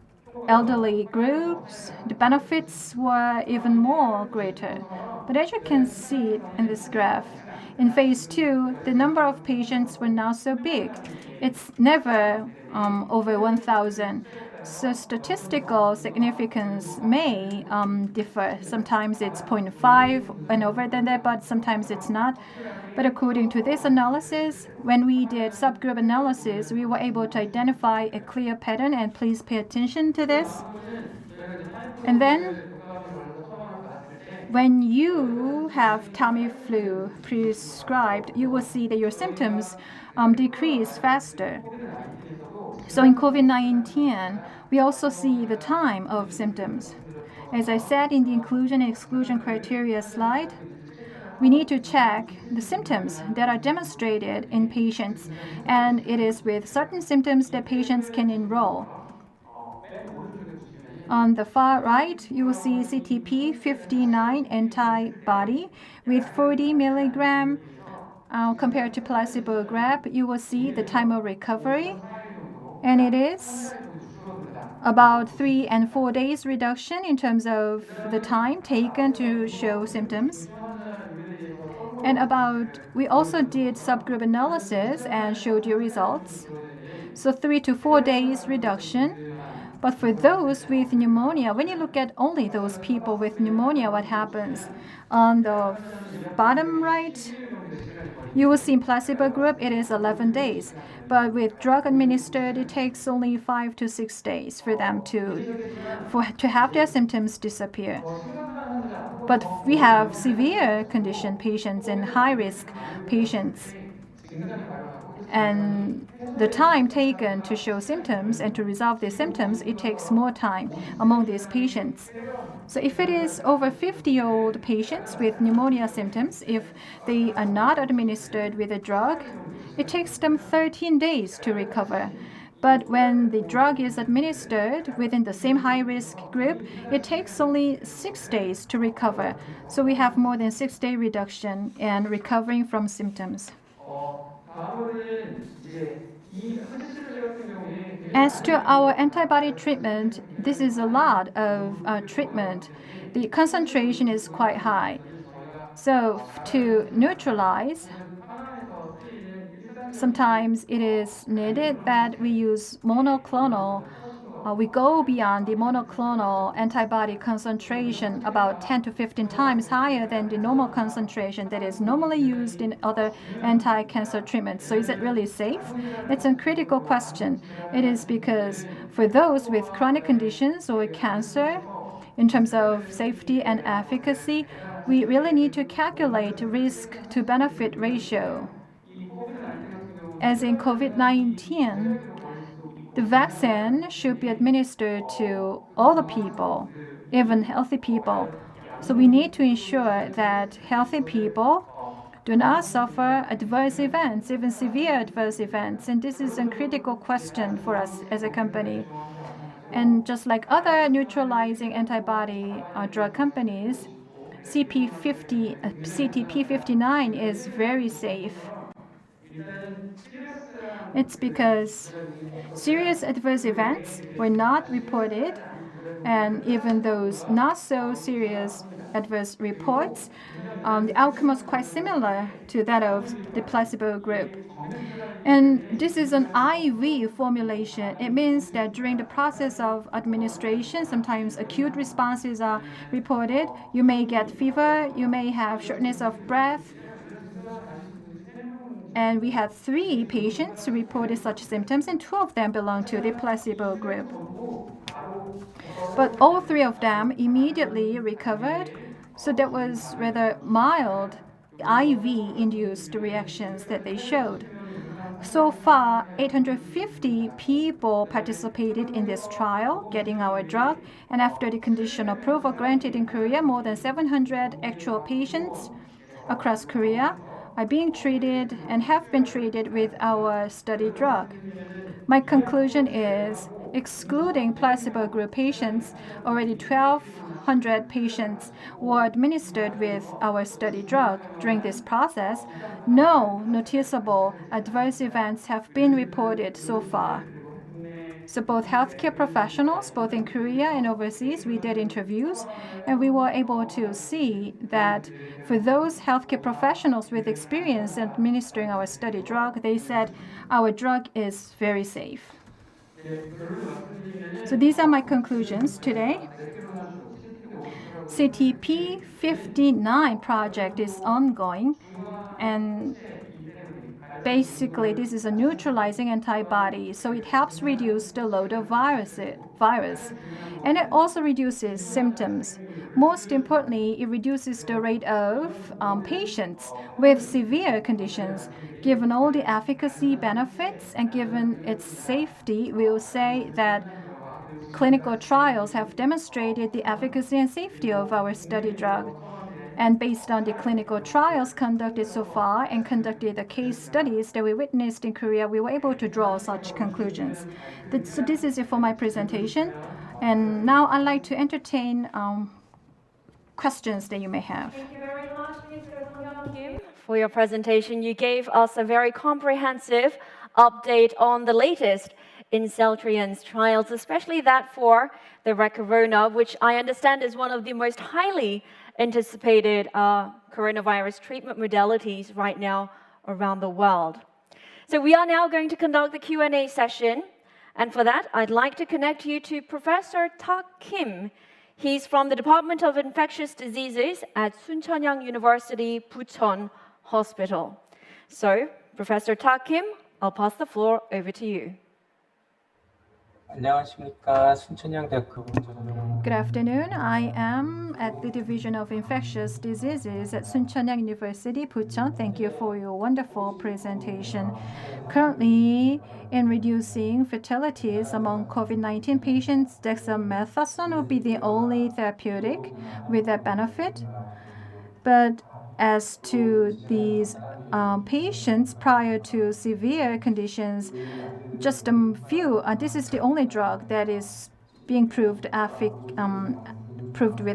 elderly groups, the benefits were even more greater. But as you can see in this graph, in phase 2, the number of patients were now so big. It's never over 1,000. So statistical significance may differ. Sometimes it's 0.5 and over than that, but sometimes it's not. But according to this analysis, when we did subgroup analysis, we were able to identify a clear pattern, and please pay attention to this. And then when you have Tamiflu prescribed, you will see that your symptoms decrease faster. So in COVID-19, we also see the time of symptoms. As I said in the inclusion and exclusion criteria slide, we need to check the symptoms that are demonstrated in patients, and it is with certain symptoms that patients can enroll. On the far right, you will see CTP59 antibody with 40 milligram compared to placebo group. You will see the time of recovery, and it is about 3 and 4 days reduction in terms of the time taken to show symptoms. And we also did subgroup analysis and showed you results. So 3 to 4 days reduction. But for those with pneumonia, when you look at only those people with pneumonia, what happens? On the bottom right, you will see in placebo group it is 11 days. But with drug administered, it takes only 5 to 6 days for them to have their symptoms disappear. But we have severe condition patients and high-risk patients. And the time taken to show symptoms and to resolve these symptoms, it takes more time among these patients. So if it is over 50-year-old patients with pneumonia symptoms, if they are not administered with a drug, it takes them 13 days to recover. But when the drug is administered within the same high-risk group, it takes only 6 days to recover. So we have more than 6-day reduction in recovering from symptoms. As to our antibody treatment, this is a lot of treatment. The concentration is quite high. So to neutralize, sometimes it is needed that we use monoclonal. We go beyond the monoclonal antibody concentration about 10 to 15 times higher than the normal concentration that is normally used in other anti-cancer treatments. So is it really safe? It's a critical question. It is because for those with chronic conditions or cancer, in terms of safety and efficacy, we really need to calculate risk to benefit ratio. As in COVID-19, the vaccine should be administered to all the people, even healthy people. So we need to ensure that healthy people do not suffer adverse events, even severe adverse events. And this is a critical question for us as a company. And just like other neutralizing antibody drug companies, CTP59 is very safe. It's because serious adverse events were not reported, and even those not so serious adverse reports, the outcome was quite similar to that of the placebo group. And this is an IV formulation. It means that during the process of administration, sometimes acute responses are reported. You may get fever, you may have shortness of breath. And we had 3 patients who reported such symptoms, and 2 of them belonged to the placebo group. But all 3 of them immediately recovered, so that was rather mild IV-induced reactions that they showed. So far, 850 people participated in this trial, getting our drug, and after the conditional approval granted in Korea, more than 700 actual patients across Korea are being treated and have been treated with our study drug. My conclusion is, excluding placebo group patients, already 1,200 patients were administered with our study drug. During this process, no noticeable adverse events have been reported so far. So both healthcare professionals, both in Korea and overseas, we did interviews, and we were able to see that for those healthcare professionals with experience administering our study drug, they said our drug is very safe. So these are my conclusions today. CTP59 project is ongoing, and basically, this is a neutralizing antibody, so it helps reduce the load of virus, and it also reduces symptoms. Most importantly, it reduces the rate of patients with severe conditions. Given all the efficacy benefits and given its safety, we will say that clinical trials have demonstrated the efficacy and safety of our study drug. And based on the clinical trials conducted so far and conducted the case studies that we witnessed in Korea, we were able to draw such conclusions. So this is it for my presentation. And now I'd like to entertain questions that you may have. Thank you very much, Mr. Song Kim, for your presentation. You gave us a very comprehensive update on the latest in Celltrion's trials, especially that for the Recorona, which I understand is one of the most highly anticipated coronavirus treatment modalities right now around the world. So we are now going to conduct the Q&A session. And for that, I'd like to connect you to Professor Tak Kim. He's from the Department of Infectious Diseases at Soonchunhyang University Bucheon Hospital. So, Professor Tak Kim, I'll pass the floor over to you. 안녕하십니까. 순천향대학교 전용. Good afternoon. I am at the Division of Infectious Diseases at Soonchunhyang University, Bucheon. Thank you for your wonderful presentation. Currently, in reducing fatalities among COVID-19 patients, dexamethasone will be the only therapeutic with that benefit. But as to these patients prior to severe conditions, just a few. This is the only drug that is being proved with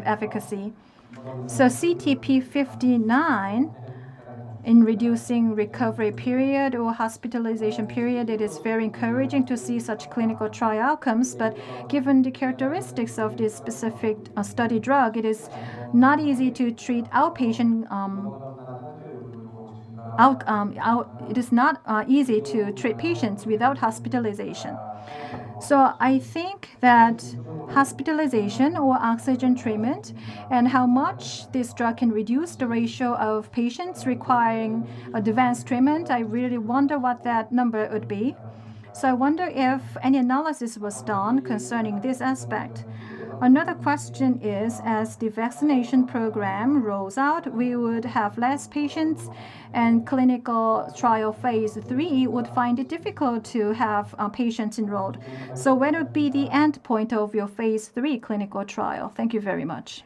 efficacy. So CTP59 in reducing recovery period or hospitalization period, it is very encouraging to see such clinical trial outcomes. But given the characteristics of this specific study drug, it is not easy to treat outpatient. It is not easy to treat patients without hospitalization. So I think that hospitalization or oxygen treatment and how much this drug can reduce the ratio of patients requiring advanced treatment, I really wonder what that number would be. So I wonder if any analysis was done concerning this aspect. Another question is, as the vaccination program rolls out, we would have less patients, and clinical trial phase 3 would find it difficult to have patients enrolled. So when would be the end point of your phase 3 clinical trial? Thank you very much.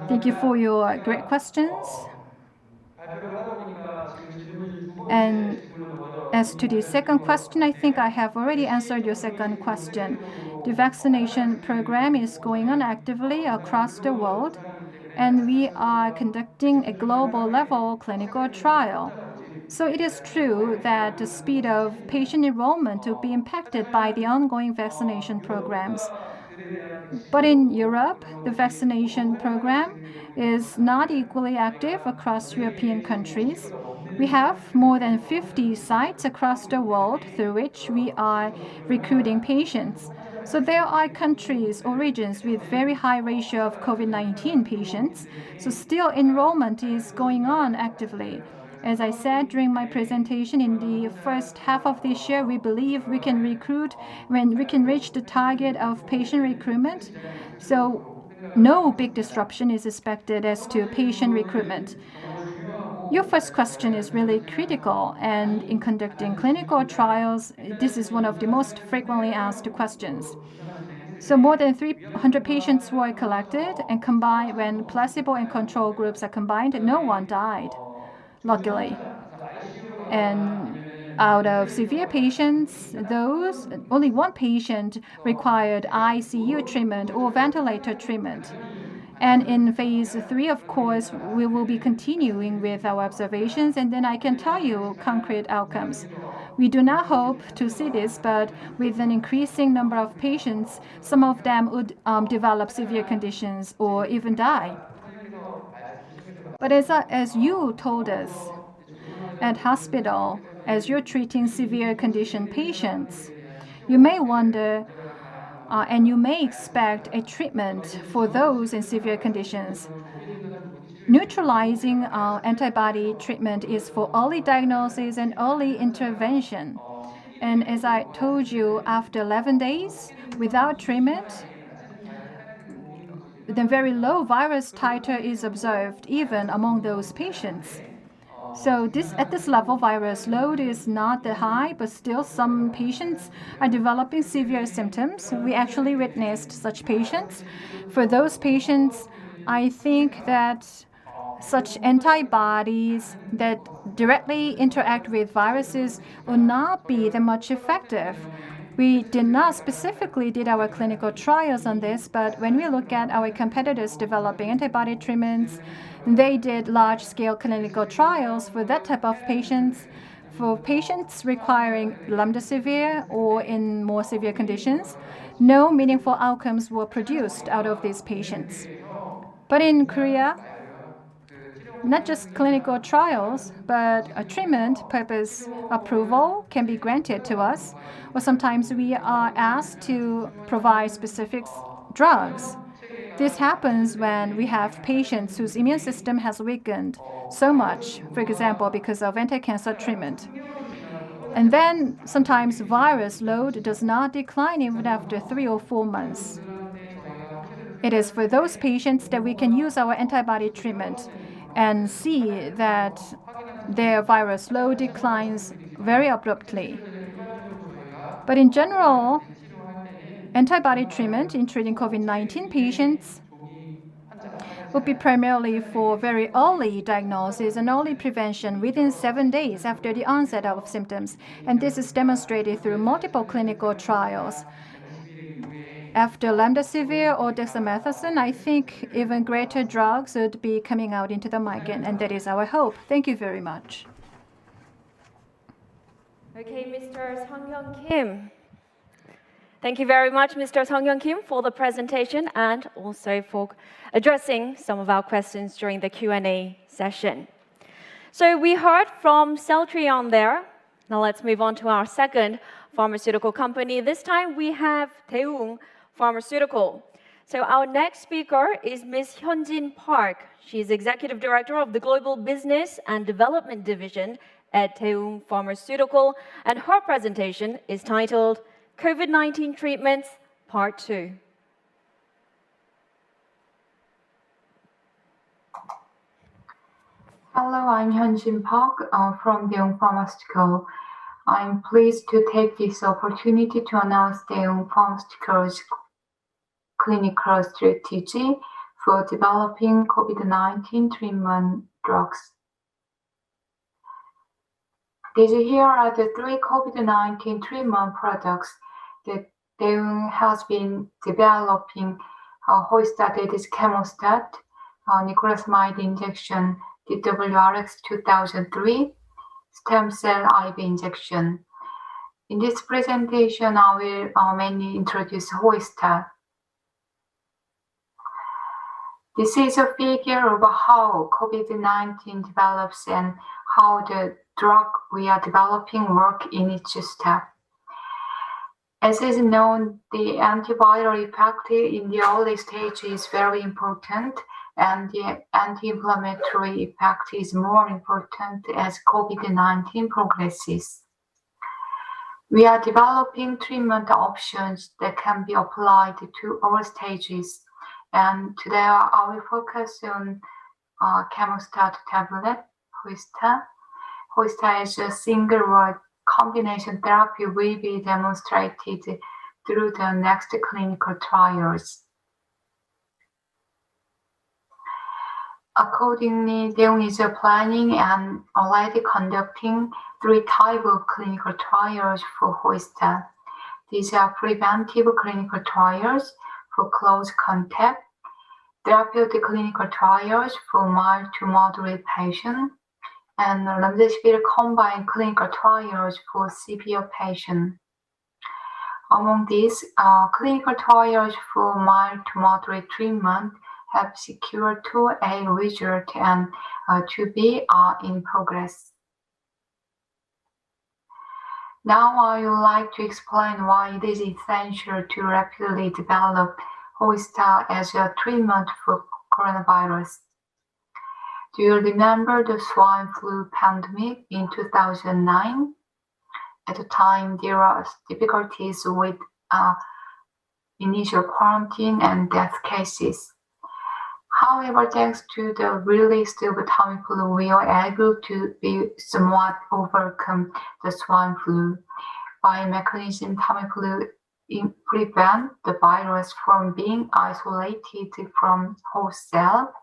Thank you for your great questions. And as to the second question, I think I have already answered your second question. The vaccination program is going on actively across the world, and we are conducting a global level clinical trial. So it is true that the speed of patient enrollment will be impacted by the ongoing vaccination programs. But in Europe, the vaccination program is not equally active across European countries. We have more than 50 sites across the world through which we are recruiting patients. So there are countries or regions with very high ratio of COVID-19 patients. So still enrollment is going on actively. As I said during my presentation, in the first half of this year, we believe we can recruit when we can reach the target of patient recruitment. So no big disruption is expected as to patient recruitment. Your first question is really critical, and in conducting clinical trials, this is one of the most frequently asked questions. So more than 300 patients were collected, and combined, when placebo and control groups are combined, no one died, luckily. And out of severe patients, only one patient required ICU treatment or ventilator treatment. And in phase 3, of course, we will be continuing with our observations, and then I can tell you concrete outcomes. We do not hope to see this, but with an increasing number of patients, some of them would develop severe conditions or even die. But as you told us, at hospital, as you're treating severe condition patients, you may wonder and you may expect a treatment for those in severe conditions. Neutralizing antibody treatment is for early diagnosis and early intervention. And as I told you, after 11 days without treatment, the very low virus titer is observed even among those patients. So at this level, virus load is not that high, but still some patients are developing severe symptoms. We actually witnessed such patients. For those patients, I think that such antibodies that directly interact with viruses will not be that much effective. We did not specifically did our clinical trials on this, but when we look at our competitors developing antibody treatments, they did large-scale clinical trials for that type of patients. For patients requiring remdesivir or in more severe conditions, no meaningful outcomes were produced out of these patients. But in Korea, not just clinical trials, but a treatment purpose approval can be granted to us, or sometimes we are asked to provide specific drugs. This happens when we have patients whose immune system has weakened so much, for example, because of anti-cancer treatment. And then sometimes virus load does not decline even after 3 or 4 months. It is for those patients that we can use our antibody treatment and see that their virus load declines very abruptly. But in general, antibody treatment in treating COVID-19 patients would be primarily for very early diagnosis and early prevention within 7 days after the onset of symptoms. And this is demonstrated through multiple clinical trials. After remdesivir or dexamethasone, I think even greater drugs would be coming out into the market, and that is our hope. Thank you very much. Okay, Mr. Sung-hyun Kim. Thank you very much, Mr. Sung-hyun Kim, for the presentation and also for addressing some of our questions during the Q&A session. So we heard from Celltrion there. Now let's move on to our second pharmaceutical company. This time we have Daewoo Pharmaceutical. So our next speaker is Ms. Hyunjin Park. She's Executive Director of the Global Business and Development Division at Daewoo Pharmaceutical, and her presentation is titled COVID-19 Treatments, Part 2. Hello, I'm Hyunjin Park from Daewoo Pharmaceutical. I'm pleased to take this opportunity to announce Daewoo Pharmaceutical's clinical strategy for developing COVID-19 treatment drugs. These here are the 3 COVID-19 treatment products that Daewoo has been developing. Hoistat, that is chemostat, nicotinamide injection, DWRX 2003, stem cell IV injection. In this presentation, I will mainly introduce Hoistat. This is a figure of how COVID-19 develops and how the drug we are developing work in each step. As is known, the antiviral effect in the early stage is very important, and the anti-inflammatory effect is more important as COVID-19 progresses. We are developing treatment options that can be applied to all stages, and today I will focus on chemostat tablet, Hoistat. Hoistat is a single-word combination therapy will be demonstrated through the next clinical trials. Accordingly, Daewoo is planning and already conducting 3 types of clinical trials for Hoistat. These are preventive clinical trials for close contact, therapeutic clinical trials for mild to moderate patients, and remdesivir combined clinical trials for severe patients. Among these, clinical trials for mild to moderate treatment have secured 2A result and 2B are in progress. Now I would like to explain why it is essential to rapidly develop Hoistat as a treatment for coronavirus. Do you remember the swine flu pandemic in 2009? At the time, there were difficulties with initial quarantine and death cases. However, thanks to the release of Tamiflu, we are able to be somewhat overcome the swine flu. By mechanism, Tamiflu prevent the virus from being isolated from host cell,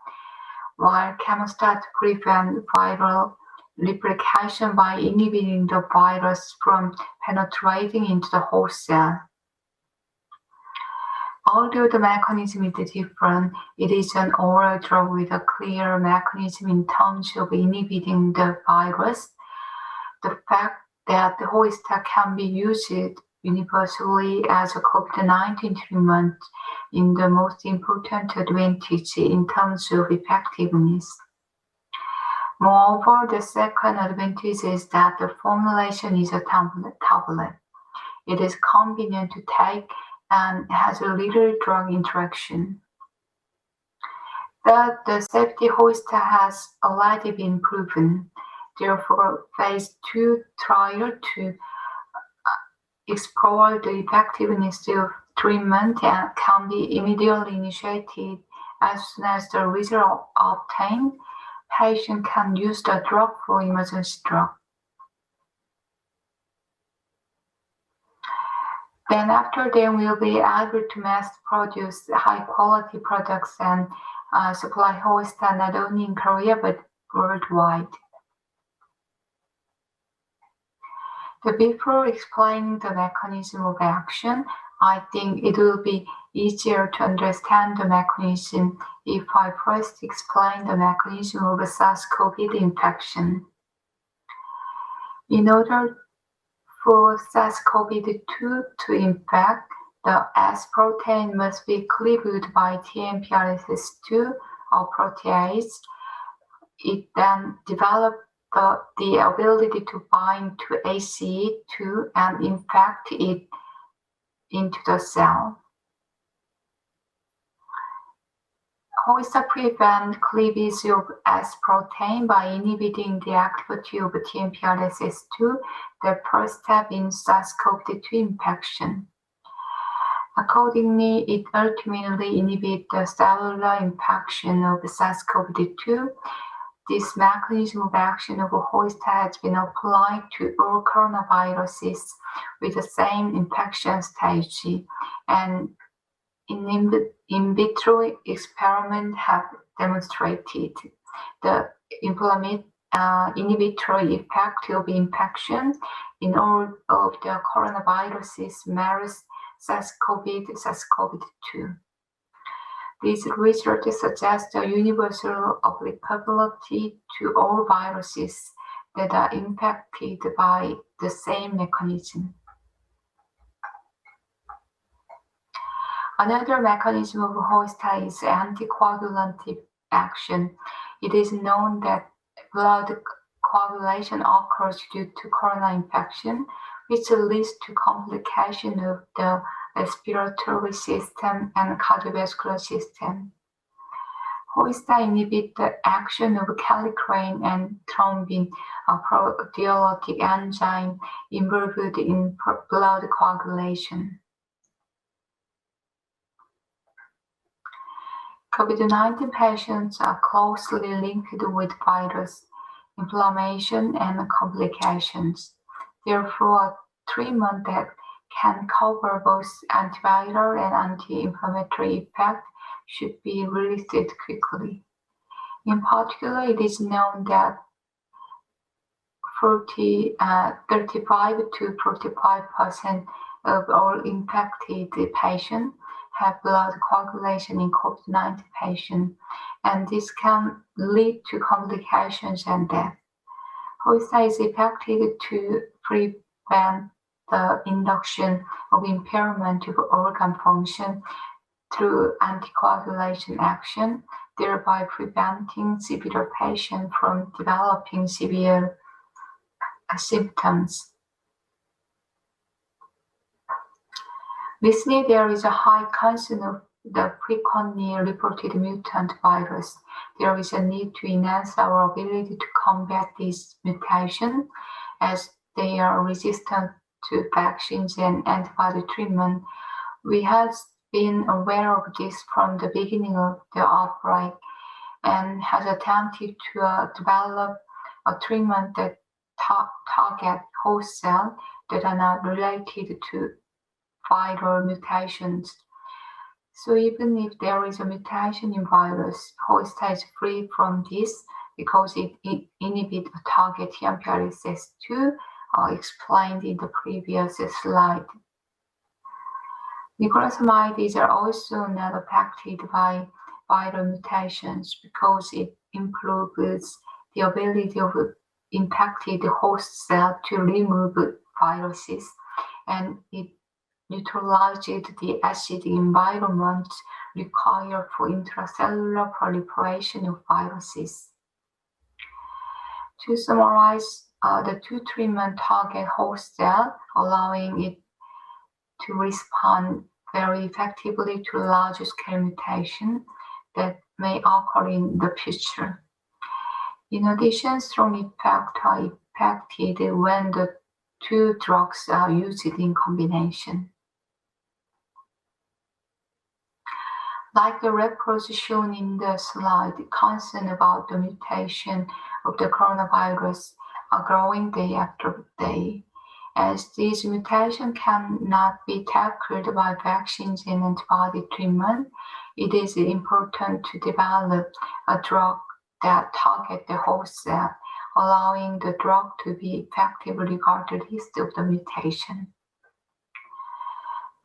while chemostat prevent viral replication by inhibiting the virus from penetrating into the host cell. Although the mechanism is different, it is an oral drug with a clear mechanism in terms of inhibiting the virus. The fact that the Hoista can be used universally as a COVID-19 treatment is the most important advantage in terms of effectiveness. Moreover, the second advantage is that the formulation is a tablet. It is convenient to take and has a little drug interaction. That the safety Hoista has already been proven. Therefore, phase 2 trial to explore the effectiveness of treatment can be immediately initiated as soon as the result obtained. Patient can use the drug for emergency drug. Then after them, we'll be able to mass produce high quality products and supply Hoista not only in Korea but worldwide. But before explaining the mechanism of action, I think it will be easier to understand the mechanism if I first explain the mechanism of a SARS-CoV infection. In order for SARS-CoV-2 to infect, the S protein must be cleaved by TMPRSS2 or protease. It then develops the ability to bind to ACE2 and infect it into the cell. Hoista prevent cleavage of S protein by inhibiting the activity of TMPRSS2, the first step in SARS-CoV-2 infection. Accordingly, it ultimately inhibits the cellular infection of SARS-CoV-2. This mechanism of action of Hoista has been applied to all coronaviruses with the same infection stage, and in vitro experiments have demonstrated the inhibitory effect of infection in all of the coronaviruses, MERS, SARS-CoV, SARS-CoV-2. These research suggests a universal applicability to all viruses that are impacted by the same mechanism. Another mechanism of Hoista is anticoagulant action. It is known that blood coagulation occurs due to corona infection, which leads to complication of the respiratory system and cardiovascular system. Hoista inhibits the action of kallikrein and thrombin, a proteolytic enzyme involved in blood coagulation. COVID-19 patients are closely linked with virus, inflammation, and complications. Therefore, a treatment that can cover both antiviral and anti-inflammatory effect should be released quickly. In particular, it is known that 35 to 45% of all infected patients have blood coagulation in COVID-19 patients, and this can lead to complications and death. Hoista is effective to prevent the induction of impairment of organ function through anticoagulation action, thereby preventing severe patients from developing severe symptoms. Recently, there is a high concern of the frequently reported mutant virus. There is a need to enhance our ability to combat these mutations as they are resistant to vaccines and antibody treatment. We have been aware of this from the beginning of the outbreak, and has attempted to develop a treatment that target host cells that are not related to viral mutations. So even if there is a mutation in virus, host is free from this because it inhibits a target TMPRSS2, explained in the previous slide. Nicotinamides are also not affected by viral mutations because it improves the ability of infected host cell to remove viruses, and it neutralizes the acidic environment required for intracellular proliferation of viruses. To summarize, the two treatment target host cell, allowing it to respond very effectively to large-scale mutation that may occur in the future. In addition, strong effects are expected when the two drugs are used in combination. Like the records shown in the slide, concern about the mutation of the coronavirus are growing day after day. As these mutations cannot be tackled by vaccines and antibody treatment, it is important to develop a drug that targets the host cell, allowing the drug to be effective regardless of the mutation.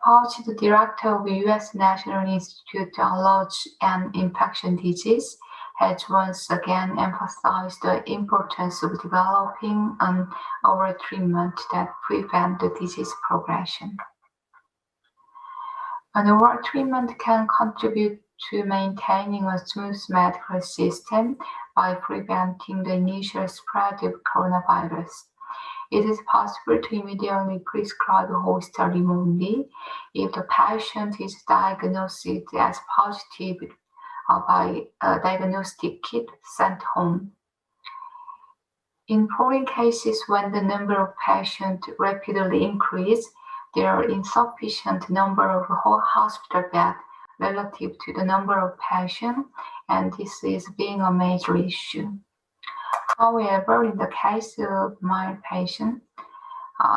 Fauci, the director of the U.S. National Institute of Allergy and Infectious Disease, has once again emphasized the importance of developing an oral treatment that prevents the disease progression. An oral treatment can contribute to maintaining a smooth medical system by preventing the initial spread of coronavirus. It is possible to immediately prescribe host only if the patient is diagnosed as positive by a diagnostic kit sent home. In foreign cases, when the number of patients rapidly increases, there are insufficient number of hospital beds relative to the number of patients, and this is being a major issue. However, in the case of mild patients,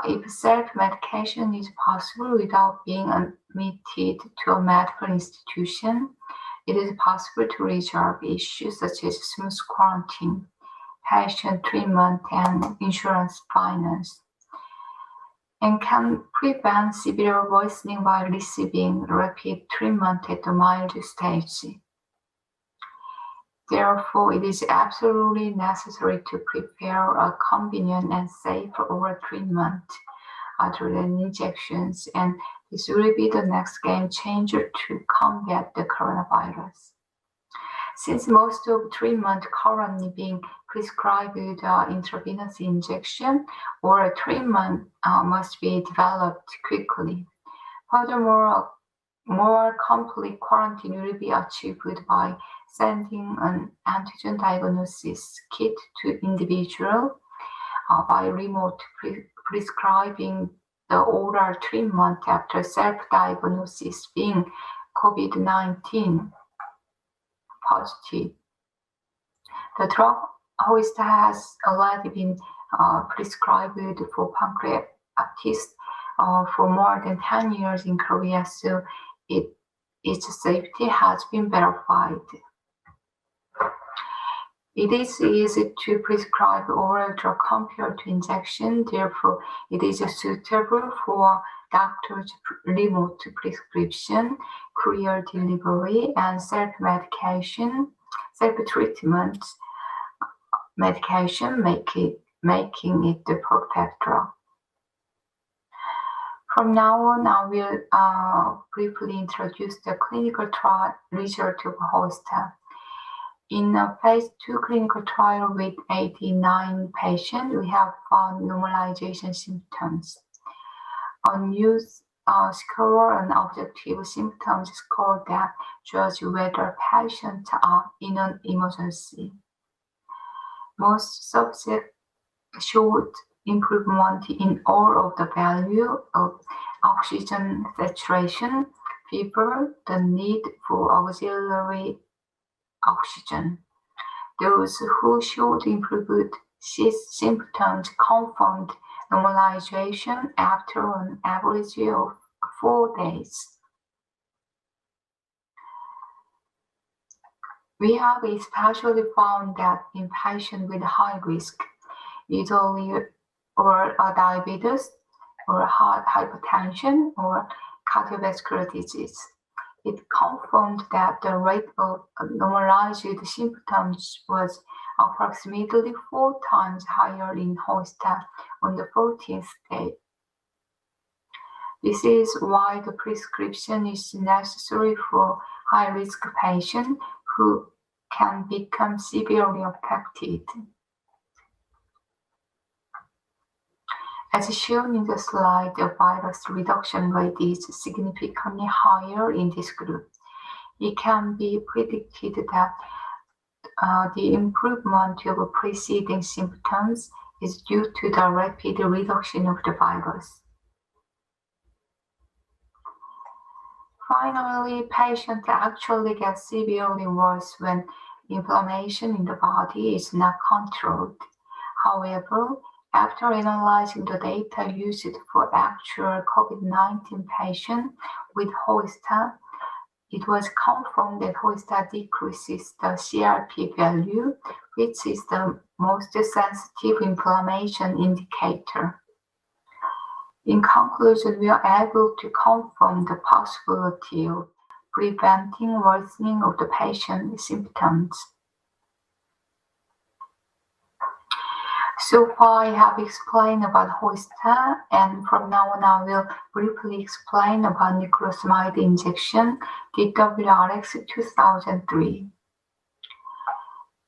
if self-medication is possible without being admitted to a medical institution, it is possible to resolve issues such as smooth quarantine, patient treatment, and insurance finance, and can prevent severe worsening by receiving rapid treatment at the mild stage. Therefore, it is absolutely necessary to prepare a convenient and safe oral treatment other than injections, and this will be the next game changer to combat the coronavirus. Since most of treatment currently being prescribed with intravenous injection, oral treatment must be developed quickly. Furthermore, more complete quarantine will be achieved by sending an antigen diagnosis kit to individual by remote prescribing the oral treatment after self-diagnosis being COVID-19 positive. The drug host has already been prescribed for pancreatitis for more than 10 years in Korea, so its safety has been verified. It is easy to prescribe oral drug compared to injection, therefore it is suitable for doctors' remote prescription, courier delivery, and self-medication, self-treatment medication, making it the perfect drug. From now on, I will briefly introduce the clinical trial result of Hosta. In a phase 2 clinical trial with 89 patients, we have found normalization symptoms. A new score and objective symptoms score that judge whether patients are in an emergency. Most subjects showed improvement in all of the value of oxygen saturation, fever, the need for auxiliary oxygen. Those who showed improved symptoms confirmed normalization after an average of 4 days. We have especially found that in patients with high risk, either or diabetes or hypertension or cardiovascular disease, it confirmed that the rate of normalized symptoms was approximately 4 times higher in hospital on the 14th day. This is why the prescription is necessary for high-risk patients who can become severely affected. As shown in the slide, the virus reduction rate is significantly higher in this group. It can be predicted that the improvement of preceding symptoms is due to the rapid reduction of the virus. Finally, patients actually get severely worse when inflammation in the body is not controlled. However, after analyzing the data used for actual COVID-19 patients with hosta, it was confirmed that hosta decreases the CRP value, which is the most sensitive inflammation indicator. In conclusion, we are able to confirm the possibility of preventing worsening of the patient's symptoms. So far, I have explained about hosta, and from now on, I will briefly explain about nicotinamide injection, DWRX 2003.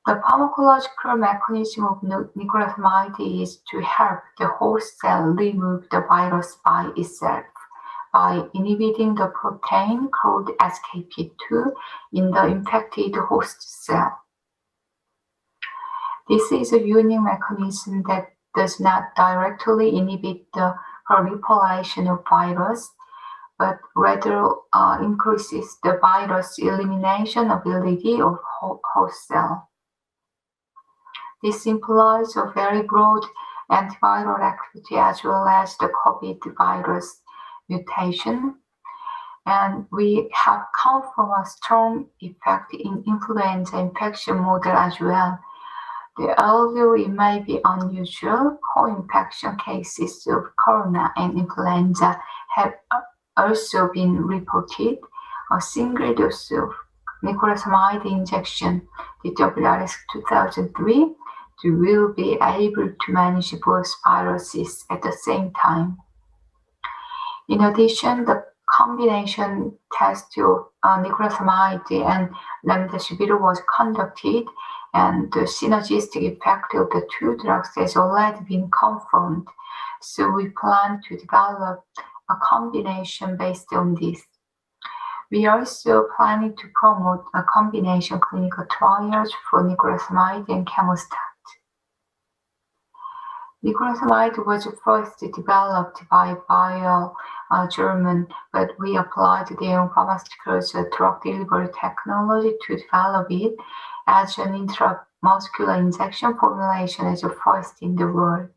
The pharmacological mechanism of nicotinamide is to help the host cell remove the virus by itself by inhibiting the protein called SKP2 in the infected host cell. This is a unique mechanism that does not directly inhibit the proliferation of virus, but rather increases the virus elimination ability of host cell. This implies a very broad antiviral activity as well as the COVID virus mutation. And we have confirmed a strong effect in influenza infection model as well. Although it may be unusual, co-infection cases of corona and influenza have also been reported. A single dose of nicotinamide injection, the WRX 2003, will be able to manage both viruses at the same time. In addition, the combination test of nicotinamide and remdesivir was conducted, and the synergistic effect of the two drugs has already been confirmed. So we plan to develop a combination based on this. We are also planning to promote a combination clinical trials for nicotinamide and chemostat. Nicotinamide was first developed by German, but we applied their pharmaceuticals drug delivery technology to develop it as an intramuscular injection formulation as a first in the world.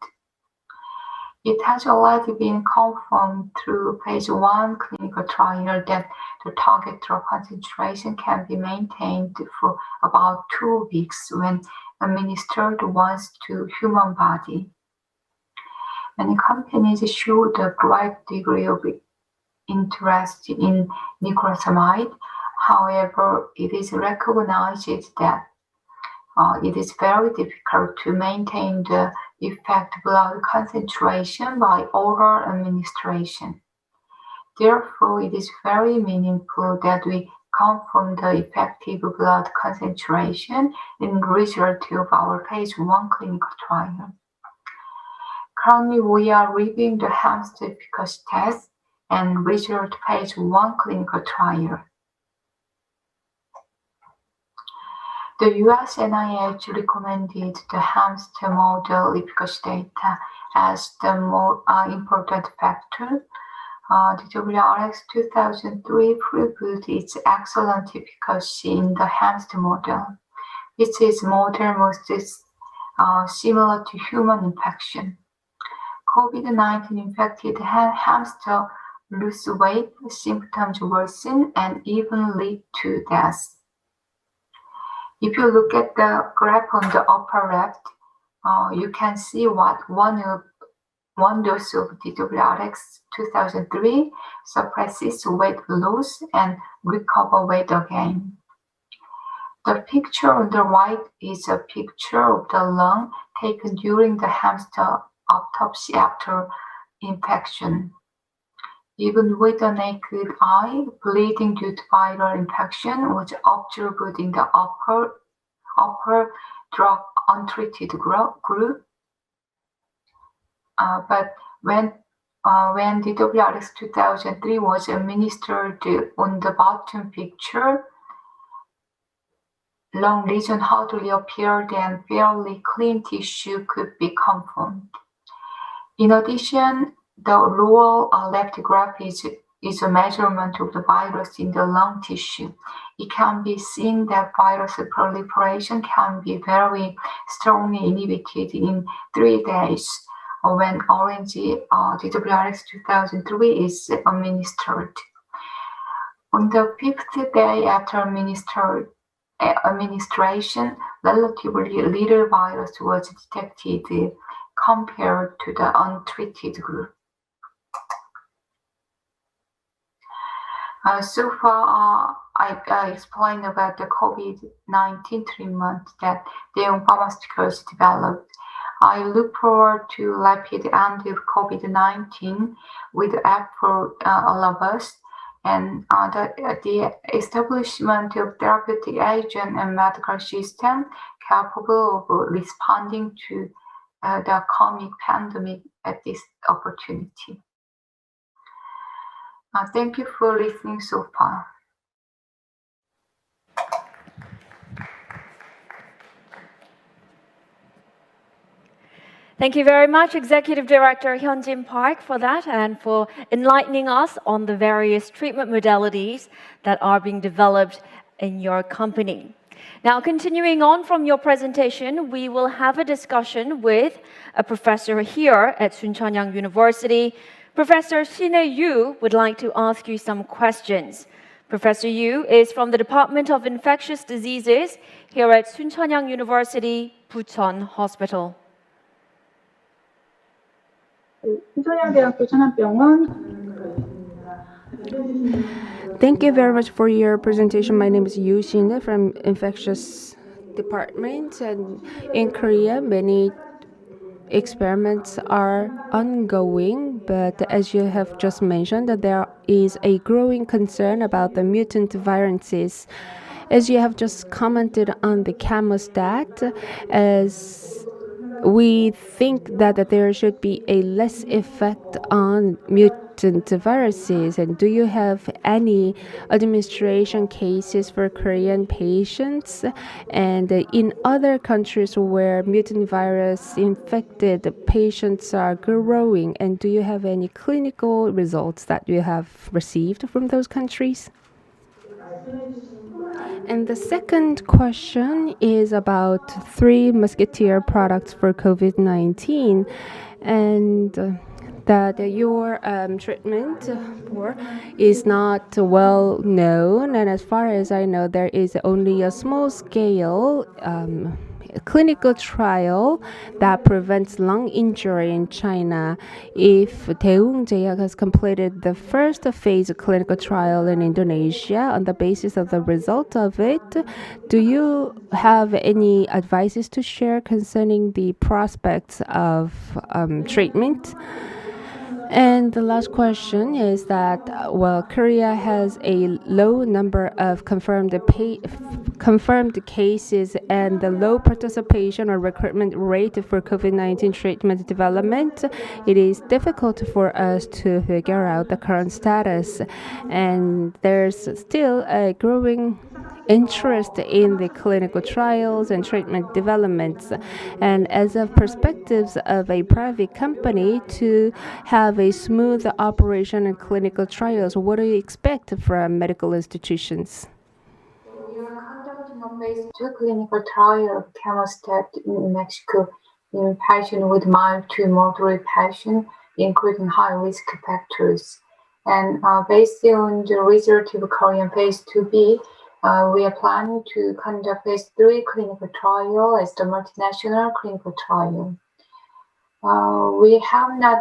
It has already been confirmed through phase 1 clinical trial that the target drug concentration can be maintained for about 2 weeks when administered once to human body. Many companies showed a great degree of interest in nicotinamide. However, it is recognized that it is very difficult to maintain the effective blood concentration by oral administration. Therefore, it is very meaningful that we confirm the effective blood concentration in result of our phase 1 clinical trial. Currently, we are reviewing the hamster efficacy test and result phase 1 clinical trial. The US NIH recommended the hamster model efficacy data as the more important factor. The WRX 2003 proved its excellent efficacy in the hamster model. It is modern, most similar to human infection. COVID-19 infected hamster lose weight, symptoms worsen, and even lead to death. If you look at the graph on the upper left, you can see what one dose of DWRX 2003 suppresses weight loss and recover weight again. The picture on the right is a picture of the lung taken during the hamster autopsy after infection. Even with the naked eye, bleeding due to viral infection was observed in the upper drug untreated group. But when DWRX 2003 was administered on the bottom picture, lung lesion hardly appeared and fairly clean tissue could be confirmed. In addition, the lower left graph is a measurement of the virus in the lung tissue. It can be seen that virus proliferation can be very strongly inhibited in 3 days when orange DWRX 2003 is administered. On the 5th day after administration, relatively little virus was detected compared to the untreated group. So far, I explained about the COVID-19 treatment that Daewoong Pharmaceuticals developed. I look forward to rapid end of COVID-19 with the app for all of us, and the establishment of therapeutic agent and medical system capable of responding to the coming pandemic at this opportunity. Thank you for listening so far. Thank you very much, Executive Director Hyunjin Park, for that and for enlightening us on the various treatment modalities that are being developed in your company. Now, continuing on from your presentation, we will have a discussion with a professor here at Soonchunhyang University. Professor Shin-Hae Yu would like to ask you some questions. Professor Yu is from the Department of Infectious Diseases here at Soonchunhyang University, Bucheon Hospital. Thank you very much for your presentation. My name is Yu Shin from Infectious Department, and in Korea, many experiments are ongoing, but as you have just mentioned, that there is a growing concern about the mutant viruses. As you have just commented on the chemostat, as we think that there should be a less effect on mutant viruses. And do you have any administration cases for Korean patients? And in other countries where mutant virus infected patients are growing, and do you have any clinical results that you have received from those countries? And the second question is about Three Musketeer products for COVID-19, and that your treatment for is not well known. And as far as I know, there is only a small scale clinical trial that prevents lung injury in China. If Daewoong Je약 has completed the first phase clinical trial in Indonesia, on the basis of the result of it, do you have any advices to share concerning the prospects of treatment? And the last question is that, Korea has a low number of confirmed cases and the low participation or recruitment rate for COVID-19 treatment development. It is difficult for us to figure out the current status, and there's still a growing interest in the clinical trials and treatment developments. And as of perspectives of a private company to have a smooth operation in clinical trials, what do you expect from medical institutions? a phase 2 clinical trial of chemostat in Mexico in patients with mild to moderate patients, including high-risk factors. And based on the result of Korean phase 2B, we are planning to conduct phase 3 clinical trial as the multinational clinical trial. We have not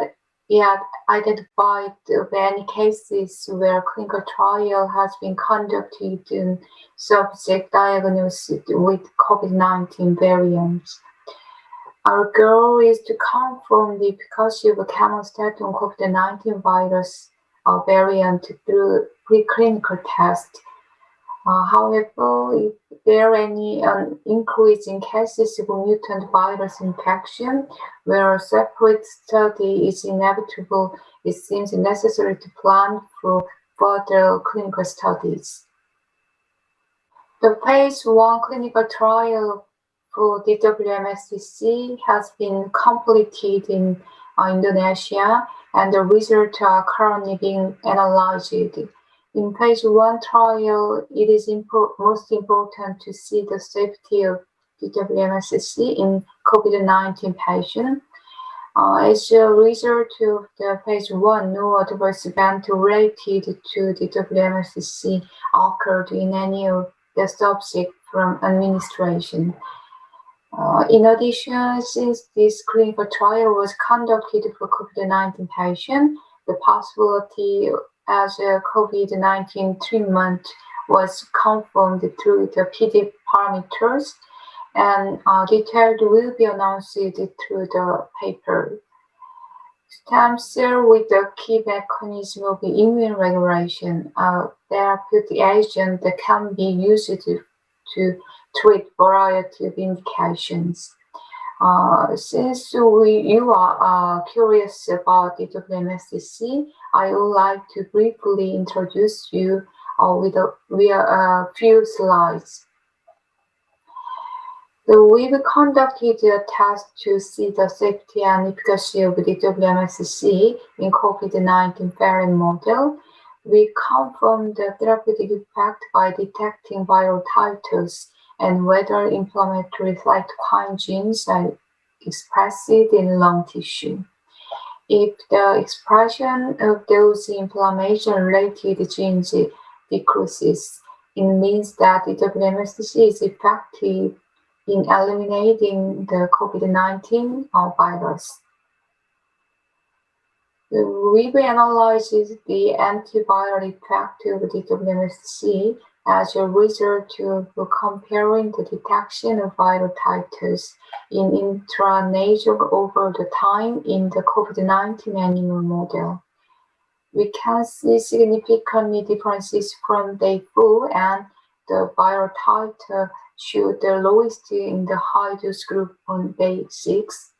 yet identified any cases where clinical trial has been conducted in subject diagnosed with COVID-19 variants. Our goal is to confirm the efficacy of chemostat on COVID-19 virus variant through preclinical tests. However, if there are any increase in cases of mutant virus infection where a separate study is inevitable, it seems necessary to plan for further clinical studies. The phase 1 clinical trial for DWMSCC has been completed in Indonesia, and the results are currently being analyzed. In phase 1 trial, it is most important to see the safety of DWMSCC in COVID-19 patients. As a result of the phase 1, no adverse event related to DWMSCC occurred in any of the subjects from administration. In addition, since this clinical trial was conducted for COVID-19 patients, the possibility as a COVID-19 treatment was confirmed through the PD parameters, and details will be announced through the paper. Stem cell with the key mechanism of immune regulation, a therapeutic agent that can be used to treat variety of indications. Since you are curious about DWMSCC, I would like to briefly introduce you via a few slides. So we've conducted a test to see the safety and efficacy of DWMSCC in COVID-19 variant model. We confirmed the therapeutic effect by detecting viral titers and whether inflammatory cytokine genes are expressed in lung tissue. If the expression of those inflammation-related genes decreases, it means that DWMSCC is effective in eliminating the COVID-19 virus. We've analyzed the antiviral effect of DWMSCC as a result of comparing the detection of viral titers in intranasal over the time in the COVID-19 animal model. We can see significant differences from day 4, and the viral titer showed the lowest in the high dose group on day 6.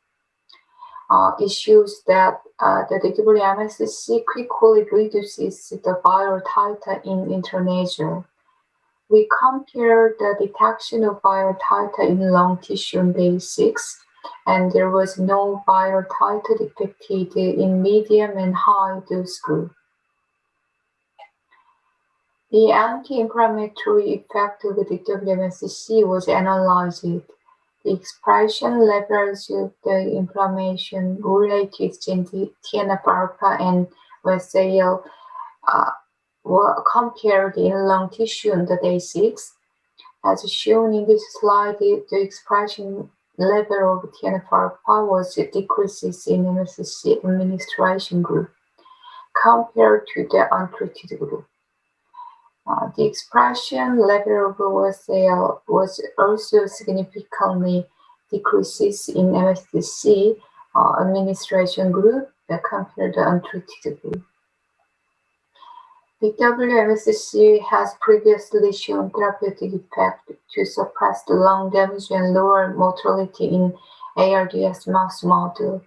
It shows that the DWMSCC quickly reduces the viral titer in intranasal. We compared the detection of viral titer in lung tissue on day 6, and there was no viral titer detected in medium and high dose group. The anti-inflammatory effect of the DWMSCC was analyzed. The expression levels of the inflammation-related gene TNF-alpha and VSAL were compared in lung tissue on the day 6. As shown in this slide, the expression level of TNF-alpha was decreases in MSCC administration group compared to the untreated group. The expression level of VSAL was also significantly decreases in MSCC administration group compared to the untreated group. The WMSCC has previously shown therapeutic effect to suppress the lung damage and lower mortality in ARDS mouse model.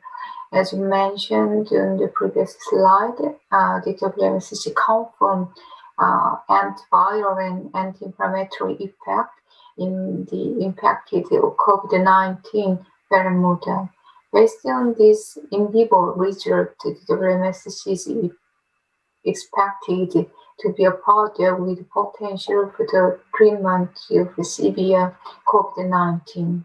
As mentioned in the previous slide, the WMSCC confirmed antiviral and anti-inflammatory effect in the impacted COVID-19 variant model. Based on this in vivo result, the WMSCC is expected to be a product with potential for the treatment of severe COVID-19.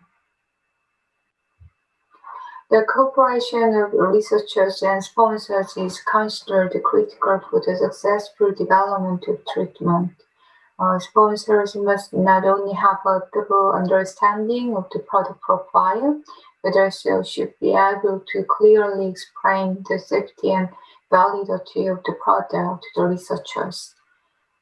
The cooperation of researchers and sponsors is considered critical for the successful development of treatment. Sponsors must not only have a thorough understanding of the product profile, but also should be able to clearly explain the safety and validity of the product to the researchers.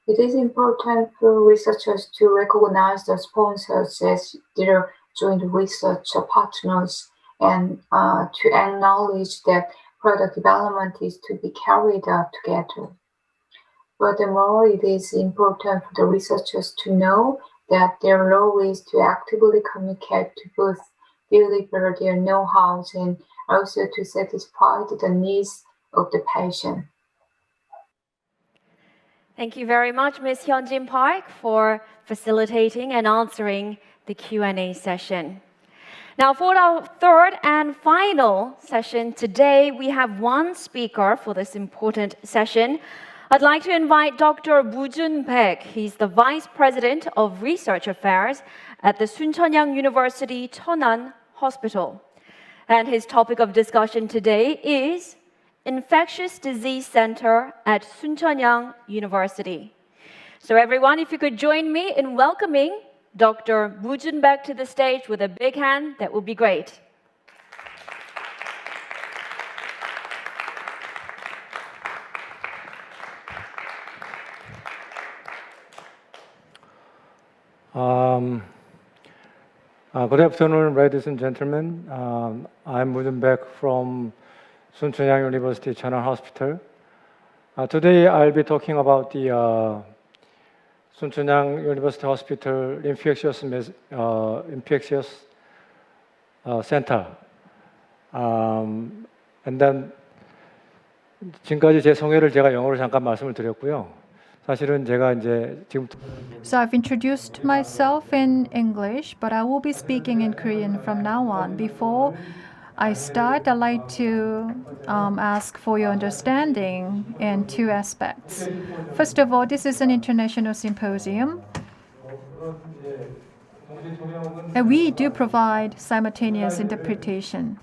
It is important for researchers to recognize the sponsors as their joint research partners and to acknowledge that product development is to be carried out together. Furthermore, it is important for the researchers to know that their role is to actively communicate to both deliver their know-how and also to satisfy the needs of the patient. Thank you very much, Ms. Hyunjin Park, for facilitating and answering the Q&A session. Now, for our third and final session today, we have one speaker for this important session. I'd like to invite Dr. Moo-jun Baek. He's the Vice President of Research Affairs at the Soonchunhyang University Cheonan Hospital. And his topic of discussion today is Infectious Disease Center at Soonchunhyang University. So everyone, if you could join me in welcoming Dr. Moo-jun Baek to the stage with a big hand, that would be great. Good afternoon, ladies and gentlemen. I'm Moo-jun Baek from Soonchunhyang University Cheonan Hospital. Today I'll be talking about the Soonchunhyang University Hospital Infectious Center. And then 지금까지 제 소개를 제가 영어로 잠깐 말씀을 드렸고요. 사실은 제가 이제 지금 So I've introduced myself in English, but I will be speaking in Korean from now on. Before I start, I'd like to ask for your understanding in two aspects. First of all, this is an international symposium. And we do provide simultaneous interpretation.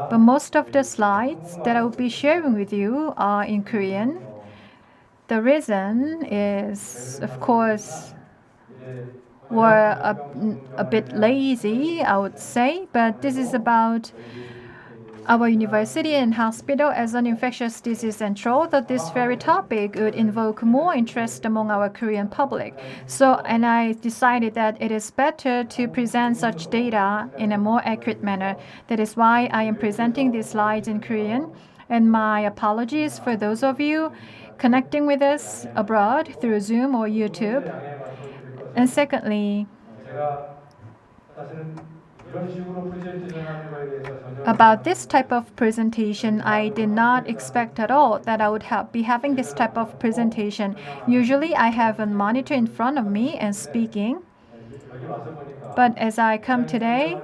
But most of the slides that I will be sharing with you are in Korean. The reason is, of course, we're a bit lazy, I would say, but this is about our university and hospital as an infectious disease center, that this very topic would invoke more interest among our Korean public. And I decided that it is better to present such data in a more accurate manner. That is why I am presenting these slides in Korean. And my apologies for those of you connecting with us abroad through Zoom or YouTube. And secondly, about this type of presentation, I did not expect at all that I would be having this type of presentation. Usually I have a monitor in front of me and speaking. But as I come today,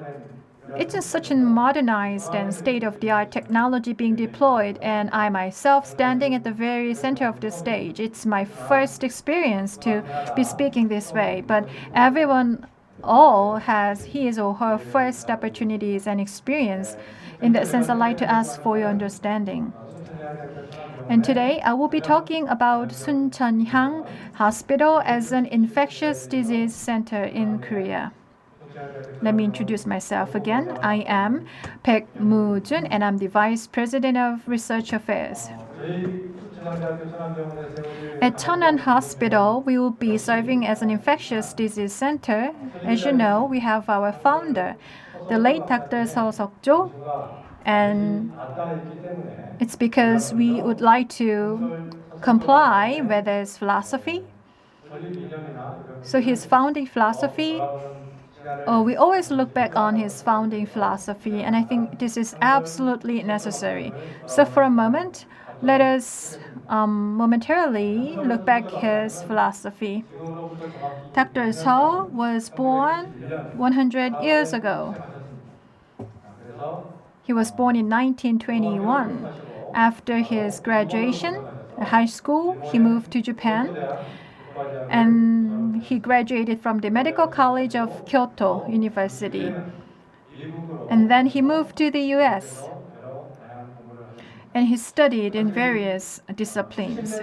it's just such a modernized and state-of-the-art technology being deployed, and I myself standing at the very center of the stage. It's my first experience to be speaking this way, but everyone all has his or her first opportunities and experience. In that sense, I'd like to ask for your understanding. And today, I will be talking about Soonchunhyang Hospital as an infectious disease center in Korea. Let me introduce myself again. I am Baek Moo-jun, and I'm the Vice President of Research Affairs. At Cheonan Hospital, we will be serving as an infectious disease center. As you know, we have our founder, the late Dr. Seo Seok-jo, and it's because we would like to comply with his philosophy. So his founding philosophy, we always look back on his founding philosophy, and I think this is absolutely necessary. So for a moment, let us momentarily look back his philosophy. Dr. Seo was born 100 years ago. He was born in 1921. After his graduation, high school, he moved to Japan, and he graduated from the Medical College of Kyoto University. And then he moved to the US, and he studied in various disciplines.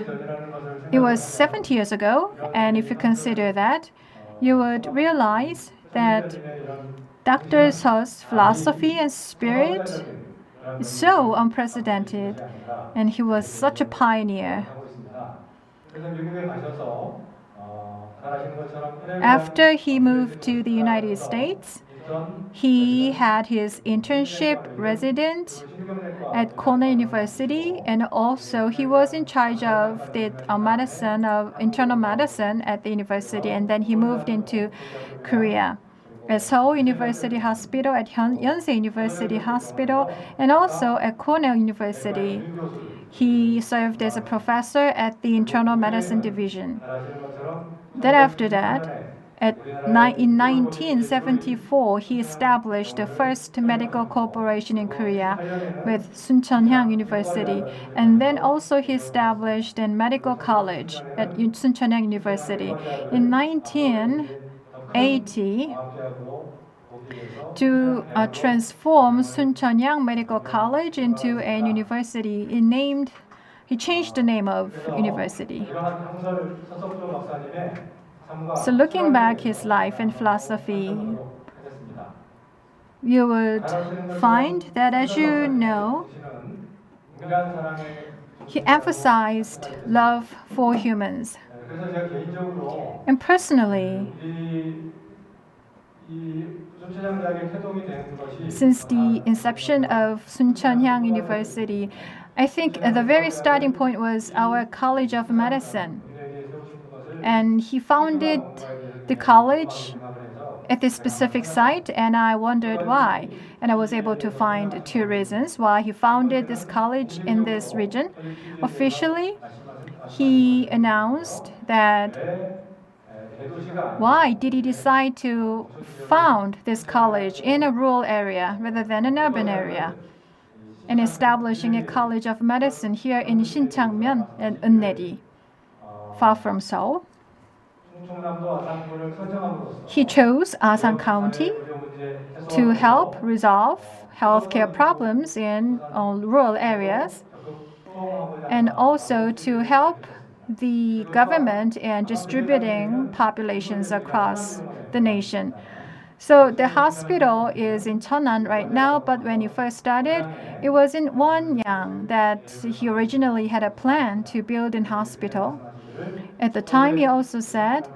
It was 70 years ago, and if you consider that, you would realize that Dr. Seo's philosophy and spirit is so unprecedented, and he was such a pioneer. After he moved to the United States, he had his internship resident at Cornell University, and also he was in charge of the internal medicine at the university, and then he moved into Korea at Seoul University Hospital, at Yonsei University Hospital, and also at Cornell University. He served as a professor at the internal medicine division. Then after that, in 1974, he established the first medical corporation in Korea with Suncheonhyang University. And then also he established a medical college at Suncheonhyang University. In 1980, to transform Suncheonhyang Medical College into a university, he changed the name of university. So looking back his life and philosophy, you would find that, as you know, he emphasized love for humans. And personally, since the inception of Suncheonhyang University, I think the very starting point was our College of Medicine. And he founded the college at this specific site, and I wondered why. And I was able to find two reasons why he founded this college in this region. Officially, he announced that why did he decide to found this college in a rural area rather than an urban area, and establishing a college of medicine here in Shinchangmyeon and Eunnaeri, far from Seoul. He chose Asan County to help resolve healthcare problems in rural areas, and also to help the government in distributing populations across the nation. So the hospital is in Cheonan right now, but when he first started, it was in Wonyang that he originally had a plan to build a hospital. At the time, he also said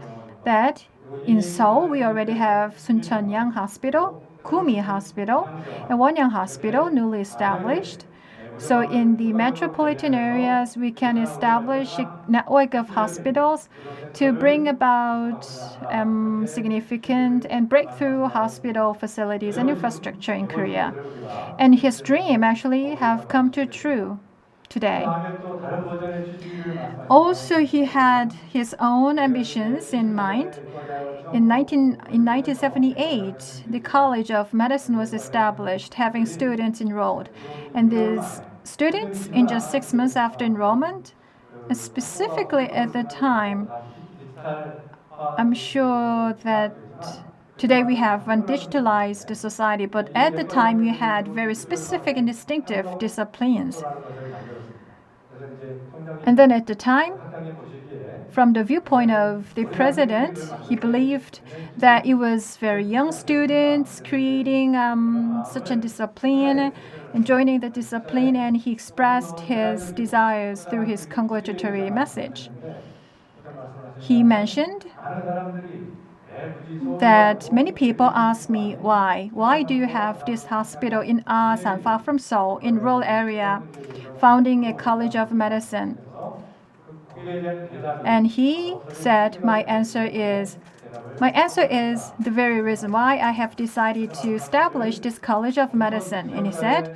that in Seoul, we already have Suncheonhyang Hospital, Gumi Hospital, and Wonyang Hospital, newly established. So in the metropolitan areas, we can establish a network of hospitals to bring about significant and breakthrough hospital facilities and infrastructure in Korea. And his dream actually have come true today. Also, he had his own ambitions in mind. In 1978, the College of Medicine was established, having students enrolled. And these students, in just 6 months after enrollment, and specifically at the time, I'm sure that today we have a digitalized society, but at the time we had very specific and distinctive disciplines. And then at the time, from the viewpoint of the president, he believed that it was very young students creating such a discipline and joining the discipline, and he expressed his desires through his congratulatory message. He mentioned that many people ask me why. Why do you have this hospital in Asan, far from Seoul, in rural area, founding a college of medicine? And he said, my answer is the very reason why I have decided to establish this college of medicine. And he said,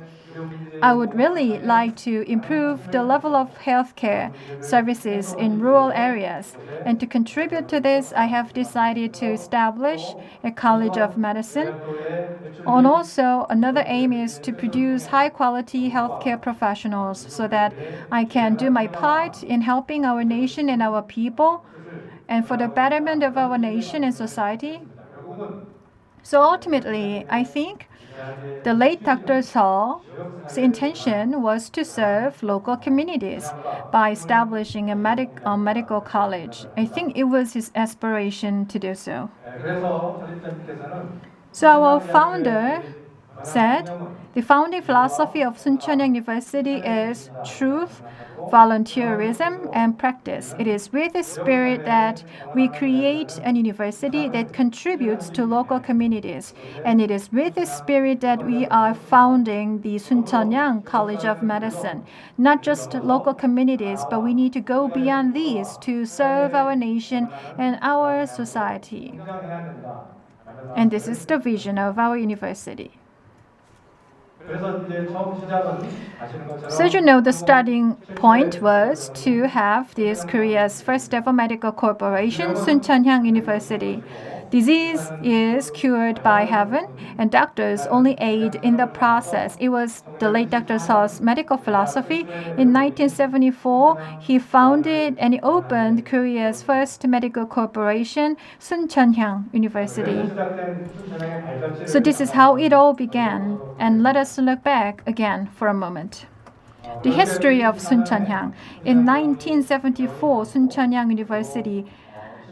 I would really like to improve the level of healthcare services in rural areas. And to contribute to this, I have decided to establish a College of Medicine. And also, another aim is to produce high-quality healthcare professionals so that I can do my part in helping our nation and our people and for the betterment of our nation and society. So ultimately, I think the late Dr. Seo's intention was to serve local communities by establishing a medical college. I think it was his aspiration to do so. So our founder said, the founding philosophy of Suncheon University is truth, volunteerism, and practice. It is with this spirit that we create an university that contributes to local communities. And it is with this spirit that we are founding the Suncheon College of Medicine. Not just local communities, but we need to go beyond these to serve our nation and our society. And this is the vision of our university. So you know, the starting point was to have this Korea's first ever medical corporation, Suncheon University. Disease is cured by heaven, and doctors only aid in the process. It was the late Dr. Seo's medical philosophy. In 1974, he founded and opened Korea's first medical corporation, Suncheon University. So this is how it all began, and let us look back again for a moment. The history of Suncheon. In 1974, Suncheon University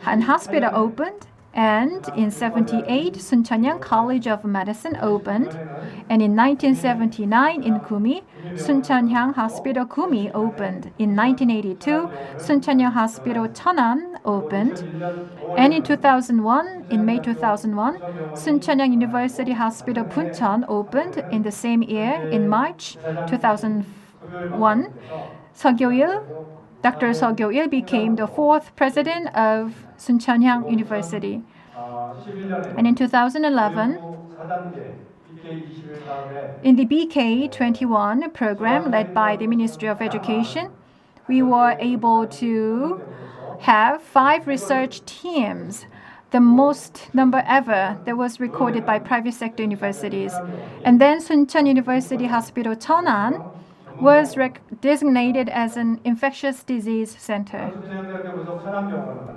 and hospital opened, and in 78, Suncheon College of Medicine opened, and in 1979 in Gumi, Suncheon Hospital Gumi opened. In 1982, Suncheon Hospital Cheonan opened, and in 2001, in May 2001, Suncheon University Hospital Buncheon opened in the same year. In March 2001, Dr. Seo Kyo-il became the fourth president of Suncheon University. And in 2011, in the BK21 program led by the Ministry of Education, we were able to have 5 research teams, the most number ever that was recorded by private sector universities. And then Suncheon University Hospital Cheonan was designated as an infectious disease center.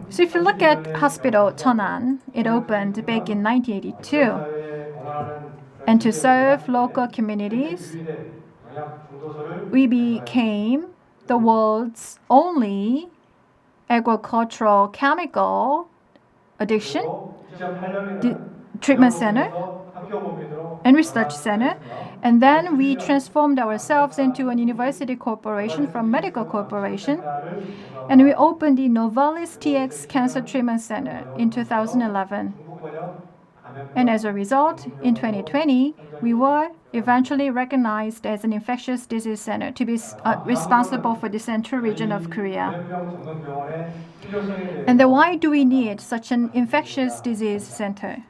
So if you look at Hospital Cheonan, it opened back in 1982. And to serve local communities, we became the world's only agricultural chemical addiction treatment center and research center. And then we transformed ourselves into an university corporation from medical corporation. And we opened the Novalis TX Cancer Treatment Center in 2011. And as a result, in 2020, we were eventually recognized as an infectious disease center to be responsible for the central region of Korea. And then why do we need such an infectious disease center?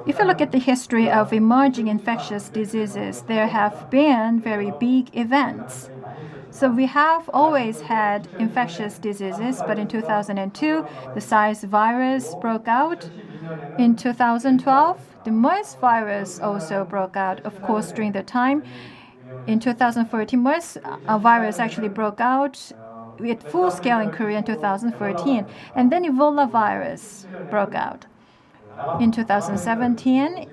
If you look at the history of emerging infectious diseases, there have been very big events. So we have always had infectious diseases, but in 2002, the SARS virus broke out. In 2012, the MERS virus also broke out, of course, during the time. In 2014, MERS virus actually broke out at full scale in Korea in 2014. And then Ebola virus broke out. In 2017,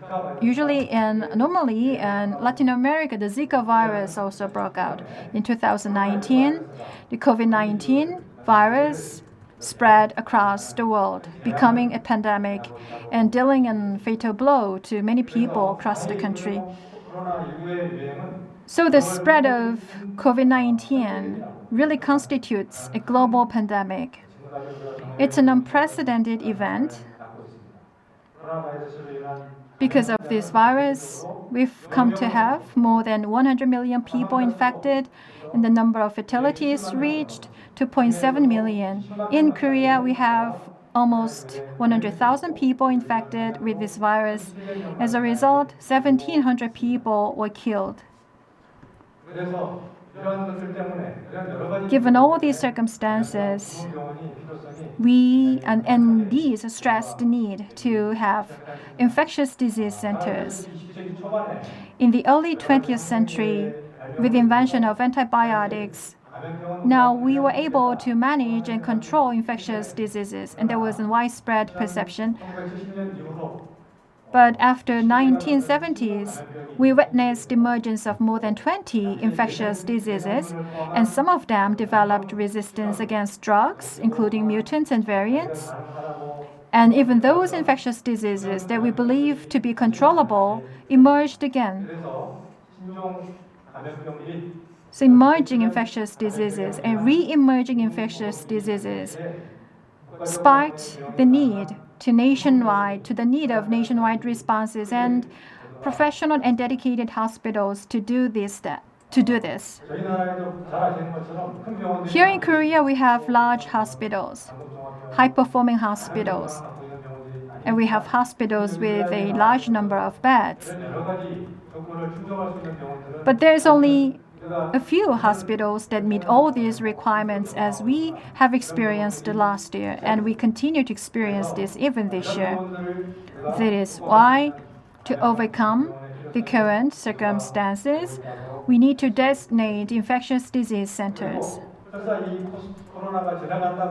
normally in Latin America, the Zika virus also broke out. In 2019, the COVID-19 virus spread across the world, becoming a pandemic and dealing a fatal blow to many people across the country. So the spread of COVID-19 really constitutes a global pandemic. It's an unprecedented event. Because of this virus, we've come to have more than 100 million people infected, and the number of fatalities reached 2.7 million. In Korea, we have almost 100,000 people infected with this virus. As a result, 1,700 people were killed. Given all these circumstances, we and these stress the need to have infectious disease centers. In the early 20th century, with the invention of antibiotics, now we were able to manage and control infectious diseases, and there was a widespread perception. But after 1970s, we witnessed the emergence of more than 20 infectious diseases, and some of them developed resistance against drugs, including mutants and variants. And even those infectious diseases that we believe to be controllable emerged again. So emerging infectious diseases and re-emerging infectious diseases sparked the need of nationwide responses and professional and dedicated hospitals to do this. Here in Korea, we have large hospitals, high-performing hospitals, and we have hospitals with a large number of beds. But there's only a few hospitals that meet all these requirements, as we have experienced last year, and we continue to experience this even this year. That is why, to overcome the current circumstances, we need to designate infectious disease centers.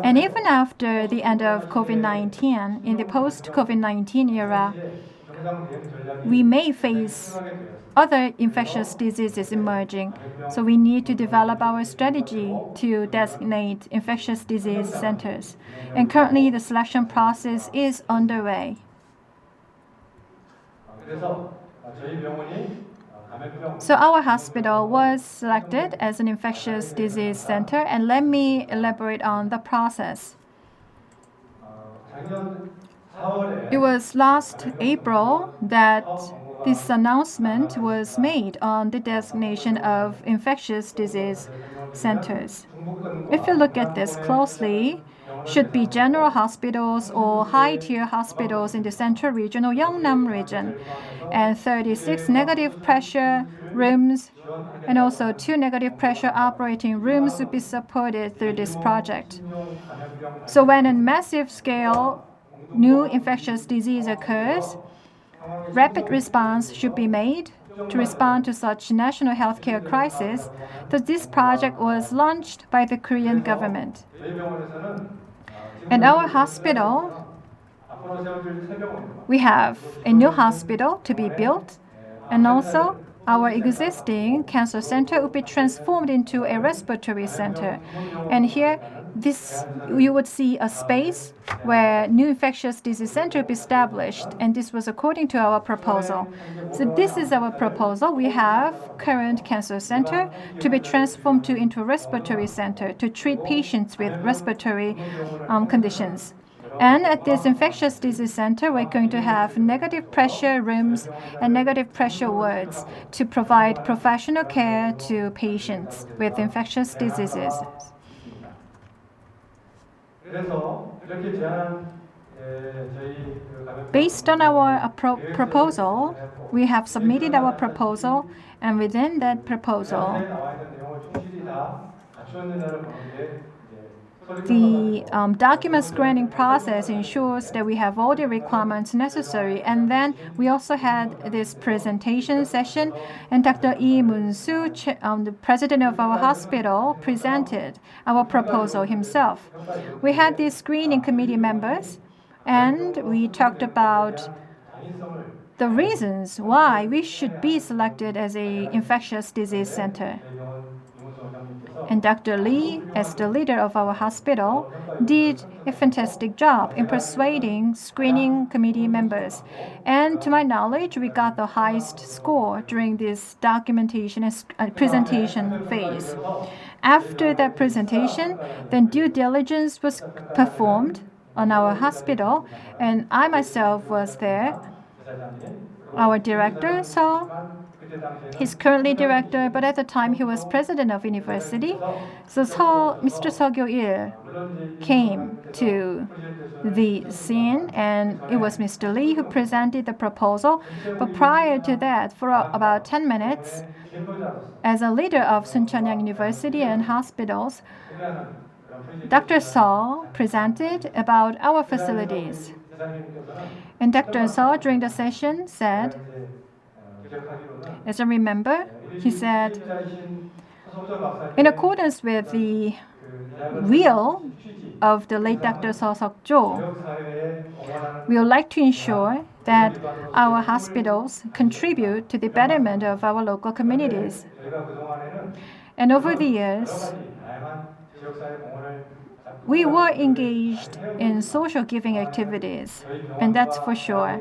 And even after the end of COVID-19, in the post-COVID-19 era, we may face other infectious diseases emerging. So we need to develop our strategy to designate infectious disease centers. And currently, the selection process is underway. So our hospital was selected as an infectious disease center, and let me elaborate on the process. It was last April that this announcement was made on the designation of infectious disease centers. If you look at this closely, should be general hospitals or high-tier hospitals in the Central Region or Yeongnam Region, and 36 negative pressure rooms and also 2 negative pressure operating rooms would be supported through this project. So when a massive scale new infectious disease occurs, rapid response should be made to respond to such national healthcare crisis. So this project was launched by the Korean government. And our hospital, we have a new hospital to be built, and also our existing cancer center will be transformed into a respiratory center. And here, you would see a space where new infectious disease center will be established, and this was according to our proposal. So this is our proposal. We have current cancer center to be transformed into a respiratory center to treat patients with respiratory conditions. And at this infectious disease center, we're going to have negative pressure rooms and negative pressure wards to provide professional care to patients with infectious diseases. Based on our proposal, we have submitted our proposal, and within that proposal, the document screening process ensures that we have all the requirements necessary. And then we also had this presentation session, and Dr. Lee Moon-soo, the president of our hospital, presented our proposal himself. We had these screening committee members, and we talked about the reasons why we should be selected as an infectious disease center. And Dr. Lee, as the leader of our hospital, did a fantastic job in persuading screening committee members. And to my knowledge, we got the highest score during this documentation and presentation phase. After that presentation, then due diligence was performed on our hospital, and I myself was there. Our director saw He's currently director, but at the time he was president of university. So Mr. Seo Kyo-il came to the scene, and it was Mr. Lee who presented the proposal. But prior to that, for about 10 minutes, as a leader of Suncheon University and hospitals, Dr. Seo presented about our facilities. And Dr. Seo, during the session, said, as I remember, he said, in accordance with the will of the late Dr. Seo Seok-jo, we would like to ensure that our hospitals contribute to the betterment of our local communities. And over the years, we were engaged in social giving activities, and that's for sure.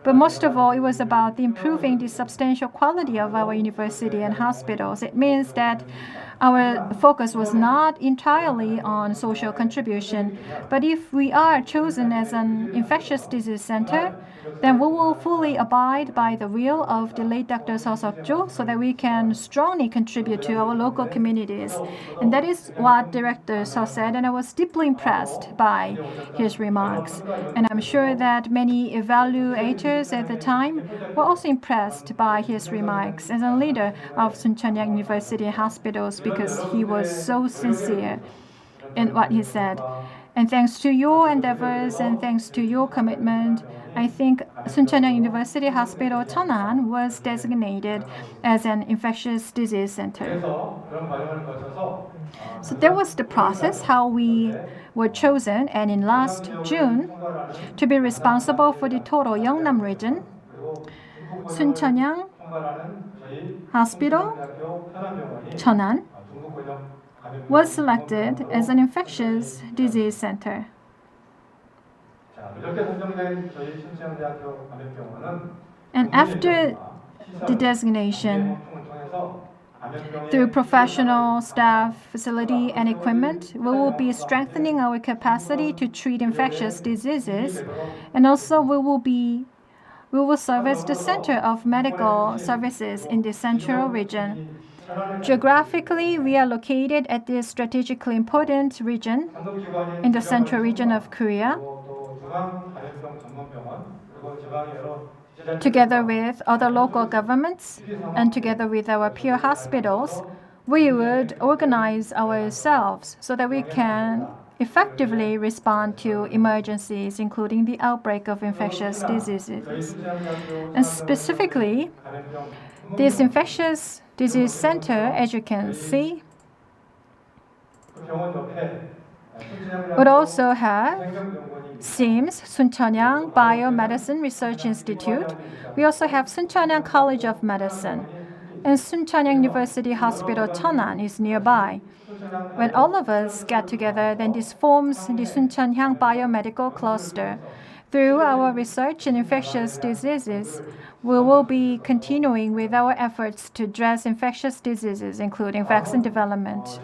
But most of all, it was about improving the substantial quality of our university and hospitals. It means that our focus was not entirely on social contribution, but if we are chosen as an infectious disease center, then we will fully abide by the will of the late Dr. Seo Seok-jo so that we can strongly contribute to our local communities. And that is what Director Seo said, and I was deeply impressed by his remarks. And I'm sure that many evaluators at the time were also impressed by his remarks as a leader of Suncheon University Hospitals because he was so sincere in what he said. And thanks to your endeavors and thanks to your commitment, I think Suncheon University Hospital Cheonan was designated as an infectious disease center. So that was the process, how we were chosen, and in last June, to be responsible for the total Yeongnam region, Suncheon Hospital Cheonan was selected as an infectious disease center. And after the designation, through professional staff, facility, and equipment, we will be strengthening our capacity to treat infectious diseases, and also we will serve as the center of medical services in the central region. Geographically, we are located at this strategically important region in the central region of Korea. Together with other local governments and together with our peer hospitals, we would organize ourselves so that we can effectively respond to emergencies, including the outbreak of infectious diseases. And specifically, this infectious disease center, as you can see, would also have GIMS Suncheon Biomedicine Research Institute. We also have Suncheon College of Medicine, and Suncheon University Hospital Cheonan is nearby. When all of us get together, then this forms the Suncheon Biomedical Cluster. Through our research in infectious diseases, we will be continuing with our efforts to address infectious diseases, including vaccine development.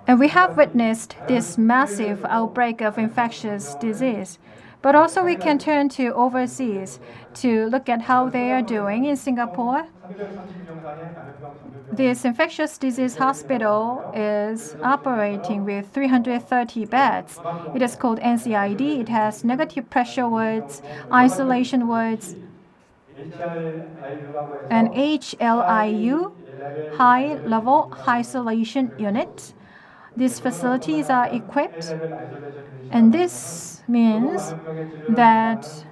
And we have witnessed this massive outbreak of infectious disease. But also we can turn to overseas to look at how they are doing in Singapore. This infectious disease hospital is operating with 330 beds. It is called NCID. It has negative pressure wards, isolation wards, and HLIU, high-level isolation unit. These facilities are equipped, and this means that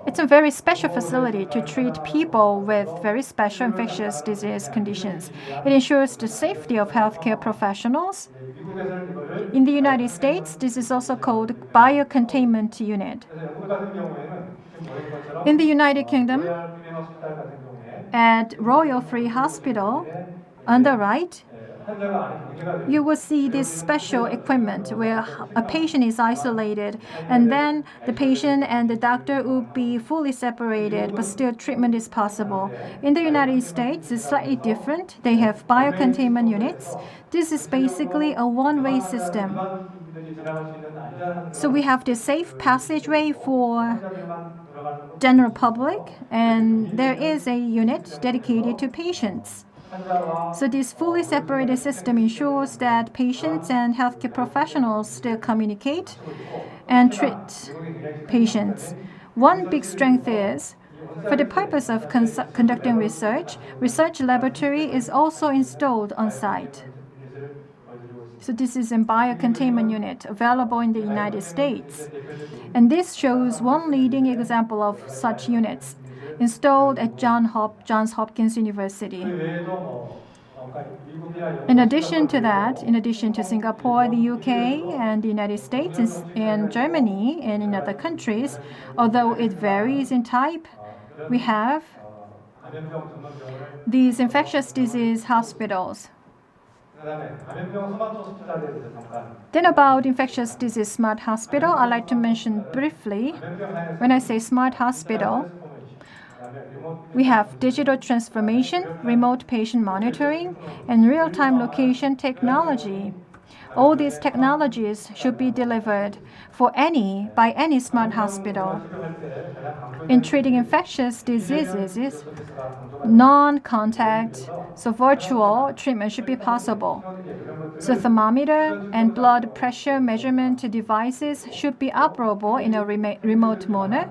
it's a very special facility to treat people with very special infectious disease conditions. It ensures the safety of healthcare professionals. In the United States, this is also called biocontainment unit. In the United Kingdom, at Royal Free Hospital, on the right, you will see this special equipment where a patient is isolated, and then the patient and the doctor will be fully separated, but still treatment is possible. In the United States, it's slightly different. They have biocontainment units. This is basically a one-way system. So we have the safe passageway for general public, and there is a unit dedicated to patients. So this fully separated system ensures that patients and healthcare professionals still communicate and treat patients. One big strength is, for the purpose of conducting research laboratory is also installed on site. So this is a biocontainment unit available in the United States. And this shows one leading example of such units installed at Johns Hopkins University. In addition to that, in addition to Singapore, the UK, and the United States, and Germany, and in other countries, although it varies in type, we have these infectious disease hospitals. Then about infectious disease smart hospital, I'd like to mention briefly. When I say smart hospital, we have digital transformation, remote patient monitoring, and real-time location technology. All these technologies should be delivered by any smart hospital. In treating infectious diseases, non-contact, so virtual treatment should be possible. So thermometer and blood pressure measurement devices should be operable in a remote manner,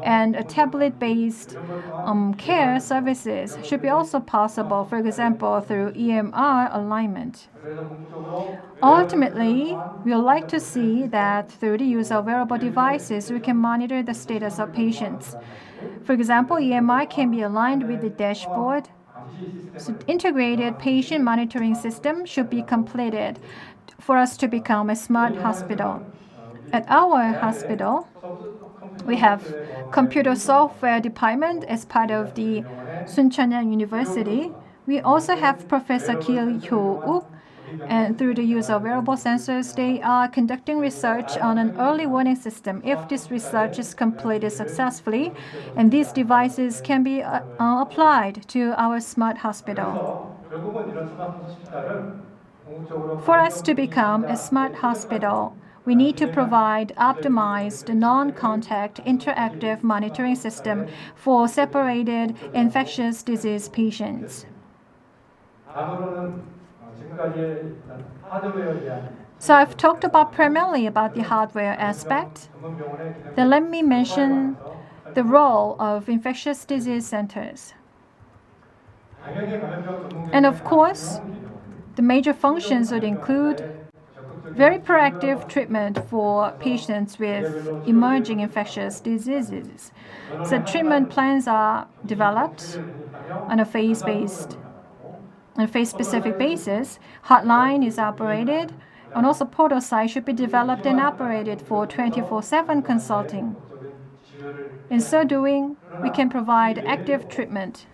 and tablet-based care services should be also possible, for example, through EMR alignment. Ultimately, we would like to see that through the use of wearable devices, we can monitor the status of patients. For example, EMR can be aligned with the dashboard. So integrated patient monitoring system should be completed for us to become a smart hospital. At our hospital, we have computer software department as part of the Soonchunhyang University. We also have Professor Kil Hyo-uk, and through the use of wearable sensors, they are conducting research on an early warning system. If this research is completed successfully, and these devices can be applied to our smart hospital. For us to become a smart hospital, we need to provide optimized non-contact interactive monitoring system for separated infectious disease patients. So I've talked primarily about the hardware aspect. Then let me mention the role of infectious disease centers. And of course, the major functions would include very proactive treatment for patients with emerging infectious diseases. So treatment plans are developed on a phase-specific basis. Hotline is operated, and also portal site should be developed and operated for 24/7 consulting. In so doing, we can provide active treatment.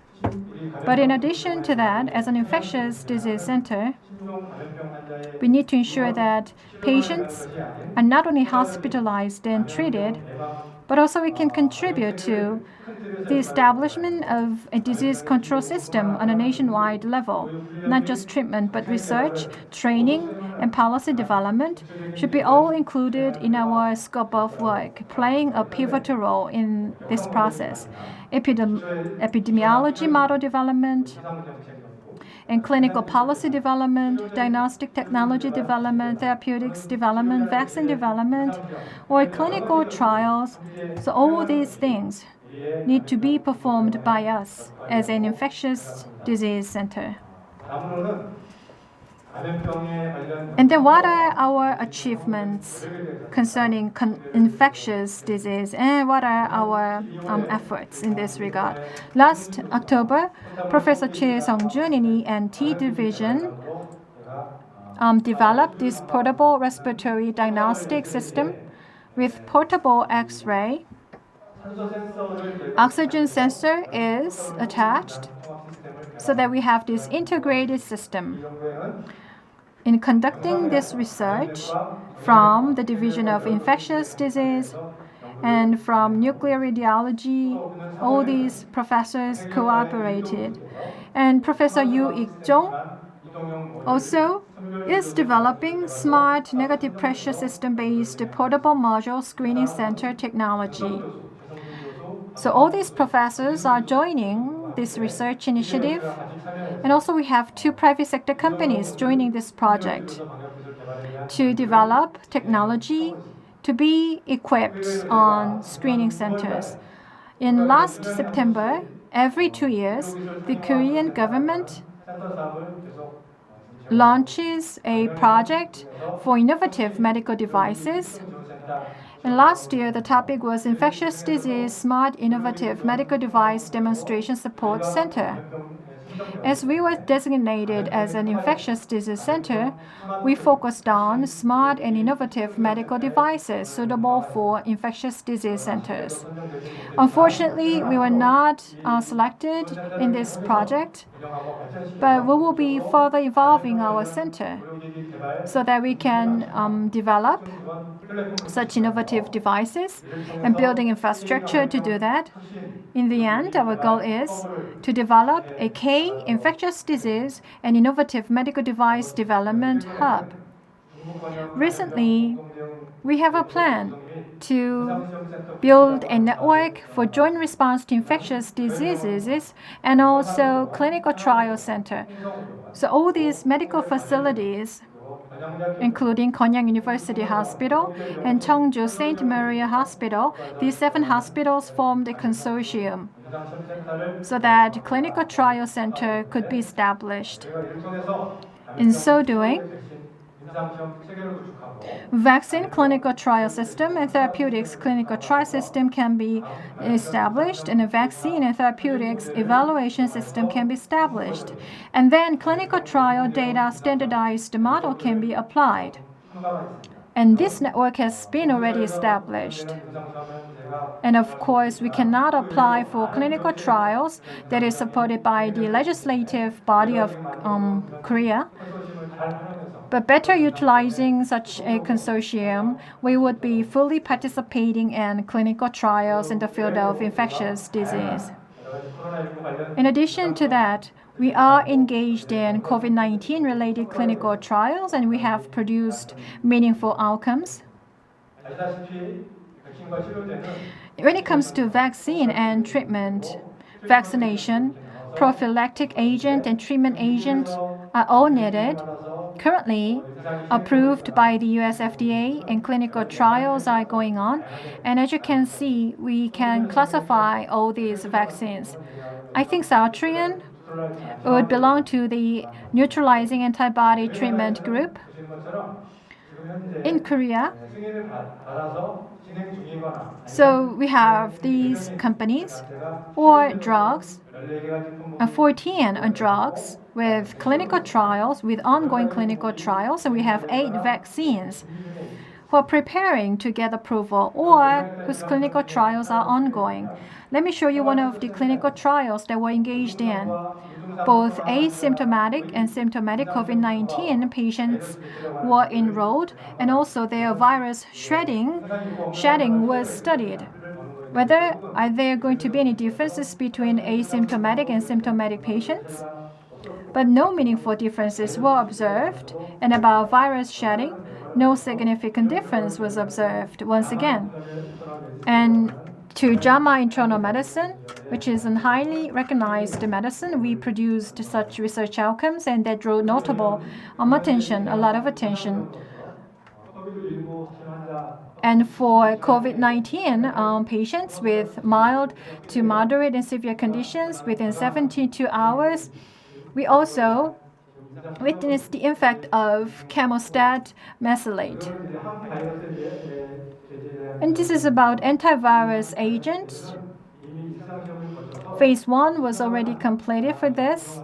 But in addition to that, as an infectious disease center, we need to ensure that patients are not only hospitalized and treated, but also we can contribute to the establishment of a disease control system on a nationwide level. Not just treatment, but research, training, and policy development should be all included in our scope of work, playing a pivotal role in this process. Epidemiology model development, and clinical policy development, diagnostic technology development, therapeutics development, vaccine development, or clinical trials. So all these things need to be performed by us as an infectious disease center. And then what are our achievements concerning infectious disease, and what are our efforts in this regard? Last October, Professor Choi Sung-jun in ENT division developed this portable respiratory diagnostic system with portable X-ray. Oxygen sensor is attached so that we have this integrated system. In conducting this research from the Division of Infectious Disease and from nuclear radiology, all these professors cooperated. And Professor Yu Ik-jong also is developing smart negative pressure system-based portable module screening center technology. So all these professors are joining this research initiative. And also we have 2 private sector companies joining this project to develop technology to be equipped on screening centers. In last September, every 2 years, the Korean government launches a project for innovative medical devices. And last year, the topic was Infectious Disease Smart Innovative Medical Device Demonstration Support Center. As we were designated as an infectious disease center, we focused on smart and innovative medical devices suitable for infectious disease centers. Unfortunately, we were not selected in this project, but we will be further evolving our center so that we can develop such innovative devices and building infrastructure to do that. In the end, our goal is to develop a K infectious disease and innovative medical device development hub. Recently, we have a plan to build a network for joint response to infectious diseases and also clinical trial center. So all these medical facilities, including Konyang University Hospital and Cheongju St. Maria Hospital, these 7 hospitals formed a consortium so that clinical trial center could be established. In so doing, vaccine clinical trial system and therapeutics clinical trial system can be established, and a vaccine and therapeutics evaluation system can be established. And then clinical trial data standardized model can be applied. And this network has been already established. And of course, we cannot apply for clinical trials that is supported by the legislative body of Korea. But better utilizing such a consortium, we would be fully participating in clinical trials in the field of infectious disease. In addition to that, we are engaged in COVID-19 related clinical trials, and we have produced meaningful outcomes. When it comes to vaccine and treatment, vaccination, prophylactic agent and treatment agent are all needed. Currently approved by the US FDA, and clinical trials are going on. And as you can see, we can classify all these vaccines. I think Celltrion would belong to the neutralizing antibody treatment group. In Korea, so we have these companies or drugs, 14 drugs with clinical trials, with ongoing clinical trials, and we have 8 vaccines who are preparing to get approval or whose clinical trials are ongoing. Let me show you one of the clinical trials that we're engaged in. Both asymptomatic and symptomatic COVID-19 patients were enrolled, and also their virus shedding was studied. Whether are there going to be any differences between asymptomatic and symptomatic patients? But no meaningful differences were observed, and about virus shedding, no significant difference was observed once again. And to JAMA Internal Medicine, which is a highly recognized medicine, we produced such research outcomes, and that drew notable attention, a lot of attention. And for COVID-19 patients with mild to moderate and severe conditions within 72 hours, we also witnessed the effect of camostat mesylate. And this is about antivirus agents. Phase 1 was already completed for this,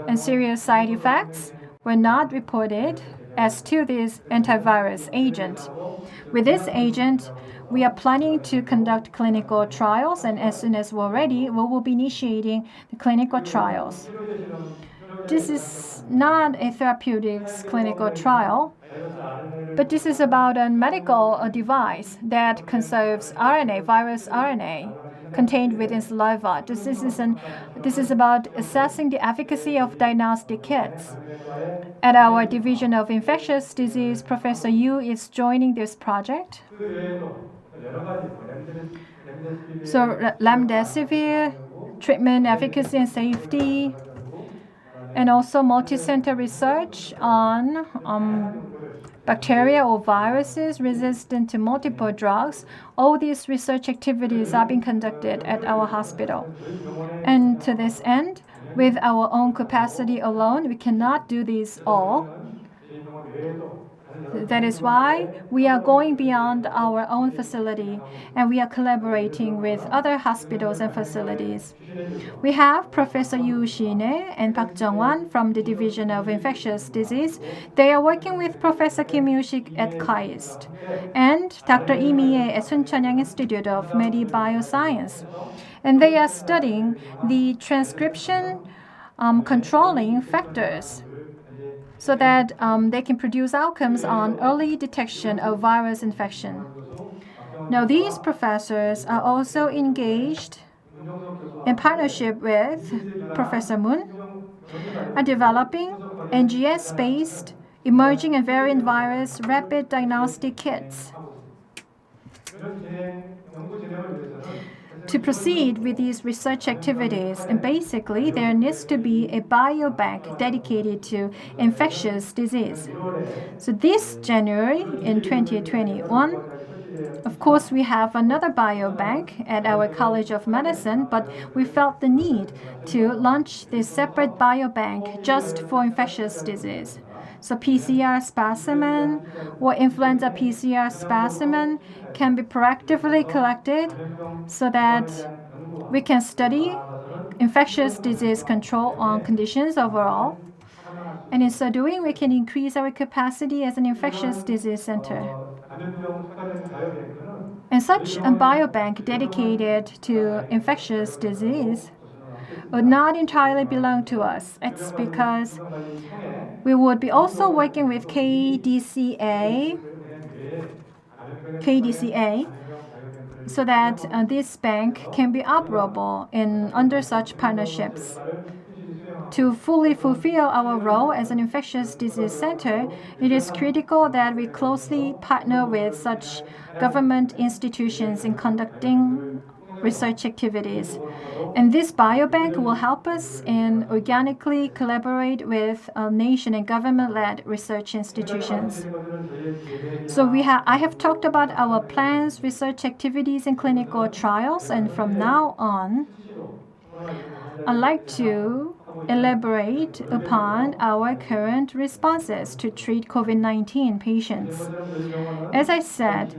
and serious side effects were not reported as to this antivirus agent. With this agent, we are planning to conduct clinical trials, and as soon as we're ready, we will be initiating the clinical trials. This is not a therapeutics clinical trial, but this is about a medical device that conserves RNA, virus RNA, contained within saliva. This is about assessing the efficacy of diagnostic kits. At our Division of Infectious Disease, Professor Yu is joining this project. So remdesivir, treatment efficacy and safety, and also multi-center research on bacteria or viruses resistant to multiple drugs. All these research activities are being conducted at our hospital. And to this end, with our own capacity alone, we cannot do this all. That is why we are going beyond our own facility and we are collaborating with other hospitals and facilities. We have Professor Yu Shine and Park Jung-wan from the Division of Infectious Disease. They are working with Professor Kim Yu-sik at KAIST and Dr. Lee Mi-hye at Suncheonyang Institute of Bioscience. And they are studying the transcription controlling factors so that they can produce outcomes on early detection of virus infection. Now, these professors are also engaged in partnership with Professor Moon are developing NGS-based emerging and variant virus rapid diagnostic kits. To proceed with these research activities, and basically there needs to be a biobank dedicated to infectious disease. So this January in 2021, of course, we have another biobank at our College of Medicine, but we felt the need to launch this separate biobank just for infectious disease. So PCR specimen or influenza PCR specimen can be proactively collected so that we can study infectious disease control on conditions overall. And in so doing, we can increase our capacity as an infectious disease center. And such a biobank dedicated to infectious disease would not entirely belong to us. It's because we would be also working with KDCA so that this bank can be operable under such partnerships. To fully fulfill our role as an infectious disease center, it is critical that we closely partner with such government institutions in conducting research activities. And this biobank will help us in organically collaborate with nation and government-led research institutions. So I have talked about our plans, research activities, and clinical trials, and from now on, I'd like to elaborate upon our current responses to treat COVID-19 patients. As I said,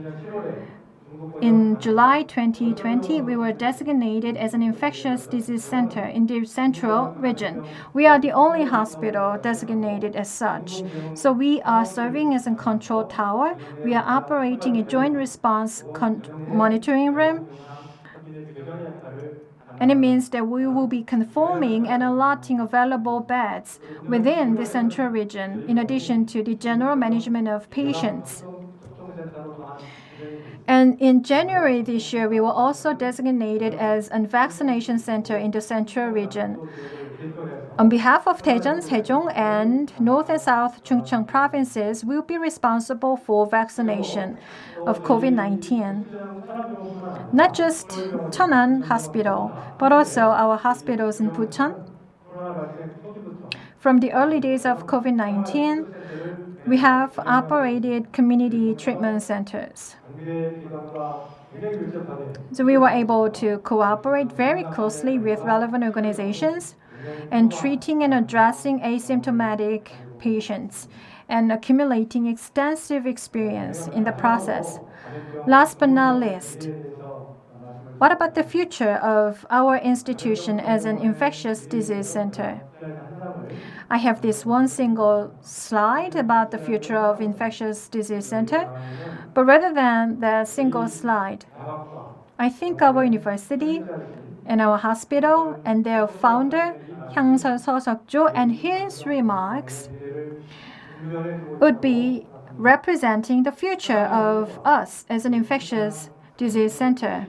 in July 2020, we were designated as an infectious disease center in the central region. We are the only hospital designated as such. So we are serving as a control tower. We are operating a joint response monitoring room. And it means that we will be conforming and allotting available beds within the central region, in addition to the general management of patients. And in January this year, we were also designated as a vaccination center in the central region. On behalf of Daejeon, Sejong, and North and South Chungcheong provinces, we will be responsible for vaccination of COVID-19. Not just Cheonan Hospital, but also our hospitals in Bucheon. From the early days of COVID-19, we have operated community treatment centers. So we were able to cooperate very closely with relevant organizations and treating and addressing asymptomatic patients and accumulating extensive experience in the process. Last but not least, what about the future of our institution as an infectious disease center? I have this one single slide about the future of infectious disease center, but rather than the single slide, I think our university and our hospital and their founder, Hyang-seol Seok-jo, and his remarks would be representing the future of us as an infectious disease center.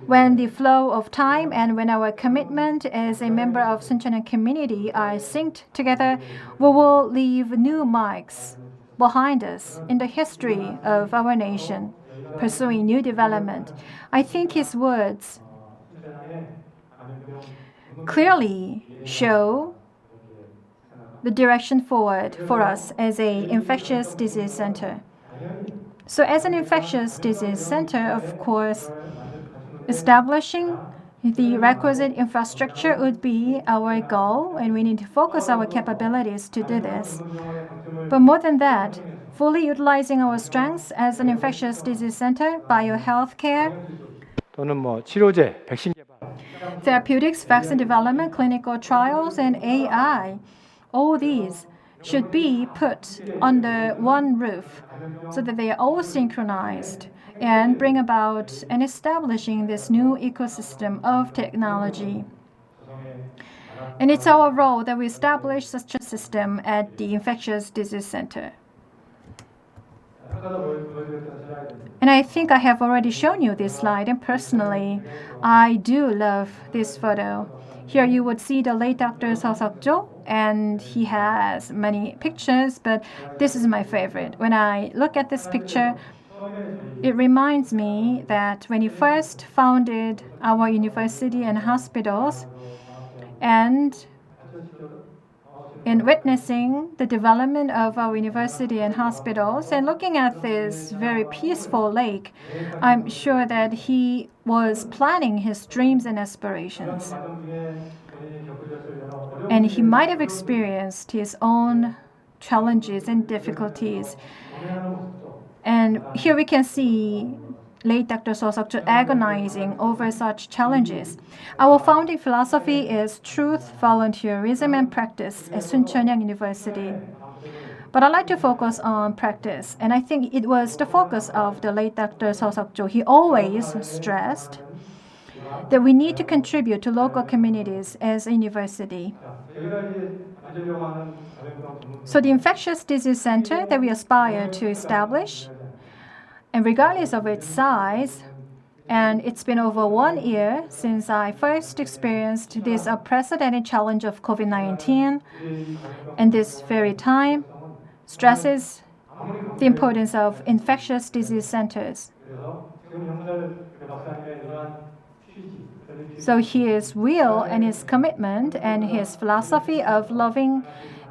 When the flow of time and when our commitment as a member of Suncheonyang community are synced together, we will leave new marks behind us in the history of our nation. pursuing new development. I think his words clearly show the direction forward for us as an infectious disease center. So as an infectious disease center, of course, establishing the requisite infrastructure would be our goal, and we need to focus our capabilities to do this. But more than that, fully utilizing our strengths as an infectious disease center, biohealthcare, 또는 치료제, 백신 개발, therapeutics, vaccine development, clinical trials, and AI, all these should be put under one roof so that they are all synchronized and bring about and establishing this new ecosystem of technology. And it's our role that we establish such a system at the Infectious Disease Center. And I think I have already shown you this slide, and personally, I do love this photo. Here you would see the late Dr. Seo Seok-jo, and he has many pictures, but this is my favorite. When I look at this picture, it reminds me that when he first founded our university and hospitals, and in witnessing the development of our university and hospitals and looking at this very peaceful lake, I'm sure that he was planning his dreams and aspirations. And he might have experienced his own challenges and difficulties. And here we can see late Dr. Seo Seok-jo agonizing over such challenges. Our founding philosophy is truth, volunteerism, and practice at Soonchunhyang University. But I'd like to focus on practice, and I think it was the focus of the late Dr. Seo Seok-jo. He always stressed that we need to contribute to local communities as a university. So the infectious disease center that we aspire to establish, and regardless of its size, and it's been over 1 year since I first experienced this unprecedented challenge of COVID-19, and this very time stresses the importance of infectious disease centers. So his will and his commitment and his philosophy of loving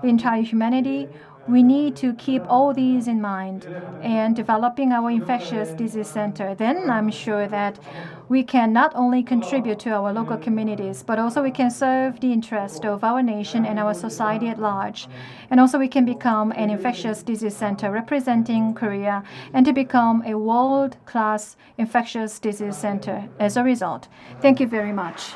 the entire humanity, we need to keep all these in mind and developing our infectious disease center. Then I'm sure that we can not only contribute to our local communities, but also we can serve the interest of our nation and our society at large. And also we can become an infectious disease center representing Korea and to become a world-class infectious disease center as a result. Thank you very much.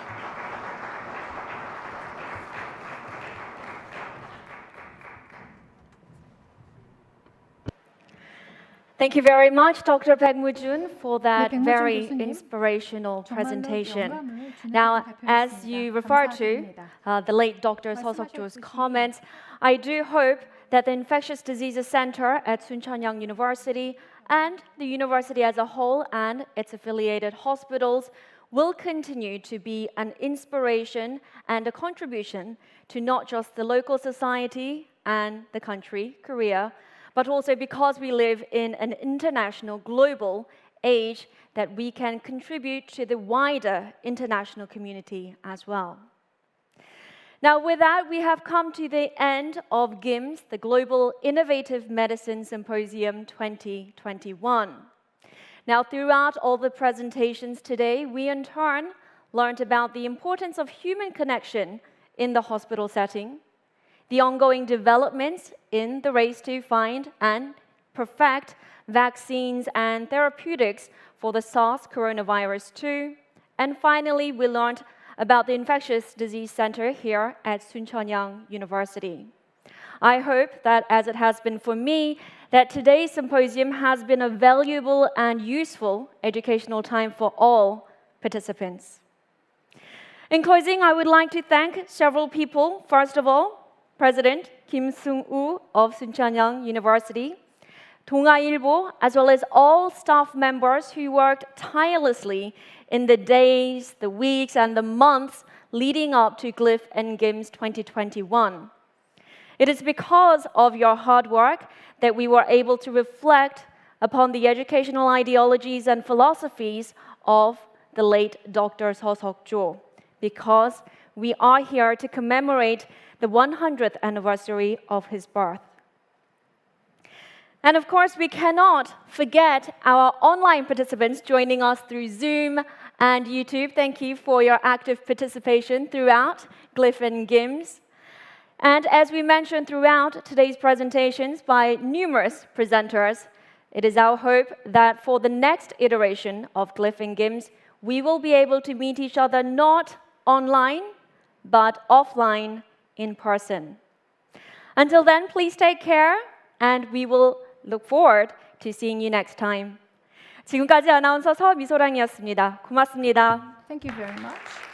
Thank you very much, Dr. Baek Moo-jun, for that very inspirational presentation. Now, as you referred to, the late Dr. Seo Seok-jo's comments, I do hope that the Infectious Diseases Center at Soonchunhyang University and the university as a whole and its affiliated hospitals will continue to be an inspiration and a contribution to not just the local society and the country, Korea, but also because we live in an international, global age, that we can contribute to the wider international community as well. Now, with that, we have come to the end of GIMS, the Global Innovative Medicine Symposium 2021. Now, throughout all the presentations today, we in turn learned about the importance of human connection in the hospital setting, the ongoing developments in the race to find and perfect vaccines and therapeutics for the SARS coronavirus 2. And finally, we learned about the Infectious Disease Center here at Soonchunhyang University. I hope that, as it has been for me, that today's symposium has been a valuable and useful educational time for all participants. In closing, I would like to thank several people. First of all, President Kim Sung-woo of Soonchunhyang University, 동아일보, as well as all staff members who worked tirelessly in the days, the weeks, and the months leading up to GLIF and GIMS 2021. It is because of your hard work that we were able to reflect upon the educational ideologies and philosophies of the late Dr. Seo Seok-jo, because we are here to commemorate the 100th anniversary of his birth. And of course, we cannot forget our online participants joining us through Zoom and YouTube. Thank you for your active participation throughout GLIF and GIMS. And as we mentioned throughout today's presentations by numerous presenters, it is our hope that for the next iteration of GLIF and GIMS, we will be able to meet each other not online, but offline in person. Until then, please take care, and we will look forward to seeing you next time. 지금까지 아나운서 서미소랑이었습니다. 고맙습니다. Thank you very much.